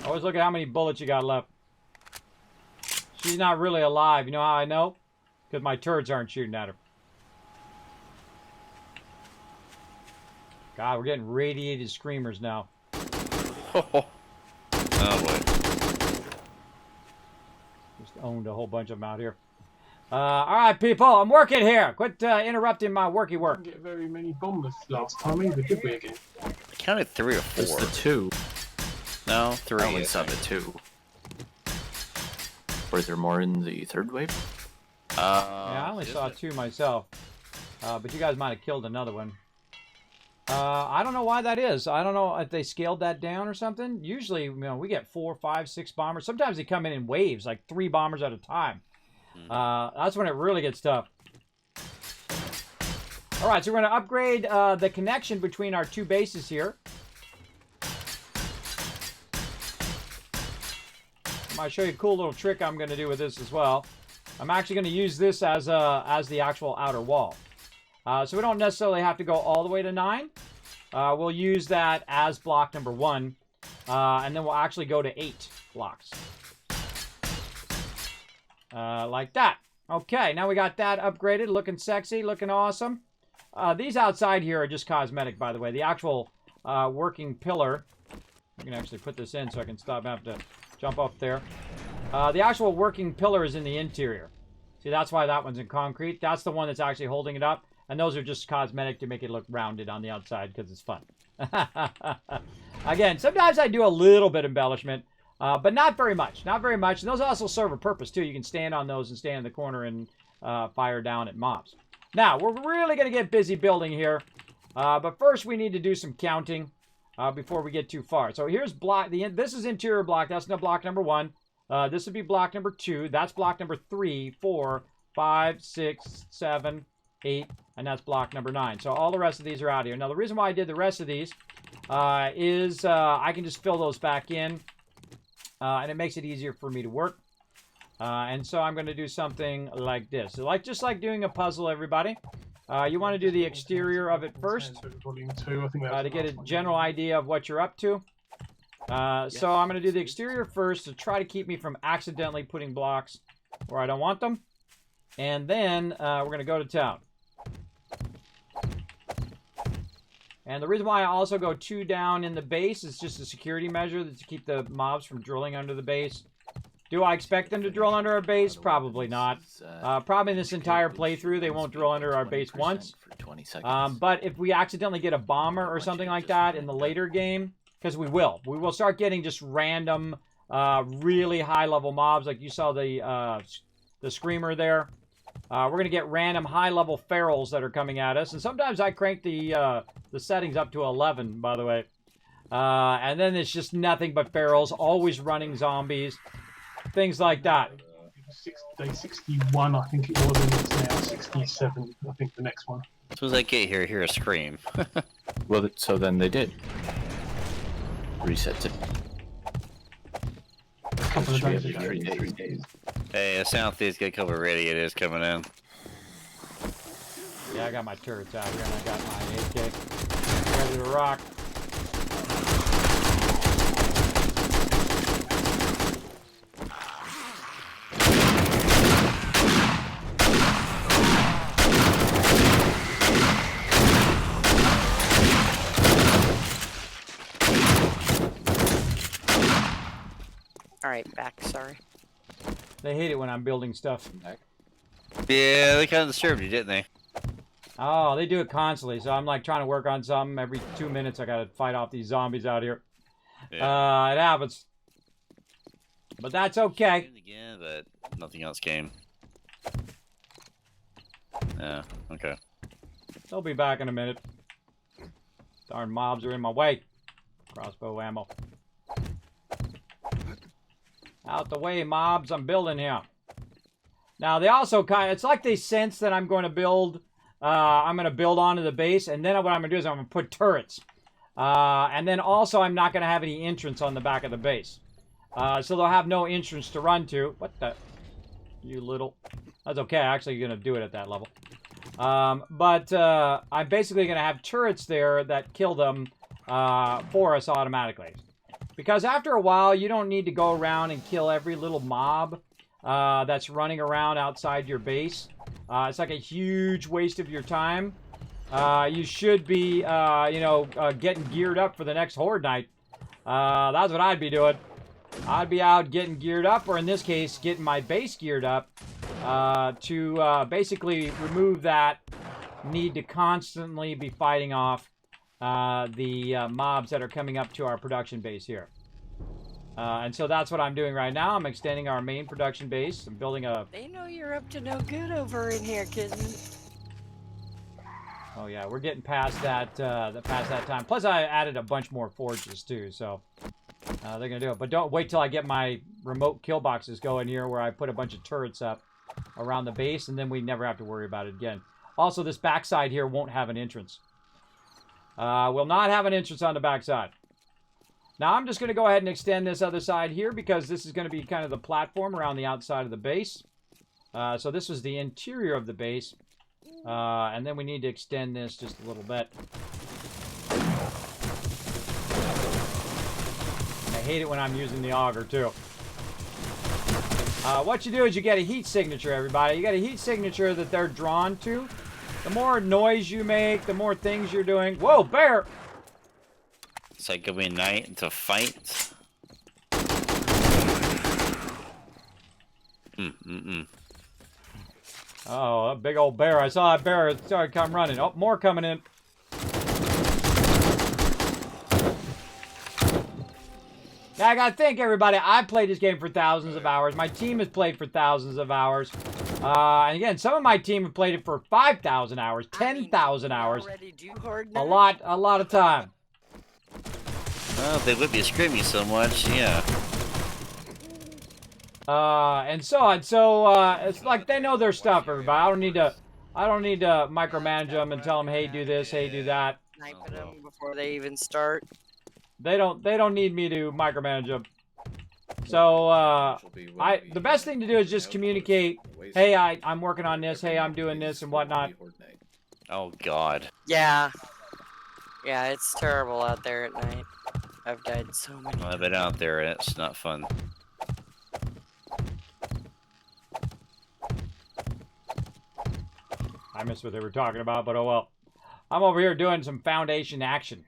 Always look at how many bullets you got left. She's not really alive. You know how I know? Because my turrets aren't shooting at her. God, we're getting radiated screamers now. Oh boy. Just owned a whole bunch of them out here. Alright, people, I'm working here. Quit interrupting my worky We work. didn't get very many bombers last time either, did we, again? I counted 3 or 4. It's the 2. No, 3. I only saw the 2. Were there more in the 3rd wave? Yeah, I only saw 2 myself. But you guys might have killed another one. I don't know why that is. I don't know if they scaled that down or something. Usually, you know, we get 4, 5, 6 bombers. Sometimes they come in waves, like 3 bombers at a time. That's when it really gets tough. All right, so we're going to upgrade the connection between our 2 bases here. I'm going to show you a cool little trick I'm going to do with this as well. I'm actually going to use this as the actual outer wall. So we don't necessarily have to go all the way to 9. we'll use that as block number 1. And then we'll actually go to 8 blocks. Like that. Okay, now we got that upgraded, looking sexy, looking awesome. These outside here are just cosmetic, by the way. The actual working pillar, I can actually put this in so I can stop having to jump up there. The actual working pillar is in the interior. See, that's why that one's in concrete. That's the one that's actually holding it up. And those are just cosmetic to make it look rounded on the outside because it's fun. Again, sometimes I do a little bit of embellishment. But not very much. Not very much. And those also serve a purpose, too. You can stand on those and stand in the corner and fire down at mobs. Now, we're really going to get busy building here. But first, we need to do some counting before we get too far. So here's block. This is interior block. That's no block number 1. This would be block number 2. That's block number 3, 4, 5, 6, 7, 8. And that's block number 9. So all the rest of these are out here. Now, the reason why I did the rest of these is I can just fill those back in. And it makes it easier for me to work. And so I'm going to do something like this. So just like doing a puzzle, everybody. You want to do the exterior of it first to get a general idea of what you're up to. So I'm going to do the exterior first to try to keep me from accidentally putting blocks where I don't want them. And then we're going to go to town. And the reason why I also go 2 down in the base is just a security measure to keep the mobs from drilling under the base. Do I expect them to drill under our base? Probably not. Probably in this entire playthrough, they won't drill under our base once. But if we accidentally get a bomber or something like that in the later game, because we will start getting just random, really high-level mobs, like you saw the Screamer there. We're going to get random high-level ferals that are coming at us. And sometimes I crank the settings up to 11, by the way. And then it's just nothing but ferals, always running zombies, things like that. Day 61, I think it was, and it's now 67, I think, the next one. As soon as I get here, I hear a scream. Well, so then they did. Resets it. A couple of days ago. 3 days. Hey, the Southeast get cover ready. It is coming in. Yeah, I got my turrets out here, and I got my AK ready to rock. Alright, back, sorry. They hate it when I'm building stuff. Yeah, they kind of disturbed you, didn't they? Oh, they do it constantly. So I'm like trying to work on something. Every 2 minutes, I gotta fight off these zombies out here. Yeah. It happens. But that's okay. Again, but nothing else came. Yeah, okay. They'll be back in a minute. Darn mobs are in my way. Crossbow ammo. Out the way, mobs. I'm building here. Now, they also it's like they sense that I'm going to build, onto the base, and then what I'm going to do is I'm going to put turrets. And then also I'm not going to have any entrance on the back of the base. So they'll have no entrance to run to. What the? You little... That's okay. I'm actually going to do it at that level. But I'm basically going to have turrets there that kill them for us automatically. Because after a while, you don't need to go around and kill every little mob that's running around outside your base. It's like a huge waste of your time. You should be, getting geared up for the next Horde night. That's what I'd be doing. I'd be out getting geared up, or in this case, getting my base geared up to basically remove that need to constantly be fighting off the mobs that are coming up to our production base here. And so that's what I'm doing right now. I'm extending our main production base. I'm building a... They know you're up to no good over in here, kitten. Oh yeah, we're getting past that time. Plus I added a bunch more forges too, so they're gonna do it. But don't wait till I get my remote kill boxes going here where I put a bunch of turrets up around the base, and then we never have to worry about it again. Also, this backside here won't have an entrance. Will not have an entrance on the backside. Now, I'm just going to go ahead and extend this other side here because this is going to be kind of the platform around the outside of the base. So this was the interior of the base. And then we need to extend this just a little bit. hate it when I'm using the auger, too. What you do is you get a heat signature, everybody. You get a heat signature that they're drawn to. The more noise you make, the more things you're doing. Whoa, bear! It's like going night to fight. Oh, a big old bear. I saw that bear. It started come running. Oh, more coming in. Now, I gotta think, everybody. I've played this game for thousands of hours. My team has played for thousands of hours. And again, some of my team have played it for 5,000 hours, 10,000 hours. A lot of time. Well, they would be screaming so much, yeah. And so on. So, it's like they know their stuff, everybody. I don't need to micromanage them and tell them, hey, do this, hey, do that. Sniping them before they even start. They don't need me to micromanage them. So, the best thing to do is just communicate, hey, I'm working on this, hey, I'm doing this, and whatnot. Oh, God. Yeah. Yeah, it's terrible out there at night. I've died so many Well, I've been out there, and it's not fun. I missed what they were talking about, but oh well. I'm over here doing some foundation action.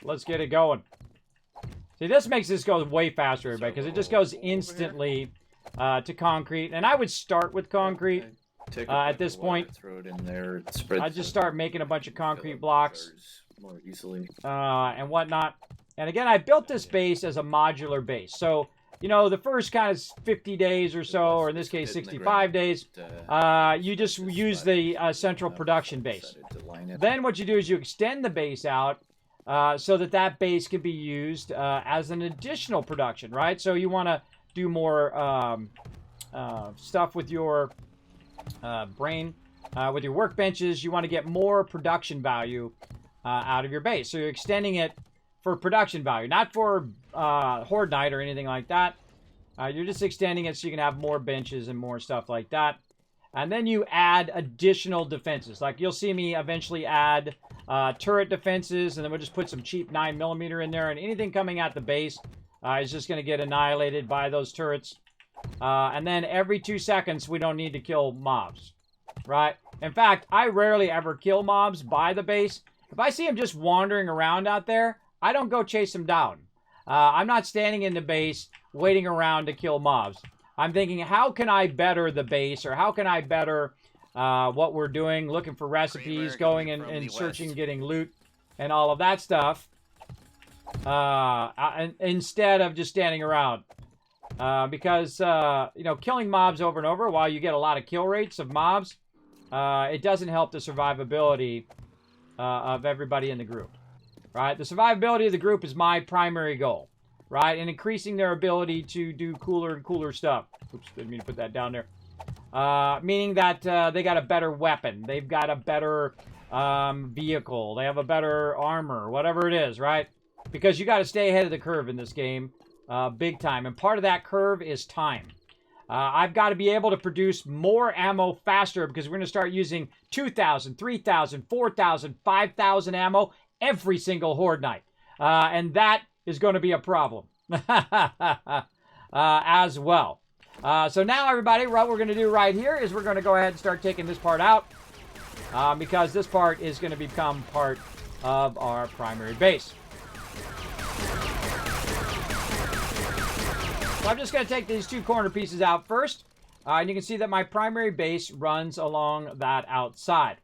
Let's get it going. See, this makes this go way faster, everybody, because it just goes instantly to concrete. And I would start with concrete at this point. Throw it in there. Spread I just start making a bunch of concrete blocks more easily. and whatnot. And again, I built this base as a modular base. So, you know, the first kind of 50 days or so, or in this case 65 days, you just use the central production base. Then what you do is you extend the base out so that base can be used as an additional production, right? So you want to do more stuff with your brain, with your workbenches. You want to get more production value out of your base. So you're extending it for production value, not for Horde Night or anything like that. You're just extending it so you can have more benches and more stuff like that. And then you add additional defenses. Like you'll see me eventually add turret defenses, and then we'll just put some cheap 9mm in there, and anything coming at the base is just going to get annihilated by those turrets. And then every 2 seconds, we don't need to kill mobs, right? In fact, I rarely ever kill mobs by the base. If I see them just wandering around out there, I don't go chase them down. I'm not standing in the base waiting around to kill mobs. I'm thinking, how can I better the base, or how can I better what we're doing, looking for recipes, going and searching, getting loot, and all of that stuff, instead of just standing around. Because, you know, killing mobs over and over, while you get a lot of kill rates of mobs, it doesn't help the survivability of everybody in the group. Right? The survivability of the group is my primary goal. Right? And increasing their ability to do cooler and cooler stuff. Oops, didn't mean to put that down there. Meaning that they got a better weapon. They've got a better vehicle. They have a better armor. Whatever it is, right? Because you got to stay ahead of the curve in this game. Big time. And part of that curve is time. I've got to be able to produce more ammo faster, because we're going to start using 2,000, 3,000, 4,000, 5,000 ammo every single Horde Night. And that is going to be a problem as well. So now, everybody, what we're going to do right here is we're going to go ahead and start taking this part out, because this part is going to become part of our primary base. So I'm just going to take these two corner pieces out first, and you can see that my primary base runs along that outside.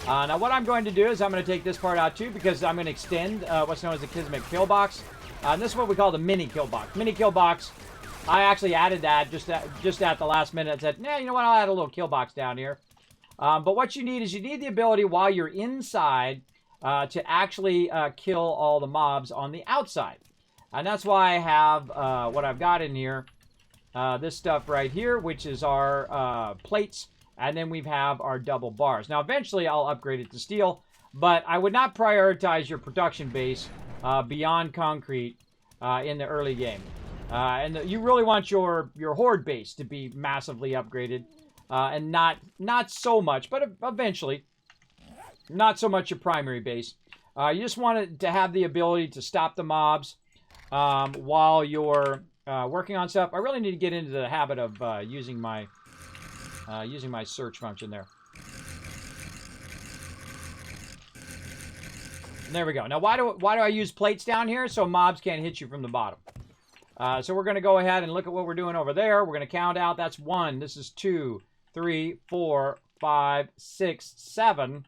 Now what I'm going to do is I'm going to take this part out too, because I'm going to extend what's known as the Kismet kill box. And this is what we call the mini kill box. Mini kill box, I actually added that just at the last minute. I said, nah, you know what, I'll add a little kill box down here. But what you need is you need the ability while you're inside to actually kill all the mobs on the outside. And that's why I have what I've got in here. This stuff right here, which is our plates. And then we have our double bars. Now, eventually, I'll upgrade it to steel. But I would not prioritize your production base beyond concrete in the early game. And you really want your horde base to be massively upgraded. And not so much, but eventually, not so much your primary base. You just want it to have the ability to stop the mobs. while you're working on stuff. I really need to get into the habit of using my search function there. And there we go. Now, why do I use plates down here? So mobs can't hit you from the bottom. So we're going to go ahead and look at what we're doing over there. We're going to count out. That's 1. This is 2, 3, 4, 5, 6, 7.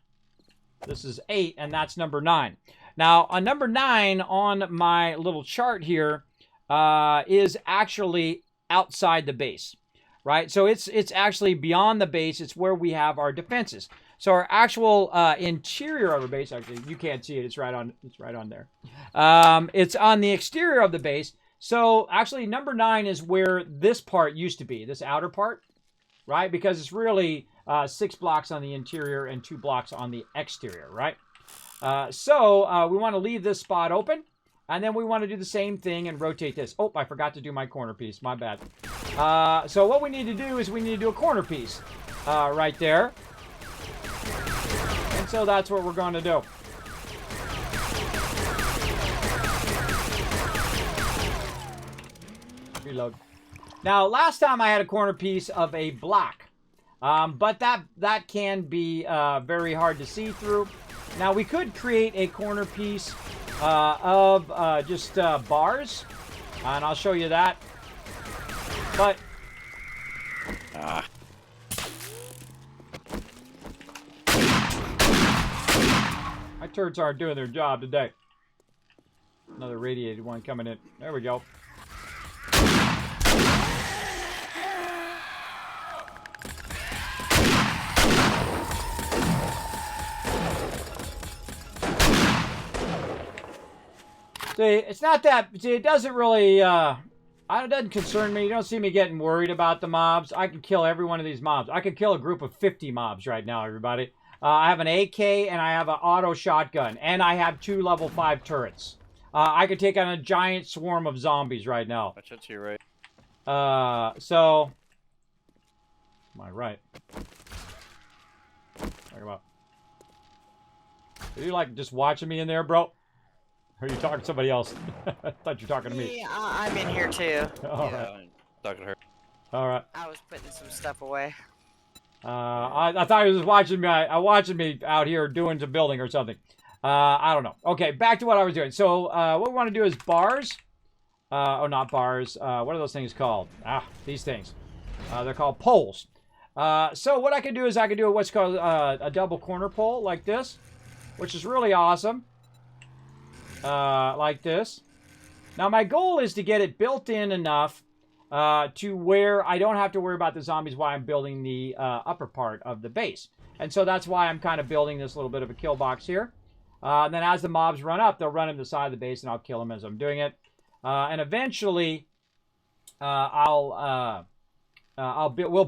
This is 8, and that's number 9. Now, on number 9 on my little chart here is actually outside the base, right? So it's actually beyond the base. It's where we have our defenses. So our actual interior of our base, actually, you can't see it. It's right on there. It's on the exterior of the base. So actually, number 9 is where this part used to be, this outer part, right? Because it's really 6 blocks on the interior and 2 blocks on the exterior, right? So we want to leave this spot open, and then we want to do the same thing and rotate this. Oh, I forgot to do my corner piece. My bad. So what we need to do is we need to do a corner piece right there. And so that's what we're going to do. Reload. Now, last time I had a corner piece of a block, but that can be very hard to see through. Now, we could create a corner piece of just bars, and I'll show you that. But my turrets aren't doing their job today. Another radiated one coming in. There we go. See, it's not that. See, it doesn't really. It doesn't concern me. You don't see me getting worried about the mobs. I can kill every one of these mobs. I could kill a group of 50 mobs right now, everybody. I have an AK and I have an auto shotgun, and I have 2 level 5 turrets. I could take on a giant swarm of zombies right now. Watch out to your right. So, my right. Talk about. Are you like just watching me in there, bro? Or are you talking to somebody else? I thought you were talking to me. Yeah, I'm in here too. All Yeah, right. I'm talking to her. All right. I was putting some stuff away. I thought he was watching me. Watching me out here doing some building or something. I don't know. Okay, back to what I was doing. So what we want to do is bars. Oh, not bars. What are those things called? These things. They're called poles. So what I can do is I can do what's called a double corner pole like this, which is really awesome. Like this. Now my goal is to get it built in enough to where I don't have to worry about the zombies while I'm building the upper part of the base. And so that's why I'm kind of building this little bit of a kill box here. And then as the mobs run up, they'll run into the side of the base and I'll kill them as I'm doing it. And eventually we'll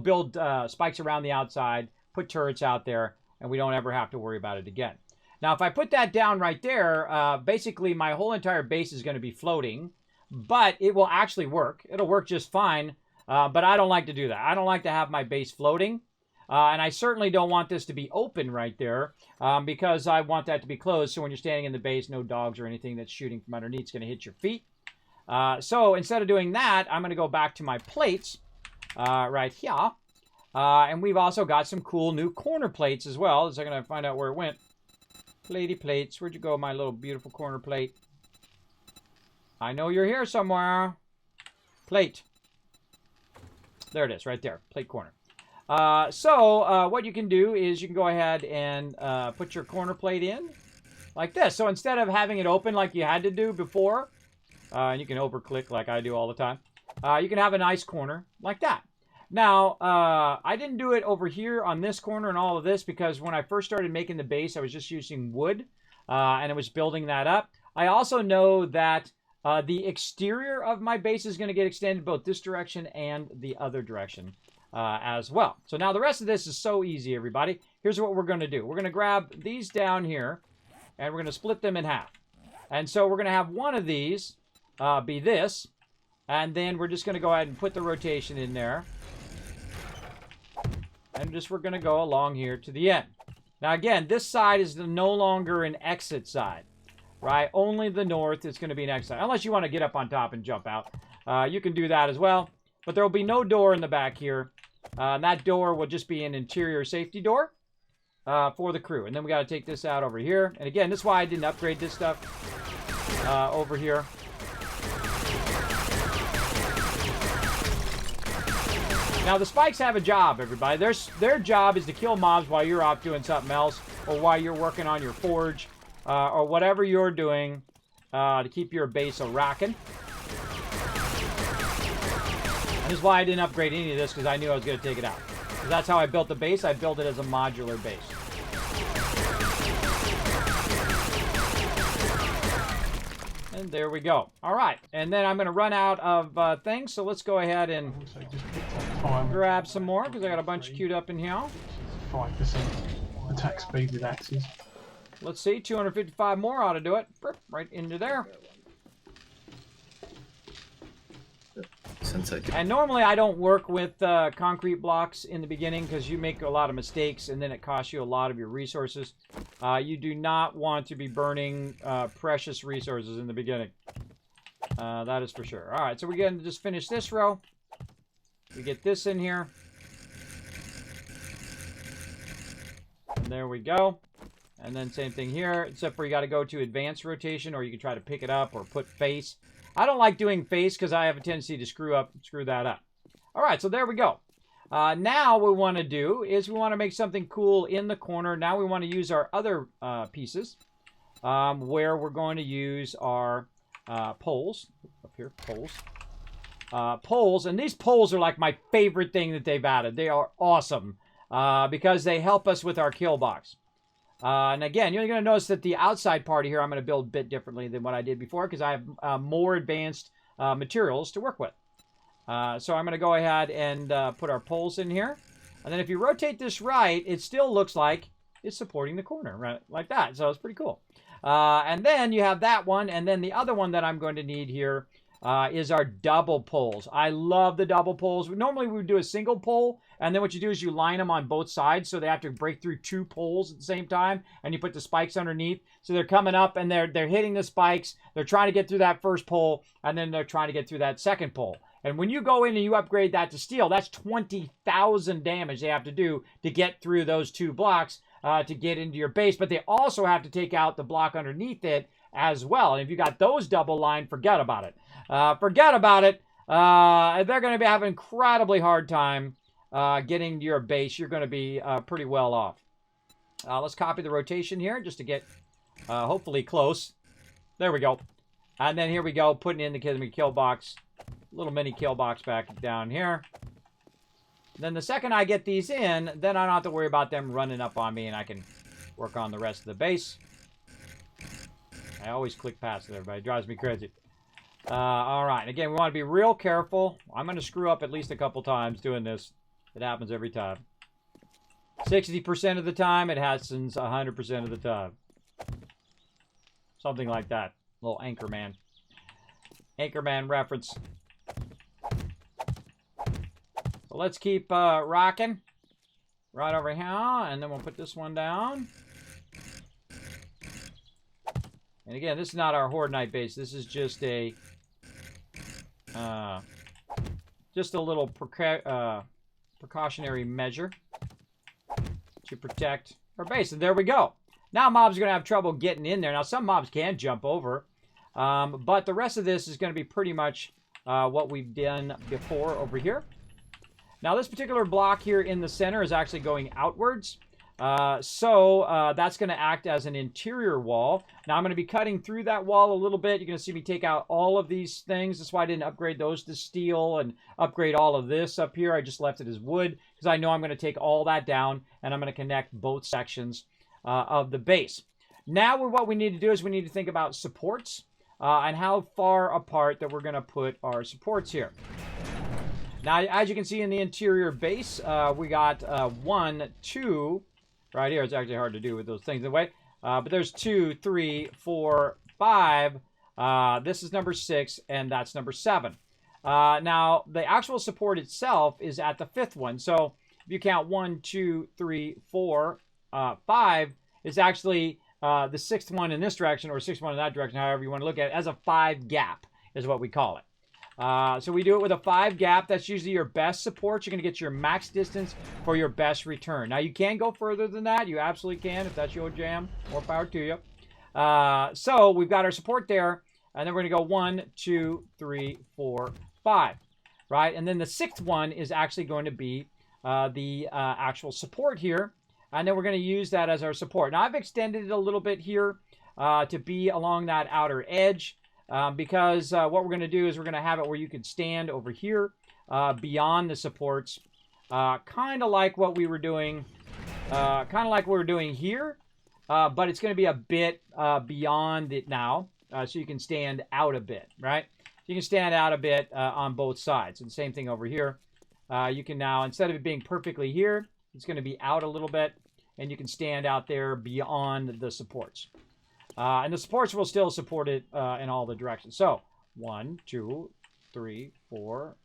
build spikes around the outside, put turrets out there, and we don't ever have to worry about it again. Now, if I put that down right there, basically my whole entire base is going to be floating, but it will actually work. It'll work just fine, but I don't like to do that. I don't like to have my base floating, and I certainly don't want this to be open right there because I want that to be closed, so when you're standing in the base, no dogs or anything that's shooting from underneath is going to hit your feet. So instead of doing that, I'm going to go back to my plates right here, and we've also got some cool new corner plates as well. So I'm going to find out where it went. Platey plates, where'd you go, my little beautiful corner plate? I know you're here somewhere. Plate. There it is, right there. Plate corner. So what you can do is you can go ahead and put your corner plate in like this. So instead of having it open like you had to do before, and you can over-click like I do all the time, you can have a nice corner like that. Now, I didn't do it over here on this corner and all of this because when I first started making the base, I was just using wood, and I was building that up. I also know that the exterior of my base is going to get extended both this direction and the other direction as well. So now the rest of this is so easy, everybody. Here's what we're going to do. We're going to grab these down here, and we're going to split them in half. And so we're going to have one of these be this, and then we're just going to go ahead and put the rotation in there. And we're going to go along here to the end. Now, again, this side is no longer an exit side. right? Only the north is going to be next time. Unless you want to get up on top and jump out. You can do that as well. But there will be no door in the back here. And that door will just be an interior safety door for the crew. And then we got to take this out over here. And again, this is why I didn't upgrade this stuff over here. Now, the spikes have a job, everybody. Their job is to kill mobs while you're off doing something else, or while you're working on your forge, or whatever you're doing to keep your base a-rocking. And this is why I didn't upgrade any of this, because I knew I was going to take it out. Because that's how I built the base. I built it as a modular base. And there we go. All right. And then I'm going to run out of things, so let's go ahead and grab some more, because I got a bunch queued up in here. 5% attack speed with axes. Let's see. 255 more ought to do it. Right into there. And normally I don't work with concrete blocks in the beginning because you make a lot of mistakes and then it costs you a lot of your resources. You do not want to be burning precious resources in the beginning. That is for sure. All right, so we're going to just finish this row. We get this in here. And there we go. And then same thing here, except for you got to go to advanced rotation, or you can try to pick it up or put face. I don't like doing face because I have a tendency to screw that up. All right, so there we go. Now what we want to do is we want to make something cool in the corner. Now we want to use our other pieces where we're going to use our poles. Up here, poles. Poles, and these poles are like my favorite thing that they've added. They are awesome because they help us with our kill box. And again, you're going to notice that the outside part here I'm going to build a bit differently than what I did before because I have more advanced materials to work with. So I'm going to go ahead and put our poles in here. And then if you rotate this right, it still looks like it's supporting the corner, right? Like that. So it's pretty cool. And then you have that one. And then the other one that I'm going to need here is our double poles. I love the double poles. Normally we would do a single pole, and then what you do is you line them on both sides so they have to break through two poles at the same time, and you put the spikes underneath. So they're coming up and they're hitting the spikes. They're trying to get through that first pole, and then they're trying to get through that second pole. And when you go in and you upgrade that to steel, that's 20,000 damage they have to do to get through those two blocks to get into your base. But they also have to take out the block underneath it as well. And if you got those double lined, forget about it. Forget about it. They're going to be having an incredibly hard time getting to your base. You're going to be pretty well off. Let's copy the rotation here just to get hopefully close. There we go. And then here we go, putting in the kill box. Little mini kill box back down here. Then the second I get these in, then I don't have to worry about them running up on me, and I can work on the rest of the base. I always click past it, everybody. It drives me crazy. All right. Again, we want to be real careful. I'm going to screw up at least a couple times doing this. It happens every time. 60% of the time, it happens 100% of the time. Something like that. Little Anchorman. Anchorman reference. So let's keep rocking. Right over here. And then we'll put this one down. And again, this is not our Horde Night base. This is just a little precautionary measure to protect our base. And there we go. Now mobs are going to have trouble getting in there. Now some mobs can jump over, but the rest of this is going to be pretty much what we've done before over here. Now this particular block here in the center is actually going outwards. So that's going to act as an interior wall. Now I'm going to be cutting through that wall a little bit. You're going to see me take out all of these things. That's why I didn't upgrade those to steel and upgrade all of this up here. I just left it as wood because I know I'm going to take all that down and I'm going to connect both sections of the base. Now what we need to do is we need to think about supports and how far apart that we're going to put our supports here. Now, as you can see in the interior base, we got 1, 2, right here. It's actually hard to do with those things in the way. But there's 2, 3, 4, 5. This is number 6, and that's number 7. Now, the actual support itself is at the 5th one. So if you count 1, 2, 3, 4, 5, it's actually the 6th one in this direction or 6th one in that direction, however you want to look at it, as a 5 gap is what we call it. So we do it with a 5 gap. That's usually your best support. You're going to get your max distance for your best return. Now, you can go further than that. You absolutely can if that's your jam. More power to you. So we've got our support there. And then we're going to go 1, 2, 3, 4, 5. Right? And then the 6th one is actually going to be the actual support here. And then we're going to use that as our support. Now, I've extended it a little bit here to be along that outer edge. Because what we're going to do is we're going to have it where you can stand over here beyond the supports, kind of like what we were doing, here, but it's going to be a bit beyond it now, so you can stand out a bit, right? You can stand out a bit on both sides, and same thing over here. You can now, instead of it being perfectly here, it's going to be out a little bit, and you can stand out there beyond the supports. And the supports will still support it in all the directions. So 1, 2, 3, 4,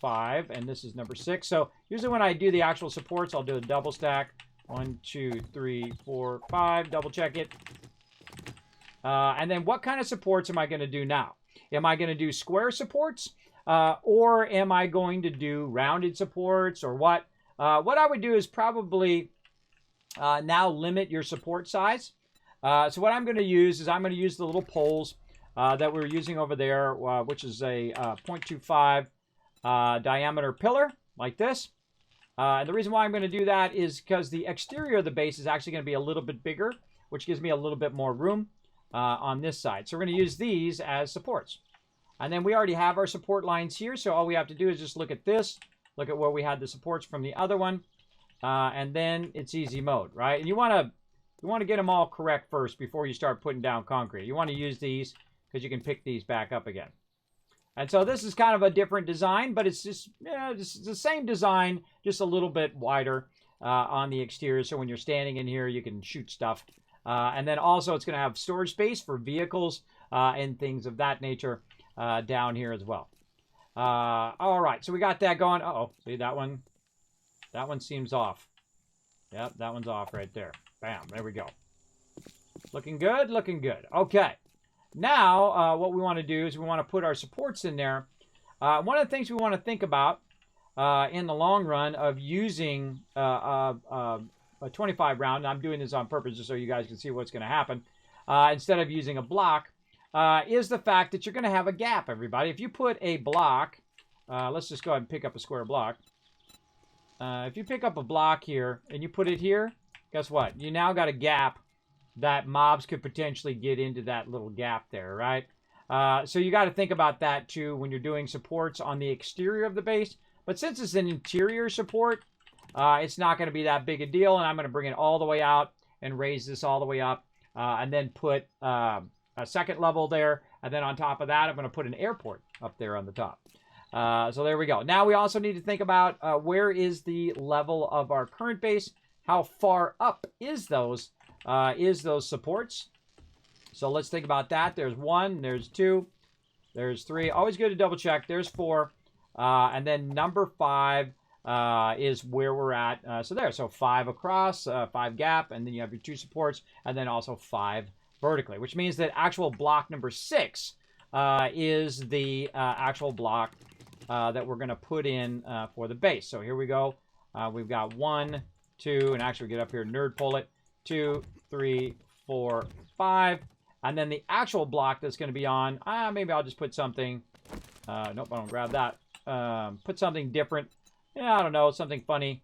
5, and this is number 6. So usually when I do the actual supports, I'll do a double stack. 1, 2, 3, 4, 5. Double check it. And then what kind of supports am I going to do now? Am I going to do square supports? Or am I going to do rounded supports? Or what? What I would do is probably now limit your support size. So what I'm going to use is I'm going to use the little poles that we're using over there, which is a 0.25 diameter pillar, like this. And the reason why I'm going to do that is because the exterior of the base is actually going to be a little bit bigger, which gives me a little bit more room on this side. So we're going to use these as supports. And then we already have our support lines here, so all we have to do is just look at this, look at where we had the supports from the other one, and then it's easy mode, right? And you want to get them all correct first before you start putting down concrete. You want to use these because you can pick these back up again. And so this is kind of a different design, but it's just the same design, just a little bit wider on the exterior. So when you're standing in here, you can shoot stuff. And then also it's going to have storage space for vehicles and things of that nature down here as well. All right, so we got that going. Uh-oh, see that one? That one seems off. Yep, that one's off right there. Bam, there we go. Looking good, looking good. Okay. Now, what we want to do is we want to put our supports in there. One of the things we want to think about in the long run of using a 25 round, and I'm doing this on purpose just so you guys can see what's going to happen, instead of using a block, is the fact that you're going to have a gap, everybody. If you put a block, let's just go ahead and pick up a square block. If you pick up a block here and you put it here, guess what? You now got a gap that mobs could potentially get into that little gap there, right? So you got to think about that too when you're doing supports on the exterior of the base. But since it's an interior support, it's not going to be that big a deal. And I'm going to bring it all the way out and raise this all the way up and then put a second level there. And then on top of that, I'm going to put an airport up there on the top. So there we go. Now we also need to think about where is the level of our current base? How far up is those supports? So let's think about that. There's 1, there's 2, there's 3. Always good to double check. There's 4. And then number 5 is where we're at. So 5 across, 5 gap, and then you have your 2 supports, and then also 5 vertically, which means that actual block number 6 is the actual block that we're going to put in for the base. So here we go. We've got 1, 2, and actually get up here, nerd pull it, 2, 3, 4, 5, and then the actual block that's going to be on, maybe I'll just put something, nope, I don't grab that, put something different, I don't know, something funny,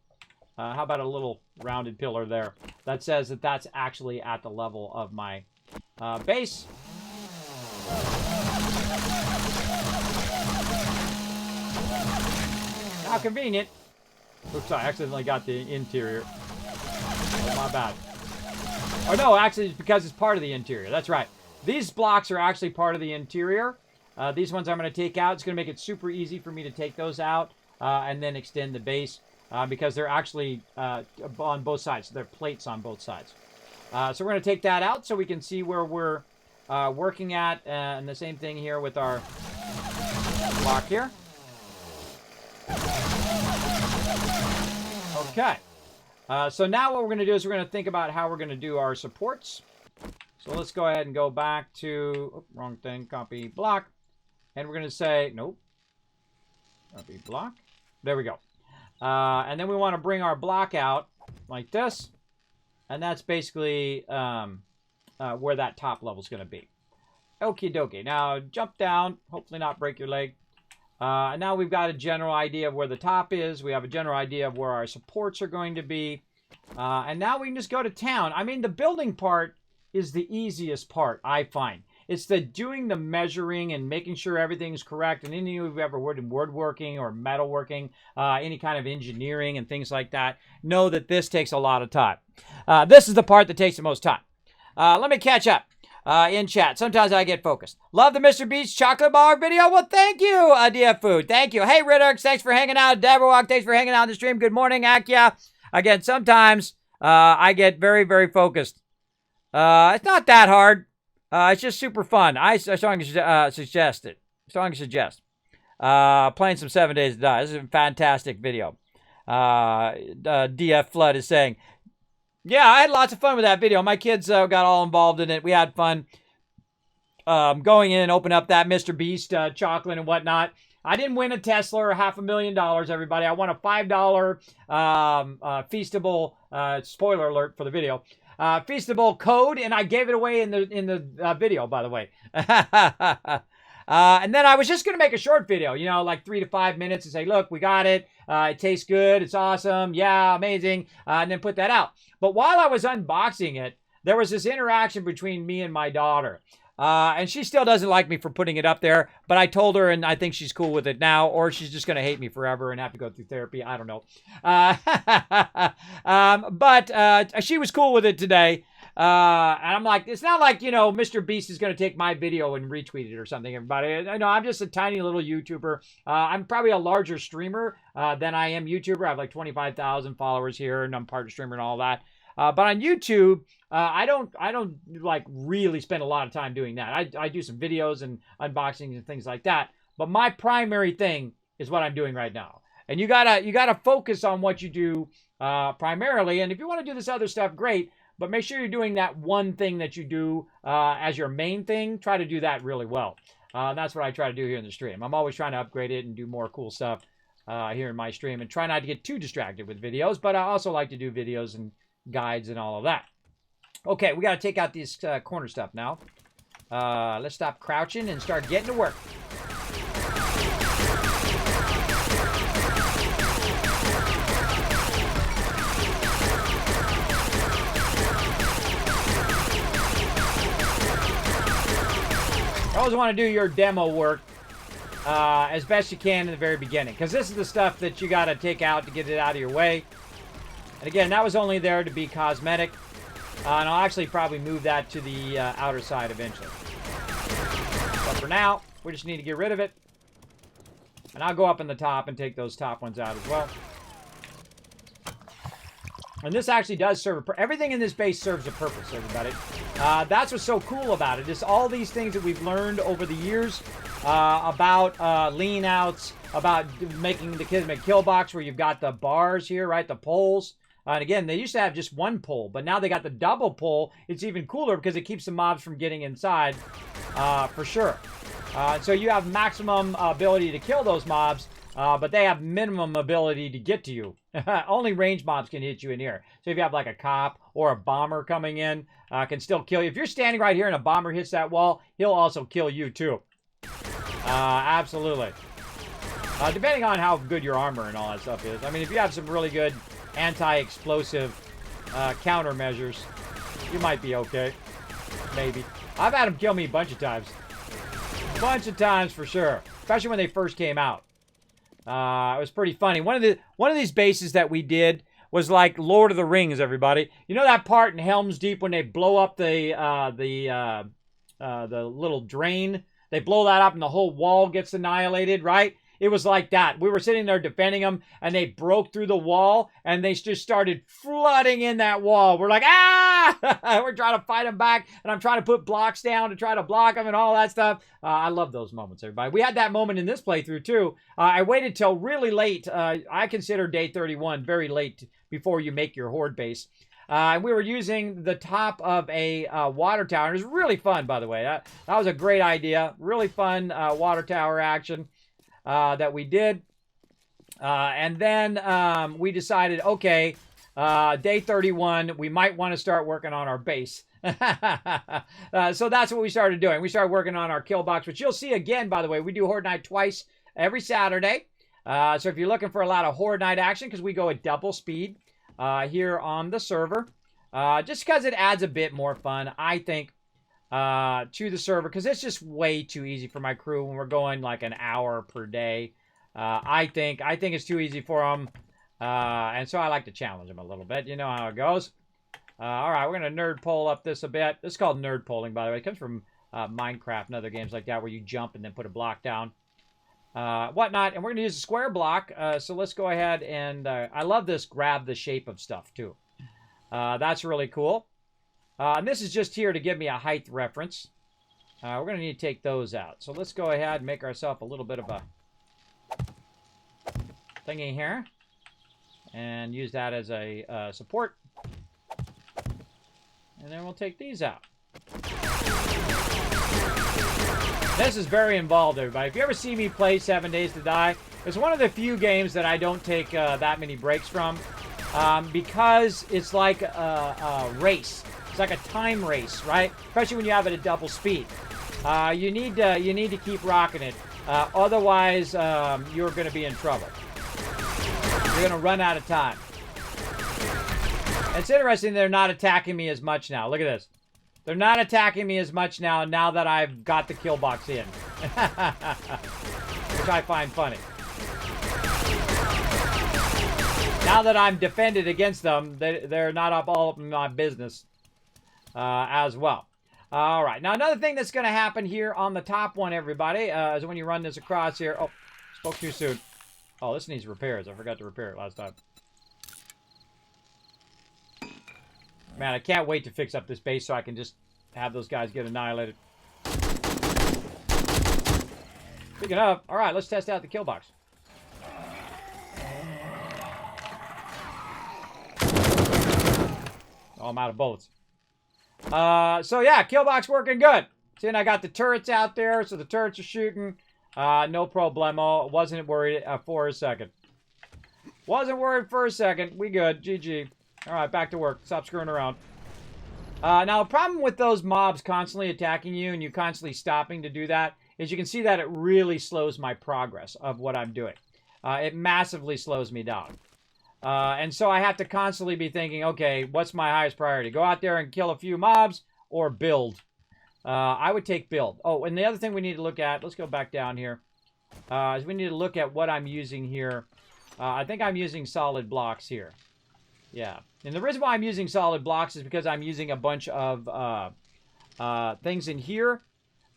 how about a little rounded pillar there that says that that's actually at the level of my base. How convenient. Oops, I accidentally got the interior. Oh, my bad. Oh, no, actually, it's because it's part of the interior. That's right. These blocks are actually part of the interior. These ones I'm going to take out. It's going to make it super easy for me to take those out and then extend the base because they're actually on both sides. So they're plates on both sides. So we're going to take that out so we can see where we're working at. And the same thing here with our block here. Okay. So now what we're going to do is we're going to think about how we're going to do our supports. So let's go ahead and go back to, oh, wrong thing, copy block. And we're going to say, nope, copy block. There we go. And then we want to bring our block out like this. And that's basically where that top level is going to be. Okie dokie. Now jump down, hopefully not break your leg. And now we've got a general idea of where the top is. We have a general idea of where our supports are going to be. And now we can just go to town. I mean, the building part is the easiest part, I find. It's the doing the measuring and making sure everything's correct. And any of you who've ever worked in woodworking or metalworking, any kind of engineering and things like that, know that this takes a lot of time. This is the part that takes the most time. Let me catch up in chat. Sometimes I get focused. Love the Mr. Beast chocolate bar video. Well, thank you, DF Food. Thank you. Hey, Riddarks, thanks for hanging out. Deborah, thanks for hanging out on the stream. Good morning, Akia. Again, sometimes I get very, very focused. It's not that hard. It's just super fun. I strongly suggest it. Strongly suggest. Playing some 7 Days to Die. This is a fantastic video. DF Flood is saying, yeah, I had lots of fun with that video. My kids got all involved in it. We had fun going in and open up that Mr. Beast chocolate and whatnot. I didn't win a Tesla or $500,000, everybody. I won a $5 Feastable, spoiler alert for the video, Feastable code, and I gave it away in the video, by the way. And then I was just going to make a short video, you know, like 3 to 5 minutes and say, look, we got it. It tastes good. It's awesome. Yeah, amazing. And then put that out. But while I was unboxing it, there was this interaction between me and my daughter. And she still doesn't like me for putting it up there, but I told her, and I think she's cool with it now, or she's just going to hate me forever and have to go through therapy. I don't know. But she was cool with it today. And I'm like, it's not like, you know, Mr. Beast is going to take my video and retweet it or something, everybody. I know I'm just a tiny little YouTuber. I'm probably a larger streamer than I am YouTuber. I have like 25,000 followers here, and I'm part of streamer and all that. But on YouTube, I don't like really spend a lot of time doing that. I do some videos and unboxings and things like that. But my primary thing is what I'm doing right now. And you gotta focus on what you do primarily. And if you want to do this other stuff, great. But make sure you're doing that one thing that you do as your main thing. Try to do that really well. That's what I try to do here in the stream. I'm always trying to upgrade it and do more cool stuff here in my stream. And try not to get too distracted with videos. But I also like to do videos and guides and all of that. Okay, we got to take out this corner stuff now. Let's stop crouching and start getting to work. You always want to do your demo work as best you can in the very beginning, because this is the stuff that you got to take out to get it out of your way. And again, that was only there to be cosmetic. And I'll actually probably move that to the outer side eventually. But for now, we just need to get rid of it. And I'll go up in the top and take those top ones out as well. And this actually does serve everything in this base serves a purpose, everybody. That's what's so cool about it. Is all these things that we've learned over the years about lean outs, about making the Kismet kill box where you've got the bars here, right? The poles. And again, they used to have just one pole, but now they got the double pole. It's even cooler because it keeps the mobs from getting inside, for sure. So you have maximum ability to kill those mobs, but they have minimum ability to get to you. Only range mobs can hit you in here. So if you have like a cop or a bomber coming in, can still kill you. If you're standing right here and a bomber hits that wall, he'll also kill you too. Absolutely. Depending on how good your armor and all that stuff is. I mean, if you have some really good anti-explosive countermeasures, you might be okay. Maybe. I've had them kill me a bunch of times. A bunch of times for sure. Especially when they first came out. It was pretty funny. One of these bases that we did was like Lord of the Rings, everybody. You know that part in Helm's Deep when they blow up the little drain? They blow that up and the whole wall gets annihilated, right? It was like that. We were sitting there defending them, and they broke through the wall, and they just started flooding in that wall. We're like, ah! We're trying to fight them back, and I'm trying to put blocks down to try to block them and all that stuff. I love those moments, everybody. We had that moment in this playthrough, too. I waited till really late. I consider day 31 very late before you make your horde base. We were using the top of a water tower. It was really fun, by the way. That was a great idea. Really fun water tower action that we did. And then we decided, okay, day 31, we might want to start working on our base. So that's what we started doing. We started working on our kill box, which you'll see again, by the way. We do Horde Night twice every Saturday. So if you're looking for a lot of Horde Night action, because we go at double speed here on the server, just because it adds a bit more fun, I think, to the server, because it's just way too easy for my crew when we're going like an hour per day. I think it's too easy for them, and so I like to challenge them a little bit. You know how it goes. All right, we're going to nerd pole up this a bit. This is called nerd polling, by the way. It comes from Minecraft and other games like that where you jump and then put a block down. Whatnot, and we're going to use a square block. So let's go ahead and I love this grab the shape of stuff, too. That's really cool. And this is just here to give me a height reference. We're going to need to take those out. So let's go ahead and make ourselves a little bit of a thingy here. And use that as a support. And then we'll take these out. This is very involved, everybody. If you ever see me play 7 Days to Die, it's one of the few games that I don't take that many breaks from. Because it's like a race. It's like a time race, right? Especially when you have it at double speed. You need to keep rocking it. Otherwise, you're going to be in trouble. You're going to run out of time. It's interesting they're not attacking me as much now. Look at this. They're not attacking me as much now that I've got the kill box in. Which I find funny. Now that I'm defended against them, they're not all up in my business as well. All right. Now, another thing that's going to happen here on the top one, everybody, is when you run this across here. Oh, spoke too soon. Oh, this needs repairs. I forgot to repair it last time. Man, I can't wait to fix up this base so I can just have those guys get annihilated. Speaking of, all right, let's test out the kill box. Oh, I'm out of bullets. So yeah, kill box working good. See, and I got the turrets out there, so the turrets are shooting. No problemo. Wasn't worried for a second. Wasn't worried for a second. We good. GG. All right, back to work. Stop screwing around. Now, the problem with those mobs constantly attacking you and you constantly stopping to do that is you can see that it really slows my progress of what I'm doing. It massively slows me down. And so I have to constantly be thinking, okay, what's my highest priority? Go out there and kill a few mobs or build? I would take build. Oh, and the other thing we need to look at, let's go back down here, is we need to look at what I'm using here. I think I'm using solid blocks here. Yeah. And the reason why I'm using solid blocks is because I'm using a bunch of things in here.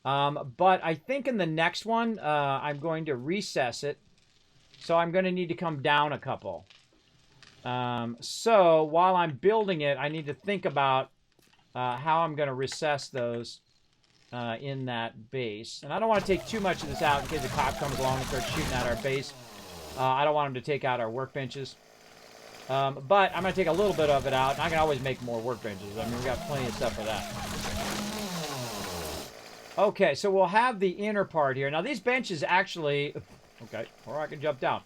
But I think in the next one, I'm going to recess it. So I'm going to need to come down a couple. So while I'm building it, I need to think about how I'm going to recess those in that base. And I don't want to take too much of this out in case a cop comes along and starts shooting at our base. I don't want him to take out our workbenches. But I'm going to take a little bit of it out. And I can always make more workbenches. I mean, we've got plenty of stuff for that. Okay, so we'll have the inner part here. Now, these benches actually... Okay, or I can jump down.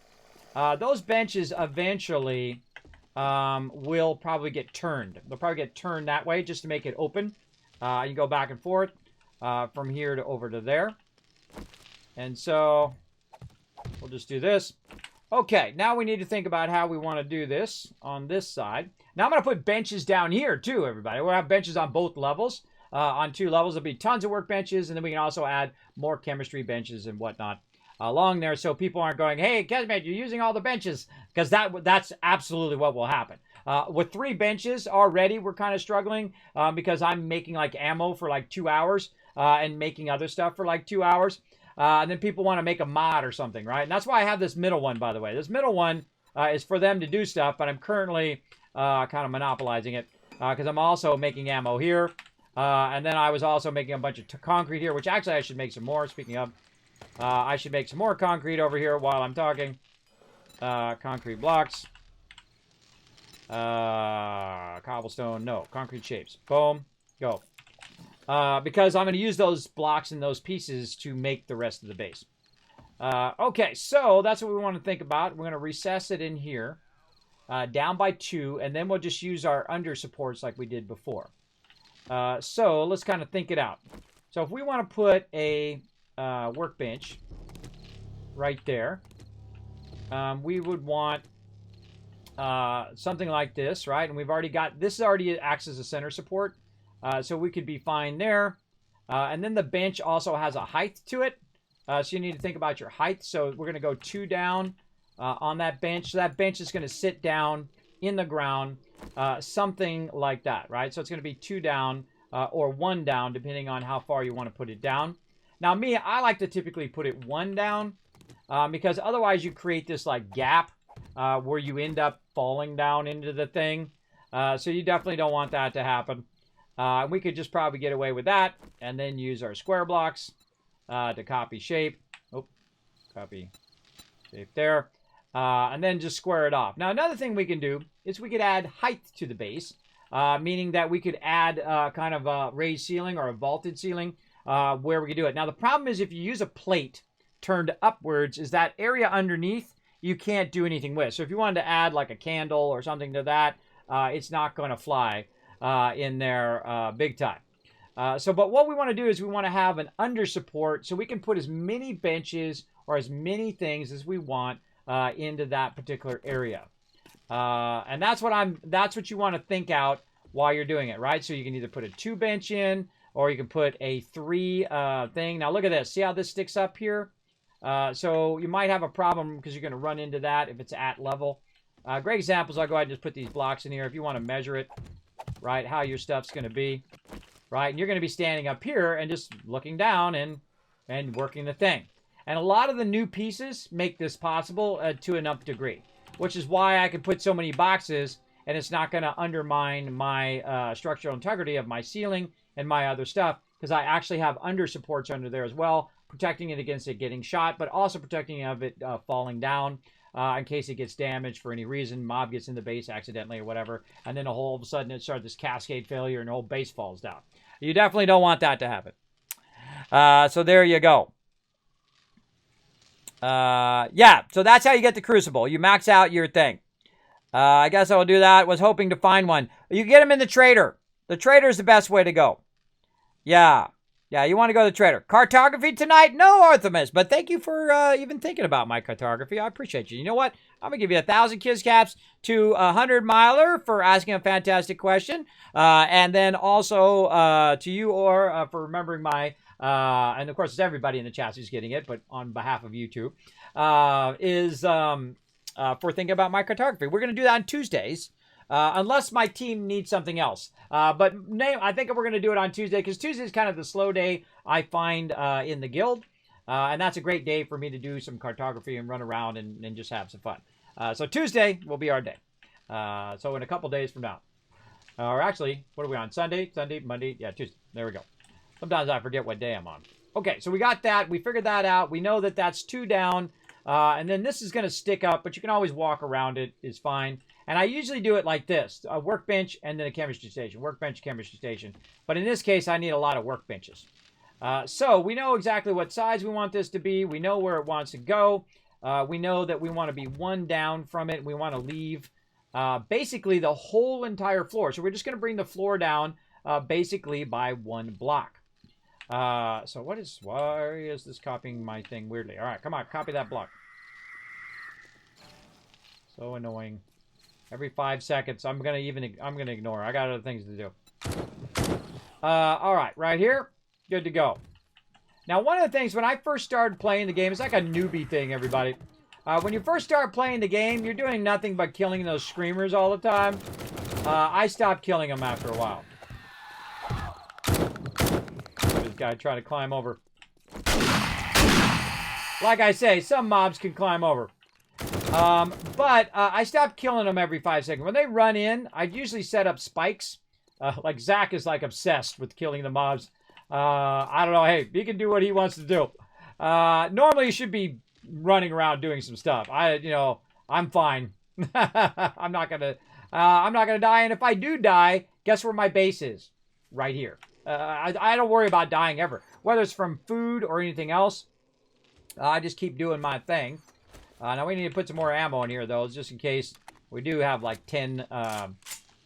Those benches eventually will probably get turned. They'll probably get turned that way just to make it open. You can go back and forth from here to over to there. And so we'll just do this. Okay, now we need to think about how we want to do this on this side. Now I'm going to put benches down here too, everybody. We'll have benches on both levels. On 2 levels, there'll be tons of workbenches, and then we can also add more chemistry benches and whatnot along there, so people aren't going, hey, Kismet, you're using all the benches, because that's absolutely what will happen. With 3 benches already, we're kind of struggling because I'm making like ammo for like 2 hours and making other stuff for like 2 hours. And then people want to make a mod or something, right? And that's why I have this middle one, by the way. This middle one is for them to do stuff, but I'm currently kind of monopolizing it because I'm also making ammo here. And then I was also making a bunch of concrete here, which actually I should make some more, speaking of. I should make some more concrete over here while I'm talking. Concrete blocks. Concrete cobblestone. No. Concrete shapes. Boom. Go. Because I'm going to use those blocks and those pieces to make the rest of the base. Okay, so that's what we want to think about. We're going to recess it in here. Down by 2, and then we'll just use our under supports like we did before. So let's kind of think it out. So if we want to put a workbench right there, we would want something like this, right? And we've already got, this already acts as a center support, so we could be fine there. And then the bench also has a height to it, so you need to think about your height. So we're going to go 2 down on that bench. So that bench is going to sit down in the ground, something like that, right? So it's going to be 2 down or 1 down, depending on how far you want to put it down. Now, me, I like to typically put it 1 down because otherwise you create this like gap where you end up falling down into the thing. So you definitely don't want that to happen. We could just probably get away with that and then use our square blocks to copy shape. Oh, copy shape there. And then just square it off. Now, another thing we can do is we could add height to the base, meaning that we could add kind of a raised ceiling or a vaulted ceiling where we could do it. Now, the problem is if you use a plate turned upwards, is that area underneath you can't do anything with. So if you wanted to add like a candle or something to that, it's not going to fly in there big time. But what we want to do is we want to have an under support so we can put as many benches or as many things as we want into that particular area. And that's what you want to think out while you're doing it, right? So you can either put a 2 bench in or you can put a 3 thing. Now look at this. See how this sticks up here? So you might have a problem because you're going to run into that if it's at level. Great examples. I'll go ahead and just put these blocks in here if you want to measure it, right? How your stuff's going to be, right? And you're going to be standing up here and just looking down and working the thing. And a lot of the new pieces make this possible to enough degree, which is why I can put so many boxes and it's not going to undermine my structural integrity of my ceiling and my other stuff because I actually have under supports under there as well, protecting it against it getting shot, but also protecting it of it falling down in case it gets damaged for any reason, mob gets in the base accidentally or whatever, and then all of a sudden it starts this cascade failure and the whole base falls down. You definitely don't want that to happen. So there you go. Yeah, so that's how you get the Crucible. You max out your thing. I guess I will do that. Was hoping to find one. You get them in the Trader. The Trader is the best way to go. Yeah, you want to go to the Trader. Cartography tonight? No, Artemis, but thank you for even thinking about my cartography. I appreciate you. You know what? I'm going to give you 1,000 Kiss Caps to 100 Miler for asking a fantastic question. And then also to you or for remembering my... and of course, it's everybody in the chat who's getting it, but on behalf of you two, for thinking about my cartography. We're going to do that on Tuesdays, unless my team needs something else. But I think we're going to do it on Tuesday, because Tuesday is kind of the slow day I find in the guild. And that's a great day for me to do some cartography and run around and just have some fun. So Tuesday will be our day. So in a couple days from now. Or actually, what are we on? Sunday, Monday? Yeah, Tuesday. There we go. Sometimes I forget what day I'm on. Okay, so we got that. We figured that out. We know that that's 2 down. And then this is going to stick up, but you can always walk around it. It's fine. And I usually do it like this. A workbench and then a chemistry station. Workbench, chemistry station. But in this case, I need a lot of workbenches. So we know exactly what size we want this to be. We know where it wants to go. We know that we want to be 1 down from it. We want to leave basically the whole entire floor. So we're just going to bring the floor down basically by 1 block. So why is this copying my thing weirdly? All right, come on, copy that block. So annoying. Every 5 seconds, I'm gonna ignore. I got other things to do. All right, right here, good to go. Now, one of the things when I first started playing the game, it's like a newbie thing, everybody. When you first start playing the game, you're doing nothing but killing those screamers all the time. I stopped killing them after a while. This guy trying to climb over. Like I say, some mobs can climb over. But I stopped killing them every 5 seconds. When they run in, I usually set up spikes. Like Zach is like obsessed with killing the mobs. I don't know. Hey, he can do what he wants to do. Normally you should be running around doing some stuff. I'm fine. I'm not gonna I'm not going to die. And if I do die, guess where my base is? Right here. I don't worry about dying ever. Whether it's from food or anything else, I just keep doing my thing. Now we need to put some more ammo in here, though, just in case we do have like 10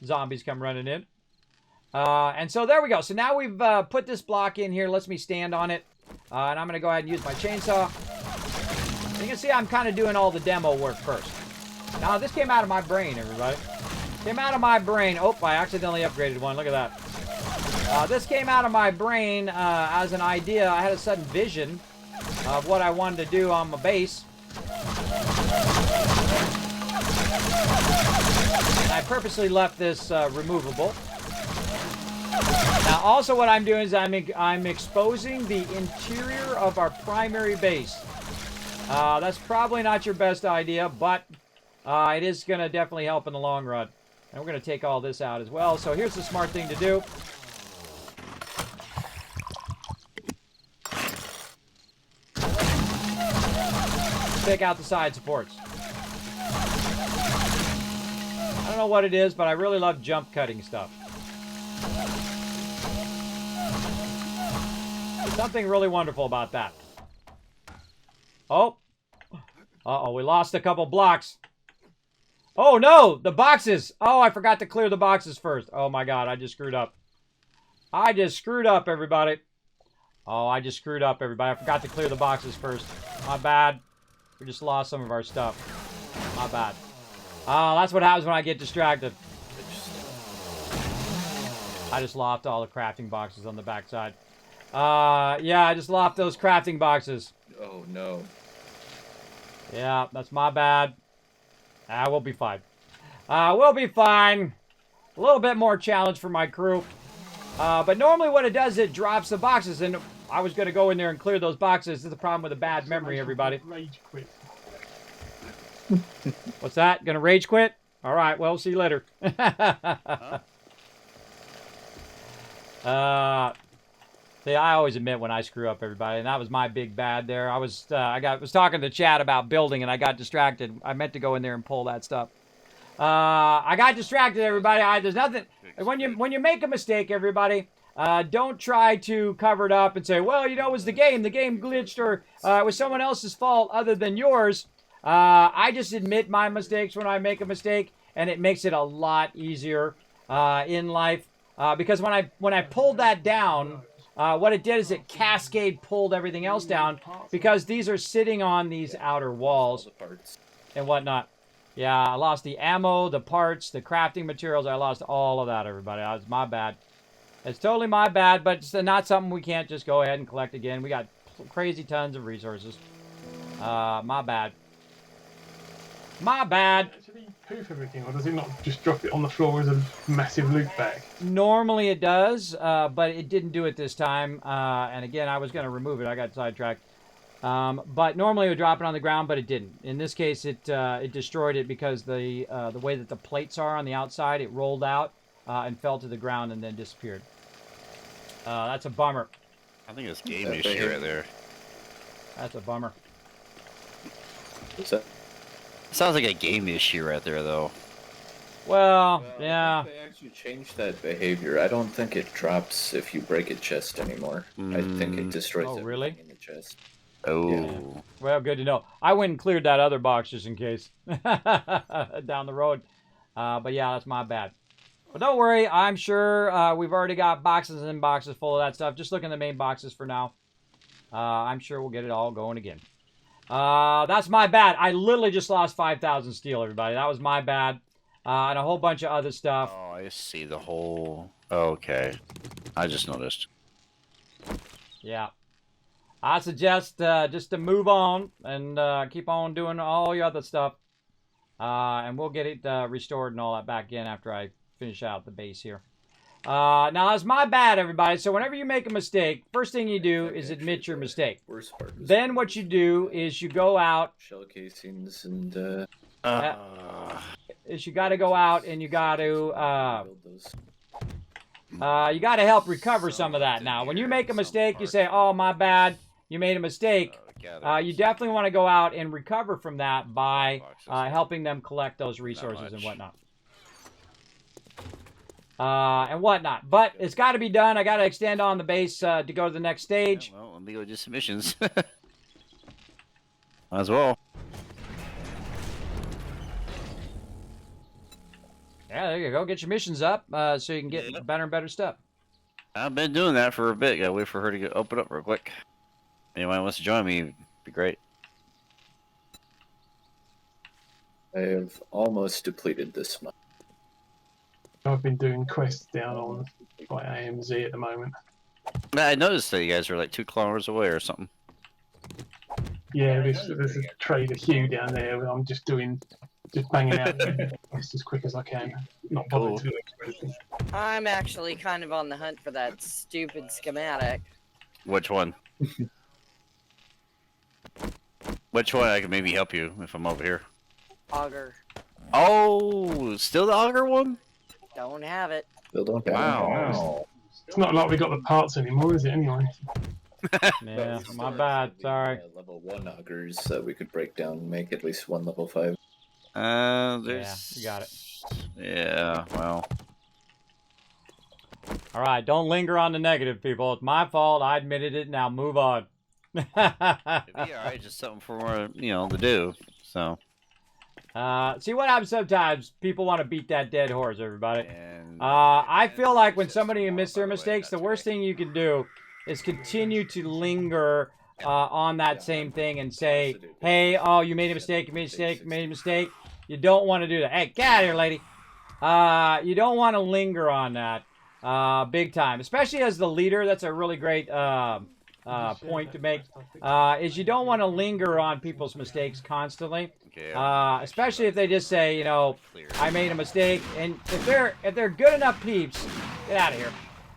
zombies come running in. And so there we go. So now we've put this block in here. Lets me stand on it. And I'm going to go ahead and use my chainsaw. You can see I'm kind of doing all the demo work first. Now, this came out of my brain, everybody. Came out of my brain. Oh, I accidentally upgraded one. Look at that. This came out of my brain as an idea. I had a sudden vision of what I wanted to do on my base. And I purposely left this removable. Now, also what I'm doing is I'm exposing the interior of our primary base. That's probably not your best idea, but it is going to definitely help in the long run. And we're going to take all this out as well. So here's the smart thing to do. Take out the side supports. I don't know what it is, but I really love jump cutting stuff. There's something really wonderful about that. Oh. Uh-oh, we lost a couple blocks. Oh, no! The boxes! Oh, I forgot to clear the boxes first. Oh, my God, I just screwed up. I just screwed up, everybody. Oh, I just screwed up, everybody. I forgot to clear the boxes first. My bad. We just lost some of our stuff. My bad. Oh, that's what happens when I get distracted. I just lost all the crafting boxes on the backside. Yeah, I just lost those crafting boxes. Oh, no. Yeah, that's my bad. We'll be fine. We'll be fine. A little bit more challenge for my crew. But normally what it does, it drops the boxes. And I was going to go in there and clear those boxes. This is the problem with a bad memory, everybody. Rage quit. What's that? Gonna rage quit? All right, well, see you later. See, I always admit when I screw up, everybody, and that was my big bad there. I was talking to Chad about building, and I got distracted. I meant to go in there and pull that stuff. I got distracted, everybody. There's nothing. When you make a mistake, everybody, don't try to cover it up and say, well, you know, it was the game. The game glitched, or it was someone else's fault other than yours. I just admit my mistakes when I make a mistake, and it makes it a lot easier in life. Because when I pulled that down, what it did is it cascade pulled everything else down, because these are sitting on these outer walls and whatnot. Yeah, I lost the ammo, the parts, the crafting materials. I lost all of that, everybody. That was my bad. It's totally my bad, but it's not something we can't just go ahead and collect again. We got crazy tons of resources. My bad. My bad. Actually poof everything, or does it not just drop it on the floor as a massive loot bag? Normally it does, but it didn't do it this time. And again, I was going to remove it. I got sidetracked. But normally it would drop it on the ground, but it didn't. In this case, it destroyed it because the way that the plates are on the outside, it rolled out and fell to the ground and then disappeared. That's a bummer. I think it's game issue right there. That's a bummer. What's that? Sounds like a game issue right there, though. Well, yeah. I think they actually changed that behavior. I don't think it drops if you break a chest anymore. I think it destroys everything really? in the chest. Oh. Yeah. Well, good to know. I went and cleared that other box just in case. Down the road. But yeah, that's my bad. But don't worry. I'm sure we've already got boxes and boxes full of that stuff. Just look in the main boxes for now. I'm sure we'll get it all going again. That's my bad. I literally just lost 5,000 steel, everybody. That was my bad. And a whole bunch of other stuff. Oh, I see the whole... Okay. I just noticed. Yeah. I suggest just to move on and keep on doing all your other stuff. And we'll get it restored and all that back in after I finish out the base here. Now, that's my bad, everybody. So whenever you make a mistake, first thing you do is admit your mistake. Worst part is Then what you do is you go out. shell casings and Is you got to go out and you got to build those. help recover some of that. Now, when you make a mistake, you say, "Oh, my bad. You made a mistake." You definitely want to go out and recover from that by helping them collect those resources and whatnot. and whatnot. But it's got to be done. I got to extend on the base to go to the next stage. Yeah, well, let me go do some missions. Might as well. Yeah, there you go. Get your missions up so you can get better and better stuff. I've been doing that for a bit. Gotta wait for her to open up real quick. Anyone wants to join me, it'd be great. I have almost depleted this month. I've been doing quests down on by AMZ at the moment. I noticed that you guys are like 2 kilometers away or something. Yeah, there's a trader Hugh down there. I'm just banging out just as quick as I can. Not bothered to do anything. I'm actually kind of on the hunt for that stupid schematic. Which one? Which one? I can maybe help you if I'm over here. Auger. Oh, still the auger one? Don't have it. Still don't have Wow. It's not like we got the parts anymore, is it? Anyway. Yeah, my bad. Sorry. Level 1 augers that we could break down and make at least one level 5. There's... Yeah, you got it. Yeah, well. All right, don't linger on the negative, people. It's my fault. I admitted it. Now move on. It'd be alright, just something for more, to do. So. See what happens sometimes. People want to beat that dead horse, everybody. And, I feel like when somebody misses their mistakes, the worst thing you can do is continue to linger on that same thing and say, hey, oh, you made a mistake, you made a mistake, you made a mistake. You don't want to do that. Hey, get out of here, lady. You don't want to linger on that big time, especially as the leader. That's a really great point to make, is you don't want to linger on people's mistakes constantly. Especially if they just say, I made a mistake. And if they're good enough peeps, get out of here.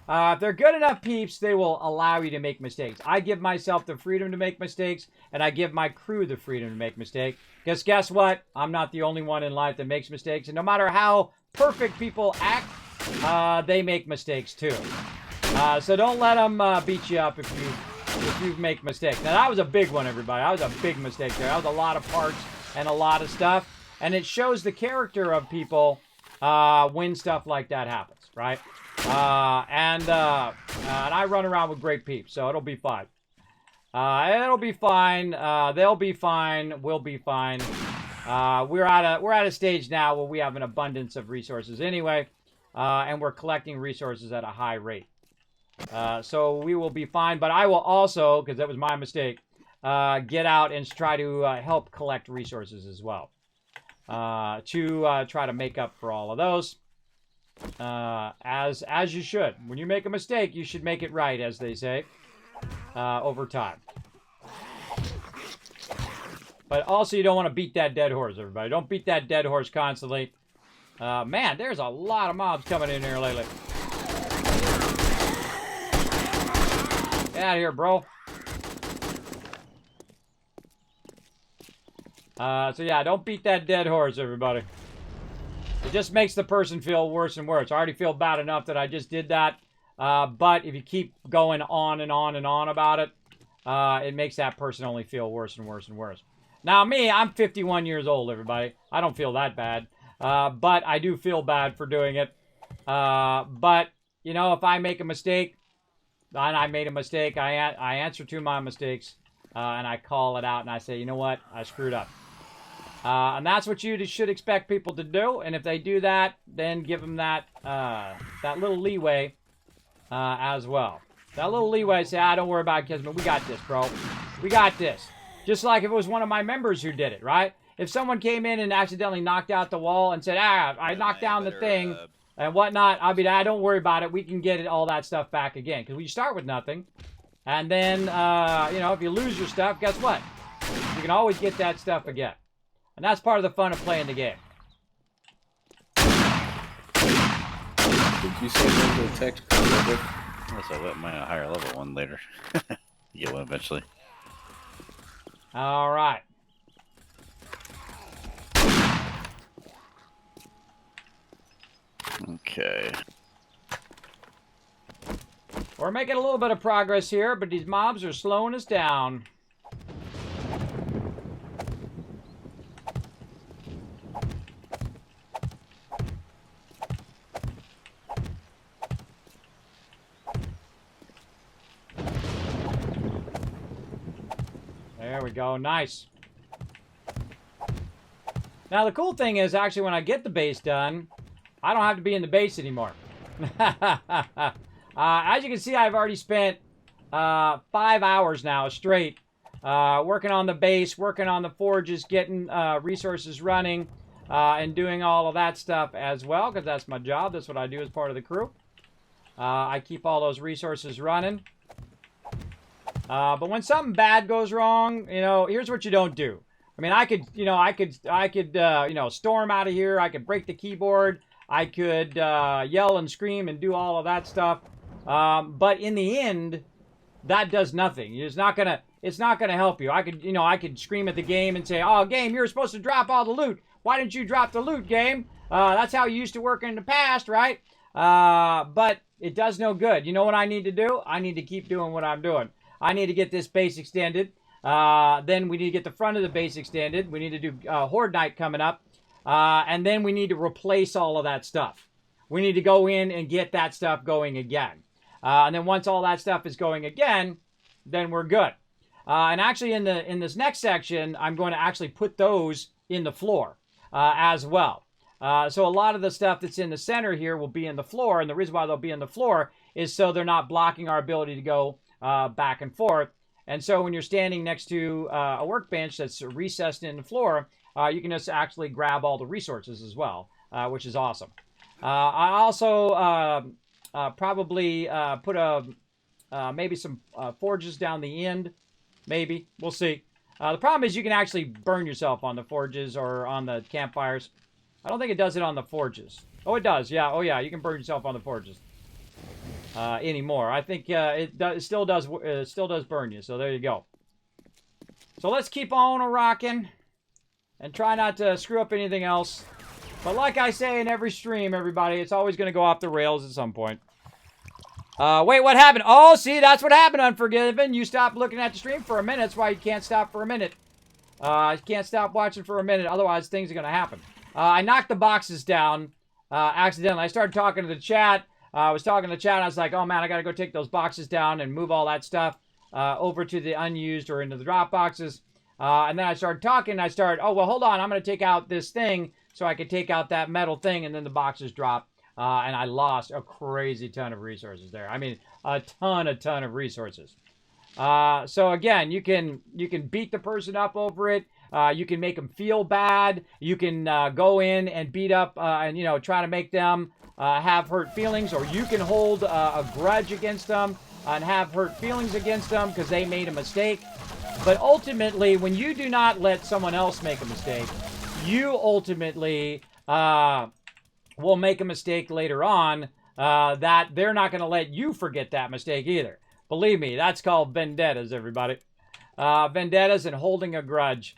If they're good enough peeps, they will allow you to make mistakes. I give myself the freedom to make mistakes, and I give my crew the freedom to make mistakes. Because guess what? I'm not the only one in life that makes mistakes. And no matter how perfect people act, they make mistakes too. So don't let them beat you up if you make mistakes. Now, that was a big one, everybody. That was a big mistake there. That was a lot of parts and a lot of stuff. And it shows the character of people when stuff like that happens, right? And I run around with great peeps, so it'll be fine. It'll be fine. They'll be fine. We'll be fine. We're at a stage now where we have an abundance of resources anyway, and we're collecting resources at a high rate. So we will be fine. But I will also, because that was my mistake, get out and try to help collect resources as well, to try to make up for all of those. As you should. When you make a mistake, you should make it right, as they say, over time. But also, you don't want to beat that dead horse, everybody. Don't beat that dead horse constantly. Man, there's a lot of mobs coming in here lately. Get out of here, bro. So yeah, don't beat that dead horse, everybody. It just makes the person feel worse and worse. I already feel bad enough that I just did that. But if you keep going on and on and on about it, it makes that person only feel worse and worse and worse. Now, me, I'm 51 years old, everybody. I don't feel that bad. But I do feel bad for doing it. But, if I make a mistake, and I made a mistake, I answer to my mistakes, and I call it out, and I say, you know what? I screwed up. And that's what you should expect people to do. And if they do that, then give them that little leeway as well. That little leeway, say, don't worry about it, Kismet. We got this, bro. We got this. Just like if it was one of my members who did it, right? If someone came in and accidentally knocked out the wall and said, I knocked down the thing and whatnot, I'll be, don't worry about it. We can get all that stuff back again. Because we start with nothing. And then, if you lose your stuff, guess what? You can always get that stuff again. And that's part of the fun of playing the game. Did you say that the tactical level? Unless I let my higher level one later. Get one eventually. All right. Okay. We're making a little bit of progress here, but these mobs are slowing us down. There we go. Nice. Now, the cool thing is, actually, when I get the base done, I don't have to be in the base anymore. As you can see, I've already spent 5 hours now straight working on the base, working on the forges, getting resources running, and doing all of that stuff as well, because that's my job. That's what I do as part of the crew. I keep all those resources running. But when something bad goes wrong, you know, here's what you don't do. I mean, I could, you know, storm out of here. I could break the keyboard. I could yell and scream and do all of that stuff. But in the end, that does nothing. It's not gonna help you. I could scream at the game and say, "Oh, game, you're supposed to drop all the loot. Why didn't you drop the loot, game? That's how you used to work in the past, right?" But it does no good. You know what I need to do? I need to keep doing what I'm doing. I need to get this base extended. Then we need to get the front of the base extended. We need to do Horde Night coming up. And then we need to replace all of that stuff. We need to go in and get that stuff going again. And then once all that stuff is going again, then we're good. And actually in this next section, I'm going to actually put those in the floor as well. So a lot of the stuff that's in the center here will be in the floor. And the reason why they'll be in the floor is so they're not blocking our ability to go back and forth. And so when you're standing next to a workbench that's recessed in the floor, you can just actually grab all the resources as well, which is awesome. I also probably put maybe some forges down the end. Maybe. We'll see. The problem is you can actually burn yourself on the forges or on the campfires. I don't think it does it on the forges. Oh, it does. Yeah. Oh, yeah. You can burn yourself on the forges. Anymore. I think it still does burn you. So there you go. So let's keep on rocking and try not to screw up anything else. But like I say in every stream, everybody, it's always going to go off the rails at some point. Wait, what happened? Oh, see, that's what happened, Unforgiven. You stopped looking at the stream for a minute. That's why you can't stop for a minute. You can't stop watching for a minute. Otherwise, things are going to happen. I knocked the boxes down accidentally. I started talking to the chat. I was talking to the chat. And I was like, oh, man, I got to go take those boxes down and move all that stuff over to the unused or into the drop boxes. And then I started talking. And oh, well, hold on. I'm going to take out this thing so I could take out that metal thing. And then the boxes dropped. And I lost a crazy ton of resources there. I mean, a ton of resources. So again, you can beat the person up over it. You can make them feel bad. You can go in and beat up and try to make them have hurt feelings, or you can hold a grudge against them and have hurt feelings against them because they made a mistake. But ultimately, when you do not let someone else make a mistake, you ultimately will make a mistake later on that they're not going to let you forget that mistake either. Believe me, that's called vendettas, everybody. Vendettas and holding a grudge.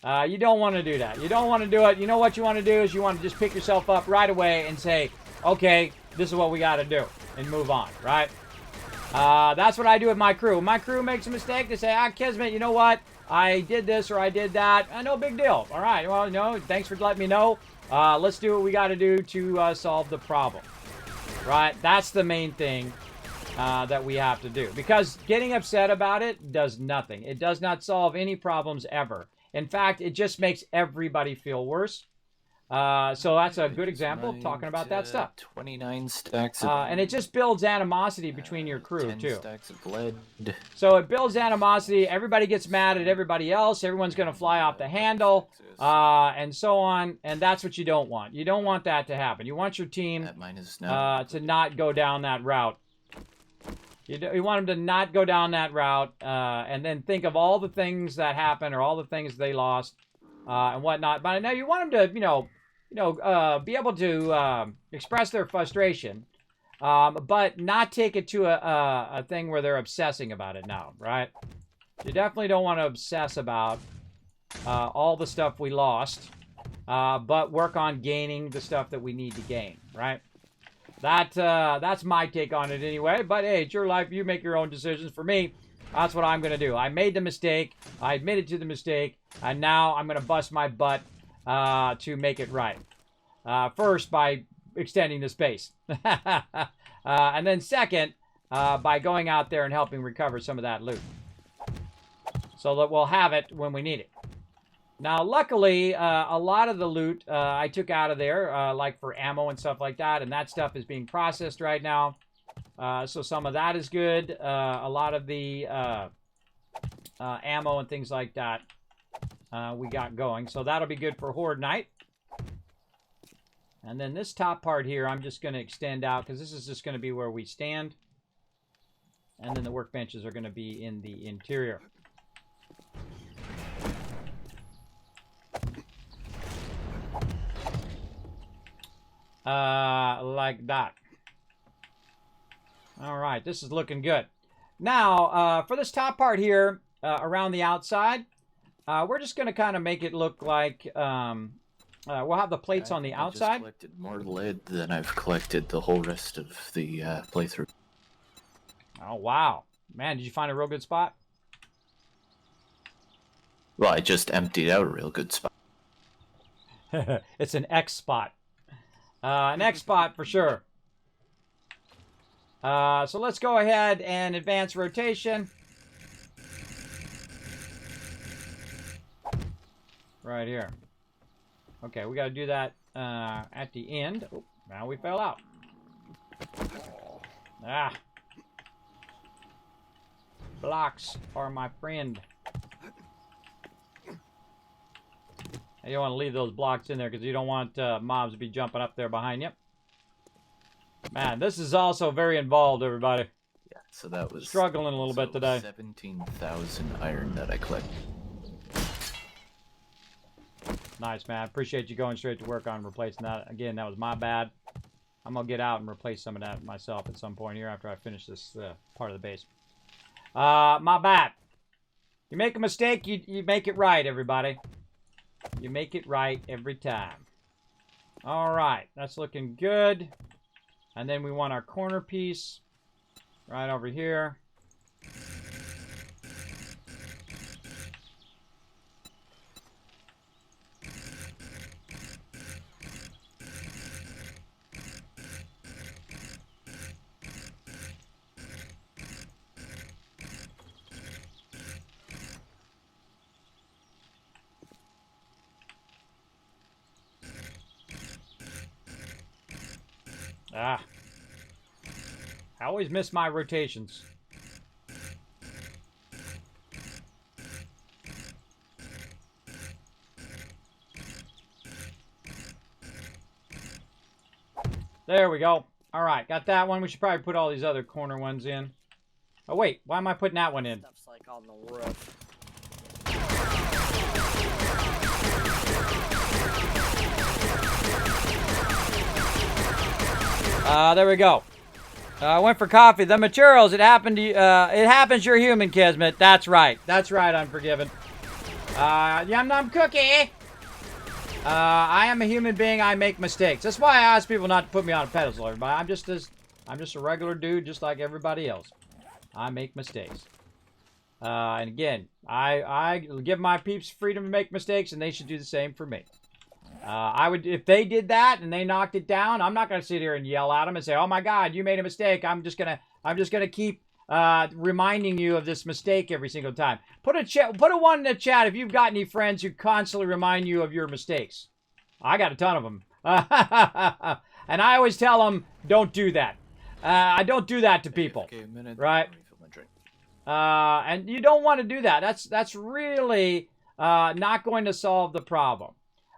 You don't want to do that. You don't want to do it. You know what you want to do is you want to just pick yourself up right away and say, okay, this is what we got to do, and move on, right? That's what I do with my crew. When my crew makes a mistake, they say, Kismet, you know what? I did this or I did that. No big deal. All right, well, thanks for letting me know. Let's do what we got to do to solve the problem, right? That's the main thing that we have to do. Because getting upset about it does nothing. It does not solve any problems ever. In fact, it just makes everybody feel worse. So that's a good example of talking about that stuff. 29 stacks of and it just builds animosity between your crew, 10 too. stacks of lead. So it builds animosity. Everybody gets mad at everybody else. Everyone's going to fly off the handle, and so on. And that's what you don't want. You don't want that to happen. You want your team to not go down that route. You want them to not go down that route, and then think of all the things that happened or all the things they lost and whatnot. But now you want them to, be able to express their frustration, but not take it to a thing where they're obsessing about it now, right? You definitely don't want to obsess about all the stuff we lost, but work on gaining the stuff that we need to gain, right? That's my take on it anyway. But hey, it's your life. You make your own decisions. For me, that's what I'm going to do. I made the mistake. I admitted to the mistake. And now I'm going to bust my butt to make it right. First, by extending the space. And then second, by going out there and helping recover some of that loot. so that we'll have it when we need it. Now, luckily, a lot of the loot I took out of there, like for ammo and stuff like that, and that stuff is being processed right now. So some of that is good. A lot of the ammo and things like that we got going. So that'll be good for Horde Night. And then this top part here, I'm just going to extend out because this is just going to be where we stand. And then the workbenches are going to be in the interior. Like that. All right, this is looking good. Now, for this top part here, around the outside, we're just going to kind of make it look like... we'll have the plates on the outside. I just collected more lead than I've collected the whole rest of the playthrough. Oh, wow. Man, did you find a real good spot? Well, I just emptied out a real good spot. It's an X spot. An X spot for sure. So let's go ahead and advance rotation. Right here. Okay, we got to do that at the end. Oh, now we fell out. Ah. Blocks are my friend. You don't want to leave those blocks in there because you don't want mobs to be jumping up there behind you. Man, this is also very involved, everybody. Yeah, so that was... Struggling a little bit today. 17,000 iron that I collected. Nice, man. Appreciate you going straight to work on replacing that. Again, that was my bad. I'm going to get out and replace some of that myself at some point here after I finish this part of the base. My bad. You make a mistake, you make it right, everybody. You make it right every time. All right, that's looking good. And then we want our corner piece right over here. Ah. I always miss my rotations. There we go. All right, got that one. We should probably put all these other corner ones in. Oh, wait. Why am I putting that one in? Stuff's like on the roof. There we go. I went for coffee. The materials, it happened to you. It happens you're human, Kismet. That's right. That's right, Unforgiven. Yum Num Cookie. I am a human being. I make mistakes. That's why I ask people not to put me on a pedestal, everybody. I'm just a regular dude, just like everybody else. I make mistakes. And again, I give my peeps freedom to make mistakes, and they should do the same for me. I would, if they did that and they knocked it down, I'm not going to sit here and yell at them and say, "Oh my God, you made a mistake." I'm just gonna keep reminding you of this mistake every single time. Put a one in the chat if you've got any friends who constantly remind you of your mistakes. I got a ton of them, and I always tell them, "Don't do that." I don't do that to people, right? And you don't want to do that. That's really not going to solve the problem.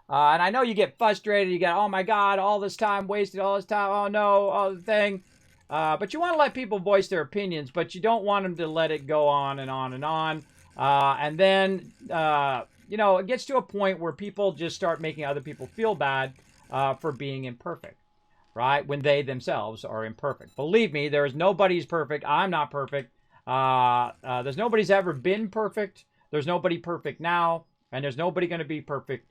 And I know you get frustrated. You get, "Oh my God, all this time wasted, all this time. Oh no, all the thing." But you want to let people voice their opinions, but you don't want them to let it go on and on and on. And then, it gets to a point where people just start making other people feel bad for being imperfect, right? When they themselves are imperfect. Believe me, there is nobody's perfect. I'm not perfect. There's nobody's ever been perfect. There's nobody perfect now, and there's nobody going to be perfect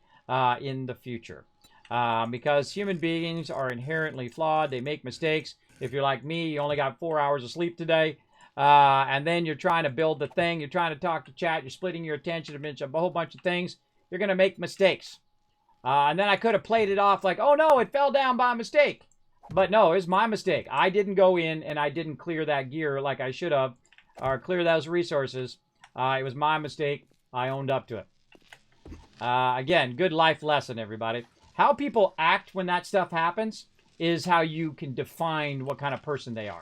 in the future. Because human beings are inherently flawed. They make mistakes. If you're like me, you only got 4 hours of sleep today. And then you're trying to build the thing. You're trying to talk to chat. You're splitting your attention a whole bunch of things. You're going to make mistakes. And then I could have played it off like, "Oh no, it fell down by mistake." But no, it's my mistake. I didn't go in and I didn't clear that gear like I should have. Or clear those resources. It was my mistake. I owned up to it. Again, good life lesson, everybody. How people act when that stuff happens is how you can define what kind of person they are.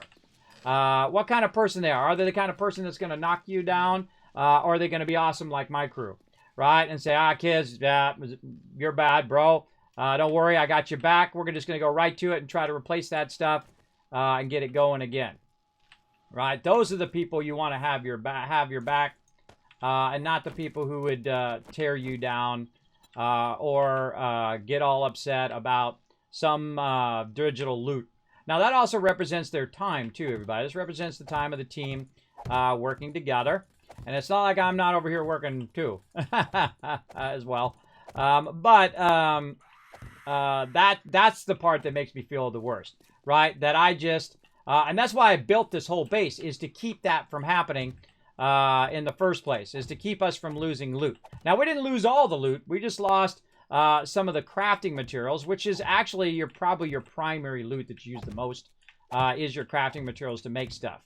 What kind of person they are. Are they the kind of person that's going to knock you down? Or are they going to be awesome like my crew? Right? And say, kids, you're bad, bro. Don't worry, I got you back. We're just going to go right to it and try to replace that stuff and get it going again. Right? Those are the people you want to have your back, and not the people who would tear you down or get all upset about some digital loot. Now, that also represents their time, too, everybody. This represents the time of the team working together. And it's not like I'm not over here working, too, as well. That's the part that makes me feel the worst, right? That I just... and that's why I built this whole base, is to keep that from happening in the first place, is to keep us from losing loot. Now, we didn't lose all the loot. We just lost some of the crafting materials, which is actually probably your primary loot that you use the most, is your crafting materials to make stuff.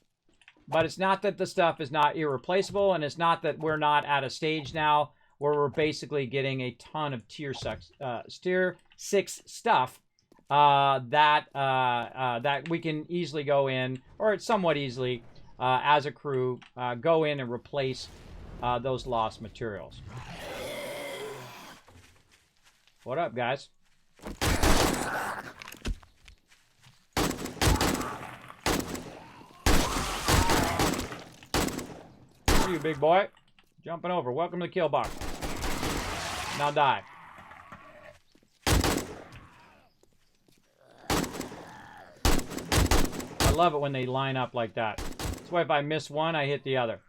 But it's not that the stuff is not irreplaceable, and it's not that we're not at a stage now where we're basically getting a ton of tier 6 stuff that we can easily go in, or somewhat easily, as a crew, go in and replace those lost materials. What up, guys? You big boy. Jumping over. Welcome to the kill box. Now die. I love it when they line up like that. That's why if I miss one, I hit the other.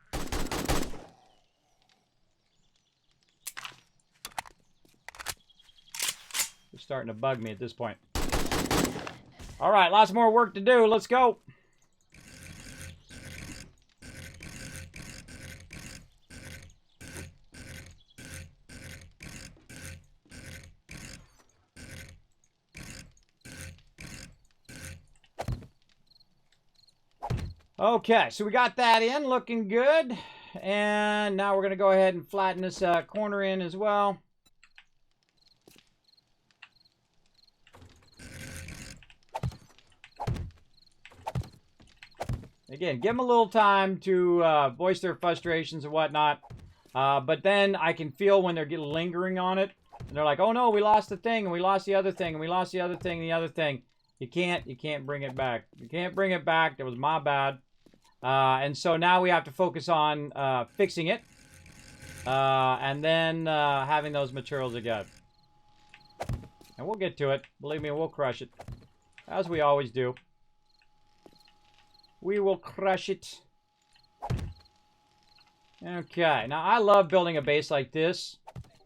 It's starting to bug me at this point. All right, lots more work to do. Let's go. Okay, so we got that in, looking good. And now we're going to go ahead and flatten this corner in as well. Again, give them a little time to voice their frustrations and whatnot. But then I can feel when they're lingering on it. And they're like, oh no, we lost the thing, and we lost the other thing, and we lost the other thing, and the other thing. You can't bring it back. You can't bring it back. That was my bad. And so now we have to focus on fixing it. And then having those materials again. And we'll get to it. Believe me, we'll crush it. As we always do. We will crush it. Okay. Now, I love building a base like this,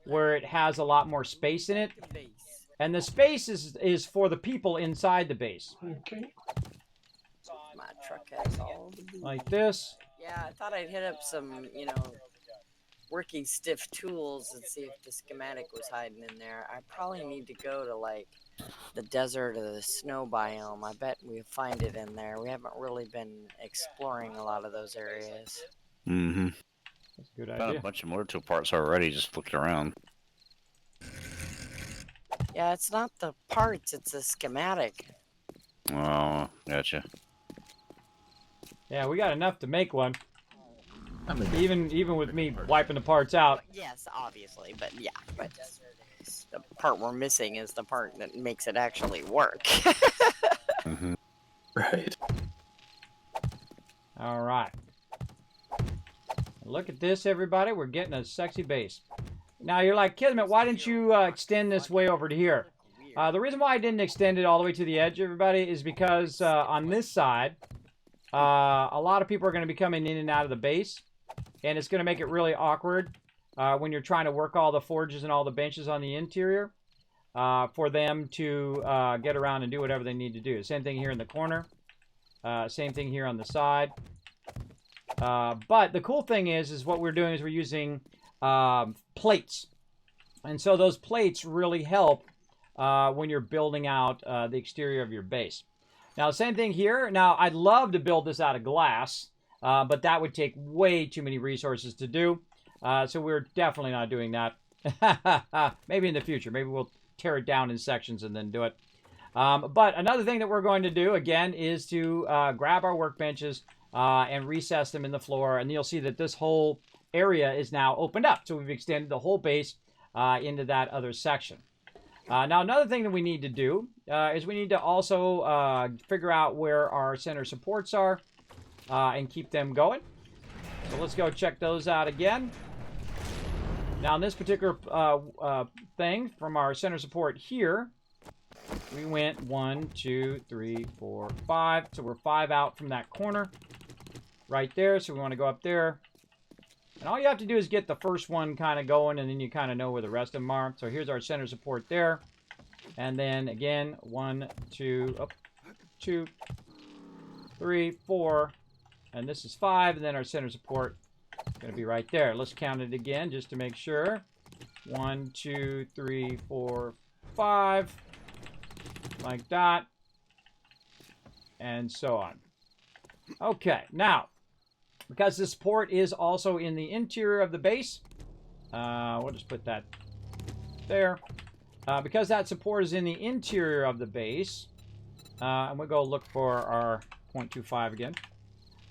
where it has a lot more space in it. And the space is for the people inside the base. Okay. My truck has all the beans. Like this. Yeah, I thought I'd hit up some, working stiff tools and see if the schematic was hiding in there. I probably need to go to, like, the desert or the snow biome. I bet we'll find it in there. We haven't really been exploring a lot of those areas. Mm-hmm. That's a good Found idea. a bunch of motor tool parts already, just looking around. Yeah, it's not the parts, it's a schematic. Oh, gotcha. Yeah, we got enough to make one. Even with me wiping the parts out. Yes, obviously, but yeah. But the part we're missing is the part that makes it actually work. Mm-hmm. Right. All right. Look at this, everybody. We're getting a sexy base. Now, you're like, Kismet, why didn't you extend this way over to here? The reason why I didn't extend it all the way to the edge, everybody, is because on this side, a lot of people are going to be coming in and out of the base. And it's going to make it really awkward when you're trying to work all the forges and all the benches on the interior for them to get around and do whatever they need to do. Same thing here in the corner. Same thing here on the side. But the cool thing is what we're doing is we're using plates. And so those plates really help when you're building out the exterior of your base. Now, same thing here. Now, I'd love to build this out of glass. but that would take way too many resources to do. So we're definitely not doing that. Maybe in the future. Maybe we'll tear it down in sections and then do it. But another thing that we're going to do, again, is to grab our workbenches and recess them in the floor. And you'll see that this whole area is now opened up. So we've extended the whole base into that other section. Now, another thing that we need to do is we need to also figure out where our center supports are and keep them going. So let's go check those out again. Now, in this particular thing from our center support here, we went 1, 2, 3, 4, 5. So we're 5 out from that corner right there. So we want to go up there. And all you have to do is get the first one kind of going, and then you kind of know where the rest of them are. So here's our center support there. And then again, 1, 2, 2, 3, 4. And this is 5. And then our center support is going to be right there. Let's count it again just to make sure. 1, 2, 3, 4, 5. Like that. And so on. Okay, now, because the support is also in the interior of the base, we'll just put that there. Because that support is in the interior of the base, and we'll go look for our 0.25 again.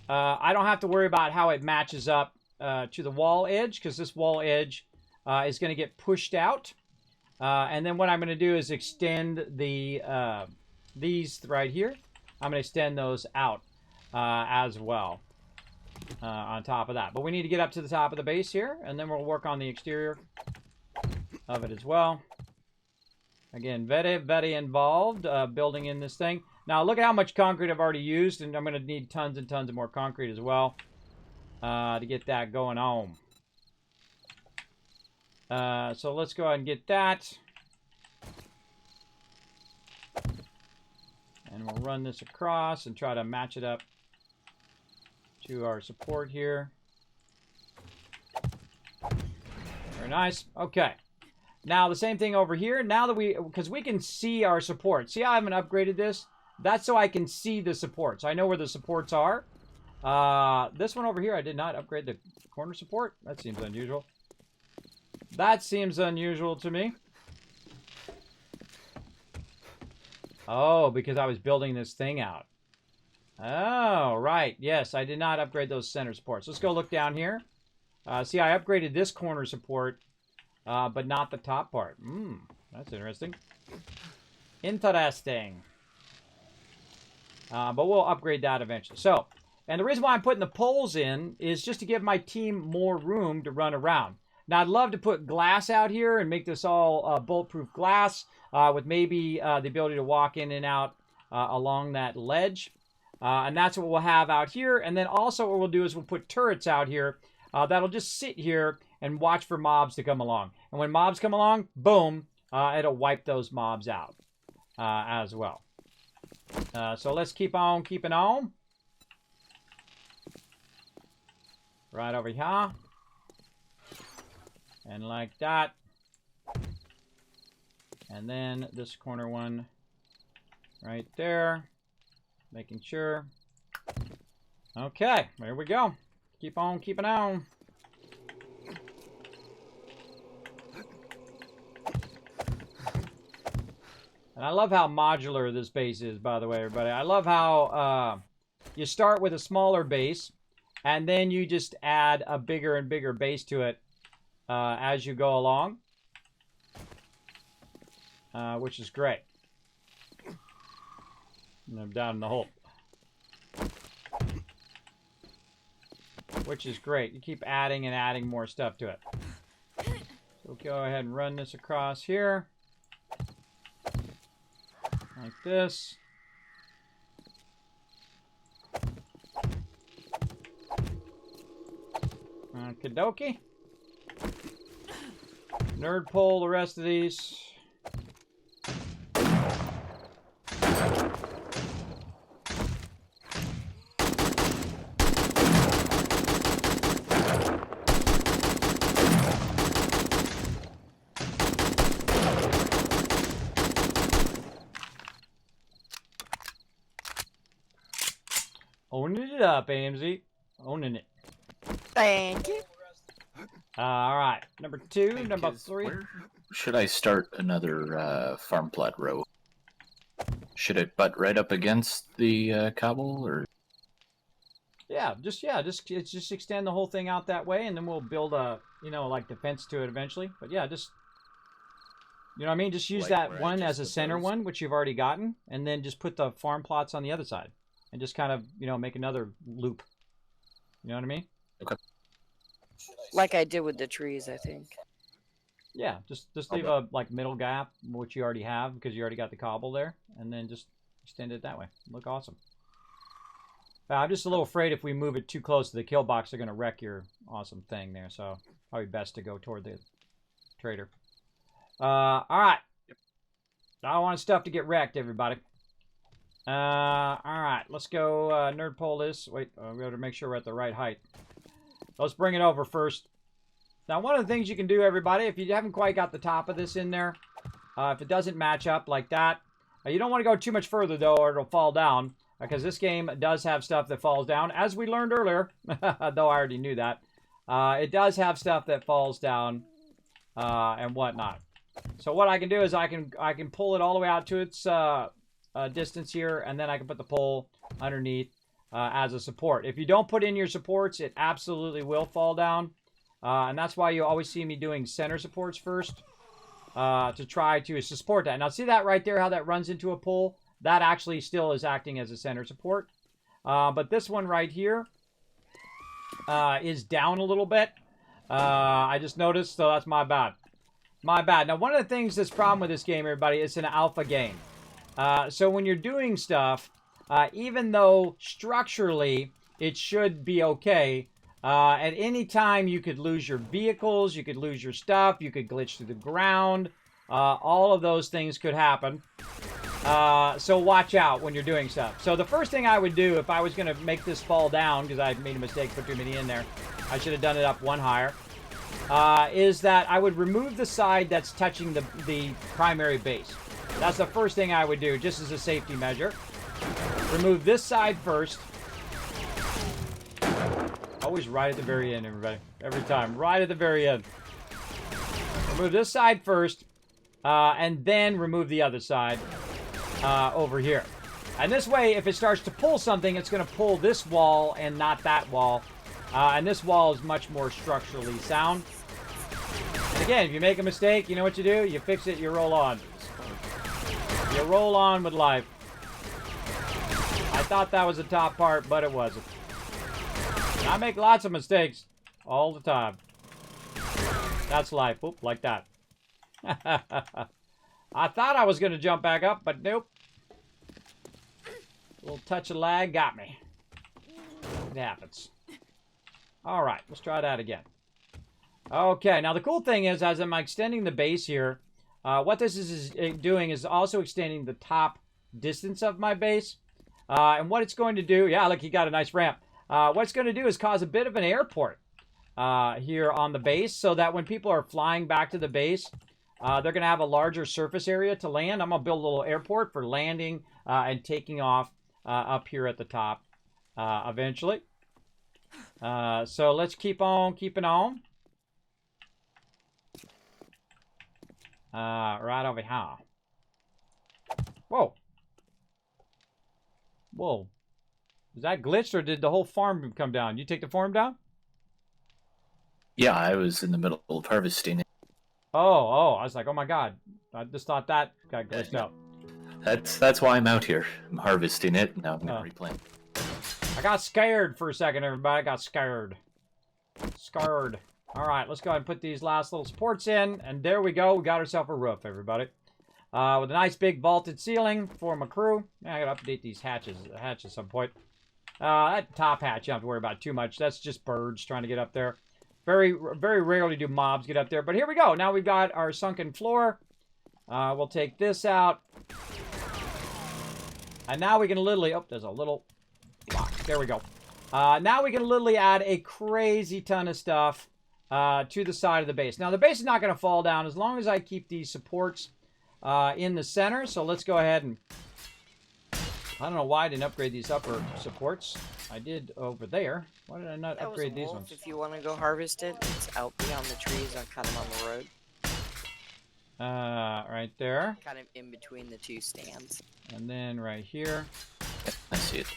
I don't have to worry about how it matches up to the wall edge, because this wall edge is going to get pushed out. And then what I'm going to do is extend the these right here. I'm going to extend those out as well on top of that. But we need to get up to the top of the base here, and then we'll work on the exterior of it as well. Again, very, very involved building in this thing. Now, look at how much concrete I've already used, and I'm going to need tons and tons of more concrete as well to get that going on. So let's go ahead and get that. And we'll run this across and try to match it up to our support here. Very nice. Okay. Now the same thing over here. Now that because we can see our support. See how I haven't upgraded this? That's so I can see the supports. I know where the supports are. This one over here, I did not upgrade the corner support. That seems unusual. That seems unusual to me. Oh, because I was building this thing out. Oh, right. Yes, I did not upgrade those center supports. Let's go look down here. See, I upgraded this corner support, but not the top part. That's interesting. Interesting. But we'll upgrade that eventually. So, and the reason why I'm putting the poles in is just to give my team more room to run around. Now, I'd love to put glass out here and make this all bulletproof glass with maybe the ability to walk in and out along that ledge. And that's what we'll have out here. And then also what we'll do is we'll put turrets out here that'll just sit here and watch for mobs to come along. And when mobs come along, boom, it'll wipe those mobs out as well. So let's keep on keeping on. Right over here. And like that. And then this corner one right there. Making sure. Okay, there we go. Keep on keeping on. And I love how modular this base is, by the way, everybody. I love how you start with a smaller base, and then you just add a bigger and bigger base to it as you go along, which is great. And I'm down in the hole. Which is great. You keep adding and adding more stuff to it. So we'll go ahead and run this across here. Like this. Okie dokie. Nerd pull the rest of these. Own it up, AMZ. Owning it. Thank you. All right. Number 2, Hey, number kids, 3. where should I start another farm plot row? Should it butt right up against the cobble, or? Just extend the whole thing out that way, and then we'll build a, like defense to it eventually. But yeah, just, you know what I mean? Just use Like that where I one just as a center proposed. one, which you've already gotten, and then just put the farm plots on the other side, and just kind of, make another loop. You know what I mean? Okay. Like I did with the trees, I think. Yeah, just I'll leave a middle gap, which you already have because you already got the cobble there, and then just extend it that way. Look awesome. I'm just a little afraid if we move it too close to the kill box, they're going to wreck your awesome thing there. So probably best to go toward the trader. All right. I don't want stuff to get wrecked, everybody. All right. Let's go nerd pole this. Wait, we got to make sure we're at the right height. Let's bring it over first. Now, one of the things you can do, everybody, if you haven't quite got the top of this in there, if it doesn't match up like that, you don't want to go too much further, though, or it'll fall down. Because this game does have stuff that falls down, as we learned earlier, though I already knew that. It does have stuff that falls down and whatnot. So what I can do is I can pull it all the way out to its distance here, and then I can put the pole underneath as a support. If you don't put in your supports, it absolutely will fall down. And that's why you always see me doing center supports first to try to support that. Now see that right there, how that runs into a pole? That actually still is acting as a center support. But this one right here is down a little bit. I just noticed, so that's my bad. My bad. Now, one of the things that's problem with this game, everybody, it's an alpha game. So when you're doing stuff, even though structurally it should be okay, at any time you could lose your vehicles, you could lose your stuff, you could glitch through the ground. All of those things could happen. So watch out when you're doing stuff. So the first thing I would do if I was going to make this fall down, because I made a mistake, put too many in there, I should have done it up one higher, is that I would remove the side that's touching the primary base. That's the first thing I would do, just as a safety measure. Remove this side first. Always right at the very end, everybody. Every time, right at the very end. Remove this side first, and then remove the other side. Over here. And this way, if it starts to pull something, it's going to pull this wall and not that wall. And this wall is much more structurally sound. And again, if you make a mistake, you know what you do? You fix it, you roll on. You roll on with life. I thought that was the top part, but it wasn't. And I make lots of mistakes all the time. That's life. Oop, like that. I thought I was going to jump back up, but nope. A little touch of lag got me. It happens. All right, let's try that again. Okay, now the cool thing is, as I'm extending the base here, what this is doing is also extending the top distance of my base. And what it's going to do, yeah, look, you got a nice ramp. What it's going to do is cause a bit of an airport here on the base, so that when people are flying back to the base, they're going to have a larger surface area to land. I'm going to build a little airport for landing and taking off up here at the top eventually. So let's keep on keeping on. Right over here. Whoa. Whoa. Is that glitched, or did the whole farm come down? You take the farm down? Yeah, I was in the middle of harvesting it. Oh, I was like, oh my god. I just thought that got glitched out. That's why I'm out here. I'm harvesting it, and now I'm going to replant. I got scared for a second, everybody. I got scared. Scared. All right, let's go ahead and put these last little supports in, and there we go. We got ourselves a roof, everybody. With a nice big vaulted ceiling for my crew. Yeah, I got to update these hatches at some point. That top hatch, you don't have to worry about too much. That's just birds trying to get up there. Very, very rarely do mobs get up there, but here we go. Now we've got our sunken floor. We'll take this out. And now we can literally, oh, there's a little block. There we go. Now we can literally add a crazy ton of stuff to the side of the base. Now the base is not going to fall down as long as I keep these supports in the center. So let's go ahead and I don't know why I didn't upgrade these upper supports. I did over there. Why did I not That was a upgrade these wolf. ones? If you want to go harvest it, it's out beyond the trees, on kind of on the road, Right there. kind of in between the two stands. And then right here. I see it.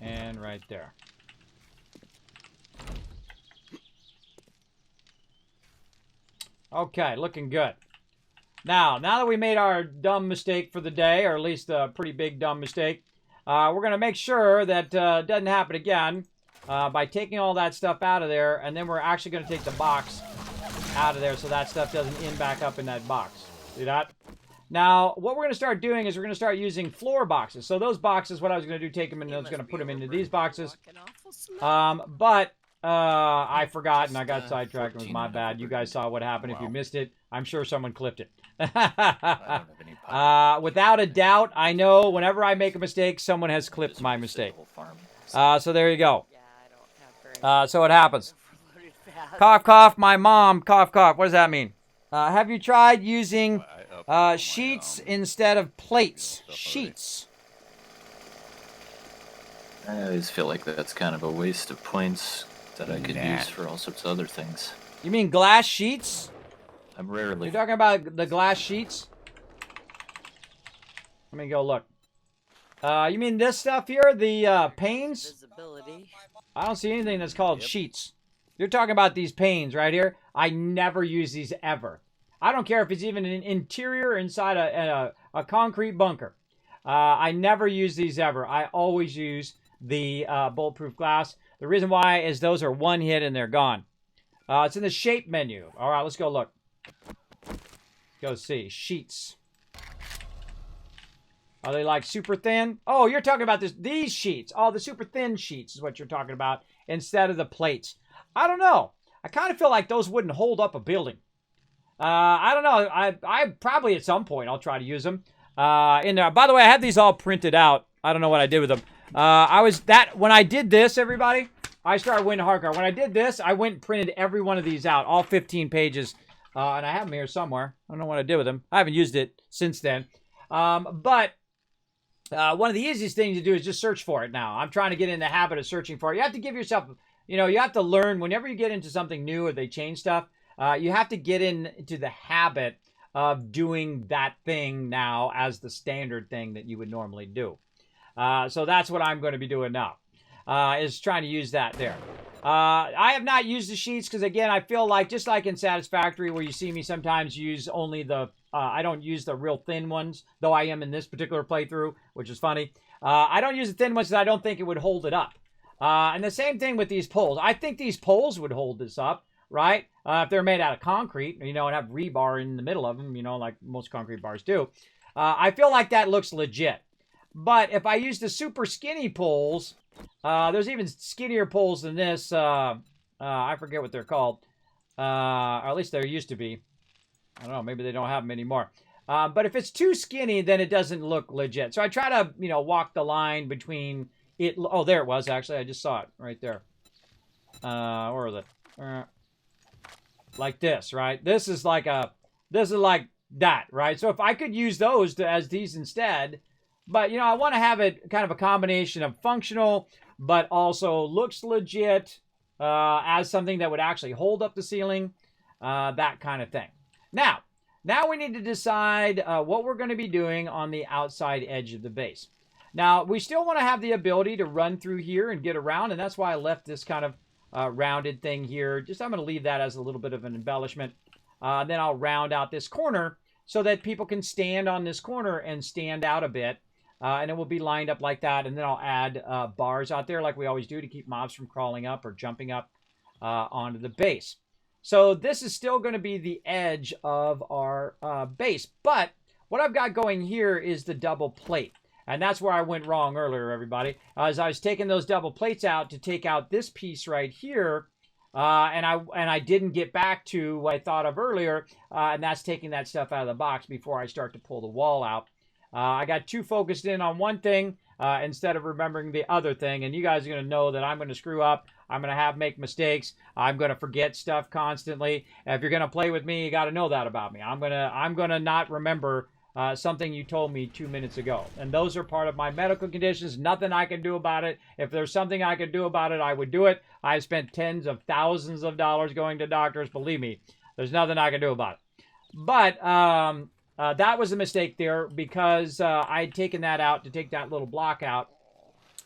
And right there. Okay, looking good. Now that we made our dumb mistake for the day, or at least a pretty big dumb mistake, we're going to make sure that it doesn't happen again by taking all that stuff out of there, and then we're actually going to take the box out of there so that stuff doesn't end back up in that box. See that? Now, what we're going to start doing is we're going to start using floor boxes. So those boxes, what I was going to do, take them and I was going to put them into these boxes. But I forgot and I got sidetracked. It was my bad. You guys saw what happened. If you missed it, I'm sure someone clipped it. Without a doubt, I know whenever I make a mistake, someone has clipped my mistake. So there you go. Yeah, I don't have very So it happens. overloaded fast. Cough, cough, my mom. Cough, cough. What does that mean? Have you tried using sheets instead of plates? Sheets. I always feel like that's kind of a waste of points that I could Nah. use for all sorts of other things. You mean glass sheets? I'm rarely. You're talking about the glass sheets? Let me go look. You mean this stuff here? The panes? Visibility. I don't see anything that's called sheets. You're talking about these panes right here. I never use these ever. I don't care if it's even an interior inside a concrete bunker. I never use these ever. I always use the bulletproof glass. The reason why is those are one hit and they're gone. It's in the shape menu. All right, let's go look. Go see. Sheets. Are they like super thin? Oh, you're talking about these sheets. Oh, the super thin sheets is what you're talking about instead of the plates. I don't know. I kind of feel like those wouldn't hold up a building. I don't know. I probably at some point I'll try to use them. In there. By the way, I have these all printed out. I don't know what I did with them. When I did this, everybody, I started winning hardcore. When I did this, I went and printed every one of these out, all 15 pages. And I have them here somewhere. I don't know what I did with them. I haven't used it since then. But one of the easiest things to do is just search for it now. I'm trying to get in the habit of searching for it. You have to give yourself, you have to learn whenever you get into something new or they change stuff, you have to get into the habit of doing that thing now as the standard thing that you would normally do. So that's what I'm going to be doing now, is trying to use that there. I have not used the sheets because, again, I feel like, just like in Satisfactory where you see me sometimes use only the, I don't use the real thin ones, though I am in this particular playthrough, which is funny. I don't use the thin ones because I don't think it would hold it up. And the same thing with these poles. I think these poles would hold this up, right? If they're made out of concrete, and have rebar in the middle of them, like most concrete bars do. I feel like that looks legit. But if I use the super skinny poles, there's even skinnier poles than this. I forget what they're called. Or at least there used to be. I don't know. Maybe they don't have them anymore. But if it's too skinny, then it doesn't look legit. So I try to, walk the line between it. Oh, there it was, actually. I just saw it right there. Where is it? Like this, right? This is like that, right? So if I could use those as these instead, but I want to have it kind of a combination of functional, but also looks legit as something that would actually hold up the ceiling, that kind of thing. Now we need to decide what we're going to be doing on the outside edge of the base. Now, we still want to have the ability to run through here and get around, and that's why I left this kind of rounded thing here. I'm going to leave that as a little bit of an embellishment. Then I'll round out this corner so that people can stand on this corner and stand out a bit. And it will be lined up like that. And then I'll add bars out there like we always do to keep mobs from crawling up or jumping up onto the base. So this is still going to be the edge of our base. But what I've got going here is the double plate. And that's where I went wrong earlier, everybody. As I was taking those double plates out to take out this piece right here. And I didn't get back to what I thought of earlier. And that's taking that stuff out of the box before I start to pull the wall out. I got too focused in on one thing instead of remembering the other thing. And you guys are going to know that I'm going to screw up. I'm going to make mistakes. I'm going to forget stuff constantly. If you're going to play with me, you got to know that about me. I'm going to not remember something you told me 2 minutes ago. And those are part of my medical conditions. Nothing I can do about it. If there's something I could do about it, I would do it. I've spent tens of thousands of dollars going to doctors. Believe me, there's nothing I can do about it. But that was a mistake there because I had taken that out to take that little block out,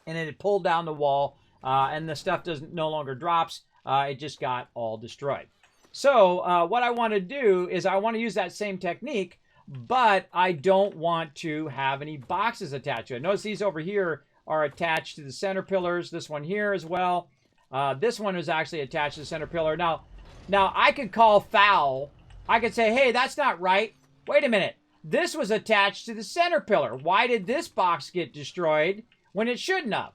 and it had pulled down the wall, and the stuff no longer drops. It just got all destroyed. So what I want to do is I want to use that same technique, but I don't want to have any boxes attached to it. Notice these over here are attached to the center pillars. This one here as well. This one is actually attached to the center pillar. Now I could call foul. I could say, hey, that's not right. Wait a minute. This was attached to the center pillar. Why did this box get destroyed when it shouldn't have?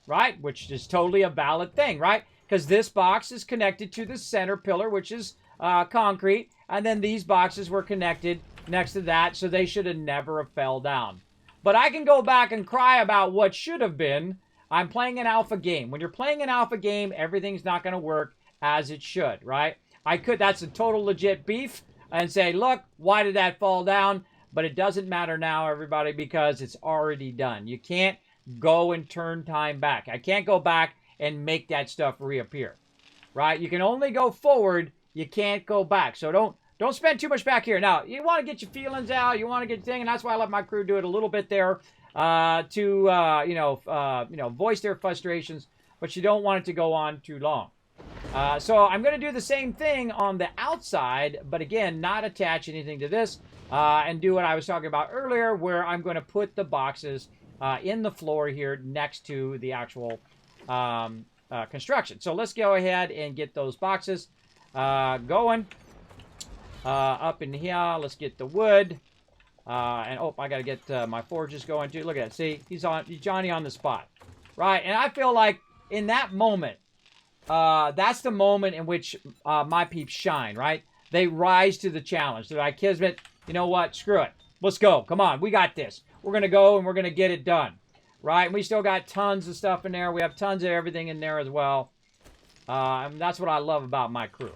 Right? Which is totally a valid thing, right? Because this box is connected to the center pillar, which is concrete. And then these boxes were connected next to that, so they should have never have fell down. But I can go back and cry about what should have been. I'm playing an alpha game. When you're playing an alpha game, everything's not going to work as it should, right? That's a total legit beef, and say, look, why did that fall down? But it doesn't matter now, everybody, because it's already done. You can't go and turn time back. I can't go back and make that stuff reappear, right? You can only go forward. You can't go back. So don't spend too much back here. Now, you want to get your feelings out. You want to get your thing, and that's why I let my crew do it a little bit there to voice their frustrations, but you don't want it to go on too long. So I'm going to do the same thing on the outside, but again, not attach anything to this, and do what I was talking about earlier, where I'm going to put the boxes in the floor here next to the actual construction. So let's go ahead and get those boxes going. Up in here, let's get the wood. And I got to get my forges going too. Look at that. See, he's Johnny on the spot. Right? And I feel like in that moment, that's the moment in which my peeps shine, right? They rise to the challenge. They're like, Kismet, you know what? Screw it. Let's go. Come on. We got this. We're going to go and we're going to get it done. Right? And we still got tons of stuff in there. We have tons of everything in there as well. And that's what I love about my crew.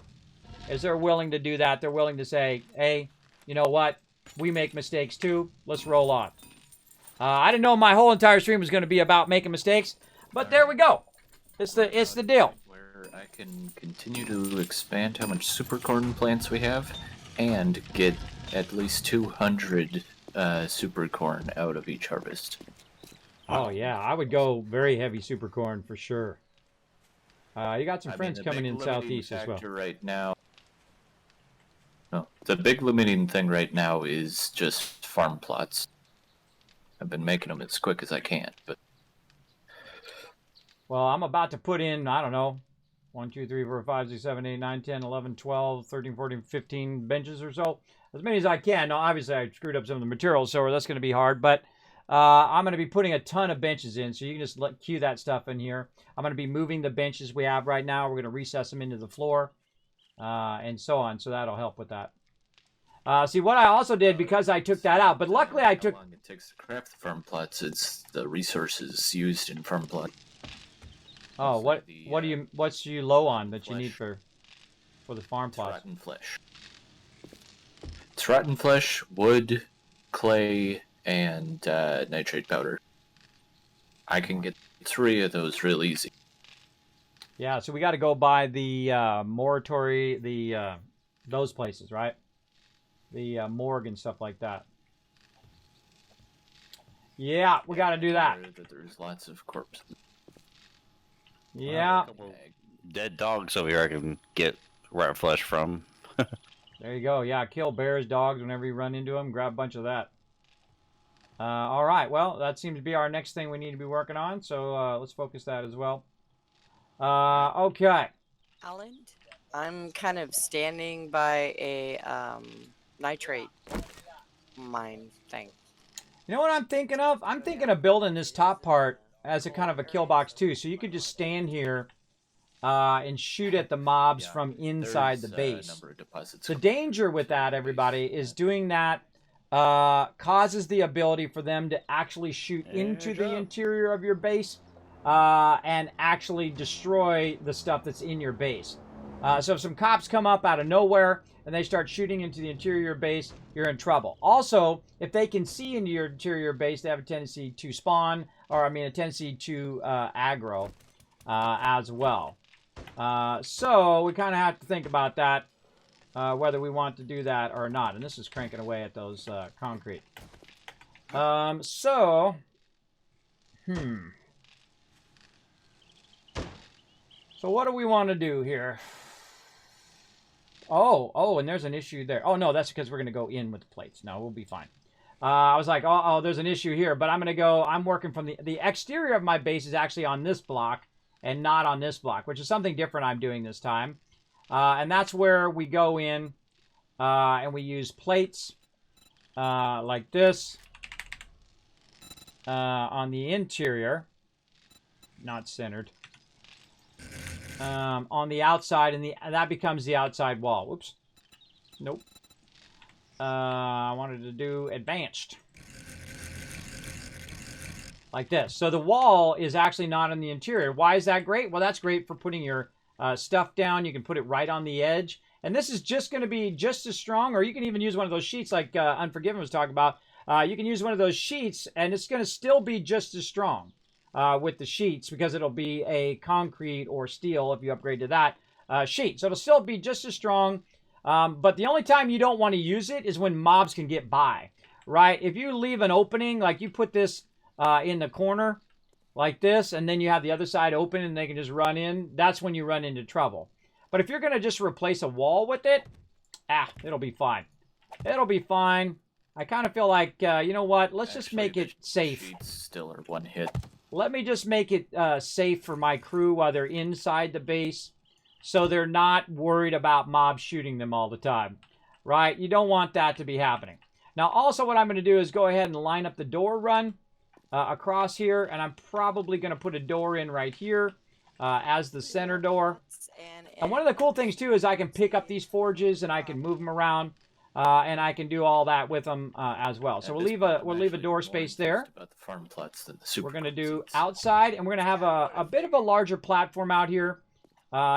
Is they're willing to do that. They're willing to say, hey, you know what? We make mistakes too. Let's roll on. I didn't know my whole entire stream was going to be about making mistakes, but there we go. It's the deal. Where I can continue to expand how much super corn plants we have, and get at least 200 super corn out of each harvest. Oh yeah, I would go very heavy super corn for sure. You got some friends coming in southeast as well. Right now. No, the big limiting thing right now is just farm plots. I've been making them as quick as I can, but... Well, I'm about to put in, I don't know, 1, 2, 3, 4, 5, 6, 7, 8, 9, 10, 11, 12, 13, 14, 15 benches or so. As many as I can. Now, obviously, I screwed up some of the materials, so that's going to be hard, but I'm going to be putting a ton of benches in, so you can just cue that stuff in here. I'm going to be moving the benches we have right now. We're going to recess them into the floor, and so on, so that'll help with that. See, what I also did, because I took that out, but luckily I took... How long it takes to craft the farm plots, it's the resources used in farm plot. Oh, what's you low on that you need for the farm plots? Rotten flesh. It's rotten flesh, wood, clay, and nitrate powder. I can get 3 of those real easy. Yeah, so we got to go by the moratory, those places, right? The morgue and stuff like that. Yeah, we got to do that. There's lots of corpses. Yeah. Dead dogs over here I can get rotten flesh from. There you go. Yeah, kill bears, dogs whenever you run into them. Grab a bunch of that. All right. Well, that seems to be our next thing we need to be working on. So let's focus that as well. Okay. Alan, I'm kind of standing by a nitrate mine thing. You know what I'm thinking of? I'm thinking of building this top part as a kind of a kill box too. So you could just stand here and shoot at the mobs from inside the base. The danger with that, everybody, is doing that causes the ability for them to actually shoot into the interior of your base and actually destroy the stuff that's in your base. So if some cops come up out of nowhere and they start shooting into the interior base, you're in trouble. Also, if they can see into your interior base, they have a tendency to spawn, or I mean a tendency to aggro as well. So we kind of have to think about that, whether we want to do that or not. And this is cranking away at those concrete. So what do we want to do here? Oh, and there's an issue there. Oh, no, that's because we're going to go in with the plates. No, we'll be fine. I was like, oh, there's an issue here. But I'm going to go, I'm working from the exterior of my base is actually on this block and not on this block, which is something different I'm doing this time. And that's where we go in and we use plates like this on the interior. Not centered. On the outside, and that becomes the outside wall. Whoops. Nope. I wanted to do advanced. Like this. So the wall is actually not on the interior. Why is that great? Well, that's great for putting your stuff down. You can put it right on the edge. And this is just going to be just as strong, or you can even use one of those sheets like Unforgiven was talking about. You can use one of those sheets, and it's going to still be just as strong. With the sheets, because it'll be a concrete or steel if you upgrade to that sheet. So it'll still be just as strong, but the only time you don't want to use it is when mobs can get by, right? If you leave an opening, like you put this in the corner like this, and then you have the other side open and they can just run in, that's when you run into trouble. But if you're going to just replace a wall with it, it'll be fine. It'll be fine. I kind of feel like, you know what, let's just make it safe. Sheets still are one hit. Let me just make it safe for my crew while they're inside the base, so they're not worried about mobs shooting them all the time, right? You don't want that to be happening. Now, also what I'm going to do is go ahead and line up the door run across here, and I'm probably going to put a door in right here as the center door. And one of the cool things, too, is I can pick up these forges, and I can move them around. And I can do all that with them as well. So we'll leave a door space there. About the farm plots than the super we're going to do plots. outside, and we're going to have a bit of a larger platform out here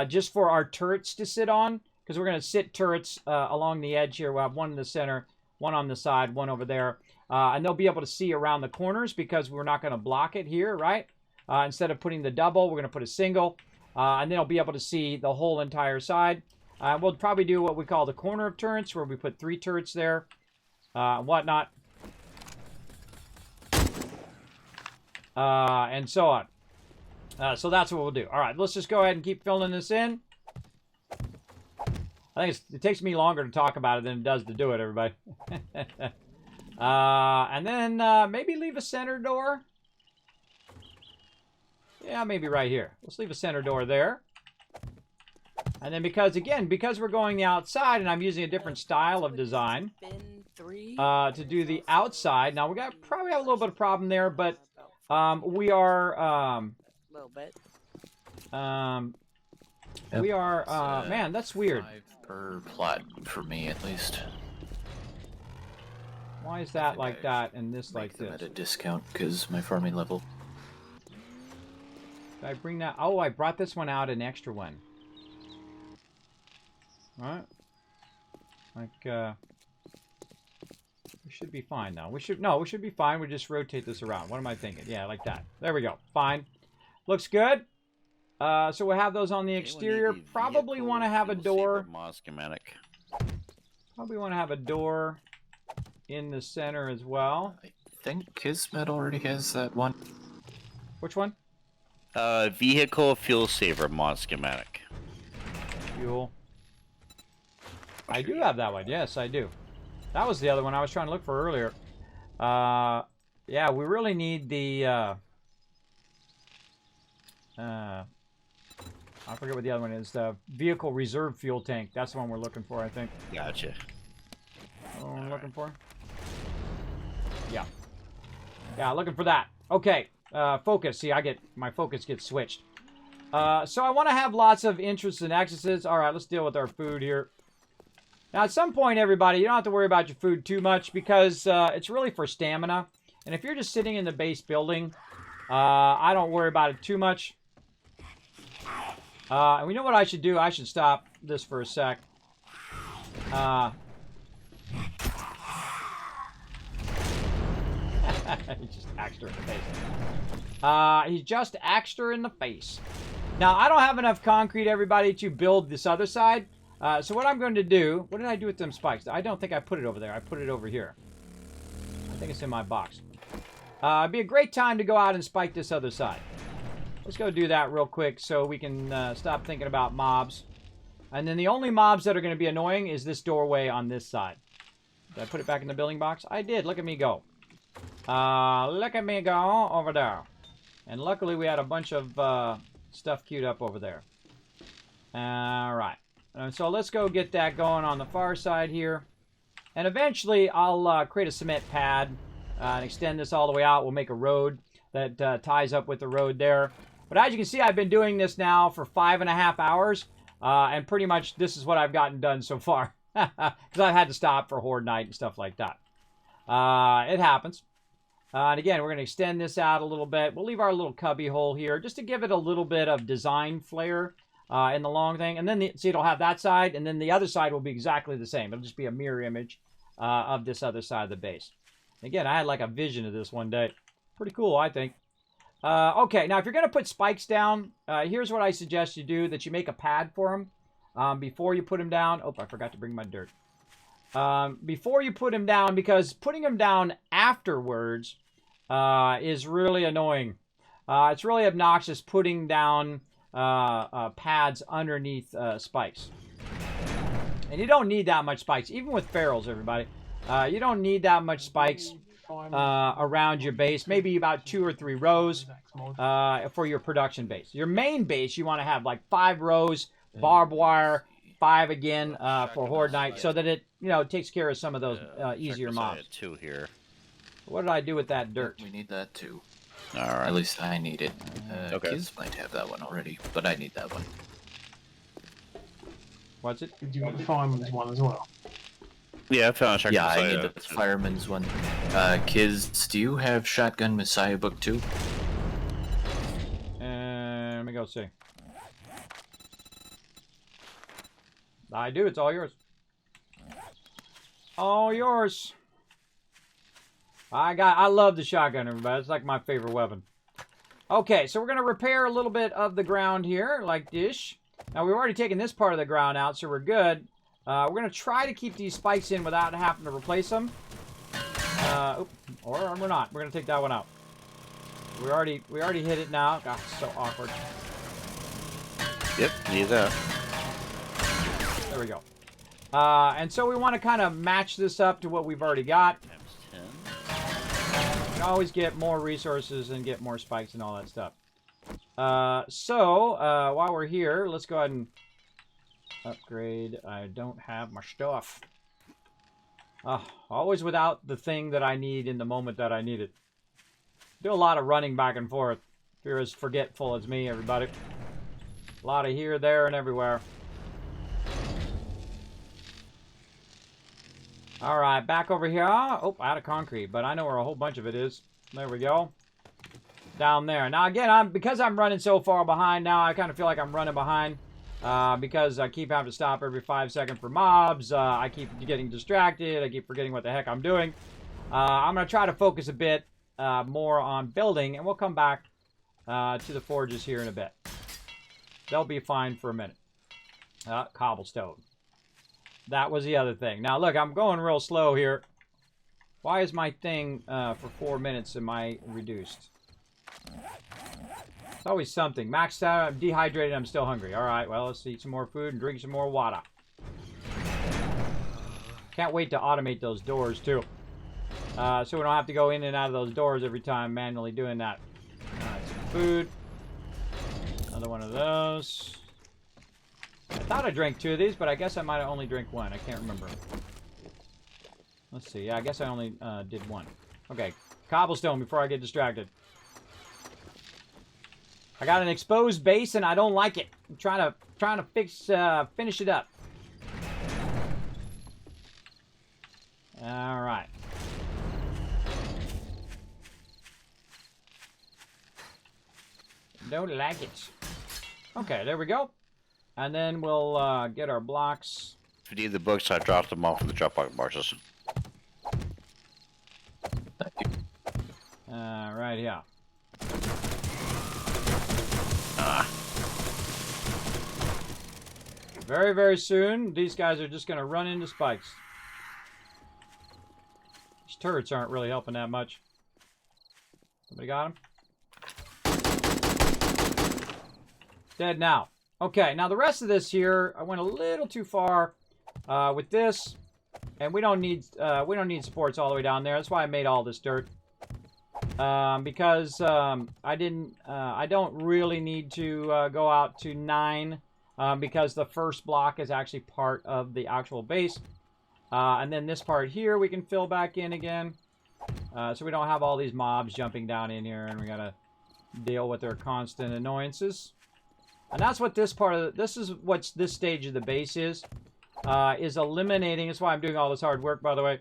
just for our turrets to sit on, because we're going to sit turrets along the edge here. We'll have one in the center, one on the side, one over there. And they'll be able to see around the corners because we're not going to block it here, right? Instead of putting the double, we're going to put a single. And then they'll be able to see the whole entire side. We'll probably do what we call the corner of turrets, where we put 3 turrets there, and whatnot, and so on. So that's what we'll do. All right, let's just go ahead and keep filling this in. I think it takes me longer to talk about it than it does to do it, everybody. And then maybe leave a center door. Yeah, maybe right here. Let's leave a center door there. And then because we're going the outside and I'm using a different style of design to do the outside. Now, we probably have a little bit of problem there, but we are... little bit. We are... man, that's weird. 5 per plot for me, at least. Why is that like that and this like Them this? at a discount because my farming level. Did I bring that? Oh, I brought this one out, an extra one. Alright. Like, we should be fine now. We should be fine. We just rotate this around. What am I thinking? Yeah, like that. There we go. Fine. Looks good. So we'll have those on the exterior. Probably want to have a door. Schematic. Probably want to have a door in the center as well. I think Kismet already has that one. Which one? Vehicle fuel saver mod schematic. Fuel. I do have that one. Yes, I do. That was the other one I was trying to look for earlier. Yeah, we really need the... I forget what the other one is. The vehicle reserve fuel tank. That's the one we're looking for, I think. Gotcha. What I'm looking for? Yeah. Yeah, looking for that. Okay. Focus. See, my focus gets switched. So I want to have lots of interests and accesses. All right, let's deal with our food here. Now, at some point, everybody, you don't have to worry about your food too much because it's really for stamina. And if you're just sitting in the base building, I don't worry about it too much. And we know what I should do. I should stop this for a sec. He just axed her in the face. He just axed her in the face. Now, I don't have enough concrete, everybody, to build this other side. So what I'm going to do... What did I do with them spikes? I don't think I put it over there. I put it over here. I think it's in my box. It'd be a great time to go out and spike this other side. Let's go do that real quick so we can stop thinking about mobs. And then the only mobs that are going to be annoying is this doorway on this side. Did I put it back in the building box? I did. Look at me go. Look at me go over there. And luckily we had a bunch of stuff queued up over there. Alright. So let's go get that going on the far side here. And eventually I'll create a cement pad and extend this all the way out. We'll make a road that ties up with the road there. But as you can see, I've been doing this now for 5.5 hours. And pretty much this is what I've gotten done so far. Because I've had to stop for Horde Night and stuff like that. It happens. And again, we're going to extend this out a little bit. We'll leave our little cubby hole here just to give it a little bit of design flair in the long thing. And then, see, it'll have that side, and then the other side will be exactly the same. It'll just be a mirror image of this other side of the base. Again, I had like a vision of this one day. Pretty cool, I think. Okay, now if you're going to put spikes down, here's what I suggest you do, that you make a pad for them before you put them down. Oh, I forgot to bring my dirt. Before you put them down, because putting them down afterwards is really annoying. It's really obnoxious putting down pads underneath spikes. And you don't need that much spikes, even with ferals, everybody. You don't need that much spikes around your base. Maybe about 2 or 3 rows for your production base. Your main base, you want to have like 5 rows, barbed wire, 5 again for Horde Night, so that it, you know, takes care of some of those easier mobs. I had 2 here. What did I do with that dirt? We need that too. Alright. At least I need it. Okay. Kids might have that one already, but I need that one. What's it? Did you get the fireman's one as well? Yeah, I found a shotgun. Yeah, I Messiah. need the fireman's one. Kids, do you have Shotgun Messiah book too? Let me go see. I do. It's all yours. All yours. I love the shotgun, everybody. It's like my favorite weapon. Okay, so we're going to repair a little bit of the ground here, like this. Now, we've already taken this part of the ground out, so we're good. We're going to try to keep these spikes in without having to replace them. Or we're not. We're going to take that one out. We already hit it now. God, it's so awkward. Yep, need that. There we go. And so we want to kind of match this up to what we've already got. Times 10. You can always get more resources and get more spikes and all that stuff. While we're here, let's go ahead and upgrade. I don't have my stuff. Always without the thing that I need in the moment that I need it. Do a lot of running back and forth. If you're as forgetful as me, everybody. A lot of here, there, and everywhere. Alright, back over here. Oh, out of concrete, but I know where a whole bunch of it is. There we go. Down there. Now, again, because I'm running so far behind now, I kind of feel like I'm running behind. Because I keep having to stop every 5 seconds for mobs. I keep getting distracted. I keep forgetting what the heck I'm doing. I'm going to try to focus a bit more on building, and we'll come back to the forges here in a bit. They'll be fine for a minute. Cobblestone. That was the other thing. Now, look, I'm going real slow here. Why is my thing for 4 minutes am I reduced? It's always something. Maxed out, I'm dehydrated, I'm still hungry. Alright, well, let's eat some more food and drink some more water. Can't wait to automate those doors, too. So we don't have to go in and out of those doors every time manually doing that. Alright, some food. Another one of those. I thought I drank 2 of these, but I guess I might have only drank 1. I can't remember. Let's see. Yeah, I guess I only did 1. Okay, cobblestone before I get distracted. I got an exposed base and I don't like it. I'm trying to finish it up. All right. Don't like it. Okay, there we go. And then we'll get our blocks. If you need the books, I dropped them off in the Dropbox boxes. Right here. Very, very soon, these guys are just going to run into spikes. These turrets aren't really helping that much. Somebody got him? Dead now. Okay, now the rest of this here, I went a little too far with this, and we don't need supports all the way down there. That's why I made all this dirt. Because I don't really need to go out to 9 because the first block is actually part of the actual base. And then this part here we can fill back in again. So we don't have all these mobs jumping down in here and we gotta deal with their constant annoyances. And that's what this part of this is what this stage of the base is eliminating. That's why I'm doing all this hard work, by the way.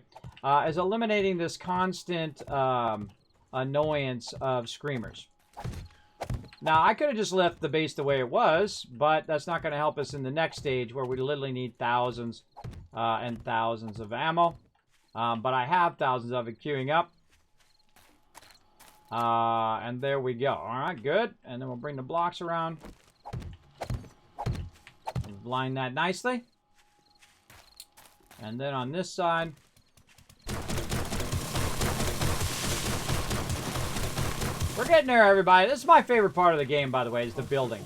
Is eliminating this constant annoyance of screamers. Now, I could have just left the base the way it was, but that's not going to help us in the next stage where we literally need thousands and thousands of ammo. But I have thousands of it queuing up. And there we go. All right, good. And then we'll bring the blocks around. Line that nicely. And then on this side, we're getting there, everybody. This is my favorite part of the game, by the way, is the building.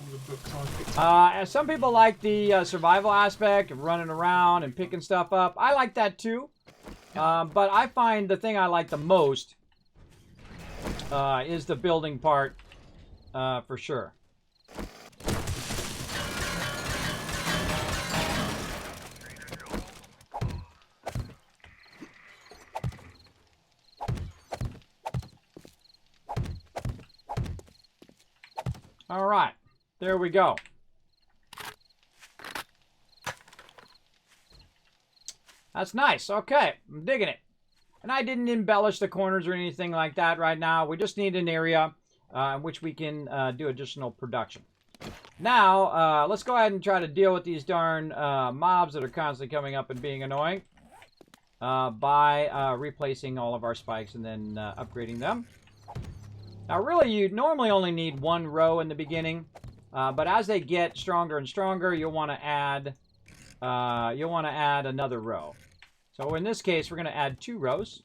Some people like the survival aspect of running around and picking stuff up. I like that too. But I find the thing I like the most is the building part, for sure. All right, there we go. That's nice. Okay, I'm digging it. And I didn't embellish the corners or anything like that right now. We just need an area in which we can do additional production. Now, let's go ahead and try to deal with these darn mobs that are constantly coming up and being annoying by replacing all of our spikes and then upgrading them. Now, really, you normally only need 1 row in the beginning, but as they get stronger and stronger, you'll want to add another row. So in this case, we're going to add 2 rows.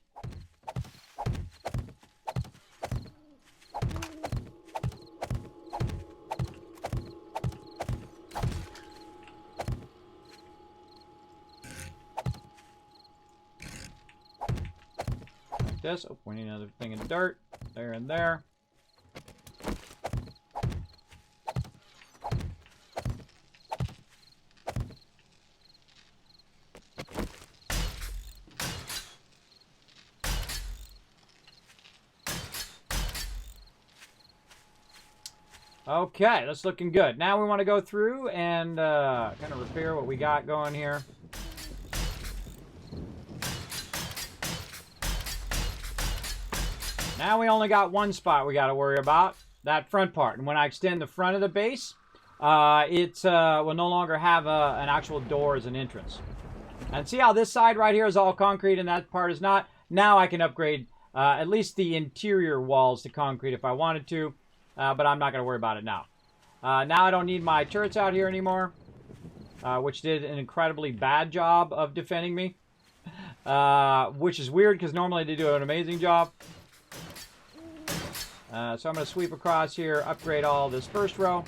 Like this. Oh, we need another thing of dirt. There and there. Okay, that's looking good. Now we want to go through and kind of repair what we got going here. Now we only got 1 spot we got to worry about, that front part. And when I extend the front of the base, it will no longer have an actual door as an entrance. And see how this side right here is all concrete and that part is not? Now I can upgrade at least the interior walls to concrete if I wanted to. But I'm not going to worry about it now. Now I don't need my turrets out here anymore, which did an incredibly bad job of defending me, which is weird because normally they do an amazing job. So I'm going to sweep across here, upgrade all this first row.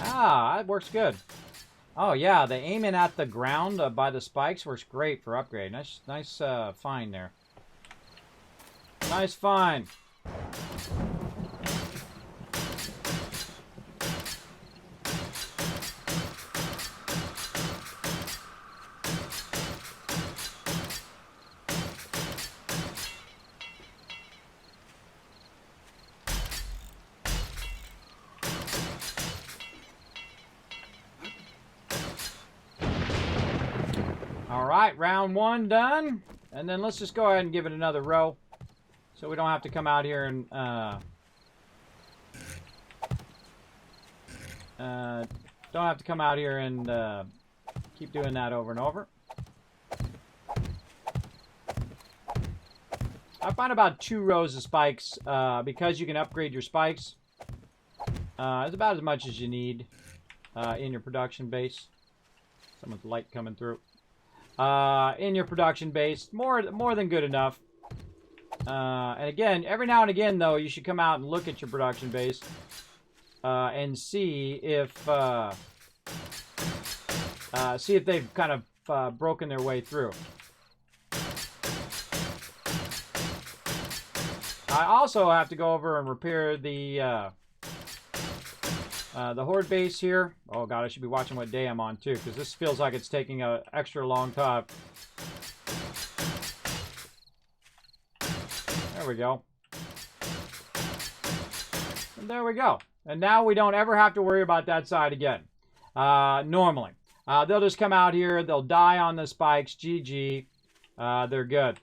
Ah, that works good. Oh yeah, the aiming at the ground by the spikes works great for upgrade. Nice find there. Nice find. All right, round 1 done. And then let's just go ahead and give it another row. So we don't have to come out here and Don't have to come out here and keep doing that over and over. I find about 2 rows of spikes, because you can upgrade your spikes. It's about as much as you need in your production base. Someone's light coming through. In your production base, more than good enough. And again, every now and again, though, you should come out and look at your production base and see if they've kind of broken their way through. I also have to go over and repair the horde base here. Oh god, I should be watching what day I'm on too, because this feels like it's taking an extra long time. There we go. And there we go. And now we don't ever have to worry about that side again. Normally. They'll just come out here, they'll die on the spikes, GG. They're good.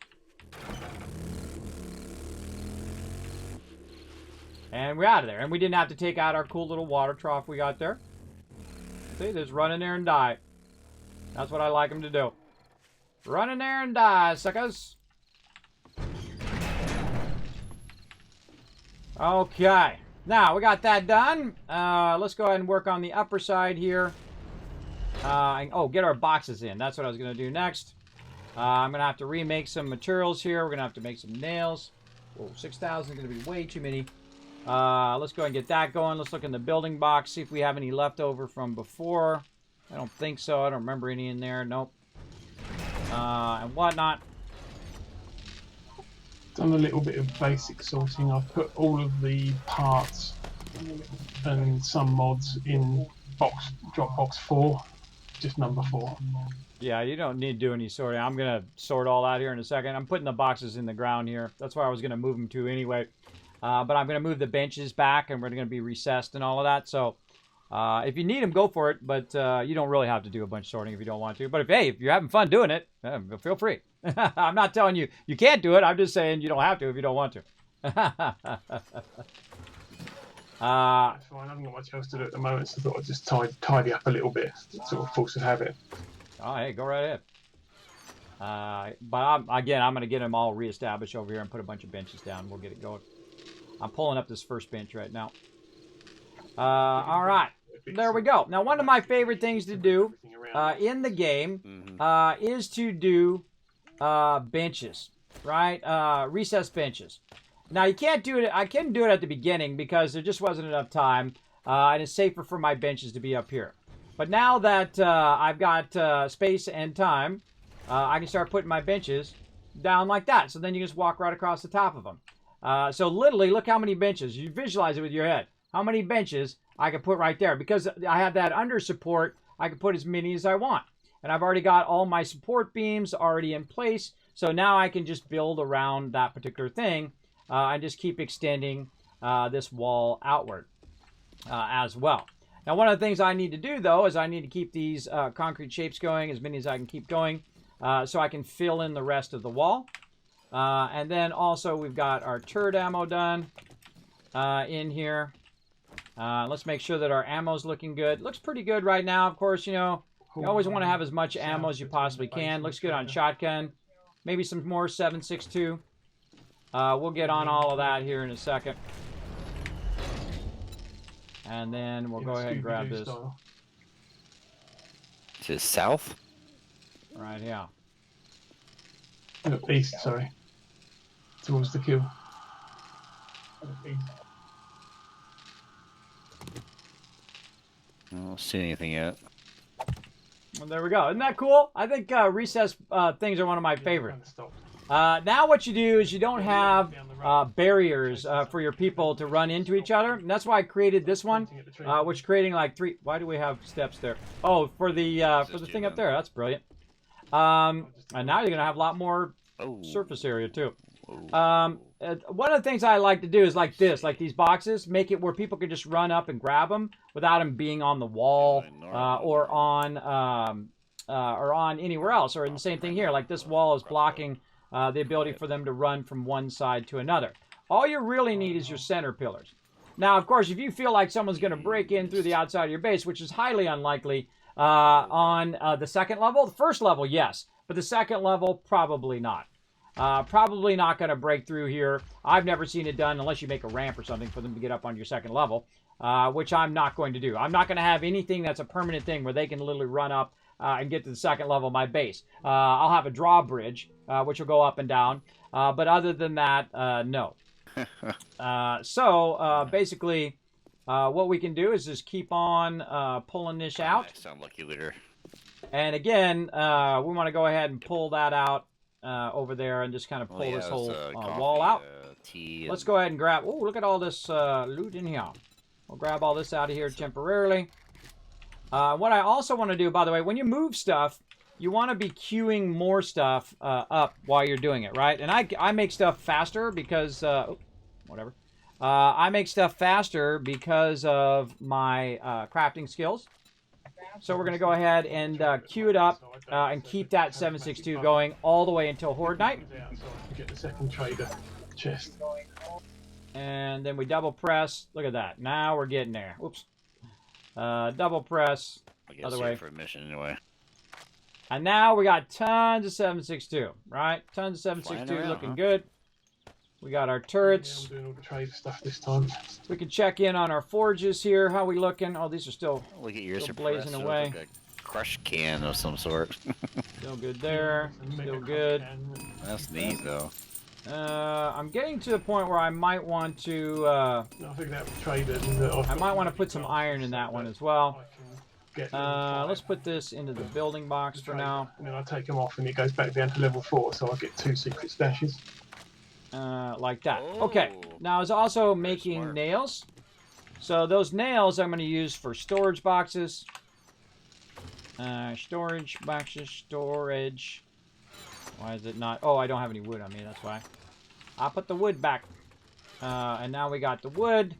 And we're out of there. And we didn't have to take out our cool little water trough we got there. See, just run in there and die. That's what I like them to do. Run in there and die, suckers. Okay. Now, we got that done. Let's go ahead and work on the upper side here. Get our boxes in. That's what I was going to do next. I'm going to have to remake some materials here. We're going to have to make some nails. Oh, 6,000 is going to be way too many. Let's go ahead and get that going. Let's look in the building box, see if we have any left over from before. I don't think so. I don't remember any in there. Nope. And whatnot. Done a little bit of basic sorting. I've put all of the parts and some mods in Dropbox 4, just number 4. Yeah, you don't need to do any sorting. I'm going to sort all out here in a second. I'm putting the boxes in the ground here. That's where I was going to move them to anyway. But I'm going to move the benches back, and we're going to be recessed and all of that. So if you need them, go for it. But you don't really have to do a bunch of sorting if you don't want to. But if you're having fun doing it, feel free. I'm not telling you you can't do it. I'm just saying you don't have to if you don't want to. That's fine. I haven't got much else to do at the moment, so I thought I'd just tidy up a little bit, sort of force of habit. Oh, hey, go right ahead. But I'm going to get them all reestablished over here and put a bunch of benches down. We'll get it going. I'm pulling up this first bench right now. All right. There we go. Now, one of my favorite things to do in the game is to do benches, right? Recessed benches. Now, you can't do it. I couldn't do it at the beginning because there just wasn't enough time, and it's safer for my benches to be up here. But now that I've got space and time, I can start putting my benches down like that. So then you just walk right across the top of them. So literally, look how many benches. You visualize it with your head. How many benches I can put right there. Because I have that under support, I can put as many as I want. And I've already got all my support beams already in place. So now I can just build around that particular thing and just keep extending this wall outward as well. Now, one of the things I need to do, though, is I need to keep these concrete shapes going, as many as I can keep going, so I can fill in the rest of the wall. And then also we've got our turret ammo done in here. Let's make sure that our ammo's looking good. Looks pretty good right now. Of course, you know, you always want to have as much ammo as you possibly can. Looks good on shotgun. Maybe some more 7.62. We'll get on all of that here in a second. And then we'll go ahead and grab this. To south? Right here. East, sorry. Towards the kill. I don't see anything yet. Well, there we go. Isn't that cool? I think recess things are one of my favorite. Now what you do is you don't have barriers for your people to run into each other. And that's why I created this one, which creating like 3... Why do we have steps there? Oh, for the thing up there. That's brilliant. And now you're going to have a lot more surface area too. One of the things I like to do is like this, like these boxes, make it where people can just run up and grab them without them being on the wall or on anywhere else. Or in the same thing here, like this wall is blocking the ability for them to run from one side to another. All you really need is your center pillars. Now, of course, if you feel like someone's going to break in through the outside of your base, which is highly unlikely on the second level, the first level, yes. But the second level, probably not. Probably not going to break through here. I've never seen it done unless you make a ramp or something for them to get up on your second level, which I'm not going to do. I'm not going to have anything that's a permanent thing where they can literally run up and get to the second level of my base. I'll have a drawbridge, which will go up and down. But other than that, no. Basically, what we can do is just keep on pulling this out. Sound lucky leader. And again, we want to go ahead and pull that out over there and just kind of pull this whole wall out. Let's go ahead and grab... Oh, look at all this loot in here. We'll grab all this out of here temporarily. What I also want to do, by the way, when you move stuff, you want to be queuing more stuff up while you're doing it, right? And I make stuff faster because... whatever. I make stuff faster because of my crafting skills. So we're going to go ahead and queue it up and keep that 762 going all the way until Horde Night. Get the second trader chest. And then we double press. Look at that. Now we're getting there. Whoops. Double press. I guess other way. for a mission anyway. And now we got tons of 762, right? Tons of 762 looking good. We got our turrets. Yeah, I'm doing all the trader stuff this time. We can check in on our forges here. How we looking? Oh, these are still, Look at your still blazing away. Like a crush can of some sort. Still good there. Still good. That's neat though. I'm getting to the point where I might want to. I think that traders. I might want to put some iron in that one as well. Let's Let's put this into the building box for now. And then I take them off and it goes back down to level 4, so I get 2 secret stashes. Like that. Okay. Now I was also making smart. nails. So those nails I'm going to use for storage boxes. Storage boxes, storage. Why is it not? Oh, I don't have any wood on me. That's why. I'll put the wood back. And now we got the wood.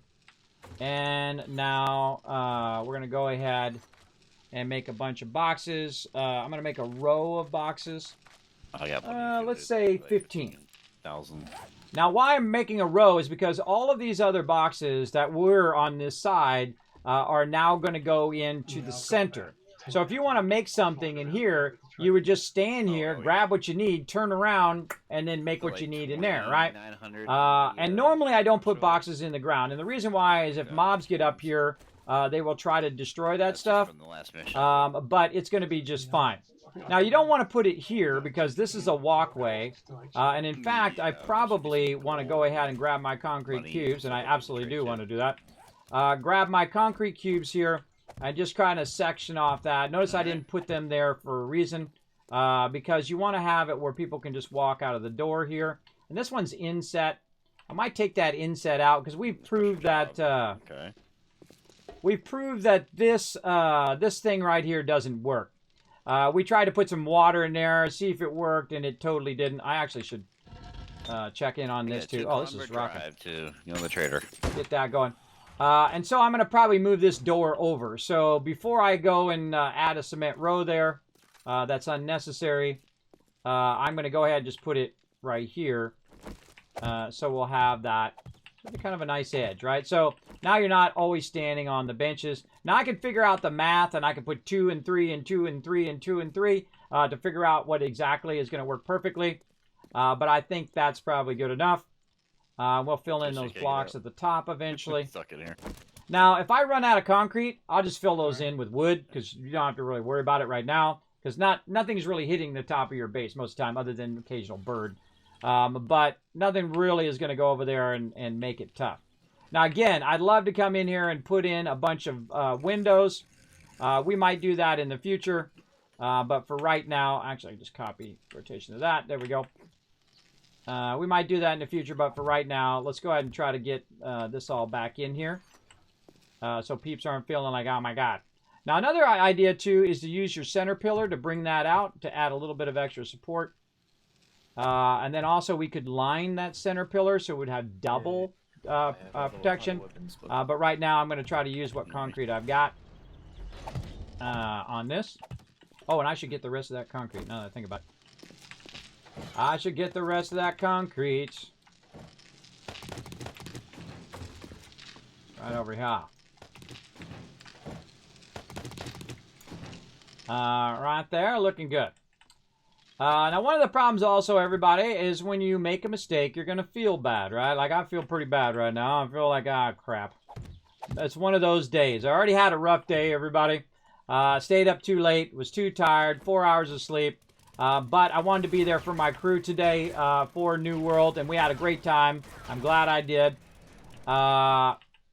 And now we're going to go ahead and make a bunch of boxes. I'm going to make a row of boxes. I got let's say 15. 1,000. Now, why I'm making a row is because all of these other boxes that were on this side are now going to go into the center. So if you want to make something in here, you would just stand here, grab what you need, turn around, and then make what you need in there, right? And normally I don't put boxes in the ground. And the reason why is if mobs get up here, they will try to destroy that stuff. But it's going to be just fine. Now, you don't want to put it here because this is a walkway. And in fact, I probably want to go ahead and grab my concrete cubes, and I absolutely do want to do that. Grab my concrete cubes here and just kind of section off that. Notice I didn't put them there for a reason because you want to have it where people can just walk out of the door here. And this one's inset. I might take that inset out because we've proved that this thing right here doesn't work. We tried to put some water in there, see if it worked, and it totally didn't. I actually should check in on this too. Oh, this is rocking. You know, the trader. Get that going. And so I'm going to probably move this door over. So before I go and add a cement row there, that's unnecessary. I'm going to go ahead and just put it right here. So we'll have that. Kind of a nice edge, right? So now you're not always standing on the benches. Now I can figure out the math, and I can put 2 and 3 and 2 and 3 and 2 and 3 to figure out what exactly is going to work perfectly. But I think that's probably good enough. We'll fill in those blocks at the top eventually. Stuck in here. Now, if I run out of concrete, I'll just fill those in with wood because you don't have to really worry about it right now because nothing's really hitting the top of your base most of the time other than an occasional bird. But nothing really is going to go over there and make it tough. Now, again, I'd love to come in here and put in a bunch of windows. We might do that in the future. But for right now, actually, I just copy rotation of that. There we go. We might do that in the future, but for right now, let's go ahead and try to get this all back in here. So peeps aren't feeling like, oh my god. Now, another idea, too, is to use your center pillar to bring that out, to add a little bit of extra support. And then also we could line that center pillar so it would have double protection. But right now I'm going to try to use what concrete I've got on this. Oh, and I should get the rest of that concrete now that I think about it. I should get the rest of that concrete. Right over here. Right there, looking good. Now, one of the problems also, everybody, is when you make a mistake, you're going to feel bad, right? Like, I feel pretty bad right now. I feel like, ah, crap. It's one of those days. I already had a rough day, everybody. Stayed up too late, was too tired, 4 hours of sleep. But I wanted to be there for my crew today for New World, and we had a great time. I'm glad I did.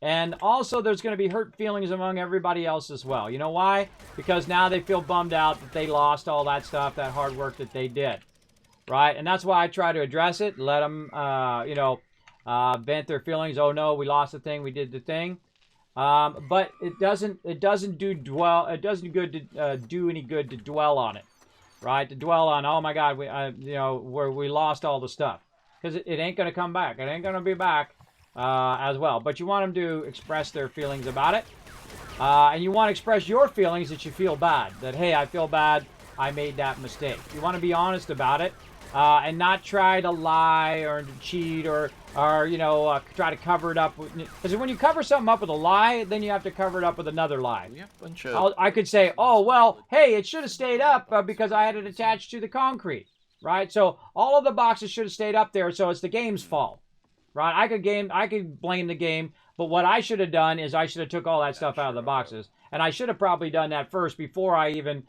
And also, there's going to be hurt feelings among everybody else as well. You know why? Because now they feel bummed out that they lost all that stuff, that hard work that they did. Right? And that's why I try to address it. Let them, vent their feelings. Oh, no, we lost the thing. We did the thing. But it doesn't do any good to dwell on it. Right? To dwell on, oh, my God, where we lost all the stuff. Because it ain't going to come back. It ain't going to be back. As well, but you want them to express their feelings about it, and you want to express your feelings that you feel bad, that hey, I feel bad, I made that mistake. You want to be honest about it, and not try to lie or to cheat or try to cover it up, because when you cover something up with a lie, then you have to cover it up with another lie. We have a bunch of... I could say, oh well, hey, it should have stayed up because I had it attached to the concrete, right? So all of the boxes should have stayed up there, so it's the game's fault. Right, I could blame the game, but what I should have done is I should have took all that stuff out of the boxes, and I should have probably done that first before I even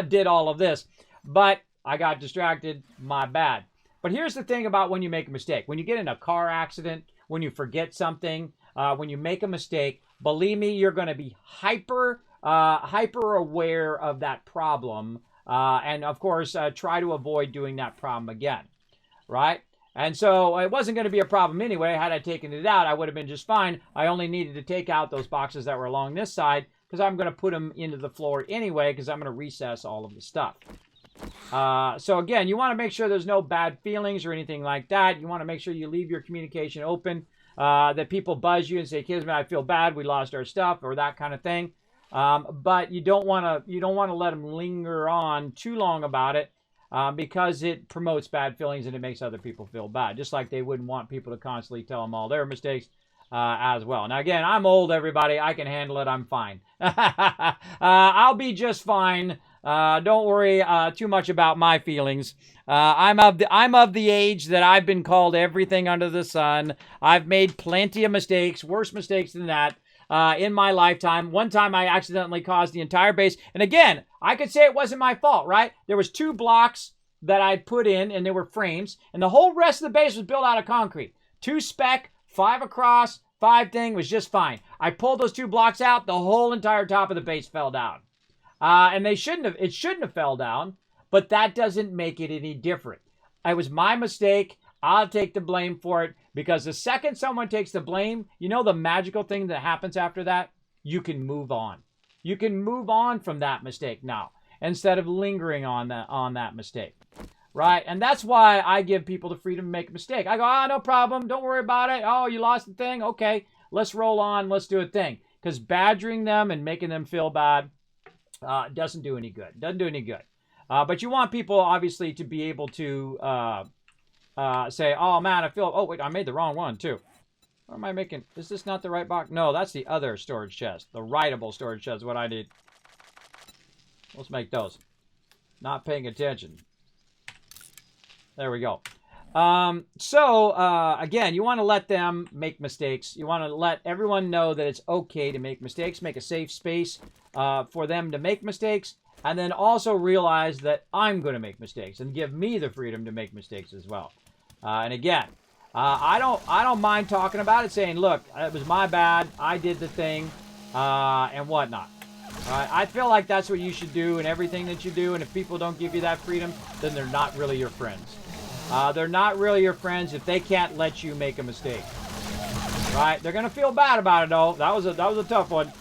did all of this. But I got distracted. My bad. But here's the thing about when you make a mistake: when you get in a car accident, when you forget something, when you make a mistake, believe me, you're going to be hyper aware of that problem, and of course, try to avoid doing that problem again. Right. And so it wasn't going to be a problem anyway. Had I taken it out, I would have been just fine. I only needed to take out those boxes that were along this side because I'm going to put them into the floor anyway because I'm going to recess all of the stuff. So again, you want to make sure there's no bad feelings or anything like that. You want to make sure you leave your communication open, that people buzz you and say, Kismet, I feel bad, we lost our stuff, or that kind of thing. But you don't want to let them linger on too long about it. Because it promotes bad feelings and it makes other people feel bad. Just like they wouldn't want people to constantly tell them all their mistakes as well. Now, again, I'm old, everybody. I can handle it. I'm fine. I'll be just fine. Don't worry too much about my feelings. I'm of the age that I've been called everything under the sun. I've made plenty of mistakes, worse mistakes than that. In my lifetime. One time I accidentally caused the entire base. And again, I could say it wasn't my fault, right? There was 2 blocks that I'd put in and they were frames. And the whole rest of the base was built out of concrete. 2 spec, 5 across, 5 thing was just fine. I pulled those 2 blocks out. The whole entire top of the base fell down. And it shouldn't have fell down. But that doesn't make it any different. It was my mistake. I'll take the blame for it. Because the second someone takes the blame, you know the magical thing that happens after that? You can move on. You can move on from that mistake now instead of lingering on that mistake. Right? And that's why I give people the freedom to make a mistake. I go, no problem. Don't worry about it. Oh, you lost the thing? Okay, let's roll on. Let's do a thing. Because badgering them and making them feel bad doesn't do any good. Doesn't do any good. But you want people, obviously, to be able to... say, oh man, oh wait, I made the wrong one too. What am I making? Is this not the right box? No, that's the other storage chest. The writable storage chest is what I need. Let's make those. Not paying attention. There we go. Again, you want to let them make mistakes. You want to let everyone know that it's okay to make mistakes. Make a safe space for them to make mistakes. And then also realize that I'm going to make mistakes and give me the freedom to make mistakes as well. And again, I don't mind talking about it, saying, look, it was my bad, I did the thing, and whatnot. I feel like that's what you should do in everything that you do, and if people don't give you that freedom, then they're not really your friends. They're not really your friends if they can't let you make a mistake. Right? They're gonna feel bad about it though. That was a tough one.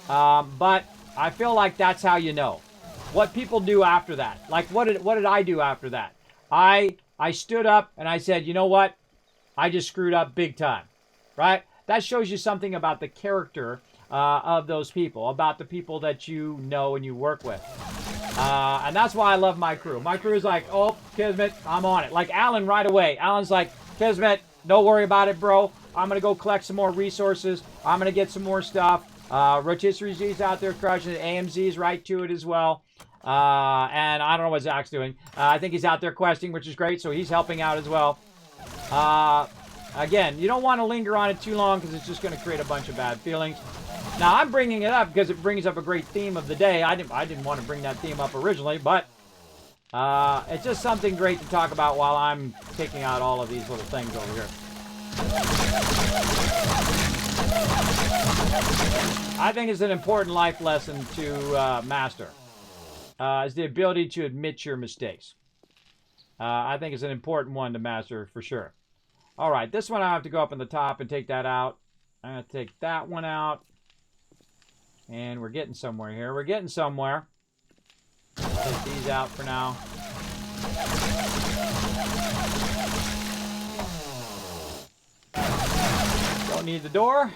But I feel like that's how you know. What people do after that. Like what did I do after that? I stood up and I said, you know what? I just screwed up big time, right? That shows you something about the character of those people, about the people that you know and you work with. And that's why I love my crew. My crew is like, oh, Kismet, I'm on it. Like Alan right away. Alan's like, Kismet, don't worry about it, bro. I'm going to go collect some more resources. I'm going to get some more stuff. Rotisserie Z's out there crushing it. AMZ's right to it as well. And I don't know what Zach's doing. I think he's out there questing, which is great, so he's helping out as well. Again, you don't want to linger on it too long because it's just going to create a bunch of bad feelings. Now, I'm bringing it up because it brings up a great theme of the day. I didn't want to bring that theme up originally, but it's just something great to talk about while I'm taking out all of these little things over here. I think it's an important life lesson to master. Is the ability to admit your mistakes. I think it's an important one to master for sure. All right, this one I have to go up on the top and take that out. I'm going to take that one out. And we're getting somewhere here. We're getting somewhere. Take these out for now. Don't need the door.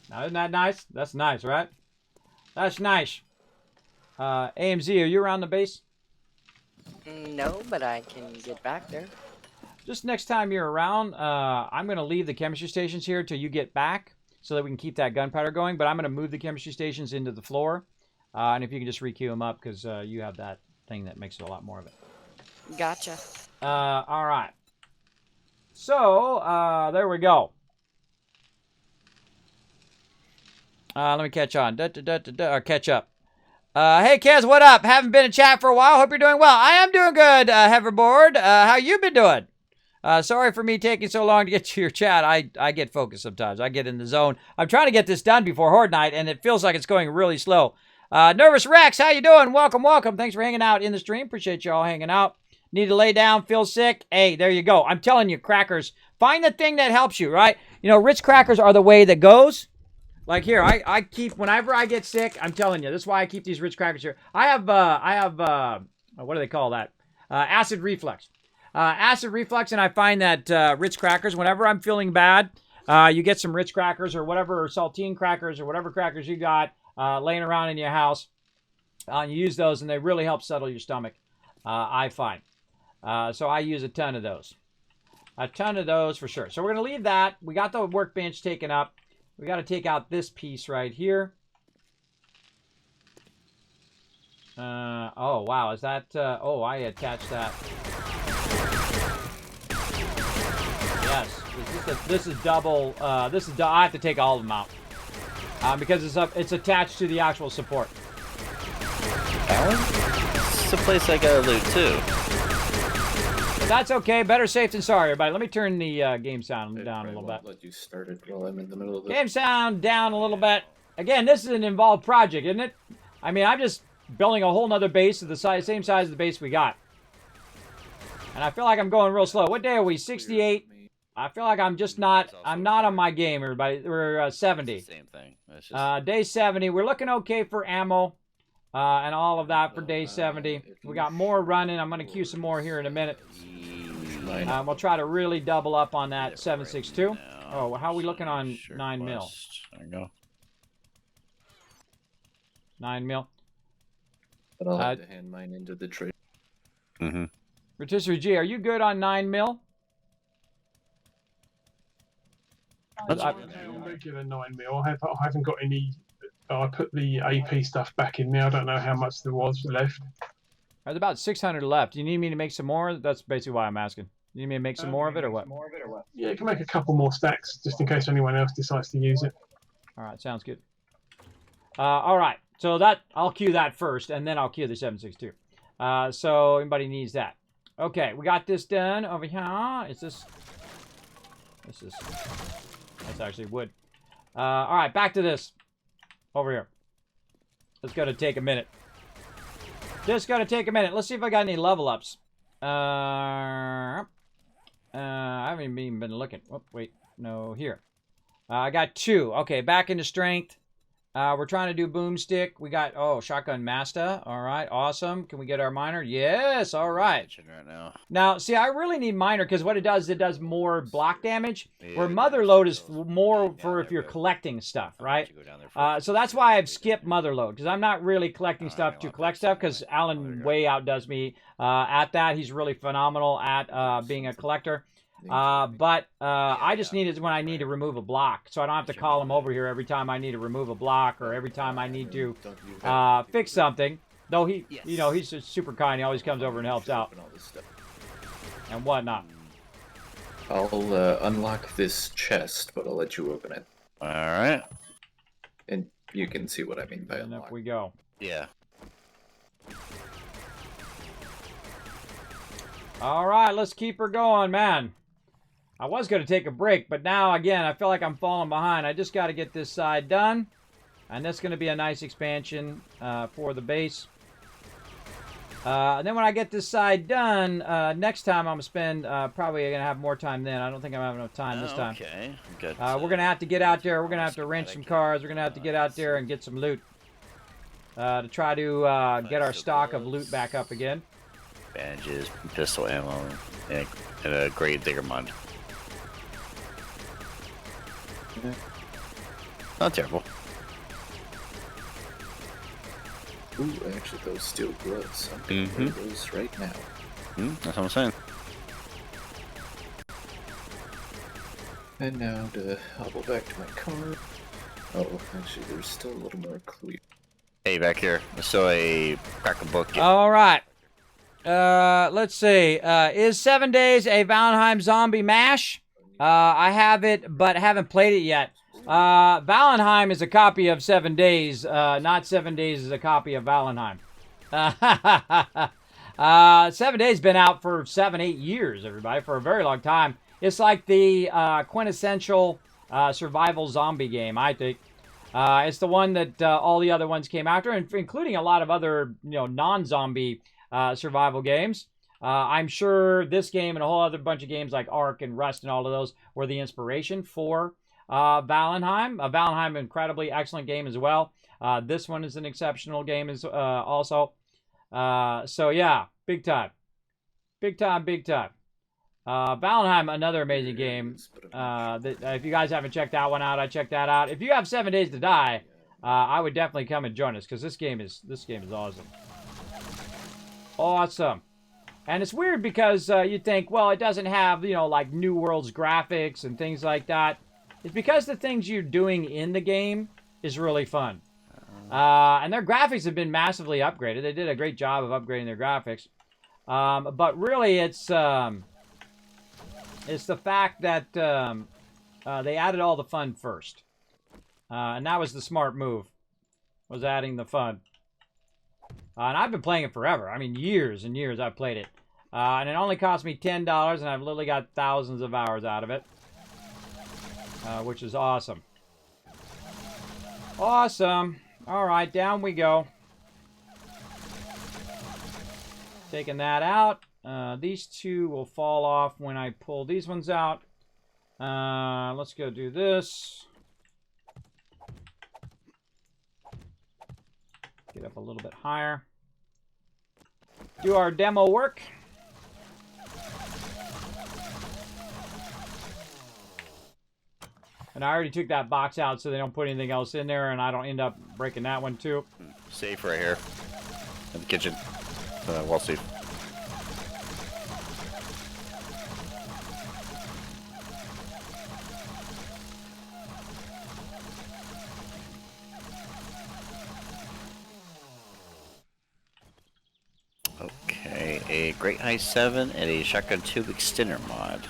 Now, isn't that nice? That's nice, right? That's nice. AMZ, are you around the base? No, but I can get back there. Just next time you're around, I'm going to leave the chemistry stations here till you get back so that we can keep that gunpowder going. But I'm going to move the chemistry stations into the floor. And if you can just re-queue them up because you have that thing that makes it a lot more of it. Gotcha. All right. So, there we go. Let me catch on. Or catch up. Hey, Kez, what up? Haven't been in chat for a while. Hope you're doing well. I am doing good, Hoverboard. How you been doing? Sorry for me taking so long to get to your chat. I get focused sometimes. I get in the zone. I'm trying to get this done before Horde Night, and it feels like it's going really slow. Nervous Rex, how you doing? Welcome, welcome. Thanks for hanging out in the stream. Appreciate you all hanging out. Need to lay down, feel sick? Hey, there you go. I'm telling you, crackers, find the thing that helps you, right? You know, Ritz crackers are the way that goes. Like here, I keep, whenever I get sick, I'm telling you, that's why I keep these Ritz crackers here. I have, what do they call that? Acid reflux. Acid reflux, and I find that Ritz crackers, whenever I'm feeling bad, you get some Ritz crackers or whatever, or saltine crackers or whatever crackers you got laying around in your house. You use those, and they really help settle your stomach, I find. So I use a ton of those. A ton of those for sure. So we're going to leave that. We got the workbench taken up. We got to take out this piece right here. Oh, wow. Is that... oh, I attached that. Yes. This is double... I have to take all of them out. Because it's attached to the actual support. It's a place I gotta loot, too. But that's okay. Better safe than sorry, everybody. Let me turn the game sound down a little bit. Let you start it while I'm in the middle of Game sound down a little bit. Again, this is an involved project, isn't it? I mean, I'm just building a whole nother base of the same size of the base we got. And I feel like I'm going real slow. What day are we? 68. I feel like I'm just not... I'm not on my game, everybody. We're 70. Same thing. Just... day 70. We're looking okay for ammo. And all of that for day 70. We got more running. I'm going to queue some more here in a minute. We'll try to really double up on that 7.62. Oh, how are we looking on 9 mil? There you go. 9 mil. But I'll have to hand mine into the trade. Mm-hmm. Rotisserie G, are you good on 9 mil? I'm regular 9mm. I haven't got any. I put the AP stuff back in there. I don't know how much there was left. There's about 600 left. Do you need me to make some more? That's basically why I'm asking. You need me to make some more of it or what? Yeah, you can make a couple more stacks just in case anyone else decides to use it. All right, sounds good. All right, so that I'll queue that first, and then I'll queue the 7.62. So anybody needs that. Okay, we got this done over here. Is this? That's actually wood. All right, back to this. Over here. It's going to take a minute. Just going to take a minute. Let's see if I got any level ups. I haven't even been looking. Oh, wait. No, here. I got 2. Okay, back into strength. We're trying to do boomstick. We got, oh, shotgun master. All right, awesome. Can we get our miner? Yes, all right. Right now. Now, see, I really need miner because what it does more block damage. Where mother load is more for if you're collecting stuff, right? So that's why I've skipped mother load because I'm not really collecting stuff to collect stuff because Alan way outdoes me at that. He's really phenomenal at being a collector. But I just need it when I need to remove a block, so I don't have to call him over here every time I need to remove a block or every time I need to fix something. Though he, you know, he's just super kind. He always comes over and helps out and whatnot. I'll unlock this chest, but I'll let you open it. All right. And you can see what I mean by And unlock. up we go. Yeah. All right, let's keep her going, man. I was going to take a break, but now, again, I feel like I'm falling behind. I just got to get this side done. And that's going to be a nice expansion for the base. And then when I get this side done, next time I'm going to spend, probably going to have more time then. I don't think I'm having enough time this time. Okay. Good. We're going to have to get out there. We're going to have to rent some cars. We're going to have to get out there and get some loot. To try to get our stock of loot back up again. Bandages, pistol ammo, and a great digger mod. Not terrible. Ooh, actually, those steel gloves. I'm gonna wear those right now. That's what I'm saying. And now to hobble back to my car. Oh, actually, there's still a little more clue. Hey, back here. I saw a crack a book. All right. Let's see. Is 7 Days a Valheim zombie mash? I have it, but haven't played it yet. Valheim is a copy of 7 Days. Not 7 Days is a copy of Valheim. 7 Days been out for 7-8 years, everybody, for a very long time. It's like the quintessential survival zombie game, I think. It's the one that all the other ones came after, including a lot of other, non-zombie survival games. I'm sure this game and a whole other bunch of games like Ark and Rust and all of those were the inspiration for Valheim. Valheim, incredibly excellent game as well. This one is an exceptional game as also. So yeah, big time. Big time, big time. Valheim, another amazing game. That, if you guys haven't checked that one out, I checked that out. If you have 7 Days to Die, I would definitely come and join us because this game is awesome. Awesome. And it's weird because you think, well, it doesn't have, like New World's graphics and things like that. It's because the things you're doing in the game is really fun. And their graphics have been massively upgraded. They did a great job of upgrading their graphics. But really, it's the fact that they added all the fun first. And that was the smart move, was adding the fun. And I've been playing it forever. I mean, years and years I've played it. And it only cost me $10, and I've literally got thousands of hours out of it. Which is awesome. Awesome. All right, down we go. Taking that out. These two will fall off when I pull these ones out. Let's go do this. Get up a little bit higher. Do our demo work. And I already took that box out so they don't put anything else in there and I don't end up breaking that one too. Safe right here. In the kitchen. Wall safe. Okay, a Great High 7 and a Shotgun Tube Extender mod.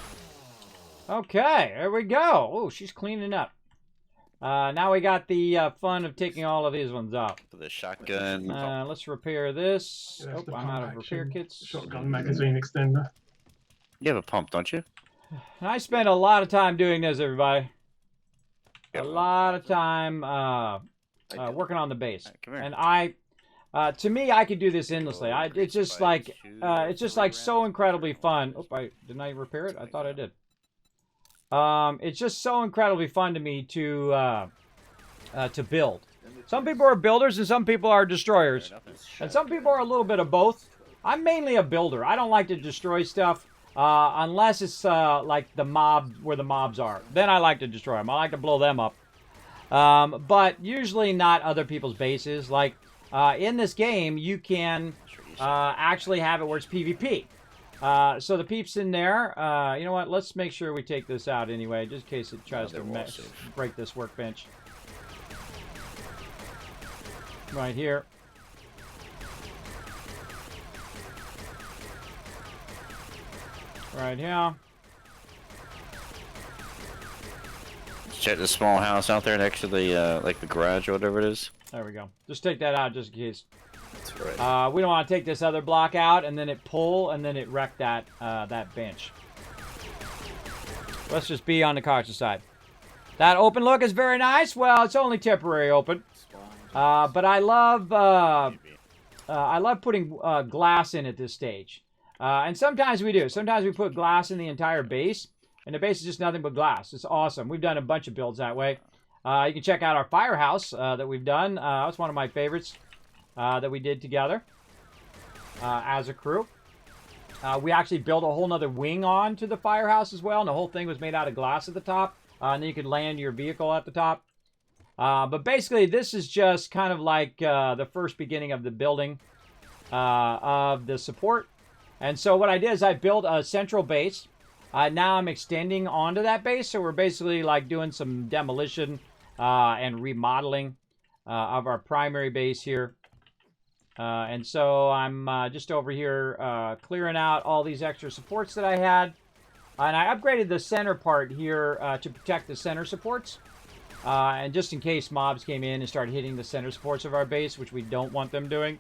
Okay, there we go. Oh, she's cleaning up. Now we got the fun of taking all of these ones out. For the shotgun. Let's repair this. Yeah, Oh, I'm out of repair kits. Shotgun magazine extender. You have a pump, don't you? I spent a lot of time doing this, everybody. Yep. A lot of time working on the base. Come here. And to me, I could do this endlessly. It's just like so incredibly fun. Oh, didn't I repair it? I thought I did. It's just so incredibly fun to me to build. Some people are builders and some people are destroyers. And some people are a little bit of both. I'm mainly a builder. I don't like to destroy stuff unless it's like the mob, where the mobs are. Then I like to destroy them. I like to blow them up. But usually not other people's bases. Like in this game, you can actually have it where it's PvP. So the peeps in there, you know what? Let's make sure we take this out anyway, just in case it tries to break this workbench. Right here. Right here. Check the small house out there next to the like the garage or whatever it is. There we go. Just take that out just in case. That's right. We don't want to take this other block out and then it pull and then it wreck that that bench. Let's just be on the cautious side. That open look is very nice. Well, it's only temporary open. But I love putting glass in at this stage. And sometimes we do. Sometimes we put glass in the entire base. And the base is just nothing but glass. It's awesome. We've done a bunch of builds that way. You can check out our firehouse that we've done. That's one of my favorites that we did together as a crew. We actually built a whole nother wing on to the firehouse as well. And the whole thing was made out of glass at the top. And then you could land your vehicle at the top. But basically, this is just kind of like the first beginning of the building of the support. And so what I did is I built a central base. Now I'm extending onto that base. So we're basically like doing some demolition and remodeling of our primary base here. And so I'm just over here clearing out all these extra supports that I had. And I upgraded the center part here to protect the center supports. And just in case mobs came in and started hitting the center supports of our base, which we don't want them doing.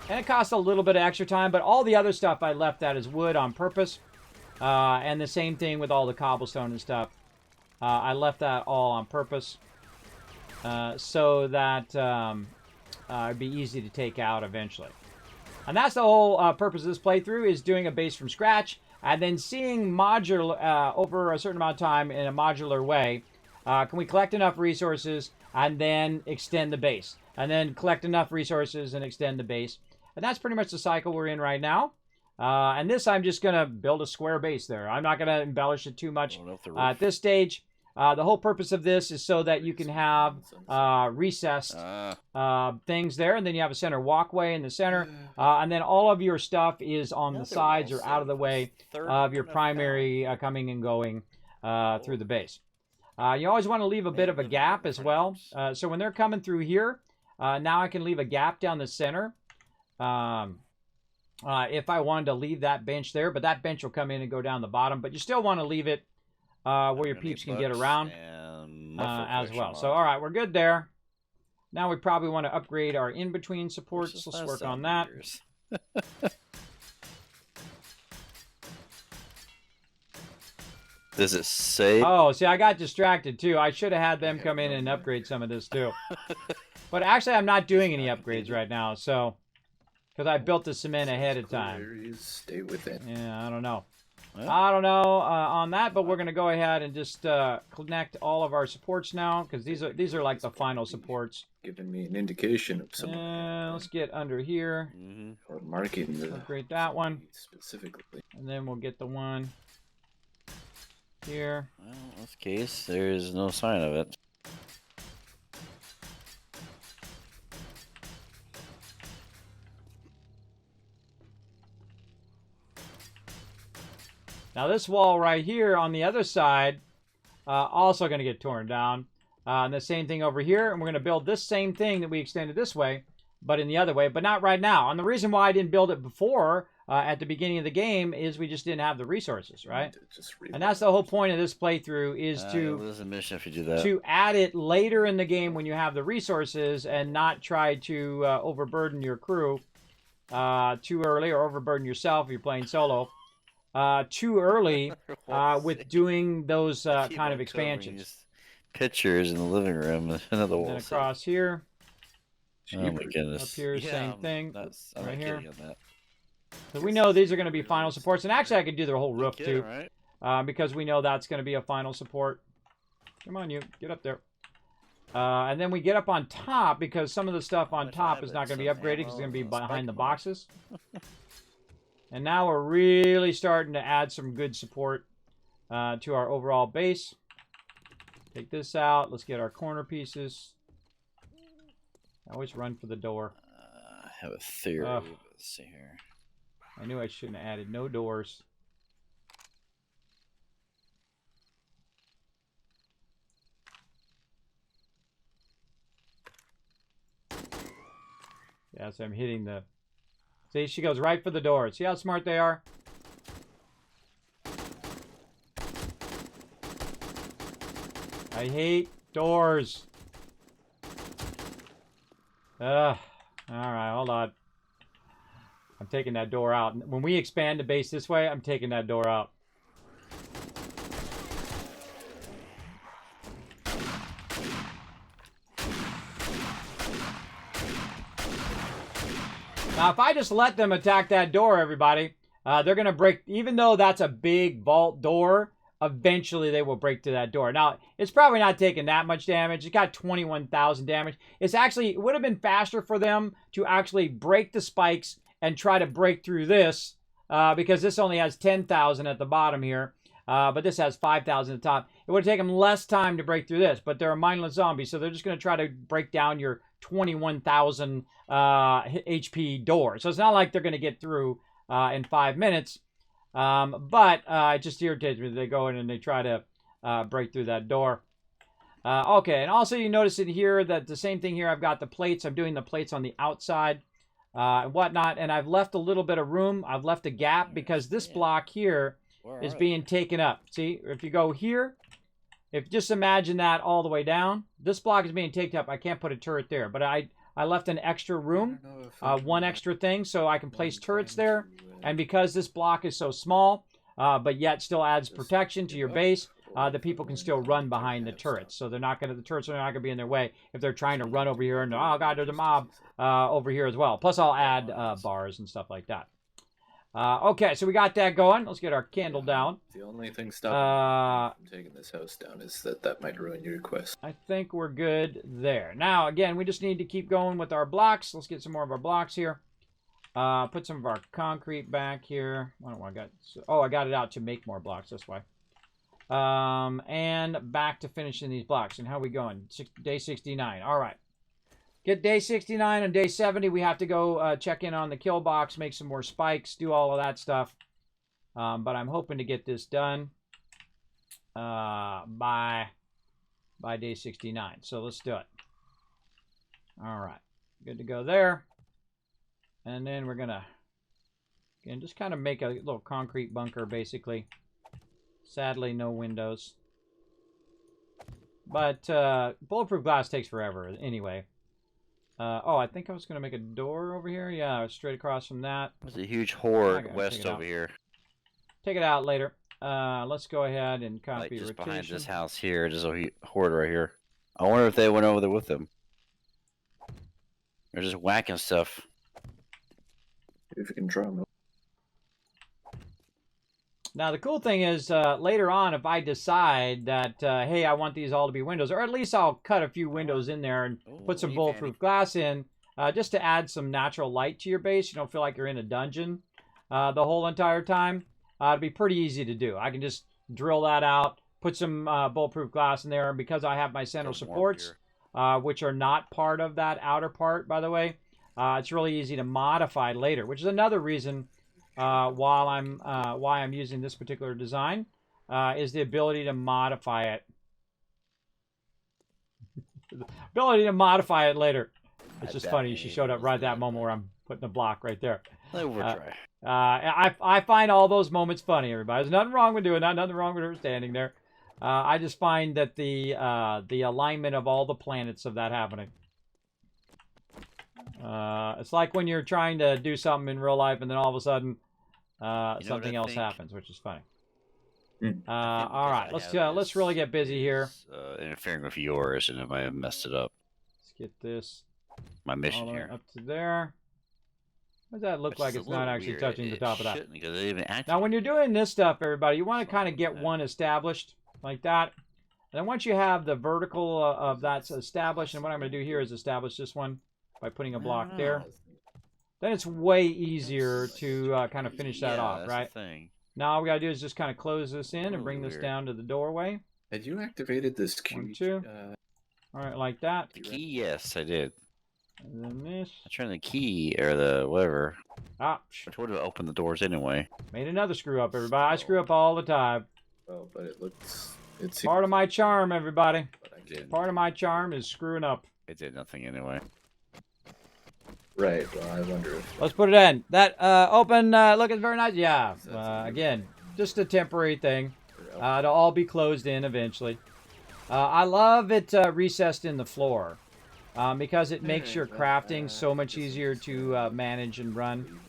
And it costs a little bit of extra time, but all the other stuff I left that as wood on purpose. And the same thing with all the cobblestone and stuff. I left that all on purpose. So that it'd be easy to take out eventually. And that's the whole purpose of this playthrough, is doing a base from scratch. And then seeing modular over a certain amount of time in a modular way. Can we collect enough resources and then extend the base? And then collect enough resources and extend the base. And that's pretty much the cycle we're in right now. And this, I'm just going to build a square base there. I'm not going to embellish it too much at this stage. The whole purpose of this is so that you can have recessed things there. And then you have a center walkway in the center. And then all of your stuff is on the sides or out of the way of your primary coming and going through the base. You always want to leave a bit of a gap as well. So when they're coming through here, now I can leave a gap down the center. If I wanted to leave that bench there, but that bench will come in and go down the bottom. But you still want to leave it where your peeps can get around as well. So, all right, we're good there. Now we probably want to upgrade our in-between supports. Let's work on that. Does it say? Oh, see, I got distracted too. I should have had them come in and upgrade some of this too. But actually, I'm not doing any upgrades right now, so because I built the cement ahead of time. Stay with it. Yeah, I don't know. I don't know on that, but we're gonna go ahead and just connect all of our supports now, because these are like the final supports. Giving me an indication of some. Let's get under here. Or marking the. Upgrade that one specifically. And then we'll get the one here. Well, in this case, there is no sign of it. Now this wall right here on the other side, also going to get torn down. And the same thing over here. And we're going to build this same thing that we extended this way, but in the other way, but not right now. And the reason why I didn't build it before at the beginning of the game is we just didn't have the resources, right? And that's the whole point of this playthrough, is There's a mission if you do that. to add it later in the game when you have the resources, and not try to overburden your crew too early, or overburden yourself if you're playing solo too early with doing those kind of expansions. Pictures in the living room, another wall. Then across here. Oh my goodness. Up here, same thing. I'm right not here. kidding on that. So we know these are going to be final supports, and actually I could do the whole roof too, Right? because we know that's going to be a final support. Come on, you get up there. And then we get up on top because some of the stuff on Much top is not going to be some upgraded because it's ammo going to be and a behind the spike mark. boxes. And now we're really starting to add some good support to our overall base. Take this out. Let's get our corner pieces. I always run for the door. I have a theory. Ugh. Let's see here. I knew I shouldn't have added no doors. Yeah, so I'm hitting the... See, she goes right for the door. See how smart they are? I hate doors. Ugh. Alright, hold on. I'm taking that door out. When we expand the base this way, I'm taking that door out. Now, if I just let them attack that door, everybody, they're going to break, even though that's a big vault door, eventually they will break to that door. Now, it's probably not taking that much damage. It got 21,000 damage. It's actually, it would have been faster for them to actually break the spikes and try to break through this, because this only has 10,000 at the bottom here, but this has 5,000 at the top. It would have taken them less time to break through this, but they're a mindless zombie, so they're just going to try to break down your 21,000 HP door. So it's not like they're going to get through in 5 minutes, but it just irritates me that they go in and they try to break through that door. Okay, and also you notice in here that the same thing here, I've got the plates. I'm doing the plates on the outside and whatnot, and I've left a little bit of room. I've left a gap because this block here is being taken up. See, if you go here, if just imagine that all the way down, this block is being taken up. I can't put a turret there, but I left an extra room, one extra thing, so I can place turrets there. And because this block is so small, but yet still adds protection to your base, the people can still run behind the turrets. So they're not going to, the turrets are not going to be in their way if they're trying to run over here and, oh god, there's a mob over here as well. Plus I'll add bars and stuff like that. Okay, so we got that going. Let's get our candle down. The only thing stopping me from taking this house down is that might ruin your quest. I think we're good there. Now, again, we just need to keep going with our blocks. Let's get some more of our blocks here. Put some of our concrete back here. I don't know what I got. Oh, I got it out to make more blocks. That's why. And back to finishing these blocks. And how are we going? Day 69. All right. Get day 69 and day 70. We have to go check in on the kill box, make some more spikes, do all of that stuff. But I'm hoping to get this done by day 69. So let's do it. All right. Good to go there. And then we're going to again, just kind of make a little concrete bunker, basically. Sadly, no windows. But bulletproof glass takes forever anyway. Oh, I think I was going to make a door over here. Yeah, straight across from that. There's a huge horde west over here. Take it out later. Let's go ahead and copy Like just rotation. behind this house here, there's a horde right here. I wonder if they went over there with them. They're just whacking stuff. If you can draw them. Now, the cool thing is, later on, if I decide that, hey, I want these all to be windows, or at least I'll cut a few windows in there and put some bulletproof glass in, just to add some natural light to your base. You don't feel like you're in a dungeon the whole entire time. It'd be pretty easy to do. I can just drill that out, put some bulletproof glass in there, and because I have my central supports, which are not part of that outer part, by the way, it's really easy to modify later, which is another reason why I'm using this particular design, is the ability to modify it. The ability to modify it later. It's just funny. She showed up right at that moment where I'm putting the block right there. I find all those moments funny, everybody. There's nothing wrong with doing that. Nothing wrong with her standing there. I just find that the alignment of all the planets of that happening. It's like when you're trying to do something in real life and then all of a sudden something else happens, which is funny. All right, let's really get busy here. Interfering with yours, and it might have messed it up. Let's get this. My mission here up to there. What does that look like? It's not actually touching the top of that. Even now, when you're doing this stuff, everybody, you want to kind of get one established like that. And then once you have the vertical of that's established, and what I'm going to do here is establish this one by putting a block there. Then it's way easier to kind of finish that off, that's right? the thing. Now all we got to do is just kind of close this in and bring this Weird. down to the doorway. Had you activated this key? 1, 2. All right, like that. The key, yes, I did. And then this. I turned the key or the whatever. Ah, Which would have opened the doors anyway. made another screw up, everybody. I screw up all the time. Oh, but it looks. It's Part of my charm, everybody. But I did. Part of my charm is screwing up. It did nothing anyway. Right. Well, I wonder if. Let's put it in. That open looking very nice. Yeah. Again, just a temporary thing. To all be closed in eventually. I love it recessed in the floor because it makes your crafting so much easier to manage and run.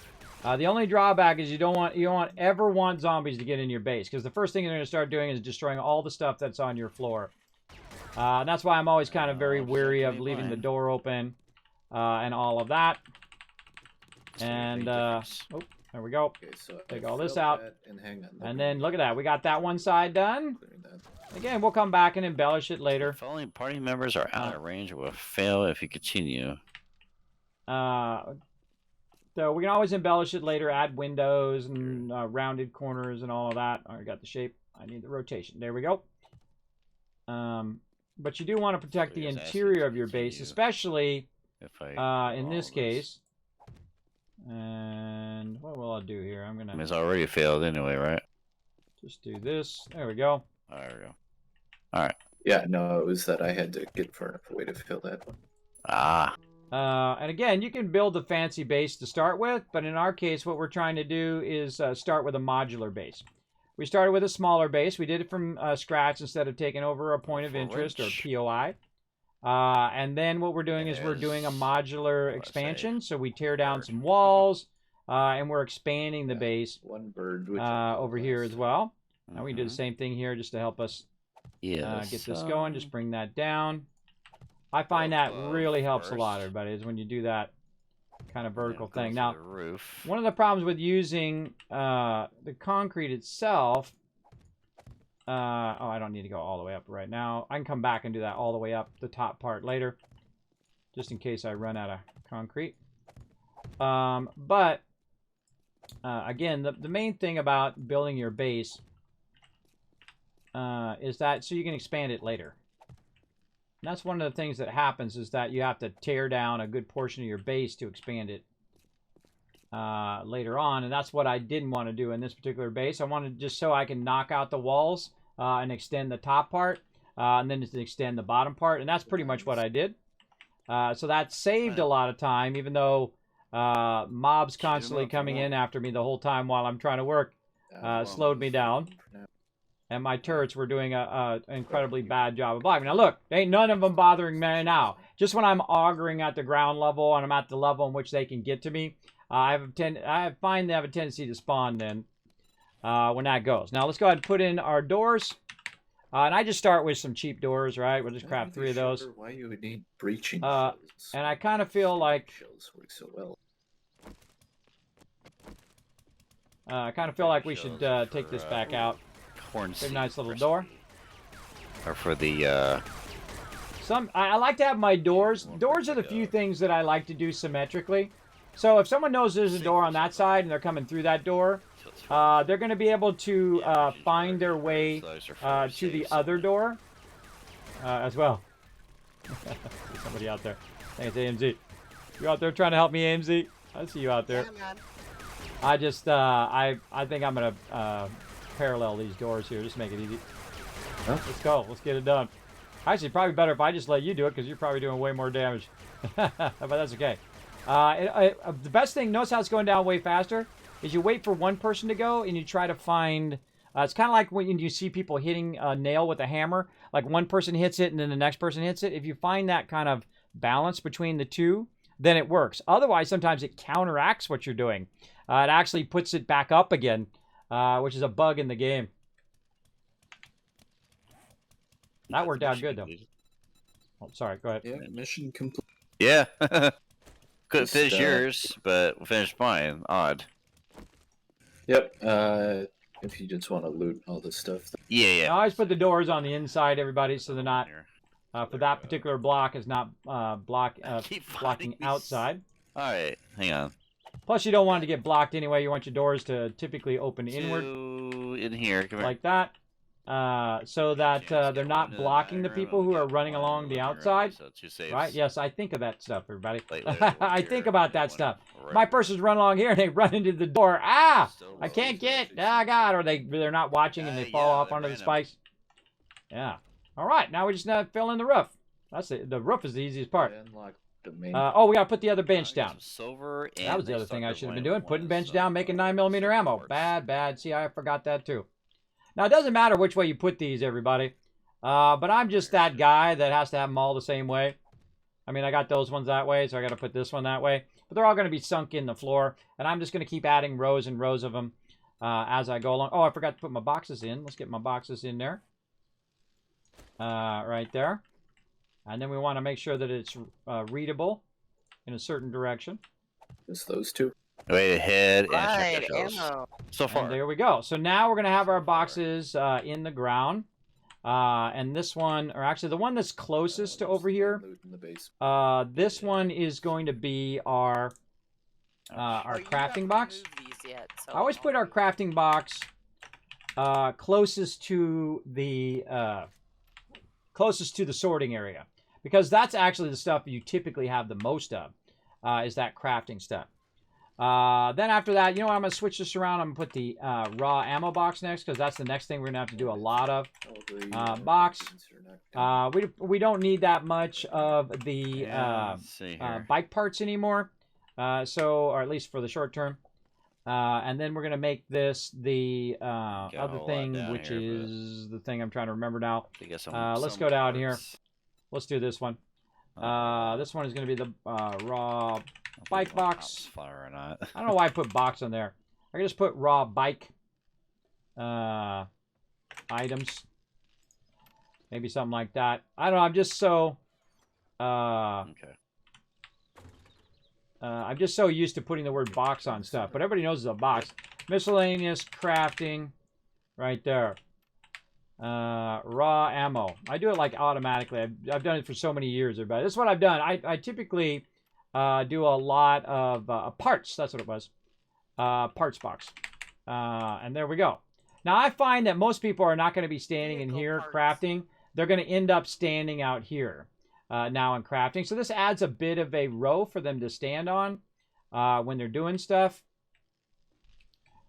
The only drawback is you don't ever want zombies to get in your base, because the first thing they're going to start doing is destroying all the stuff that's on your floor. And that's why I'm always kind of very wary of leaving the door open and all of that. And oh, there we go. Okay, so Take I all this filled out. that, and hang on. And then look at that. We got that one side done. Again, we'll come back and embellish it later. If only party members are out of range, it will fail if you continue. So we can always embellish it later, add windows and rounded corners and all of that. I got the shape. I need the rotation. There we go. But you do want to protect the interior of your base, especially If I in this case. And what will I do here? I'm I mean, gonna it's already failed anyway, right? just do this. There we go. There we go. All right. Yeah, no, it was that I had to get far enough away to fill that one. Ah. And again, you can build a fancy base to start with, but in our case, what we're trying to do is start with a modular base. We started with a smaller base. We did it from scratch instead of taking over a point of interest or POI. And then what we're doing is we're doing a modular expansion. So we tear down some walls, and we're expanding the base One bird with over here as well. Now we can do the same thing here just to help us Yeah. get this going. Just bring that down. I find that really helps a lot, everybody, is when you do that kind of vertical thing. Now, roof. one of the problems with using the concrete itself, oh, I don't need to go all the way up right now. I can come back and do that all the way up the top part later, just in case I run out of concrete. But again, the main thing about building your base is that so you can expand it later. And that's one of the things that happens, is that you have to tear down a good portion of your base to expand it later on. And that's what I didn't want to do in this particular base. I wanted just so I can knock out the walls and extend the top part, and then just extend the bottom part. And that's pretty much what I did. So that saved a lot of time, even though mobs constantly coming in after me the whole time while I'm trying to work slowed me down. And my turrets were doing an incredibly bad job of blocking. Now look, ain't none of them bothering me now. Just when I'm augering at the ground level and I'm at the level in which they can get to me, I find they have a tendency to spawn then when that goes. Now let's go ahead and put in our doors. And I just start with some cheap doors, right? We'll just craft 3 of those. Why you would need breaching And I kind of feel like shells work so well. we should take this back out. Corn Very nice little door. Or for the I like to have my doors. Doors are the few things that I like to do symmetrically. So if someone knows there's a door on that side and they're coming through that door, they're going to be able to find their way to the other door as well. Somebody out there. I think it's AMZ. You out there trying to help me, AMZ? I see you out there. Yeah, man. I just, I think I'm going to parallel these doors here. Just make it easy. Huh? Let's go. Let's get it done. Actually, probably better if I just let you do it, because you're probably doing way more damage. But that's okay. The best thing, notice how it's going down way faster, is you wait for one person to go and you try to find... it's kind of like when you see people hitting a nail with a hammer. Like one person hits it and then the next person hits it. If you find that kind of balance between the two, then it works. Otherwise, sometimes it counteracts what you're doing. It actually puts it back up again, which is a bug in the game. That worked out good, though. Oh, sorry, go ahead. Yeah, mission complete. Yeah. Couldn't Just, finish yours, but finished mine. Odd. Yep. If you just want to loot all this stuff. Yeah. I always put the doors on the inside, everybody, so they're not, Here. for that particular block, is not Keep finding blocking these. outside. All right, hang on. Plus, you don't want it to get blocked anyway. You want your doors to typically open inward Two in here. Come here. like that, so that they're not blocking the people who are running along the outside. So 2 saves. Right? Yes, I think of that stuff, everybody. Later, I think about that stuff. Right. My person's run along here and they run into the door. Ah! I can't get. Ah, God! Or they're not watching and they fall off they onto the ran 'em. spikes. Yeah. All right. Now we just fill in the roof. That's the roof is the easiest part. Unlock the main. Oh, we gotta put the other bench down. Silver. That was the other thing I should have been doing. Putting bench down, making 9mm ammo. Bad. See, I forgot that too. Now, it doesn't matter which way you put these, everybody. But I'm just that guy that has to have them all the same way. I mean, I got those ones that way, so I got to put this one that way. But they're all going to be sunk in the floor. And I'm just going to keep adding rows and rows of them as I go along. Oh, I forgot to put my boxes in. Let's get my boxes in there. Right there. And then we want to make sure that it's readable in a certain direction. Just those two. Wait ahead and Right, check the shelves. ammo. So far. And there we go. So now we're going to have our boxes in the ground. And this one, or actually the one that's closest to over here, Loot in the base. this one is going to be our Oh, you crafting haven't box. moved these yet, so I always put our crafting box closest to the sorting area, because that's actually the stuff you typically have the most of, is that crafting stuff. Then after that, you know what, I'm going to switch this around. I'm going to put the raw ammo box next, because that's the next thing we're going to have to do a lot of. Box. We don't need that much of the let's see here. bike parts anymore, or at least for the short term. And then we're going to make this the a other lot thing, down which here, but- is the thing I'm trying to remember now. To get Let's some go down here. parts. Let's do this one. This one is going to be the raw bike box. Fire or not. I don't know why I put box on there. I can just put raw bike items. Maybe something like that. I don't know. I'm just so Okay. I'm just so used to putting the word box on stuff. But everybody knows it's a box. Miscellaneous crafting, right there. Raw ammo. I do it like automatically. I've done it for so many years, everybody. This is what I've done. I typically do a lot of parts. That's what it was. Parts box. And there we go. Now, I find that most people are not going to be standing in here crafting. They're going to end up standing out here now in crafting. So this adds a bit of a row for them to stand on when they're doing stuff.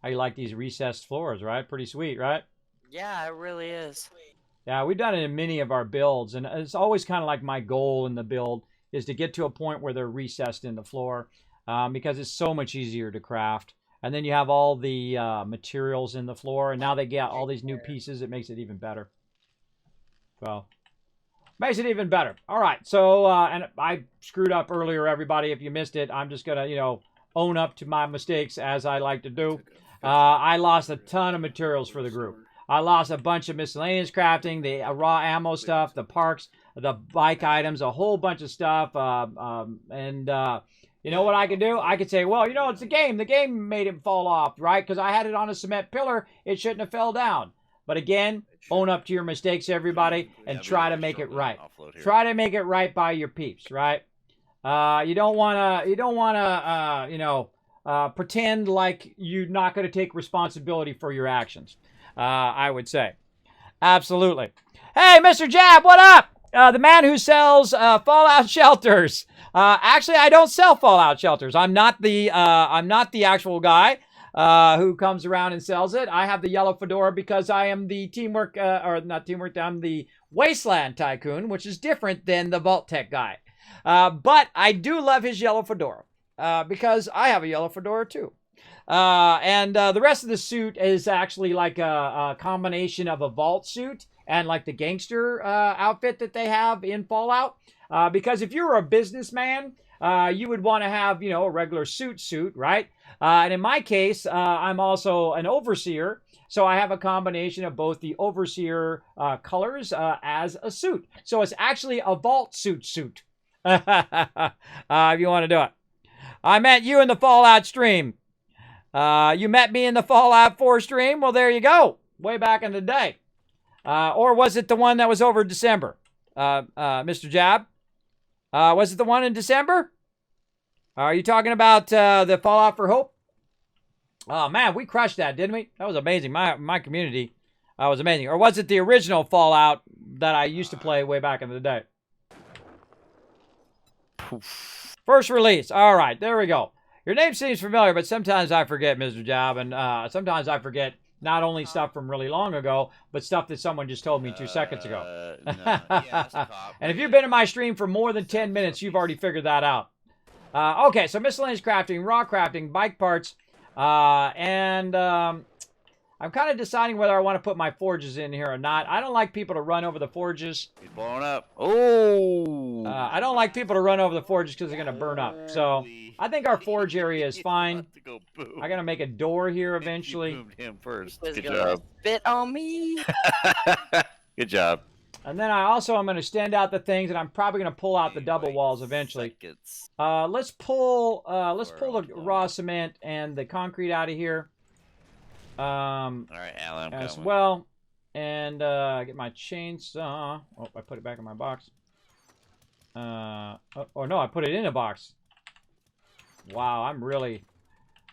How you like these recessed floors, right? Pretty sweet, right? yeah, it really is. Yeah, we've done it in many of our builds, and it's always kind of like my goal in the build is to get to a point where they're recessed in the floor because it's so much easier to craft. And then you have all the materials in the floor, and now they get all these new pieces. It makes it even better. So, makes it even better. All right, so, and I screwed up earlier, everybody. If you missed it, I'm just going to, own up to my mistakes as I like to do. I lost a ton of materials for the group. I lost a bunch of miscellaneous crafting, the raw ammo stuff, the parks, the bike items, a whole bunch of stuff. You know what I could do? I could say, well, it's the game. The game made it fall off, right? Because I had it on a cement pillar. It shouldn't have fell down. But again, own up to your mistakes, everybody, and try to make it right. Try to make it right by your peeps, right? You don't want to pretend like you're not going to take responsibility for your actions. I would say. Absolutely. Hey, Mr. Jab, what up? The man who sells fallout shelters. Actually, I don't sell fallout shelters. I'm not the actual guy who comes around and sells it. I have the yellow fedora because I am the teamwork, or not teamwork. I'm the wasteland tycoon, which is different than the Vault Tech guy. But I do love his yellow fedora because I have a yellow fedora too. And the rest of the suit is actually like a combination of a vault suit and like the gangster outfit that they have in Fallout. Because if you were a businessman, you would want to have, a regular suit, right? And in my case, I'm also an overseer. So I have a combination of both the overseer colors as a suit. So it's actually a vault suit. If you want to do it. I met you in the Fallout stream. You met me in the Fallout 4 stream. Well, there you go. Way back in the day. Or was it the one that was over December? Mr. Jab? Was it the one in December? Are you talking about the Fallout for Hope? Oh, man, we crushed that, didn't we? That was amazing. My community was amazing. Or was it the original Fallout that I used to play way back in the day? First release. All right, there we go. Your name seems familiar, but sometimes I forget, Mr. Job, and sometimes I forget not only stuff from really long ago, but stuff that someone just told me 2 seconds ago. And if you've been in my stream for more than 10 minutes, you've already figured that out. Okay, so miscellaneous crafting, raw crafting, bike parts, and I'm kind of deciding whether I want to put my forges in here or not. I don't like people to run over the forges. He's blowing up. Oh! I don't like people to run over the forges because they're going to burn up. So I think our forge area is fine. I got to make a door here eventually. You moved him first. Was Good gonna job. spit on me. Good job. And then I'm going to stand out the things, and I'm probably going to pull out the double walls eventually. Let's pull the raw cement and the concrete out of here. All right, Alan. As well, and get my chainsaw. Oh, I put it back in my box. Oh no, I put it in a box. Wow, I'm really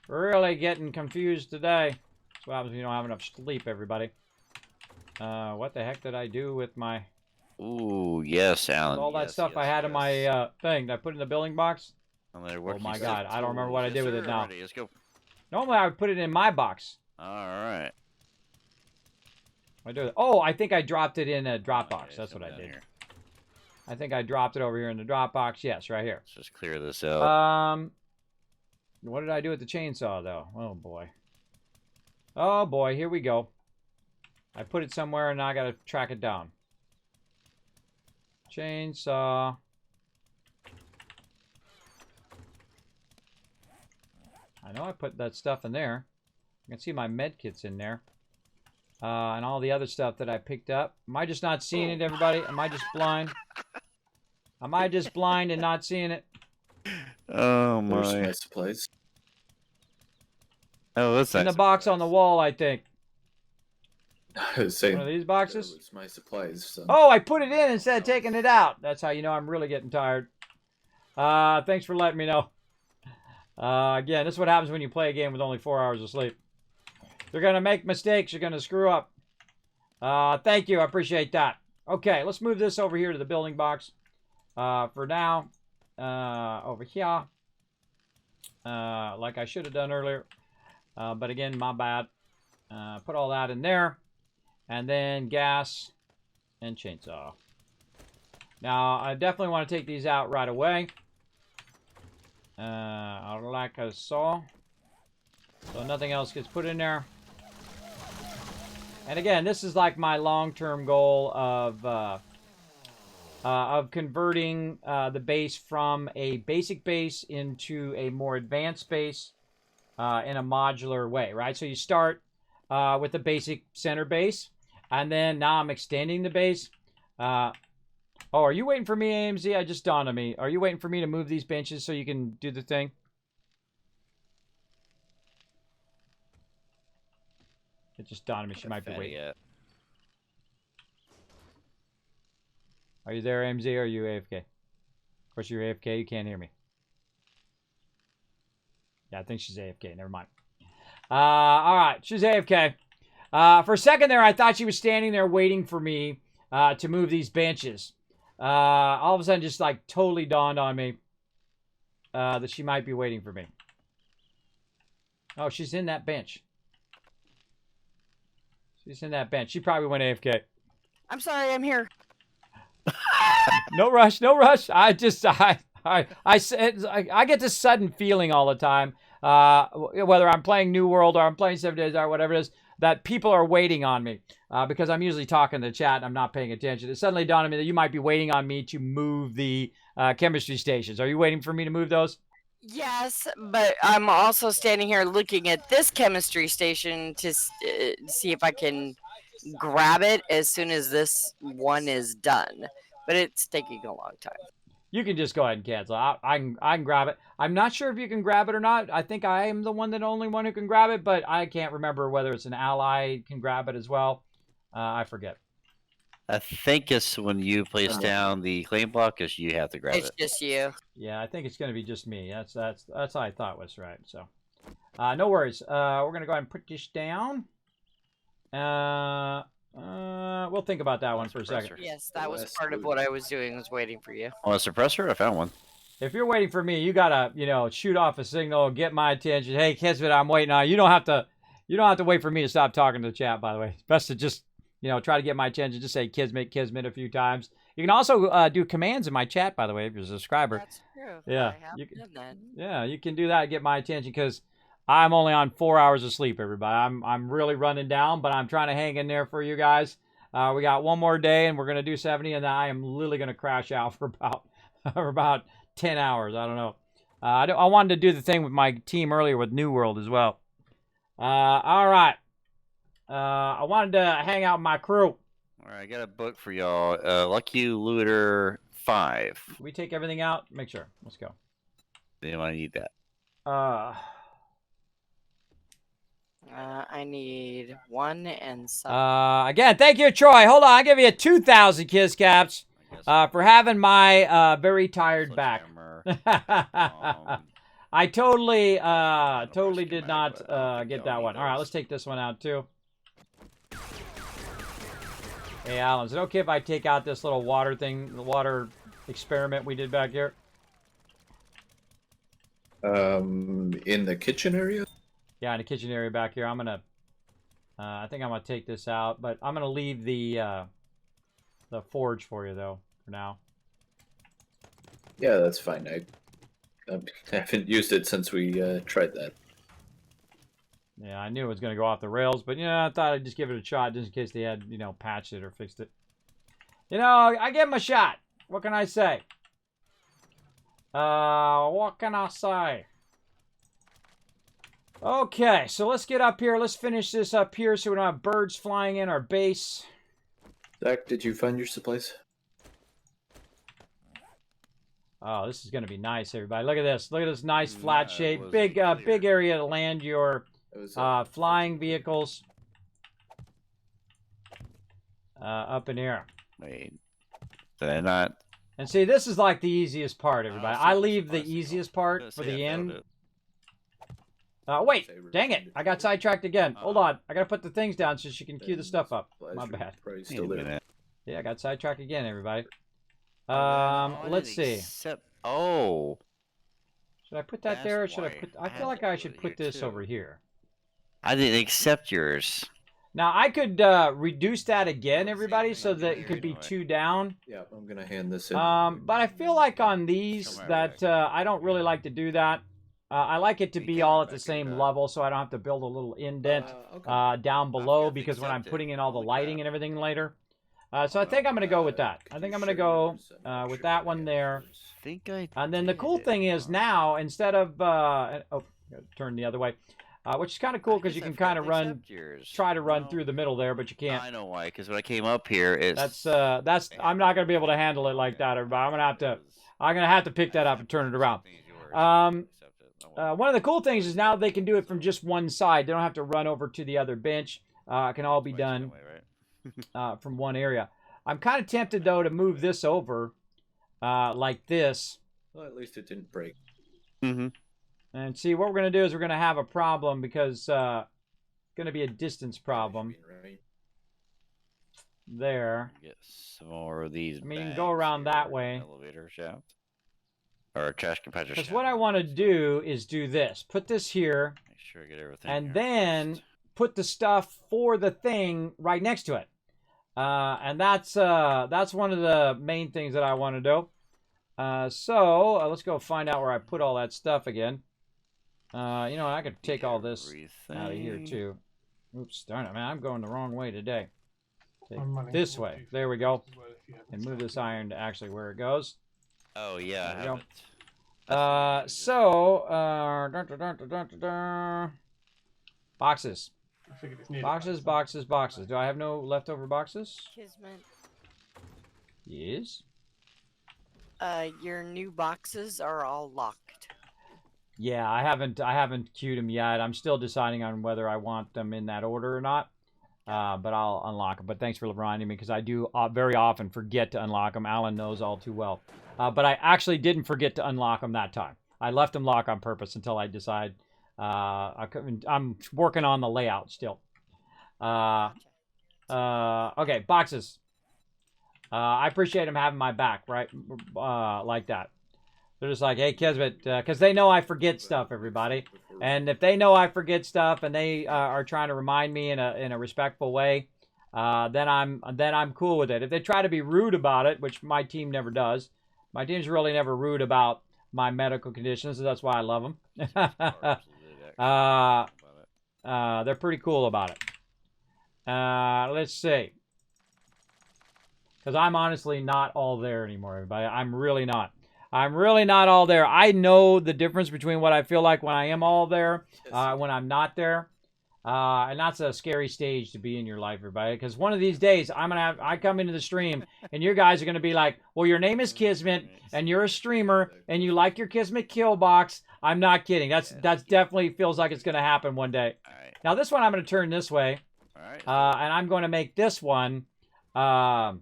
getting confused today. That's what happens when you don't have enough sleep, everybody. What the heck did I do with my... Ooh, yes, Alan. All that stuff I had in my thing. Did I put it in the building box? Oh my God, I don't remember what I did with it now. Let's go. Normally I would put it in my box. All right. I do. Oh, I think I dropped it in a Dropbox. That's what I did. Here. I think I dropped it over here in the Dropbox. Yes, right here. Let's just clear this out. What did I do with the chainsaw, though? Oh, boy. Oh, boy. Here we go. I put it somewhere, and now I got to track it down. Chainsaw. I know I put that stuff in there. You can see my med kits in there. And all the other stuff that I picked up. Am I just not seeing it, everybody? Am I just blind? Am I just blind and not seeing it? Oh, There's my. my supplies. Oh, that's In nice. the box on the wall, I think. I was saying, One of these boxes? that was my supplies. So. Oh, I put it in instead of taking it out. That's how you know I'm really getting tired. Thanks for letting me know. Again, this is what happens when you play a game with only 4 hours of sleep. You're going to make mistakes. You're going to screw up. Thank you. I appreciate that. Okay, let's move this over here to the building box. For now, over here. Like I should have done earlier. But again, my bad. Put all that in there. And then gas and chainsaw. Now, I definitely want to take these out right away. Like a saw. So nothing else gets put in there. And again, this is like my long-term goal of converting the base from a basic base into a more advanced base in a modular way, right? So you start with the basic center base, and then now I'm extending the base. Oh, are you waiting for me, AMZ? I just dawned on me. Are you waiting for me to move these benches so you can do the thing? It just dawned on me. She might be waiting. Are you there, AMZ, or are you AFK? Of course, you're AFK. You can't hear me. Yeah, I think she's AFK. Never mind. All right. She's AFK. For a second there, I thought she was standing there waiting for me to move these benches. All of a sudden, just like totally dawned on me that she might be waiting for me. Oh, she's in that bench. She's in that bench. She probably went AFK. I'm sorry, I'm here. No rush, no rush. I get this sudden feeling all the time, whether I'm playing New World or I'm playing 7 Days or whatever it is, that people are waiting on me because I'm usually talking to the chat and I'm not paying attention. It suddenly dawned on me that you might be waiting on me to move the chemistry stations. Are you waiting for me to move those? Yes, but I'm also standing here looking at this chemistry station to see if I can grab it as soon as this one is done. But it's taking a long time. You can just go ahead and cancel. I can grab it. I'm not sure if you can grab it or not. I think I am the only one who can grab it, but I can't remember whether it's an ally can grab it as well. I forget. I think it's when you place down the claim block, is you have to grab It's it. just you. Yeah, I think it's going to be just me. That's what I thought was right. So, no worries. We're going to go ahead and put this down. We'll think about that one for a second. Yes, that was part of what I was doing, was waiting for you. Oh, a suppressor? I found one. If you're waiting for me, you gotta, shoot off a signal, get my attention. Hey, Kismet, I'm waiting on you. You don't have to wait for me to stop talking to the chat. By the way, it's best to just, try to get my attention. Just say Kismet, Kismet a few times. You can also do commands in my chat. By the way, if you're a subscriber. That's true. Yeah, I have done that. Yeah, you can do that and get my attention because I'm only on 4 hours of sleep. Everybody, I'm really running down, but I'm trying to hang in there for you guys. We got one more day, and we're gonna do 70, and then I am literally gonna crash out for about 10 hours. I don't know. I wanted to do the thing with my team earlier with New World as well. All right. I wanted to hang out with my crew. All right, I got a book for y'all. Lucky Looter 5. Can we take everything out? Make sure. Let's go. Anyone need that? I need 1 and some. Again, thank you, Troy. Hold on, I'll give you 2,000 kiss caps for having my very tired back. I totally did not get that one. All right, let's take this one out too. Hey, Alan, is it okay if I take out this little water thing, the water experiment we did back here? In the kitchen area? Yeah, in the kitchen area back here. I'm gonna, I think I'm gonna take this out, but I'm gonna leave the forge for you though for now. Yeah, that's fine. I haven't used it since we tried that. Yeah, I knew it was gonna go off the rails, but I thought I'd just give it a shot just in case they had patched it or fixed it. I give them a shot. What can I say? What can I say? Okay, so let's get up here. Let's finish this up here so we don't have birds flying in our base. Zach, did you find your supplies? Oh, this is going to be nice, everybody. Look at this. Look at this nice flat shape. Big area to land your flying vehicles up in here. Wait, did I not? And see, this is like the easiest part, everybody. I leave the easiest part for the end. Wait, dang it. I got sidetracked again. Hold on. I got to put the things down so she can queue the stuff up. My bad. Yeah, I got sidetracked again, everybody. Let's see. Oh. Should I put that there or should I put... I feel like I should put this over here. I didn't accept yours. Now, I could reduce that again, everybody, so that it could be 2 down. Yeah, I'm going to hand this in. But I feel like on these that I don't really like to do that. I like it to be all at the same level so I don't have to build a little indent down below because when I'm putting in all the lighting and everything later. So I think I'm going to go with that. I think I'm going to go with that one there. And then the cool thing is now, instead of... turn the other way. Which is kind of cool because you can kind of try to run through the middle there, but you can't. I know why, because when I came up here, it's... That's I'm not going to be able to handle it like that, everybody. I'm going to have to pick that up and turn it around. One of the cool things is now they can do it from just one side. They don't have to run over to the other bench. It can all be done from one area. I'm kind of tempted, though, to move this over like this. Well, at least it didn't break. Mm-hmm. And see, what we're going to do is we're going to have a problem because it's going to be a distance problem. There. Get some more of these. I mean, you can go around that way. Elevator shaft. Or a trash compactor shaft. Because what I want to do is do this. Put this here. Make sure I get everything. And then put the stuff for the thing right next to it. And that's one of the main things that I want to do. So let's go find out where I put all that stuff again. I could take all this out of here too. Oops, darn it, man. I'm going the wrong way today. Take this way. There we go. And move this iron to actually where it goes. Oh, yeah. There we go. Boxes. Boxes. Do I have no leftover boxes? Kismet. Yes. Your new boxes are all locked. Yeah, I haven't queued them yet. I'm still deciding on whether I want them in that order or not. But I'll unlock them. But thanks for reminding me, because I do very often forget to unlock them. Alan knows all too well. But I actually didn't forget to unlock them that time. I left them locked on purpose until I decide. I'm working on the layout still. Okay, boxes. I appreciate them having my back, right? Like that. They're just like, hey, Kismet, because they know I forget stuff, everybody. And if they know I forget stuff and they are trying to remind me in a respectful way, then I'm cool with it. If they try to be rude about it, which my team never does, my team's really never rude about my medical conditions, so that's why I love them. They're pretty cool about it. Let's see. Because I'm honestly not all there anymore, everybody. I'm really not. I'm really not all there. I know the difference between what I feel like when I am all there, when I'm not there. And that's a scary stage to be in your life, everybody. Because one of these days, I come into the stream, and you guys are gonna be like, "Well, your name is Kismet, and you're a streamer, and you like your Kismet kill box." I'm not kidding. That's definitely feels like it's gonna happen one day. Alright. Now this one I'm gonna turn this way, Alright. and I'm going to make this one coal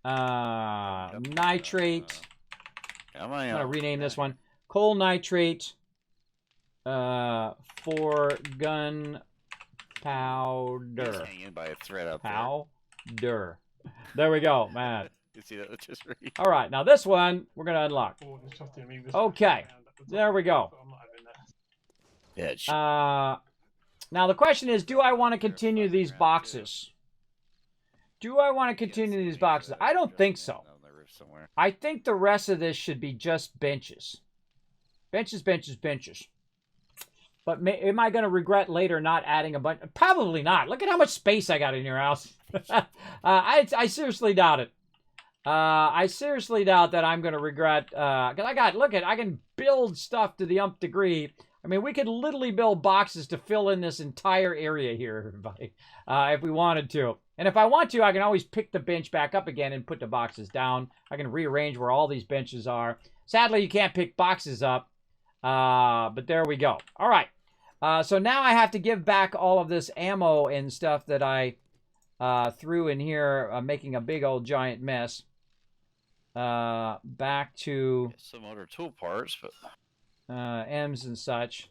nitrate. I'm gonna rename this one coal nitrate. For gun powder. Hanging by a thread up powder. There we go, man. You see that? Just read. All right, now this one we're gonna unlock. Okay, there we go. Bitch. Now the question is, do I want to continue these boxes? Do I want to continue these boxes? I don't think so. I think the rest of this should be just benches. Benches, benches, benches. But am I going to regret later not adding a bunch? Probably not. Look at how much space I got in your house. I seriously doubt it. I seriously doubt that I'm going to regret. Because I can build stuff to the nth degree. I mean, we could literally build boxes to fill in this entire area here, everybody, if we wanted to. And if I want to, I can always pick the bench back up again and put the boxes down. I can rearrange where all these benches are. Sadly, you can't pick boxes up. But there we go. All right. So now I have to give back all of this ammo and stuff that I threw in here, making a big old giant mess. Back to some other tool parts, but M's and such.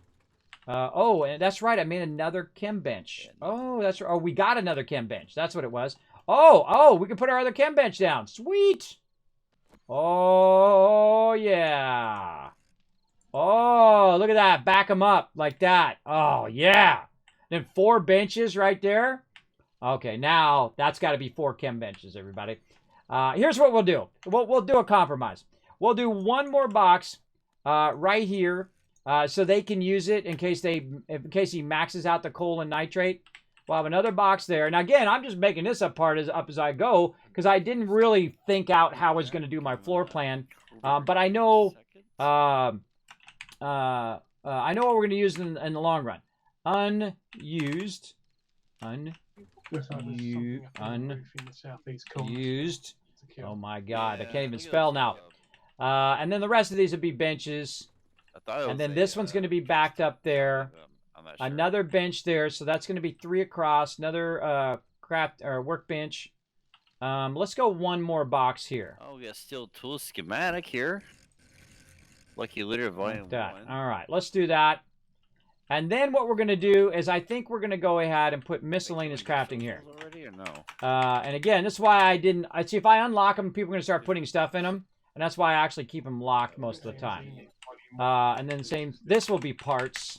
Oh, and that's right. I made another chem bench. Oh, that's right. Oh, we got another chem bench. That's what it was. Oh, we can put our other chem bench down. Sweet. Oh, yeah. Oh, look at that. Back them up like that. Oh, yeah. Then 4 benches right there. Okay, now that's got to be 4 chem benches, everybody. Here's what we'll do. We'll do a compromise. We'll do one more box right here so they can use it in case he maxes out the coal and nitrate. We'll have another box there. And again, I'm just making this up as I go because I didn't really think out how I was going to do my floor plan. But I know... I know what we're going to use in the long run. Unused. Oh my God, I can't even spell now. And then the rest of these would be benches. And then this one's going to be backed up there. Another bench there, so that's going to be 3 across. Another craft or workbench. Let's go one more box here. Oh, we got steel tool schematic here. Lucky Litter Volume 1. All right, let's do that. And then what we're going to do is I think we're going to go ahead and put miscellaneous crafting here. Already or no? And again, this is why I didn't... I see if I unlock them, people are going to start putting stuff in them. And that's why I actually keep them locked most of the time. And then same... This will be parts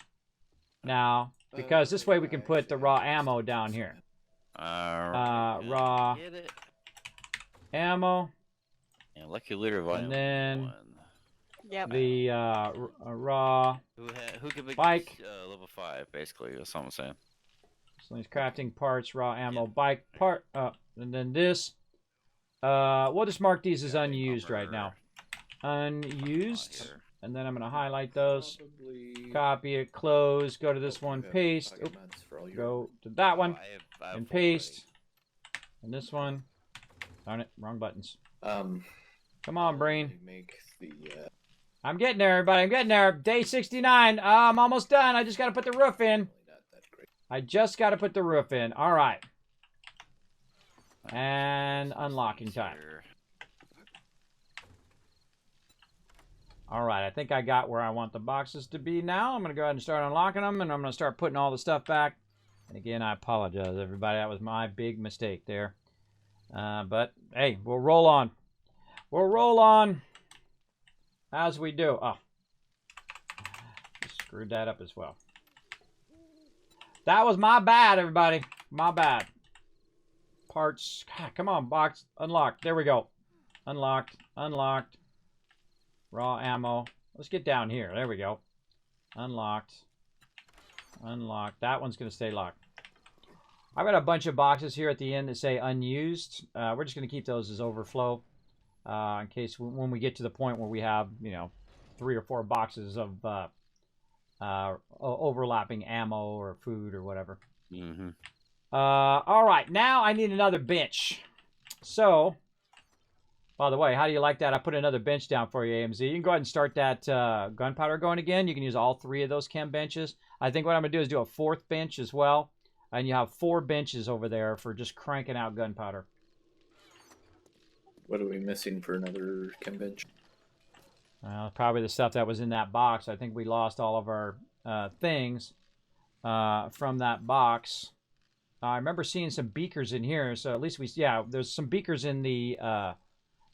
now. Because this way we can put the raw ammo down here. Raw ammo. And Lucky Litter Volume 1. And then... Yep. The raw who can make bike level 5 basically. That's what I'm saying. So these crafting parts, raw ammo, bike part, and then this. We'll just mark these as unused right now. Unused, and then I'm gonna highlight those. Copy it, close. Go to this one, paste. Oop, go to that one, and paste. And this one. Darn it, wrong buttons. Come on, Brain. let me Make the. I'm getting there, everybody. I'm getting there. Day 69. I'm almost done. I just got to put the roof in. Not that great. I just got to put the roof in. All right. And unlocking time. All right. I think I got where I want the boxes to be now. I'm going to go ahead and start unlocking them, and I'm going to start putting all the stuff back. And again, I apologize, everybody. That was my big mistake there. But, hey, we'll roll on. We'll roll on as we do. Oh. Screwed that up as well. That was my bad, everybody. My bad. Parts. God, come on, box. Unlocked. There we go. Unlocked. Unlocked. Raw ammo. Let's get down here. There we go. Unlocked. Unlocked. That one's going to stay locked. I've got a bunch of boxes here at the end that say unused. We're just going to keep those as overflow. In case when we get to the point where we have, 3 or 4 boxes of overlapping ammo or food or whatever. Mm-hmm. All right, now I need another bench. So, by the way, how do you like that? I put another bench down for you, AMZ. You can go ahead and start that gunpowder going again. You can use all 3 of those chem benches. I think what I'm going to do is do a 4th bench as well. And you have 4 benches over there for just cranking out gunpowder. What are we missing for another chem bench? Well, probably the stuff that was in that box. I think we lost all of our things from that box. I remember seeing some beakers in here, so at least there's some beakers in the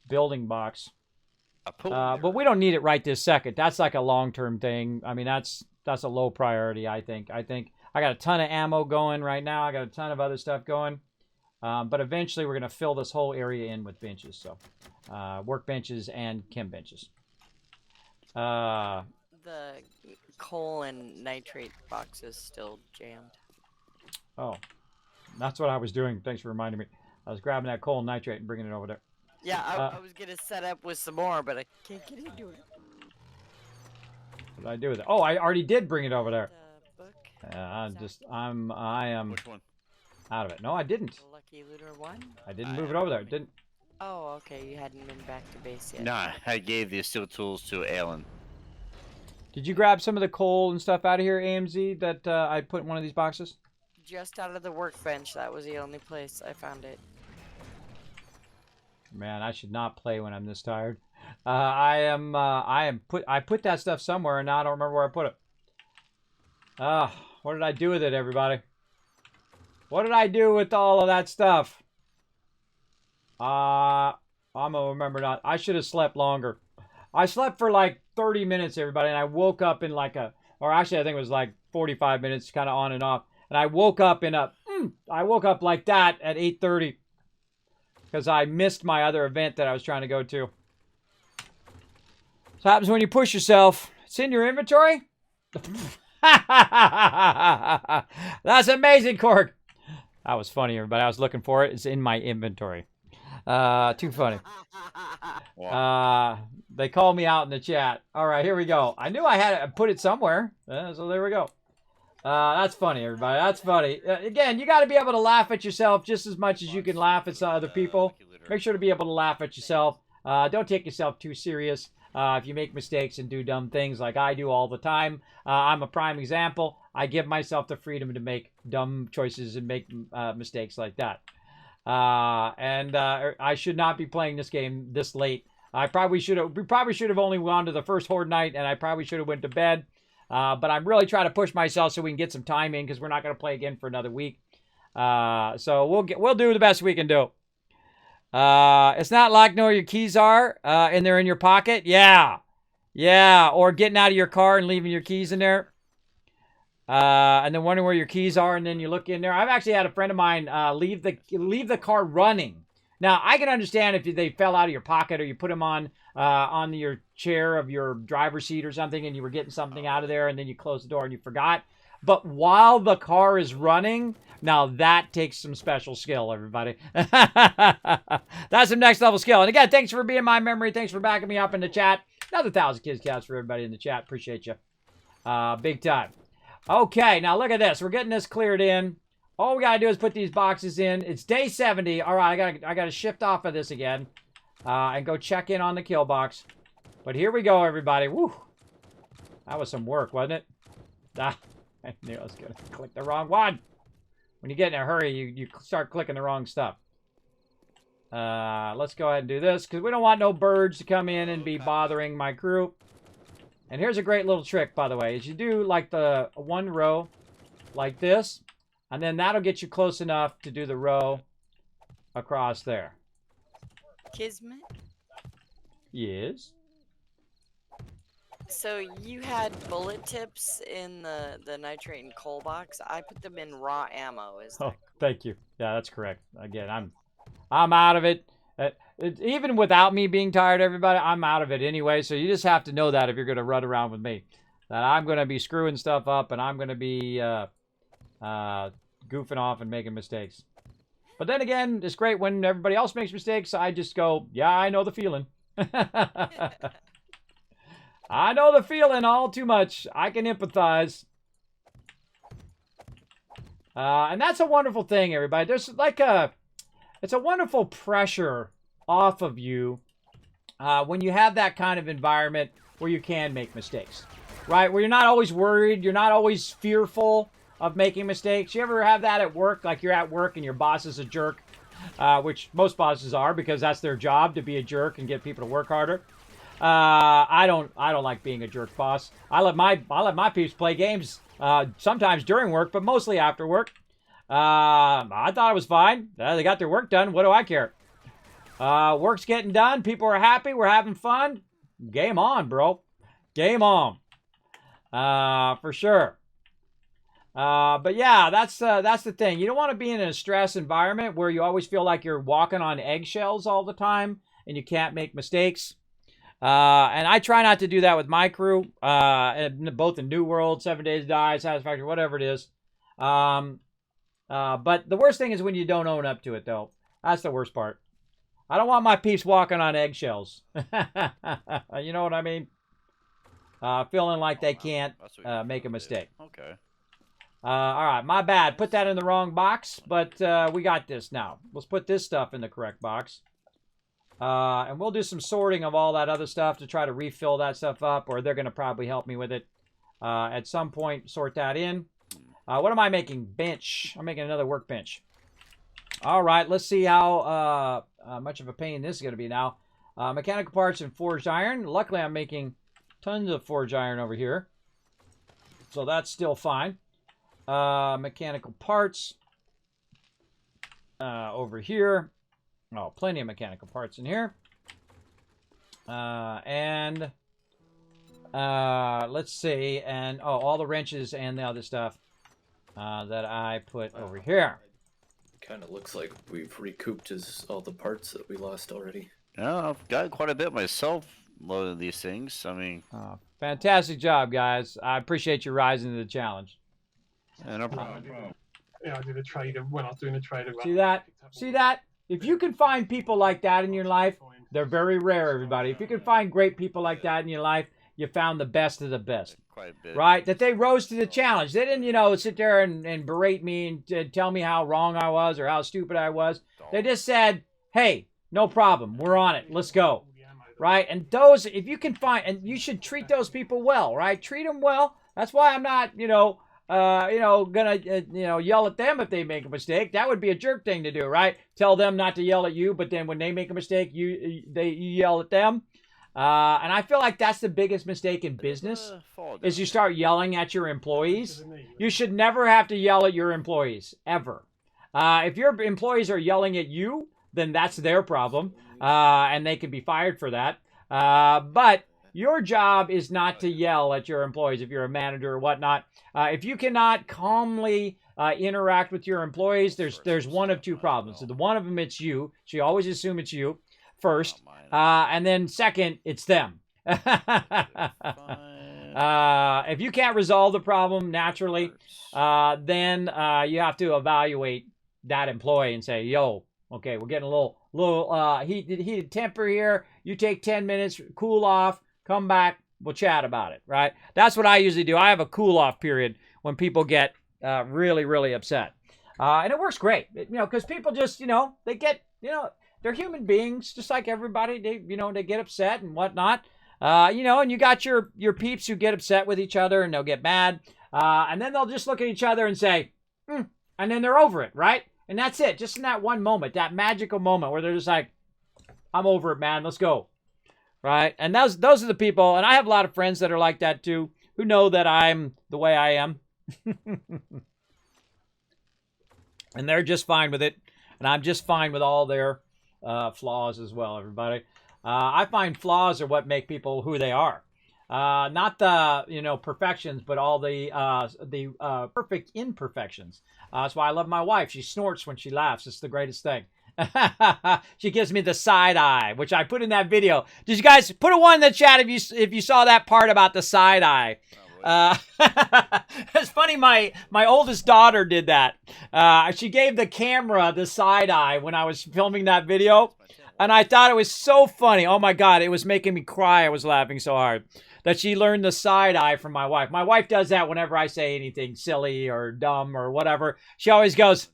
building box. But we don't need it right this second. That's like a long-term thing. I mean, that's a low priority, I think. I got a ton of ammo going right now. I got a ton of other stuff going. But eventually we're going to fill this whole area in with benches. So workbenches and chem benches. The coal and nitrate box is still jammed. Oh, that's what I was doing. Thanks for reminding me. I was grabbing that coal and nitrate and bringing it over there. Yeah, I was going to set up with some more, but I can't get into it. What did I do with it? Oh, I already did bring it over there. Book. I am Which one? out of it. No, I didn't. The Lucky Looter 1? I didn't move it over there. It didn't. Oh, okay. You hadn't been back to base yet. Nah, I gave the steel tools to Alan. Did you grab some of the coal and stuff out of here, AMZ, that I put in one of these boxes? Just out of the workbench. That was the only place I found it. Man, I should not play when I'm this tired. I put that stuff somewhere and now I don't remember where I put it. What did I do with it, everybody? What did I do with all of that stuff? I'm gonna remember not. I should have slept longer. I slept for like 30 minutes, everybody, and I woke up in like or actually I think it was like 45 minutes, kind of on and off. And I woke up I woke up like that at 8:30 because I missed my other event that I was trying to go to. So happens when you push yourself. It's in your inventory. That's amazing, Cork. That was funny, everybody. I was looking for it. It's in my inventory. Too funny. They called me out in the chat. All right, here we go. I knew I had to put it somewhere. So there we go. That's funny, everybody. That's funny. Again, you got to be able to laugh at yourself just as much as you can laugh at some other people. Make sure to be able to laugh at yourself. Don't take yourself too serious. If you make mistakes and do dumb things like I do all the time, I'm a prime example. I give myself the freedom to make dumb choices and make mistakes like that. I should not be playing this game this late. We probably should have only gone to the first Horde night, and I probably should have went to bed. But I'm really trying to push myself so we can get some time in because we're not going to play again for another week. So we'll do the best we can do. It's not like know where your keys are, and they're in your pocket. Yeah. Or getting out of your car and leaving your keys in there. And then wondering where your keys are, and then you look in there. I've actually had a friend of mine leave the car running. Now I can understand if they fell out of your pocket or you put them on your chair of your driver's seat or something, and you were getting something out of there, and then you closed the door and you forgot. But while the car is running, now that takes some special skill, everybody. That's some next level skill. And again, thanks for being my memory. Thanks for backing me up in the chat. Another 1,000 kids counts for everybody in the chat. Appreciate you. Big time. Okay, now look at this. We're getting this cleared in. All we gotta do is put these boxes in. It's day 70. All right, I gotta shift off of this again. and go check in on the kill box. But here we go, everybody. Woo! That was some work, wasn't it? Ah, I knew I was going to click the wrong one. When you get in a hurry, you start clicking the wrong stuff. Let's go ahead and do this, because we don't want no birds to come in and be bothering my crew. And here's a great little trick, by the way, is you do like the one row like this, and then that'll get you close enough to do the row across there. Kismet? Yes. So you had bullet tips in the nitrate and coal box. I put them in raw ammo. Is that Oh, thank you. Yeah, that's correct. Again, I'm out of it. Even without me being tired, everybody, I'm out of it anyway. So you just have to know that if you're going to run around with me, that I'm going to be screwing stuff up and I'm going to be goofing off and making mistakes. But then again, it's great when everybody else makes mistakes. I just go, yeah, I know the feeling. I know the feeling all too much. I can empathize. And that's a wonderful thing, everybody. There's like it's a wonderful pressure off of you when you have that kind of environment where you can make mistakes, right? Where you're not always worried. You're not always fearful of making mistakes. You ever have that at work? Like you're at work and your boss is a jerk, which most bosses are because that's their job, to be a jerk and get people to work harder. I don't like being a jerk boss. I let my peeps play games sometimes during work, but mostly after work. I thought it was fine. They got their work done. What do I care? Work's getting done. People are happy. We're having fun. Game on, bro. Game on. For sure. But yeah, that's the thing. You don't want to be in a stress environment where you always feel like you're walking on eggshells all the time and you can't make mistakes. And I try not to do that with my crew, both in New World, 7 Days to Die, Satisfactory, whatever it is. But the worst thing is when you don't own up to it, though. That's the worst part. I don't want my peeps walking on eggshells. You know what I mean? Feeling like they can't make a mistake. Okay. All right, my bad. Put that in the wrong box, but we got this now. Let's put this stuff in the correct box. And we'll do some sorting of all that other stuff to try to refill that stuff up, or they're going to probably help me with it at some point, sort that in. What am I making? Bench. I'm making another workbench. All right, let's see how much of a pain this is going to be now. Mechanical parts and forged iron. Luckily, I'm making tons of forged iron over here, so that's still fine. Mechanical parts over here. Oh, plenty of mechanical parts in here. And let's see. And oh, all the wrenches and the other stuff that I put over here. Kind of looks like we've recouped all the parts that we lost already. Yeah, I've got quite a bit myself loading these things. I mean, fantastic job, guys. I appreciate you rising to the challenge. yeah, no problem. Yeah, I did a trader when I was doing a trader. See that? See that? If you can find people like that in your life, they're very rare, everybody. If you can find great people like that in your life, you found the best of the best. Quite a bit. Right? That they rose to the challenge. They didn't, sit there and berate me and tell me how wrong I was or how stupid I was. They just said, hey, no problem. We're on it. Let's go. Right? And those, if you can find, and you should treat those people well, right? Treat them well. That's why I'm not, gonna yell at them if they make a mistake. That would be a jerk thing to do, right? Tell them not to yell at you, but then when they make a mistake, you yell at them. And I feel like that's the biggest mistake in business is you start yelling at your employees. You should never have to yell at your employees ever. If your employees are yelling at you, then that's their problem, and they can be fired for that. But your job is not to yell at your employees if you're a manager or whatnot. If you cannot calmly interact with your employees, there's one of two problems. So the one of them, it's you. So you always assume it's you first. And then second, it's them. If you can't resolve the problem naturally, then you have to evaluate that employee and say, yo, okay, we're getting a little heated temper here. You take 10 minutes, cool off, come back, we'll chat about it, right? That's what I usually do. I have a cool off period when people get really, really upset. And it works great, because people just, they get, they're they're human beings, just like everybody. They, you know, they get upset and whatnot. You know, and you got your peeps who get upset with each other and they'll get mad. And then they'll just look at each other and say, and then they're over it, right? And that's it. Just in that one moment, that magical moment where they're just like, I'm over it, man. Let's go. Right? And those are the people, and I have a lot of friends that are like that too, who know that I'm the way I am. And they're just fine with it. And I'm just fine with all their flaws as well, everybody. I find flaws are what make people who they are. Not the, you know, perfections, but all the perfect imperfections. That's why I love my wife. She snorts when she laughs. It's the greatest thing. She gives me the side eye, which I put in that video. Did you guys put a one in the chat if you saw that part about the side eye? It's funny. My oldest daughter did that. She gave the camera the side eye when I was filming that video. And I thought it was so funny. Oh my God, it was making me cry. I was laughing so hard that she learned the side eye from my wife. My wife does that whenever I say anything silly or dumb or whatever. She always goes,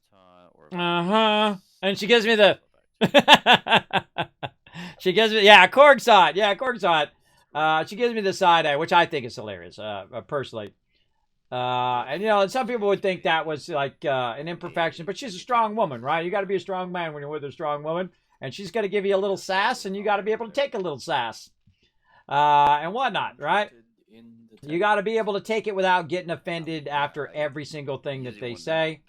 uh-huh. And she gives me the, she gives me, yeah, Korg saw it. Yeah, Korg saw it. She gives me the side eye, which I think is hilarious, personally. And, you know, and some people would think that was like an imperfection, but she's a strong woman, right? You got to be a strong man when you're with a strong woman. And she's going to give you a little sass, and you got to be able to take a little sass and whatnot, right? You got to be able to take it without getting offended after every single thing that they say.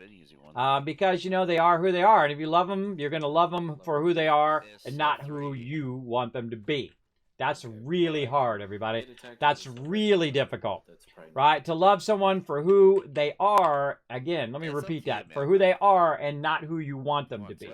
Because, you know, they are who they are. And if you love them, you're going to love them for who they are and not who you want them to be. That's really hard, everybody. That's really difficult, right? To love someone for who they are, again, let me repeat that, for who they are and not who you want them to be.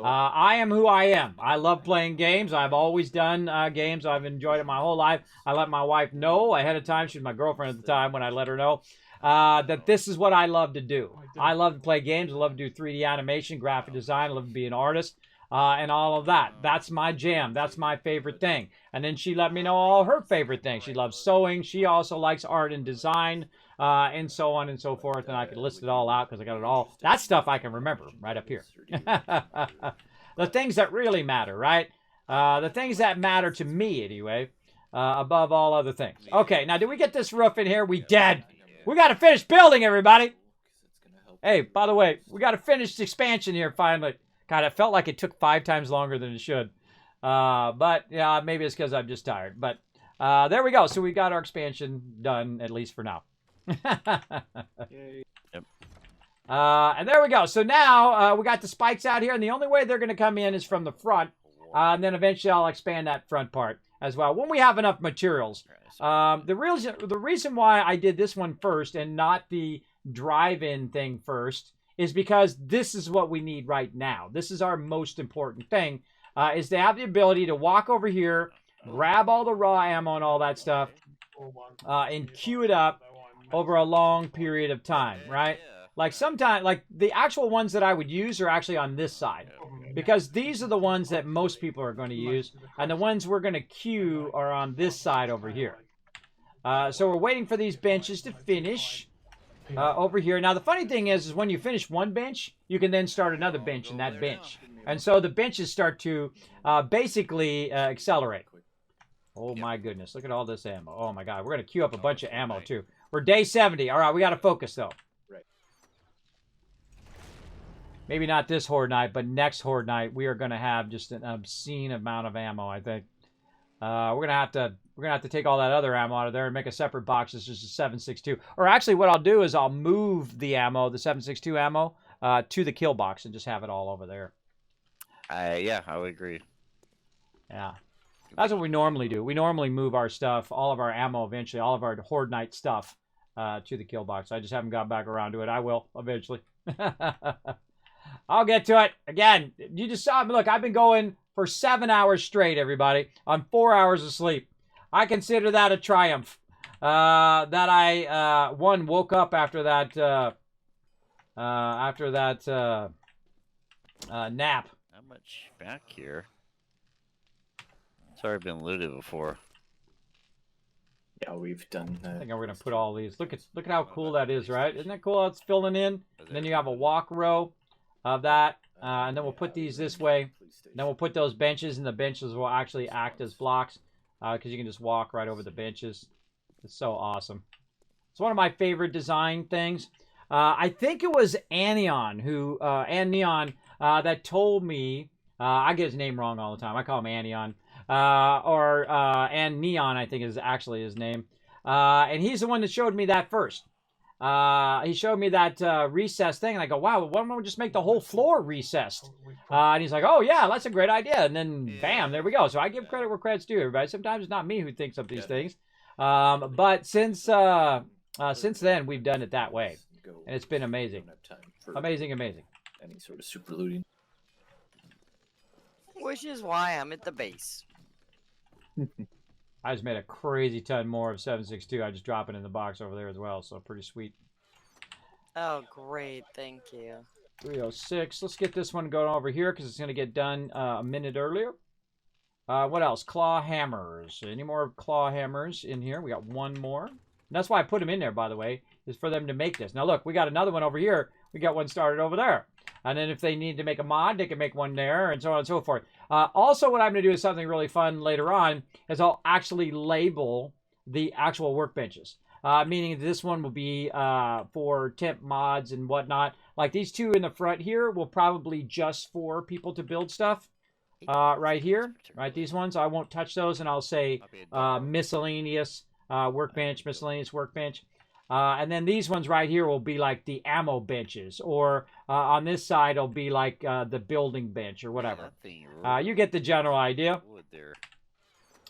I am who I am. I love playing games. I've always done games. I've enjoyed it my whole life. I let my wife know ahead of time. She was my girlfriend at the time when I let her know that this is what I love to do. I love to play games. I love to do 3D animation, graphic design. I love to be an artist. And all of that. That's my jam. That's my favorite thing. And then she let me know all her favorite things. She loves sewing. She also likes art and design, and so on and so forth. And I could list it all out because I got it all. That stuff I can remember right up here. The things that really matter, right? The things that matter to me, anyway, above all other things. Okay, now did we get this roof in here? We did. We got to finish building, everybody. Hey, by the way, we got to finish the expansion here finally. God, it felt like it took 5 times longer than it should. But, yeah, maybe it's because I'm just tired. But there we go. So we got our expansion done, at least for now. Yep. And there we go. So now we got the spikes out here. And the only way they're going to come in is from the front. And then eventually I'll expand that front part as well when we have enough materials. The reason why I did this one first and not the drive-in thing first is because this is what we need right now. This is our most important thing, is to have the ability to walk over here, grab all the raw ammo and all that stuff, and queue it up over a long period of time, right? Like sometimes, like the actual ones that I would use are actually on this side, because these are the ones that most people are going to use, and the ones we're going to queue are on this side over here. So we're waiting for these benches to finish. Over here. Now, the funny thing is when you finish one bench, you can then start another bench in that bench. And so the benches start to basically accelerate. Oh, my goodness. Look at all this ammo. Oh, my God. We're going to queue up a bunch of ammo, too. We're day 70. All right, we got to focus, though. Maybe not this Horde Night, but next Horde Night, we are going to have just an obscene amount of ammo, I think. We're gonna have to take all that other ammo out of there and make a separate box. It's just a 7.62. Or actually, what I'll do is I'll move the ammo, the 7.62 ammo, to the kill box and just have it all over there. Yeah, I would agree. Yeah, that's what we normally do. We normally move our stuff, all of our ammo, eventually, all of our Horde Night stuff, to the kill box. I just haven't got back around to it. I will eventually. I'll get to it again. You just saw me. Look, I've been going for 7 hours straight, everybody, on 4 hours of sleep. I consider that a triumph. That I woke up after that nap. Not much back here. It's already been looted before. Yeah, we've done. I think we're gonna put all these. Look at how cool that is, right? Isn't that cool how it's filling in? And then you have a walk row of that. and then we'll put these this way. Then we'll put those benches, and the benches will actually act as blocks because you can just walk right over the benches. It's so awesome. It's one of my favorite design things. I think it was Anion Neon that told me. I get his name wrong all the time. I call him Anion. And Neon, I think is actually his name. And he's the one that showed me that first. He showed me that recessed thing, and I go, wow, why don't we just make the whole floor recessed? And he's like, oh, yeah, that's a great idea. And then, bam, there we go. So I give credit where credit's due, everybody. Sometimes it's not me who thinks of these things. But since then, we've done it that way. And it's been amazing. Amazing. Any sort of super looting. Which is why I'm at the base. I just made a crazy ton more of 762. I just drop it in the box over there as well, so pretty sweet. Oh, great. Thank you. 306. Let's get this one going over here because it's going to get done a minute earlier. What else? Claw hammers. Any more claw hammers in here? We got one more. And that's why I put them in there, by the way, is for them to make this. Now, look, we got another one over here. We got one started over there. And then if they need to make a mod, they can make one there, and so on and so forth. Also, what I'm going to do is something really fun later on, is I'll actually label the actual workbenches. Meaning this one will be for temp mods and whatnot. Like these two in the front here will probably just for people to build stuff. Right here, right? These ones, I won't touch those, and I'll say miscellaneous workbench, miscellaneous workbench. And then these ones right here will be like the ammo benches, or on this side it'll be like the building bench or whatever. You get the general idea.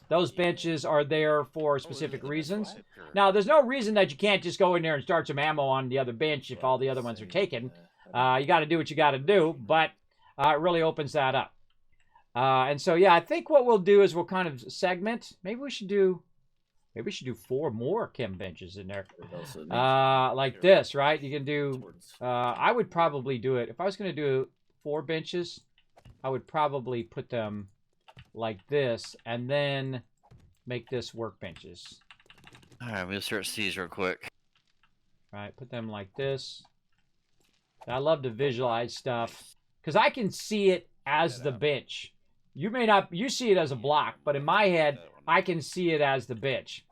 Those benches are there for specific reasons. Now, there's no reason that you can't just go in there and start some ammo on the other bench if all the other ones are taken. You got to do what you got to do, but it really opens that up. And so, yeah, I think what we'll do is we'll kind of segment. Maybe we should do 4 more chem benches in there. Like this, right? You can do, I would probably do it. If I was going to do 4 benches, I would probably put them like this and then make this workbenches. All right, I'm going to search these real quick. All right, put them like this. I love to visualize stuff because I can see it as the bench. You may not, you see it as a block, but in my head, I can see it as the bench.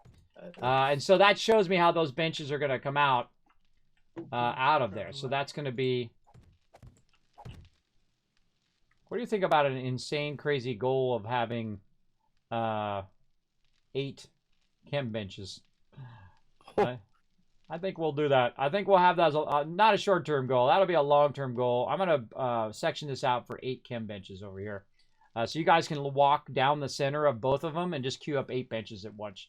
And so that shows me how those benches are going to come out of there. So that's going to be... What do you think about an insane, crazy goal of having 8 chem benches? I think we'll do that. I think we'll have that as not a short-term goal. That'll be a long-term goal. I'm going to section this out for 8 chem benches over here. So you guys can walk down the center of both of them and just queue up 8 benches at once.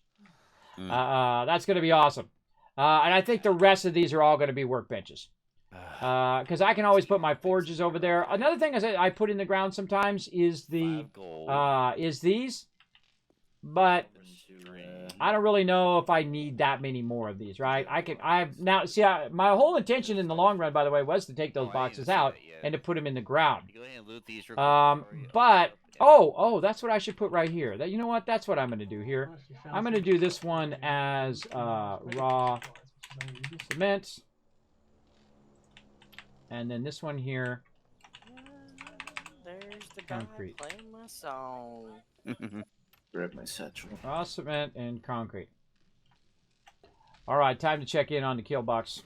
That's going to be awesome. And I think the rest of these are all going to be workbenches. Because I can always put my forges over there. Another thing is I put in the ground sometimes is the these. But I don't really know if I need that many more of these, right? Now see, my whole intention in the long run, by the way, was to take those boxes out and to put them in the ground. But that's what I should put right here. You know what? That's what I'm going to do here. I'm going to do this one as raw cement, and then this one here. There's the concrete. guy playing my song. Grab my satchel. Raw cement and concrete. All right, time to check in on the kill box.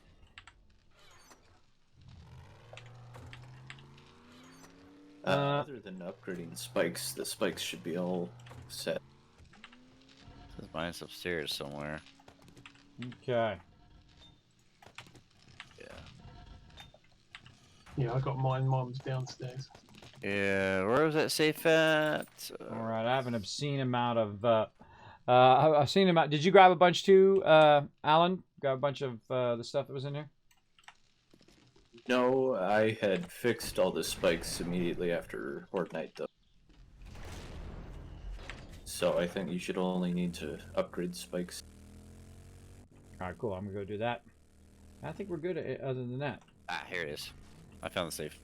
Other than upgrading spikes, the spikes should be all set. Mine's upstairs somewhere. Okay. Yeah, I got mine. Mine was downstairs. Yeah, where was that safe at? All right, I have an obscene amount of. I've seen about. Did you grab a bunch too, Alan? Grab a bunch of the stuff that was in there. No, I had fixed all the spikes immediately after Horde Night, though. So I think you should only need to upgrade spikes. All right, cool. I'm gonna go do that. I think we're good. Other than that. Ah, here it is. I found the safe.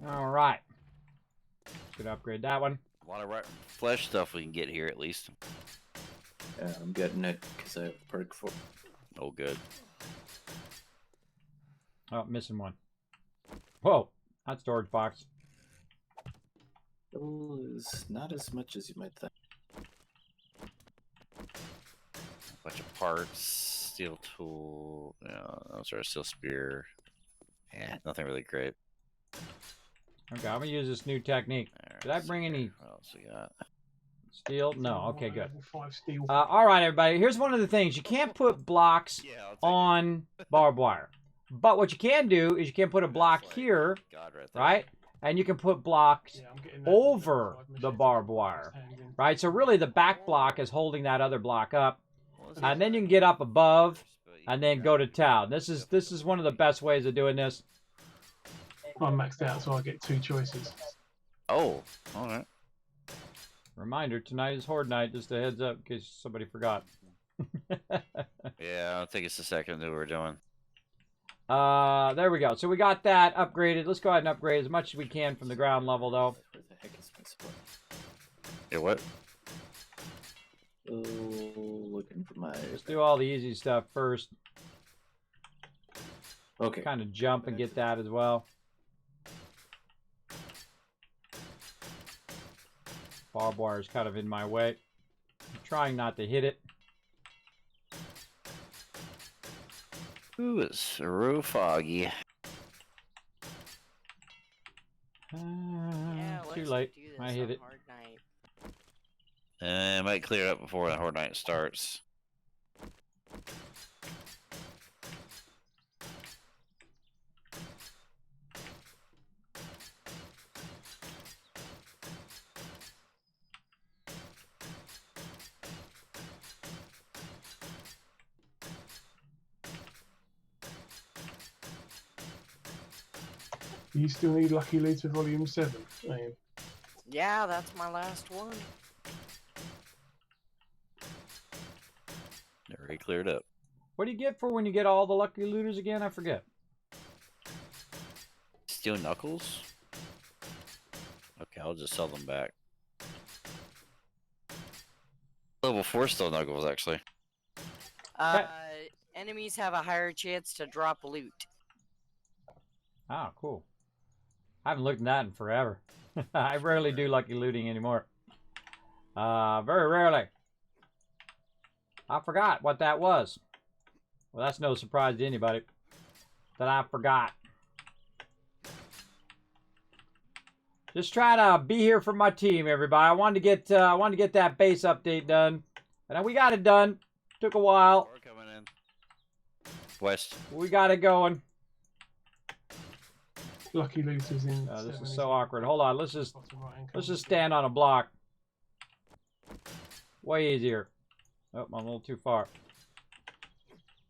All right. Gonna upgrade that one. A lot of flesh stuff we can get here at least. Yeah, I'm getting it because I have perk for. Oh, good. Oh, missing one. Whoa, not storage box. Still is not as much as you might think. Bunch of parts, steel tool, those are steel spear. Yeah, nothing really great. Okay, I'm gonna use this new technique. Did I bring any What else we got? steel? No. Okay, good. Level 5 steel. All right, everybody. Here's one of the things: you can't put blocks Yeah, I'll take on barbed wire, but what you can do is you can put a block here, God, right there. right? And you can put blocks Yeah, I'm getting that over level 5 the machete barbed first wire, hand in. right? So really, the back block is holding that other block up, Well, it's and then you can get up above but you and then can go grab to it. town. This is one of the best ways of doing this. I'm maxed out, so I get 2 choices. Oh, all right. Reminder: tonight is Horde night. Just a heads up in case somebody forgot. Yeah, I'll take us a second to what we're doing. There we go. So we got that upgraded. Let's go ahead and upgrade as much as we can from the ground level, though. Where the heck is my supply? Yeah, what? Oh, looking for my. Let's do all the easy stuff first. Okay. Kind of jump and get that as well. Barbed wire is kind of in my way. I'm trying not to hit it. Ooh, it's real foggy. Yeah, Too let's late. do this I hit on it. Hard night. It might clear up before the Horde Night starts. Do you still need Lucky Looter Volume 7? Ian? Yeah, that's my last one. It already cleared up. What do you get for when you get all the lucky looters again? I forget. Steel knuckles? Okay, I'll just sell them back. Level 4 steel knuckles, actually. Enemies have a higher chance to drop loot. Oh, cool. I haven't looked at that in forever. I rarely do lucky looting anymore. Very rarely. I forgot what that was. Well, that's no surprise to anybody that I forgot. Just try to be here for my team, everybody. I wanted to get that base update done, and we got it done. Took a while. We're coming in. West. We got it going. Lucky Looters in. This 7, is isn't so it? awkward. Hold on. Let's just Bottom right-hand Let's corner. just stand on a block. Way easier. Oh, I'm a little too far.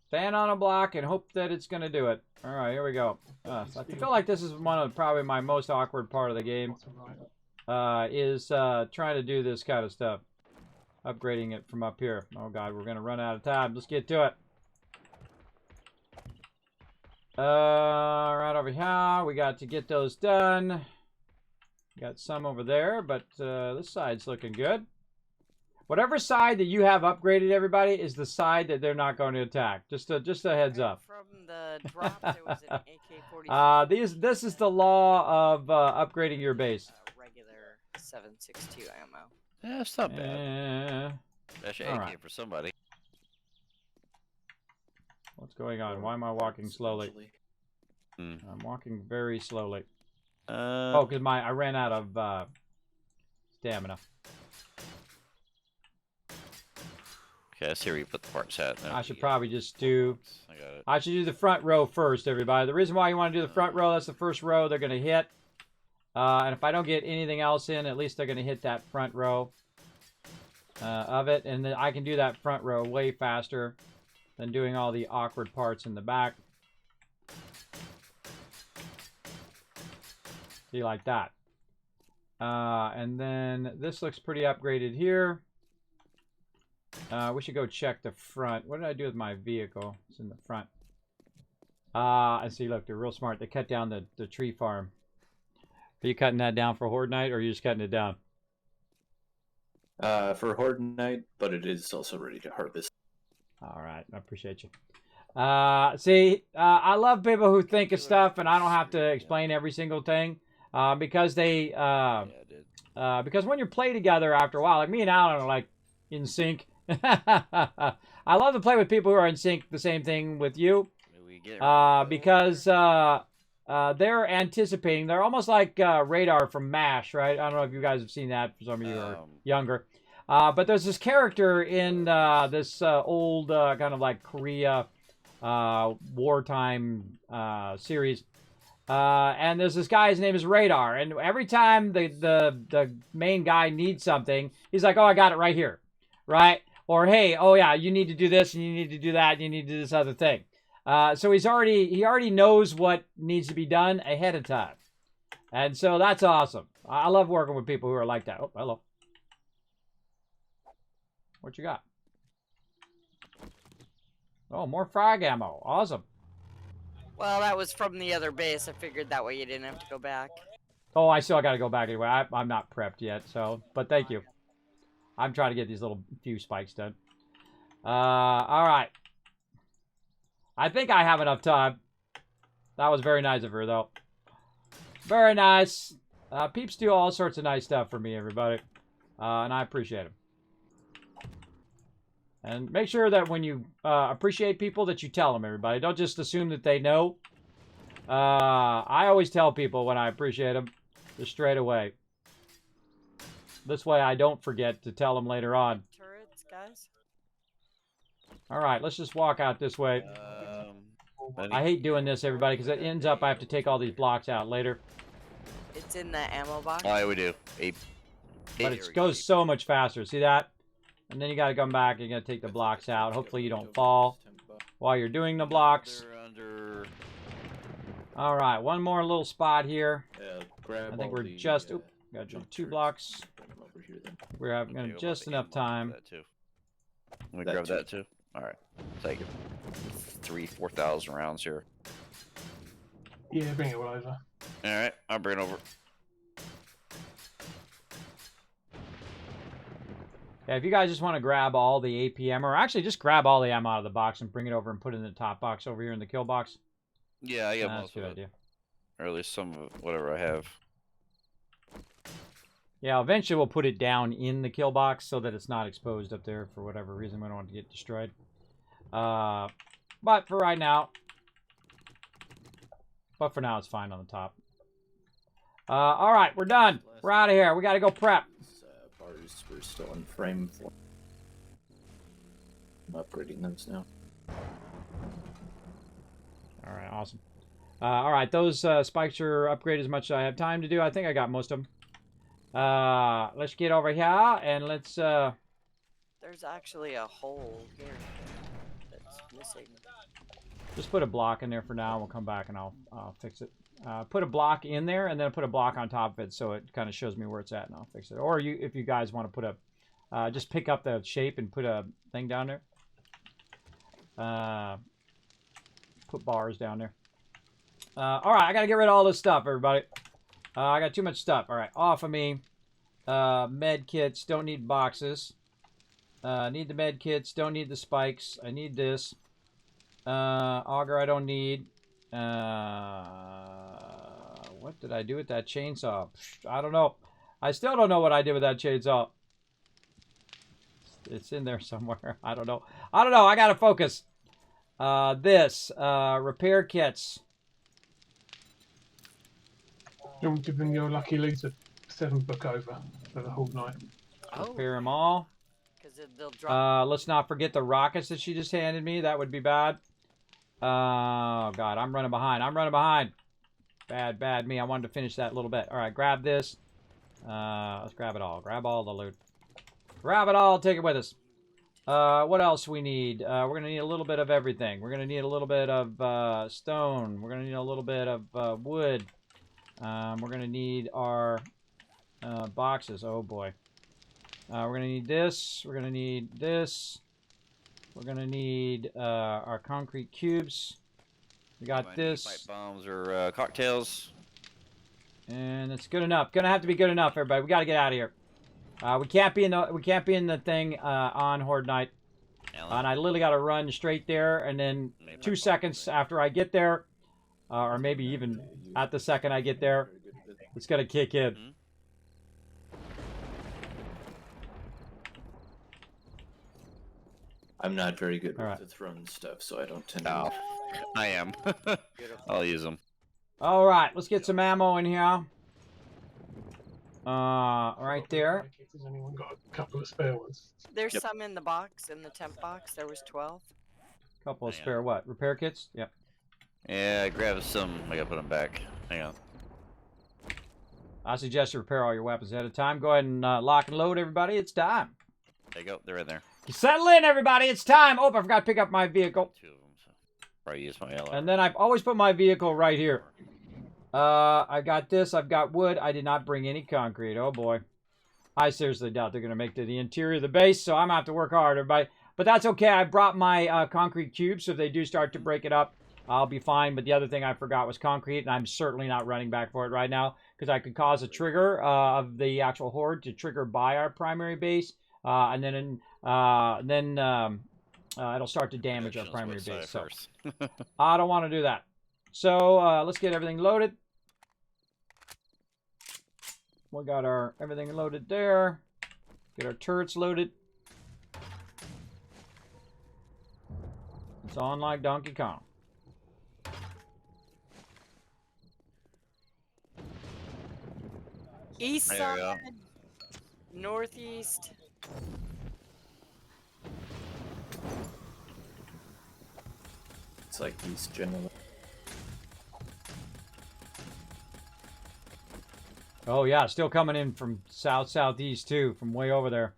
Stand on a block and hope that it's going to do it. All right, here we go. I feel like this is one of probably my most awkward part of the game. Bottom right. Is trying to do this kind of stuff. Upgrading it from up here. Oh, God, we're going to run out of time. Let's get to it. Right over here. We got to get those done. Got some over there, but this side's looking good. Whatever side that you have upgraded, everybody, is the side that they're not going to attack. Just a heads up. From the drop, there was an AK-47. This is the law of upgrading your base. Regular 7.62 ammo. Yeah, it's not bad. That's your AK alright. for somebody. What's going on? Why am I walking slowly? Eventually. I'm walking very slowly. Oh, Oh, because I ran out of stamina. okay, let's see where you put the parts at. I should probably just do... I got it. I should do the front row first, everybody. The reason why you want to do the front row, that's the first row they're going to hit. And if I don't get anything else in, at least they're going to hit that front row of it. And then I can do that front row way faster than doing all the awkward parts in the back. See, like that. And then this looks pretty upgraded here. We should go check the front. What did I do with my vehicle? It's in the front. I see, look, they're real smart. They cut down the tree farm. Are you cutting that down for Horde Night, or are you just cutting it down? For Horde Night, but it is also ready to harvest. All right, I appreciate you. See, I love people who think of stuff and I don't have to explain every single thing. Because they, because when you play together after a while, like me and Alan are like in sync. I love to play with people who are in sync, the same thing with you. Because they're anticipating. They're almost like Radar from MASH, right? I don't know if you guys have seen that. For some of you who are younger. But there's this character in this old kind of like Korea wartime series. And there's this guy, his name is Radar. And every time the main guy needs something, he's like, oh, I got it right here. Right? Or, hey, oh yeah, you need to do this, and you need to do that, and you need to do this other thing. So he already knows what needs to be done ahead of time. And so that's awesome. I love working with people who are like that. Oh, hello. What you got? Oh, more frag ammo. Awesome. Well, that was from the other base. I figured that way you didn't have to go back. Oh, I still got to go back anyway. I'm not prepped yet, so, but thank you. I'm trying to get these little few spikes done. All right. I think I have enough time. That was very nice of her, though. Very nice. Peeps do all sorts of nice stuff for me, everybody. And I appreciate them. And make sure that when you appreciate people that you tell them, everybody. Don't just assume that they know. I always tell people when I appreciate them, just straight away. This way I don't forget to tell them later on. Turrets, guys. All right, let's just walk out this way. I hate doing this, everybody, because it ends up I have to take all these blocks out later. It's in the ammo box. Oh, yeah, we do. But it goes so much faster. See that? And then you got to come back. You got to take the blocks out. Hopefully you don't fall while you're doing the blocks. All right, one more little spot here. I think we're just... Oop, got to jump 2 blocks. We're having just enough time. Let me grab that too. All right, take it. 4,000 rounds here. Yeah, bring it all over. All right, I'll bring it over. Yeah, if you guys just want to grab all the APM, or actually just grab all the ammo out of the box and bring it over and put it in the top box over here in the kill box. Yeah, I got That's most a of good it. idea. Or at least some of it, whatever I have. Yeah, eventually we'll put it down in the kill box so that it's not exposed up there for whatever reason. We don't want it to get destroyed. But for right now... But for now, it's fine on the top. All right, we're done. We're out of here. We got to go prep. Bars were still in frame for. I'm upgrading those now. All right, awesome. All right, those spikes are upgraded as much as I have time to do. I think I got most of them. Let's get over here and let's... There's actually a hole here that's missing. Just put a block in there for now. We'll come back and I'll fix it. Put a block in there and then put a block on top of it so it kind of shows me where it's at and I'll fix it. Or if you guys want to put a... just pick up the shape and put a thing down there. Put bars down there. All right, I got to get rid of all this stuff, everybody. I got too much stuff. All right, off of me. Med kits, don't need boxes. Need the med kits, don't need the spikes. I need this. Auger, I don't need. What did I do with that chainsaw? I don't know. I still don't know what I did with that chainsaw. It's in there somewhere. I don't know. I don't know. I got to focus. Repair kits. You want me to bring your lucky loser 7 book over for the whole night? Oh, Repair them all. because they'll drop. Let's not forget the rockets that she just handed me. That would be bad. Oh, God. I'm running behind. I'm running behind. Bad, bad me. I wanted to finish that a little bit. All right, grab this. Let's grab it all. Grab all the loot. Grab it all. Take it with us. What else we need? We're going to need a little bit of everything. We're going to need a little bit of stone. We're going to need a little bit of wood. We're going to need our boxes. Oh, boy. We're going to need this. We're going to need this. We're going to need our concrete cubes. We got this. Pipe bombs or cocktails. And it's good enough. Gonna have to be good enough, everybody. We got to get out of here. We can't be in the thing on Horde Night. And I literally got to run straight there, and then 2 seconds after I get there, or maybe even at the second I get there, it's going to kick in. I'm not very good with Alright. the thrown stuff, so I don't tend No, to. I am. I'll use them. All right, let's get some ammo in here. Right there. Has anyone got a couple of spare ones? There's some in the box, in the temp box. There was 12. Couple of Hang on. spare what? Repair kits? Yep. Yeah, I grabbed some. I gotta put them back. Hang on. I suggest you repair all your weapons ahead of time. Go ahead and lock and load, everybody. It's time. There you go. They're in there. Settle in, everybody. It's time. Oh, I forgot to pick up my vehicle. 2 of them. So probably use my LR. And then I've always put my vehicle right here. I got this. I've got wood. I did not bring any concrete. Oh, boy. I seriously doubt they're going to make it to the interior of the base, so I'm going to have to work hard, everybody. But that's okay. I brought my concrete cubes, so if they do start to break it up, I'll be fine. But the other thing I forgot was concrete, and I'm certainly not running back for it right now because I could cause a trigger of the actual horde to trigger by our primary base, and then it'll start to damage our primary base. So I don't want to do that. So let's get everything loaded. We got our everything loaded there. Get our turrets loaded. It's on like Donkey Kong. East There you go. side, northeast. It's like East generally. Oh yeah, still coming in from southeast too, from way over there.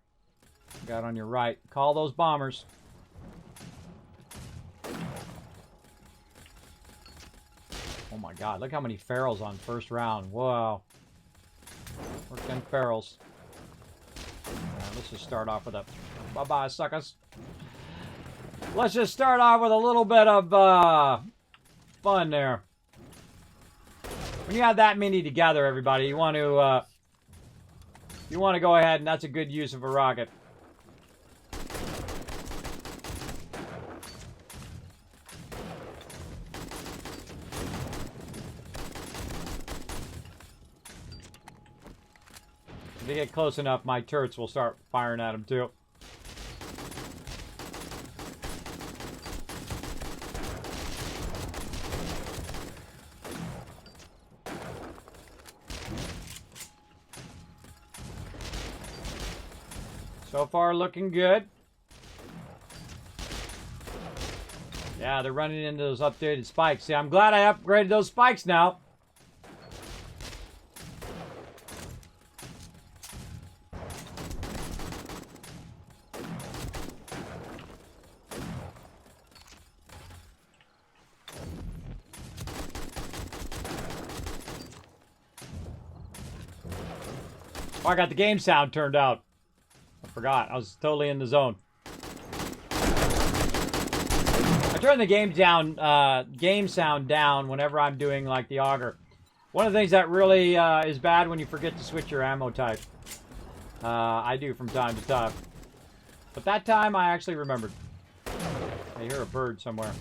Got on your right. Call those bombers. Oh my God! Look how many ferals on first round. Whoa! Work them ferals. Let's just start off with a bye-bye, suckers. Let's just start off with a little bit of fun there. When you have that many together, everybody, you want to go ahead, and that's a good use of a rocket. If they get close enough, my turrets will start firing at them too. So far, looking good. Yeah, they're running into those updated spikes. See, I'm glad I upgraded those spikes now. Oh, I got the game sound turned out. I forgot. I was totally in the zone. I turn the game sound down whenever I'm doing like the auger. One of the things that really is bad when you forget to switch your ammo type. I do from time to time. But that time I actually remembered. I hear a bird somewhere.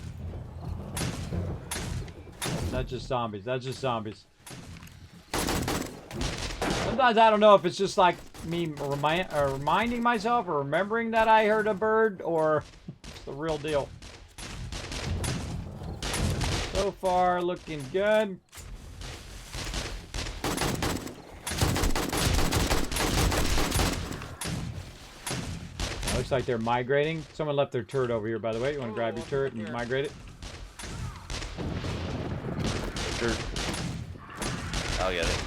That's just zombies. That's just zombies. Sometimes I don't know if it's just like me reminding myself or remembering that I heard a bird, or it's the real deal. So far, looking good. Looks like they're migrating. Someone left their turret over here, by the way. You want to grab your turret and migrate it? Sure. I'll get it.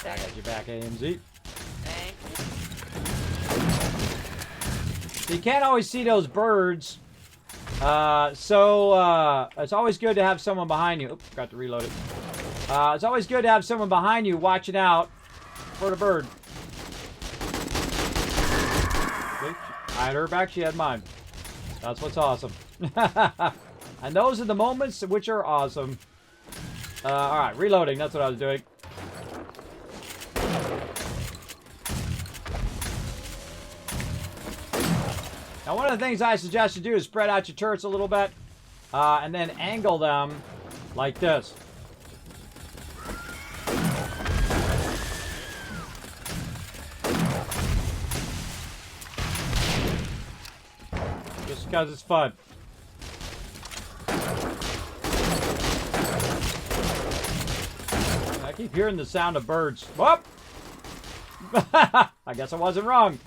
I got you back, AMZ. Thank you. So you can't always see those birds. So it's always good to have someone behind you. Oops, forgot to reload it. It's always good to have someone behind you watching out for the bird. Okay. I had her back, she had mine. That's what's awesome. And those are the moments which are awesome. Alright, reloading, that's what I was doing. Now, one of the things I suggest you do is spread out your turrets a little bit. And then angle them like this. Just because it's fun. I keep hearing the sound of birds. Whoop! I guess I wasn't wrong.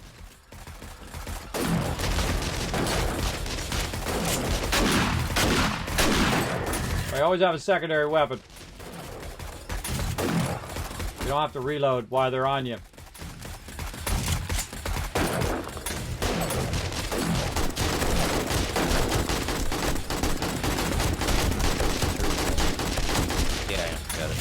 I always have a secondary weapon. You don't have to reload while they're on you. Yeah, got it.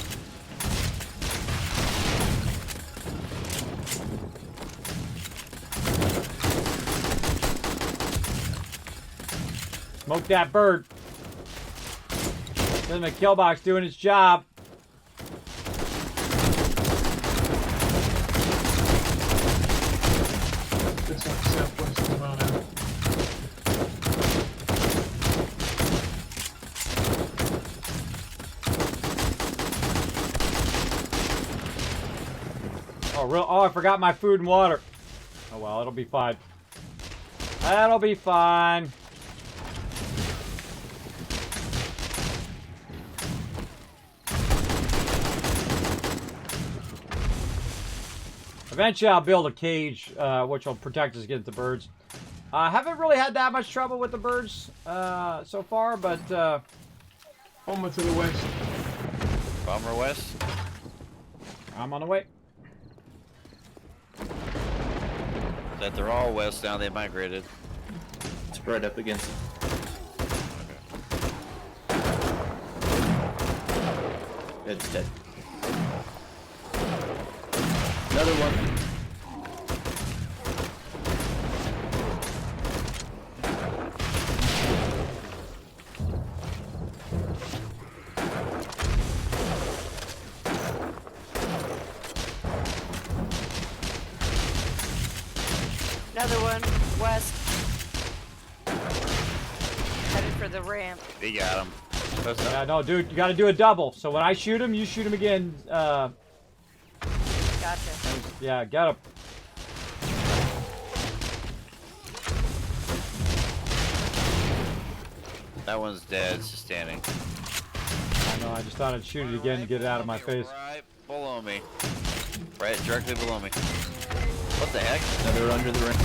Smoke that bird. Kismet Killbox doing its job. Looks like southwest as well now. Oh, I forgot my food and water. Oh well, it'll be fine. That'll be fine. Eventually, I'll build a cage, which will protect us against the birds. I haven't really had that much trouble with the birds so far, but Onward to the west. Bomber west. I'm on the way. That they're all west now. They migrated. It's right up against it. It's dead. Another one. Another one, west. Headed for the ramp. They got him. Yeah, no, dude, you got to do a double. So when I shoot him, you shoot him again. Gotcha. Yeah, get him. That one's dead. It's just standing. I know. I just thought I'd shoot it again to get it out of my face. Right below me. Right directly below me. What the heck? Another under the ring.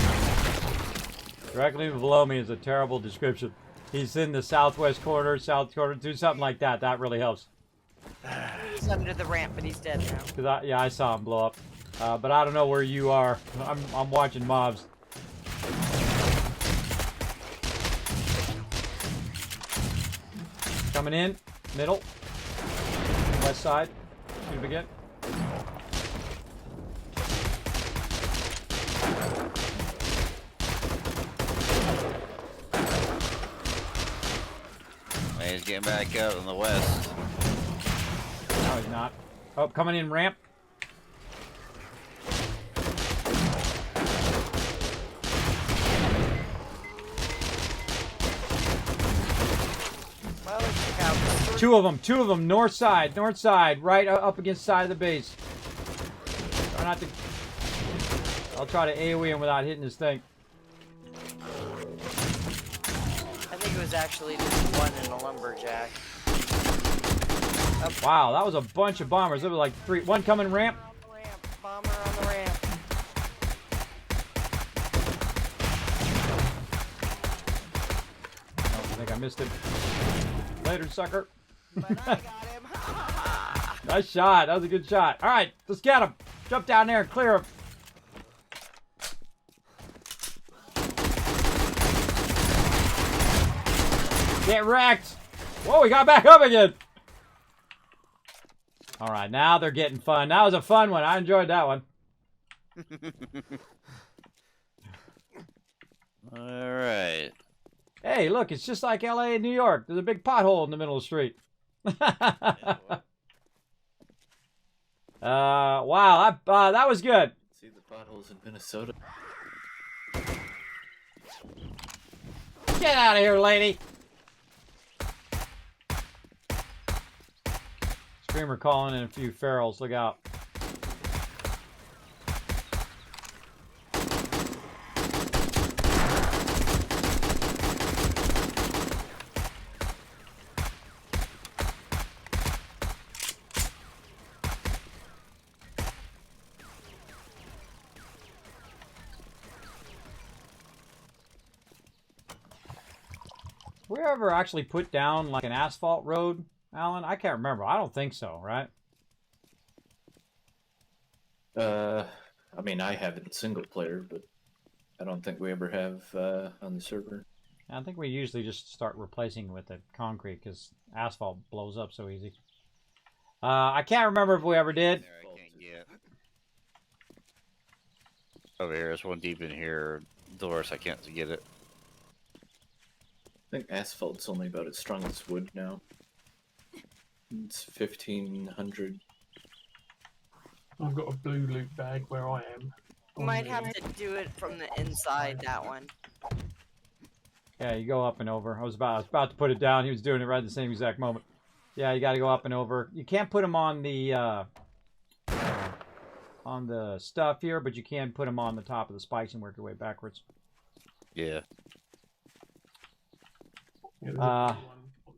Directly below me is a terrible description. He's in the southwest corner, south corner. Do something like that. That really helps. He's under the ramp, but he's dead now. Cause I saw him blow up. But I don't know where you are. I'm watching mobs. Coming in, middle, west side. Shoot him again. He's getting back out in the west. No, he's not. Oh, coming in ramp. Well, let's check out. Two of them, north side, right up against side of the base. Try not to. I'll try to AoE him without hitting his thing. I think it was actually just one in a lumberjack. Wow, that was a bunch of bombers. There was like three. One coming ramp. On the ramp. Bomber on the ramp. Oh, I think I missed it. Later, sucker. But I got him. Nice shot. That was a good shot. All right, let's get him. Jump down there and clear him. Get wrecked. Whoa, he got back up again. All right, now they're getting fun. That was a fun one. I enjoyed that one. All right. Hey, look, it's just like L.A. and New York. There's a big pothole in the middle of the street. Wow, that was good. See the potholes in Minnesota. Get out of here, lady. Screamer calling in a few ferals. Look out. We ever actually put down like an asphalt road, Alan? I can't remember. I don't think so, right? I mean, I have it in single player, but I don't think we ever have on the server. I think we usually just start replacing with the concrete because asphalt blows up so easy. I can't remember if we ever did. There, I can't get. Over here, there's one deep in here. Doors, I can't get it. I think asphalt's only about as strong as wood now. It's 1500. I've got a blue loot bag where I am. You might have to do it from the inside, that one. Yeah, you go up and over. I was about to put it down. He was doing it right at the same exact moment. Yeah, you got to go up and over. You can't put them on the stuff here, but you can put them on the top of the spikes and work your way backwards. Yeah.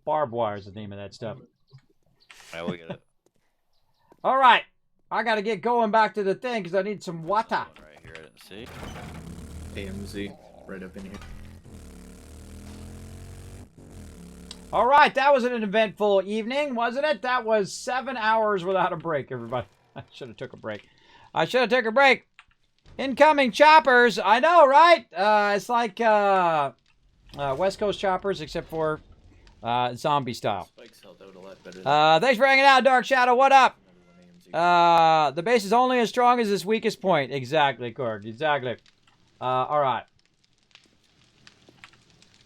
Barbed wire is the name of that stuff. I will get it. All right, I got to get going back to the thing because I need some water. One right here, I didn't see. AMZ, right up in here. All right, that was an eventful evening, wasn't it? That was 7 hours without a break, everybody. I should have took a break. I should have took a break. Incoming choppers. I know, right? It's like West Coast choppers, except for zombie style. Spikes held out a lot better. Thanks for hanging out, Dark Shadow. What up? The base is only as strong as its weakest point. Exactly, Korg. Exactly. All right.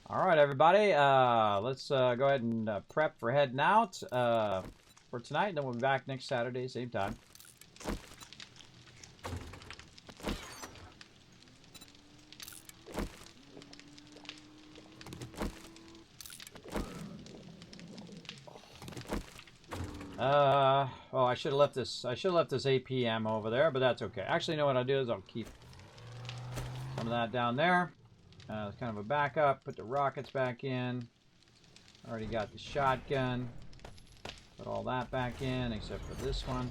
All right, everybody. Let's go ahead and prep for heading out for tonight. Then we'll be back next Saturday, same time. Oh, I should have left this. I should have left this APM over there, but that's okay. Actually, you know what I'll do is I'll keep some of that down there. It's kind of a backup. Put the rockets back in. Already got the shotgun. Put all that back in, except for this one.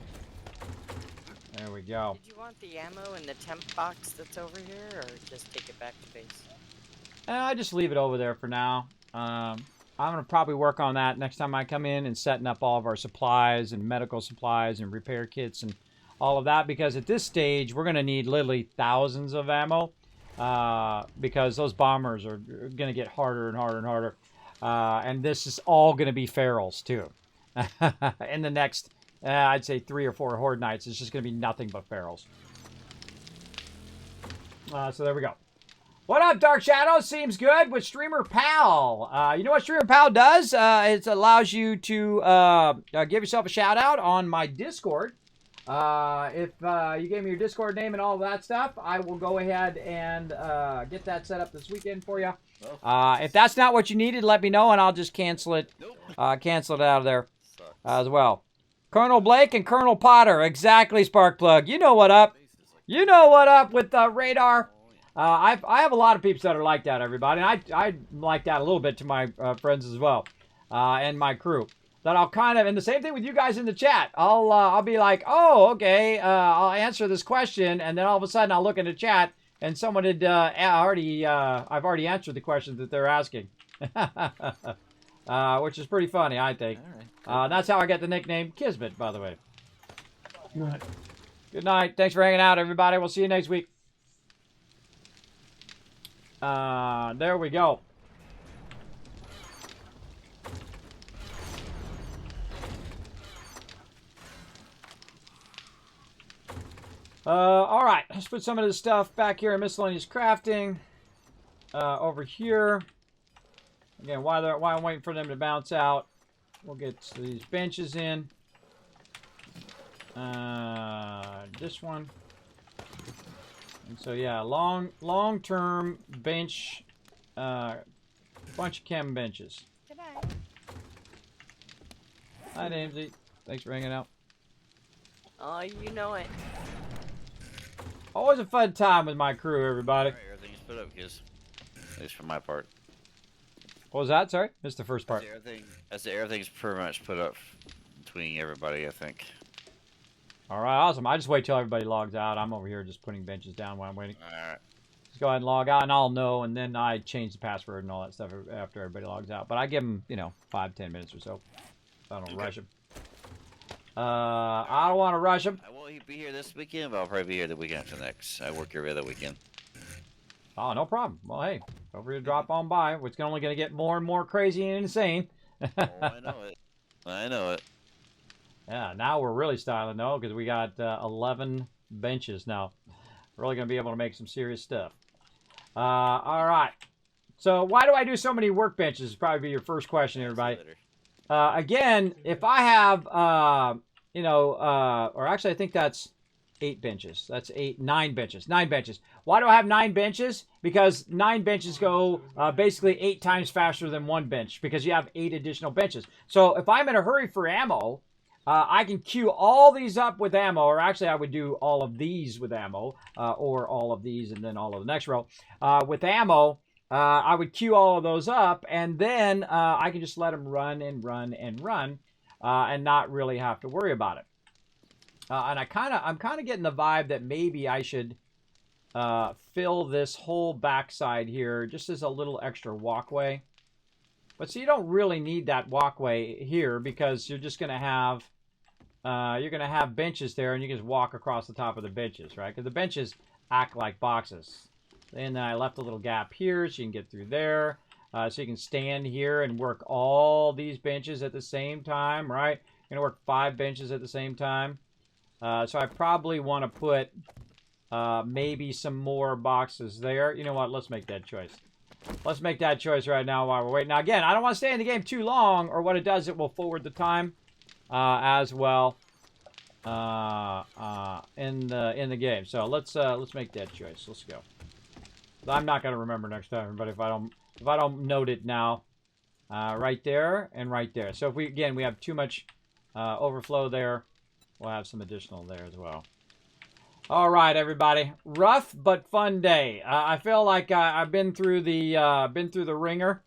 There we go. Did you want the ammo in the temp box that's over here, or just take it back to base? I just leave it over there for now. I'm going to probably work on that next time I come in and setting up all of our supplies and medical supplies and repair kits and all of that, because at this stage we're going to need literally thousands of ammo because those bombers are going to get harder and harder and harder. And this is all going to be ferals too. In the next, I'd say 3 or 4 horde nights, it's just going to be nothing but ferals. So there we go. What up, Dark Shadow? Seems good with Streamer Pal. You know what Streamer Pal does? It allows you to give yourself a shout out on my Discord. If you gave me your Discord name and all of that stuff, I will go ahead and get that set up this weekend for you. If that's not what you needed, let me know and I'll just cancel it. Cancel it out of there as well. Colonel Blake and Colonel Potter. Exactly, Sparkplug. You know what up. You know what up with Radar. I have a lot of peeps that are like that, everybody. And I like that a little bit to my friends as well, and my crew. That I'll kind of, and the same thing with you guys in the chat. I'll be like, oh, okay, I'll answer this question, and then all of a sudden I'll look in the chat, and someone had I've already answered the question that they're asking, which is pretty funny, I think. All right, that's how I got the nickname Kismet, by the way. Good night. Good night. Thanks for hanging out, everybody. We'll see you next week. There we go. All right, let's put some of this stuff back here in miscellaneous crafting. over here. Again, while I'm waiting for them to bounce out, we'll get these benches in. This one. And so yeah, long-term bench, bunch of chem benches. Good night. Hi, Namesy. Thanks for hanging out. Oh, you know it. Always a fun time with my crew, everybody. Alright, everything's put up, kids. At least for my part. What was that? Sorry, missed the first part. I said everything's pretty much put up between everybody, I think. All right, awesome. I just wait till everybody logs out. I'm over here just putting benches down while I'm waiting. Alright. Just go ahead and log out, and I'll know, and then I change the password and all that stuff after everybody logs out. But I give them, 5-10 minutes or so. I don't rush them. I don't want to rush them. I won't be here this weekend, but I'll probably be here the weekend after next. I work every other weekend. Oh, no problem. Well, hey, feel free to drop on by. It's only going to get more and more crazy and insane. Oh, I know it. I know it. Yeah, now we're really styling, though, because we got 11 benches now. We're really going to be able to make some serious stuff. All right. So why do I do so many workbenches? Is probably be your first question, everybody. Again, if I have, or actually I think that's 8 benches. That's 9 benches. 9 benches. Why do I have 9 benches? Because 9 benches go basically 8 times faster than 1 bench because you have 8 additional benches. So if I'm in a hurry for ammo, I can queue all these up with ammo, or actually I would do all of these with ammo, or all of these and then all of the next row. With ammo, I would queue all of those up, and then I can just let them run and run and run, and not really have to worry about it. And I'm kind of getting the vibe that maybe I should fill this whole backside here just as a little extra walkway. But see, you don't really need that walkway here because you're just going to have benches there, and you can just walk across the top of the benches, right? Because the benches act like boxes. And then I left a little gap here so you can get through there. So you can stand here and work all these benches at the same time, right? You're going to work 5 benches at the same time. So I probably want to put maybe some more boxes there. You know what? Let's make that choice. Let's make that choice right now while we're waiting. Now, again, I don't want to stay in the game too long, or what it does, it will forward the time as well in the game. So let's make that choice. Let's go. I'm not going to remember next time, but if I don't note it now, right there and right there. So if we have too much overflow there, we'll have some additional there as well. All right, everybody. Rough but fun day. I feel like I've been through the ringer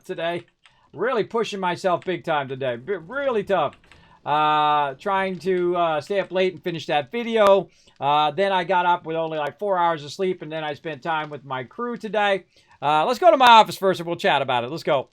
today. Really pushing myself big time today. Really tough. Trying to stay up late and finish that video. Then I got up with only like 4 hours of sleep, and then I spent time with my crew today. Let's go to my office first, and we'll chat about it. Let's go.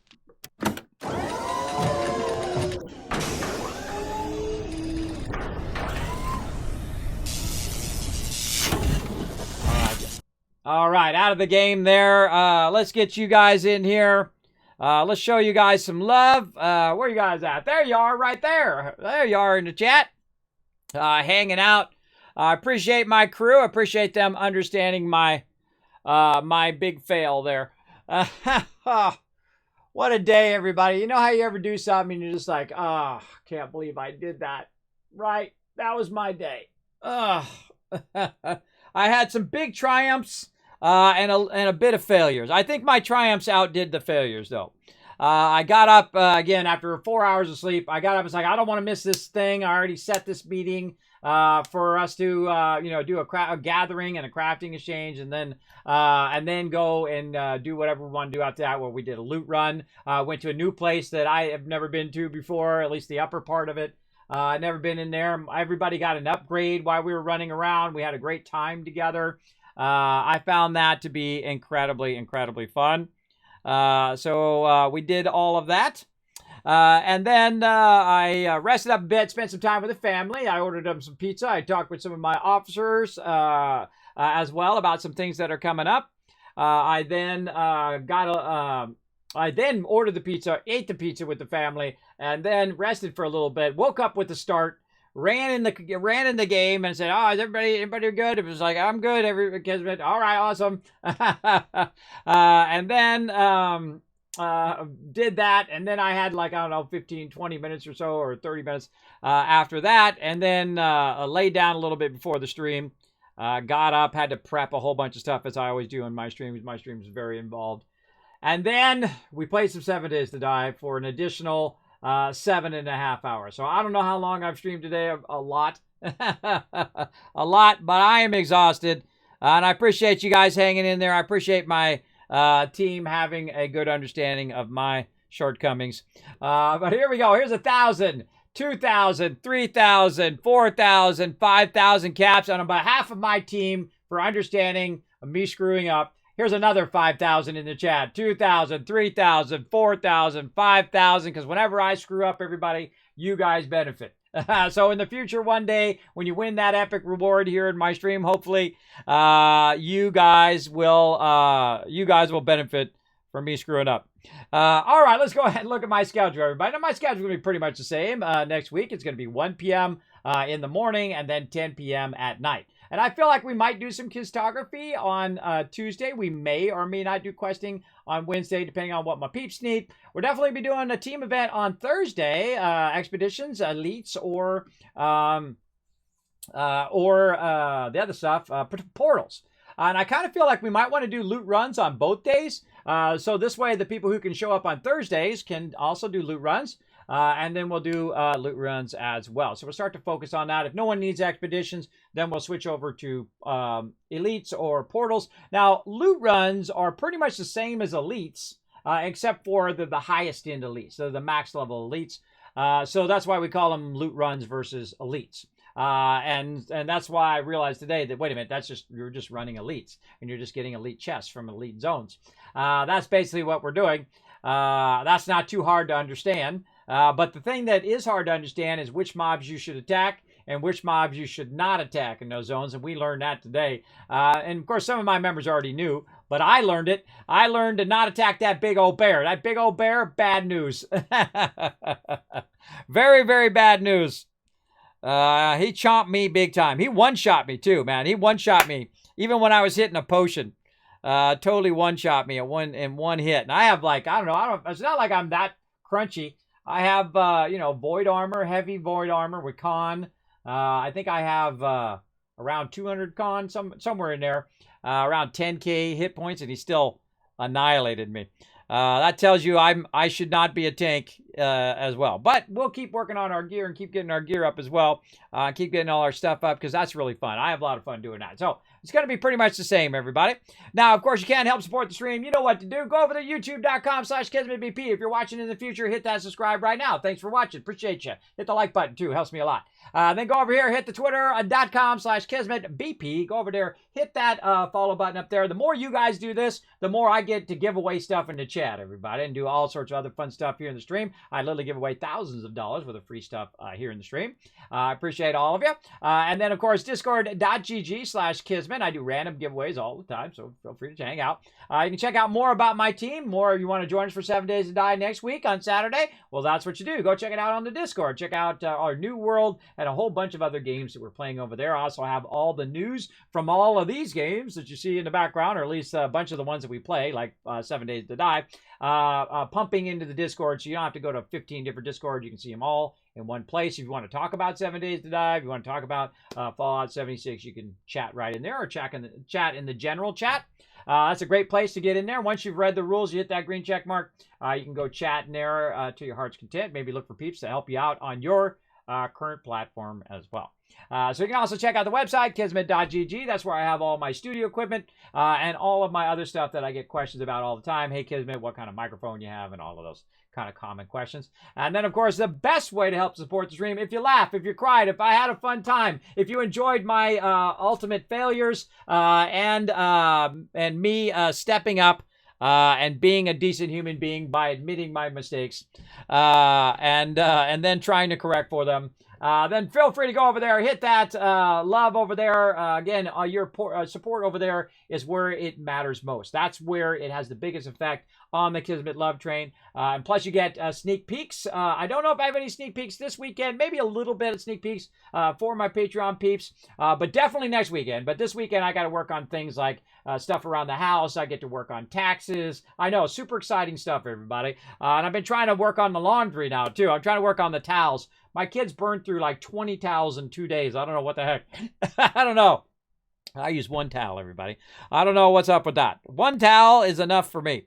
All right, out of the game there. Let's get you guys in here. Let's show you guys some love. Where you guys at? There you are, right there. There you are in the chat. Hanging out. I appreciate my crew. I appreciate them understanding my my big fail there. What a day, everybody. You know how you ever do something and you're just like, oh, can't believe I did that. Right? That was my day. I had some big triumphs and a bit of failures. I think my triumphs outdid the failures, though. I got up, again, after 4 hours of sleep. I got up and was like, I don't want to miss this thing. I already set this meeting for us to, do a gathering and a crafting exchange, and then go and do whatever we want to do after that. Where we did a loot run, went to a new place that I have never been to before, at least the upper part of it. I've never been in there. Everybody got an upgrade while we were running around. We had a great time together. I found that to be incredibly, incredibly fun. So we did all of that. And then I rested up a bit, spent some time with the family. I ordered them some pizza. I talked with some of my officers as well about some things that are coming up. I then ordered the pizza, ate the pizza with the family, and then rested for a little bit. Woke up with the start, ran in the game and said, "Oh, is everybody good?" It was like, "I'm good." Kismet, all right, awesome. And then did that, and then I had like, I don't know, 15, 20 minutes or so, or 30 minutes after that, and then laid down a little bit before the stream. Got up, had to prep a whole bunch of stuff, as I always do in my streams. My stream is very involved. And then we played some 7 Days to Die for an additional 7.5 hours. So I don't know how long I've streamed today. A lot. A lot, but I am exhausted. And I appreciate you guys hanging in there. I appreciate my team having a good understanding of my shortcomings. But here we go. Here's 1,000. 2,000, 3,000, 4,000, 5,000 caps on behalf of my team for understanding me screwing up. Here's another 5,000 in the chat. 2,000, 3,000, 4,000, 5,000. Because whenever I screw up, everybody, you guys benefit. So in the future, one day, when you win that epic reward here in my stream, hopefully, you guys will benefit from me screwing up. All right, let's go ahead and look at my schedule, everybody. Now, my schedule will be pretty much the same. Next week, it's going to be 1 p.m. In the morning and then 10 p.m. at night. And I feel like we might do some kistography on Tuesday. We may or may not do questing on Wednesday, depending on what my peeps need. We'll definitely be doing a team event on Thursday, expeditions, elites, or the other stuff, portals. And I kind of feel like we might want to do loot runs on both days. So this way, the people who can show up on Thursdays can also do loot runs. And then we'll do loot runs as well. So we'll start to focus on that. If no one needs expeditions, then we'll switch over to elites or portals. Now, loot runs are pretty much the same as elites, except for the highest end elites, so the max level elites. So that's why we call them loot runs versus elites. And that's why I realized today that, wait a minute, you're just running elites, and you're just getting elite chests from elite zones. That's basically what we're doing. That's not too hard to understand. But the thing that is hard to understand is which mobs you should attack and which mobs you should not attack in those zones. And we learned that today. And of course, some of my members already knew, but I learned it. I learned to not attack that big old bear. That big old bear, bad news. Very, very bad news. He chomped me big time. He one-shot me too, man. He one-shot me even when I was hitting a potion. Totally one-shot me in one hit. And I have like, I don't know. It's not like I'm that crunchy. I have, void armor, heavy void armor with con. I think I have around 200 con, somewhere in there, around 10k hit points, and he still annihilated me. That tells you I should not be a tank as well. But we'll keep working on our gear and keep getting our gear up as well. Keep getting all our stuff up because that's really fun. I have a lot of fun doing that. So it's going to be pretty much the same, everybody. Now, of course, you can help support the stream. You know what to do. Go over to youtube.com/KismetBP. If you're watching in the future, hit that subscribe right now. Thanks for watching. Appreciate you. Hit the like button, too. Helps me a lot. Then go over here, hit the twitter.com/KismetBP. Go over there, hit that follow button up there. The more you guys do this, the more I get to give away stuff in the chat, everybody, and do all sorts of other fun stuff here in the stream. I literally give away thousands of dollars worth of free stuff here in the stream. I appreciate all of you. And then, of course, discord.gg/Kismet. I do random giveaways all the time, so feel free to hang out. You can check out more about my team. More if you want to join us for 7 Days to Die next week on Saturday. Well, that's what you do. Go check it out on the Discord. Check out our New World and a whole bunch of other games that we're playing over there. I also have all the news from all of these games that you see in the background, or at least a bunch of the ones that we play, like 7 Days to Die, pumping into the Discord, so you don't have to go to 15 different Discords. You can see them all in one place. If you want to talk about 7 Days to Die, if you want to talk about Fallout 76, you can chat right in there, or chat in the general chat. That's a great place to get in there. Once you've read the rules, you hit that green check mark. You can go chat in there to your heart's content. Maybe look for peeps to help you out on your current platform as well. So you can also check out the website, kismet.gg. That's where I have all my studio equipment and all of my other stuff that I get questions about all the time. Hey, Kismet, what kind of microphone you have, and all of those kind of common questions. And then, of course, the best way to help support the stream, if you laugh, if you cried, if I had a fun time, if you enjoyed my ultimate failures and me stepping up and being a decent human being by admitting my mistakes and then trying to correct for them. then feel free to go over there, hit that love over there. Again, your support over there is where it matters most. That's where it has the biggest effect on the Kismet Love Train. And plus, you get sneak peeks. I don't know if I have any sneak peeks this weekend. Maybe a little bit of sneak peeks for my Patreon peeps. But definitely next weekend. But this weekend, I got to work on things like stuff around the house. I get to work on taxes. I know, super exciting stuff, everybody. And I've been trying to work on the laundry now, too. I'm trying to work on the towels. My kids burned through like 20 towels in 2 days. I don't know what the heck. I don't know. I use one towel, everybody. I don't know what's up with that. One towel is enough for me.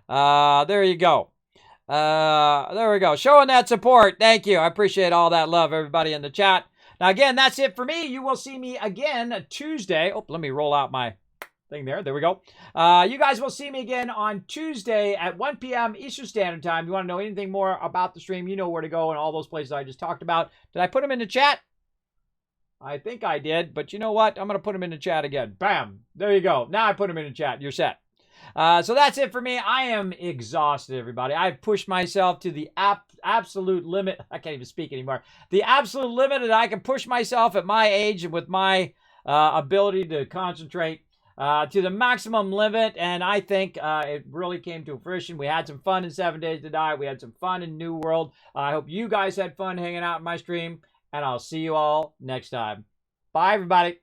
There you go. There we go. Showing that support. Thank you. I appreciate all that love, everybody in the chat. Now, again, that's it for me. You will see me again Tuesday. Oh, let me roll out my thing there. There we go. You guys will see me again on Tuesday at 1 p.m. Eastern Standard Time. You want to know anything more about the stream, you know where to go and all those places I just talked about. Did I put them in the chat? I think I did, but you know what? I'm going to put them in the chat again. Bam. There you go. Now I put them in the chat. You're set. So that's it for me. I am exhausted, everybody. I've pushed myself to the absolute limit. I can't even speak anymore. The absolute limit that I can push myself at my age and with my ability to concentrate to the maximum limit. And I think it really came to fruition. We had some fun in 7 Days to Die. We had some fun in New World. I hope you guys had fun hanging out in my stream. And I'll see you all next time. Bye, everybody.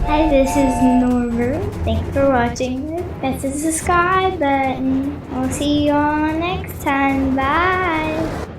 Hi, this is Norbert. Thanks for watching. Press the subscribe button. I'll see you all next time. Bye.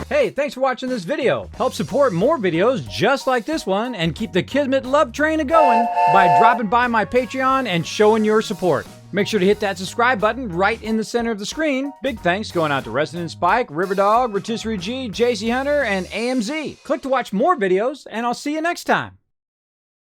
Hey, thanks for watching this video. Help support more videos just like this one and keep the Kismet Love Train a-going by dropping by my Patreon and showing your support. Make sure to hit that subscribe button right in the center of the screen. Big thanks going out to Resident Spike, Riverdog, Rotisserie G, JC Hunter, and AMZ. Click to watch more videos, and I'll see you next time.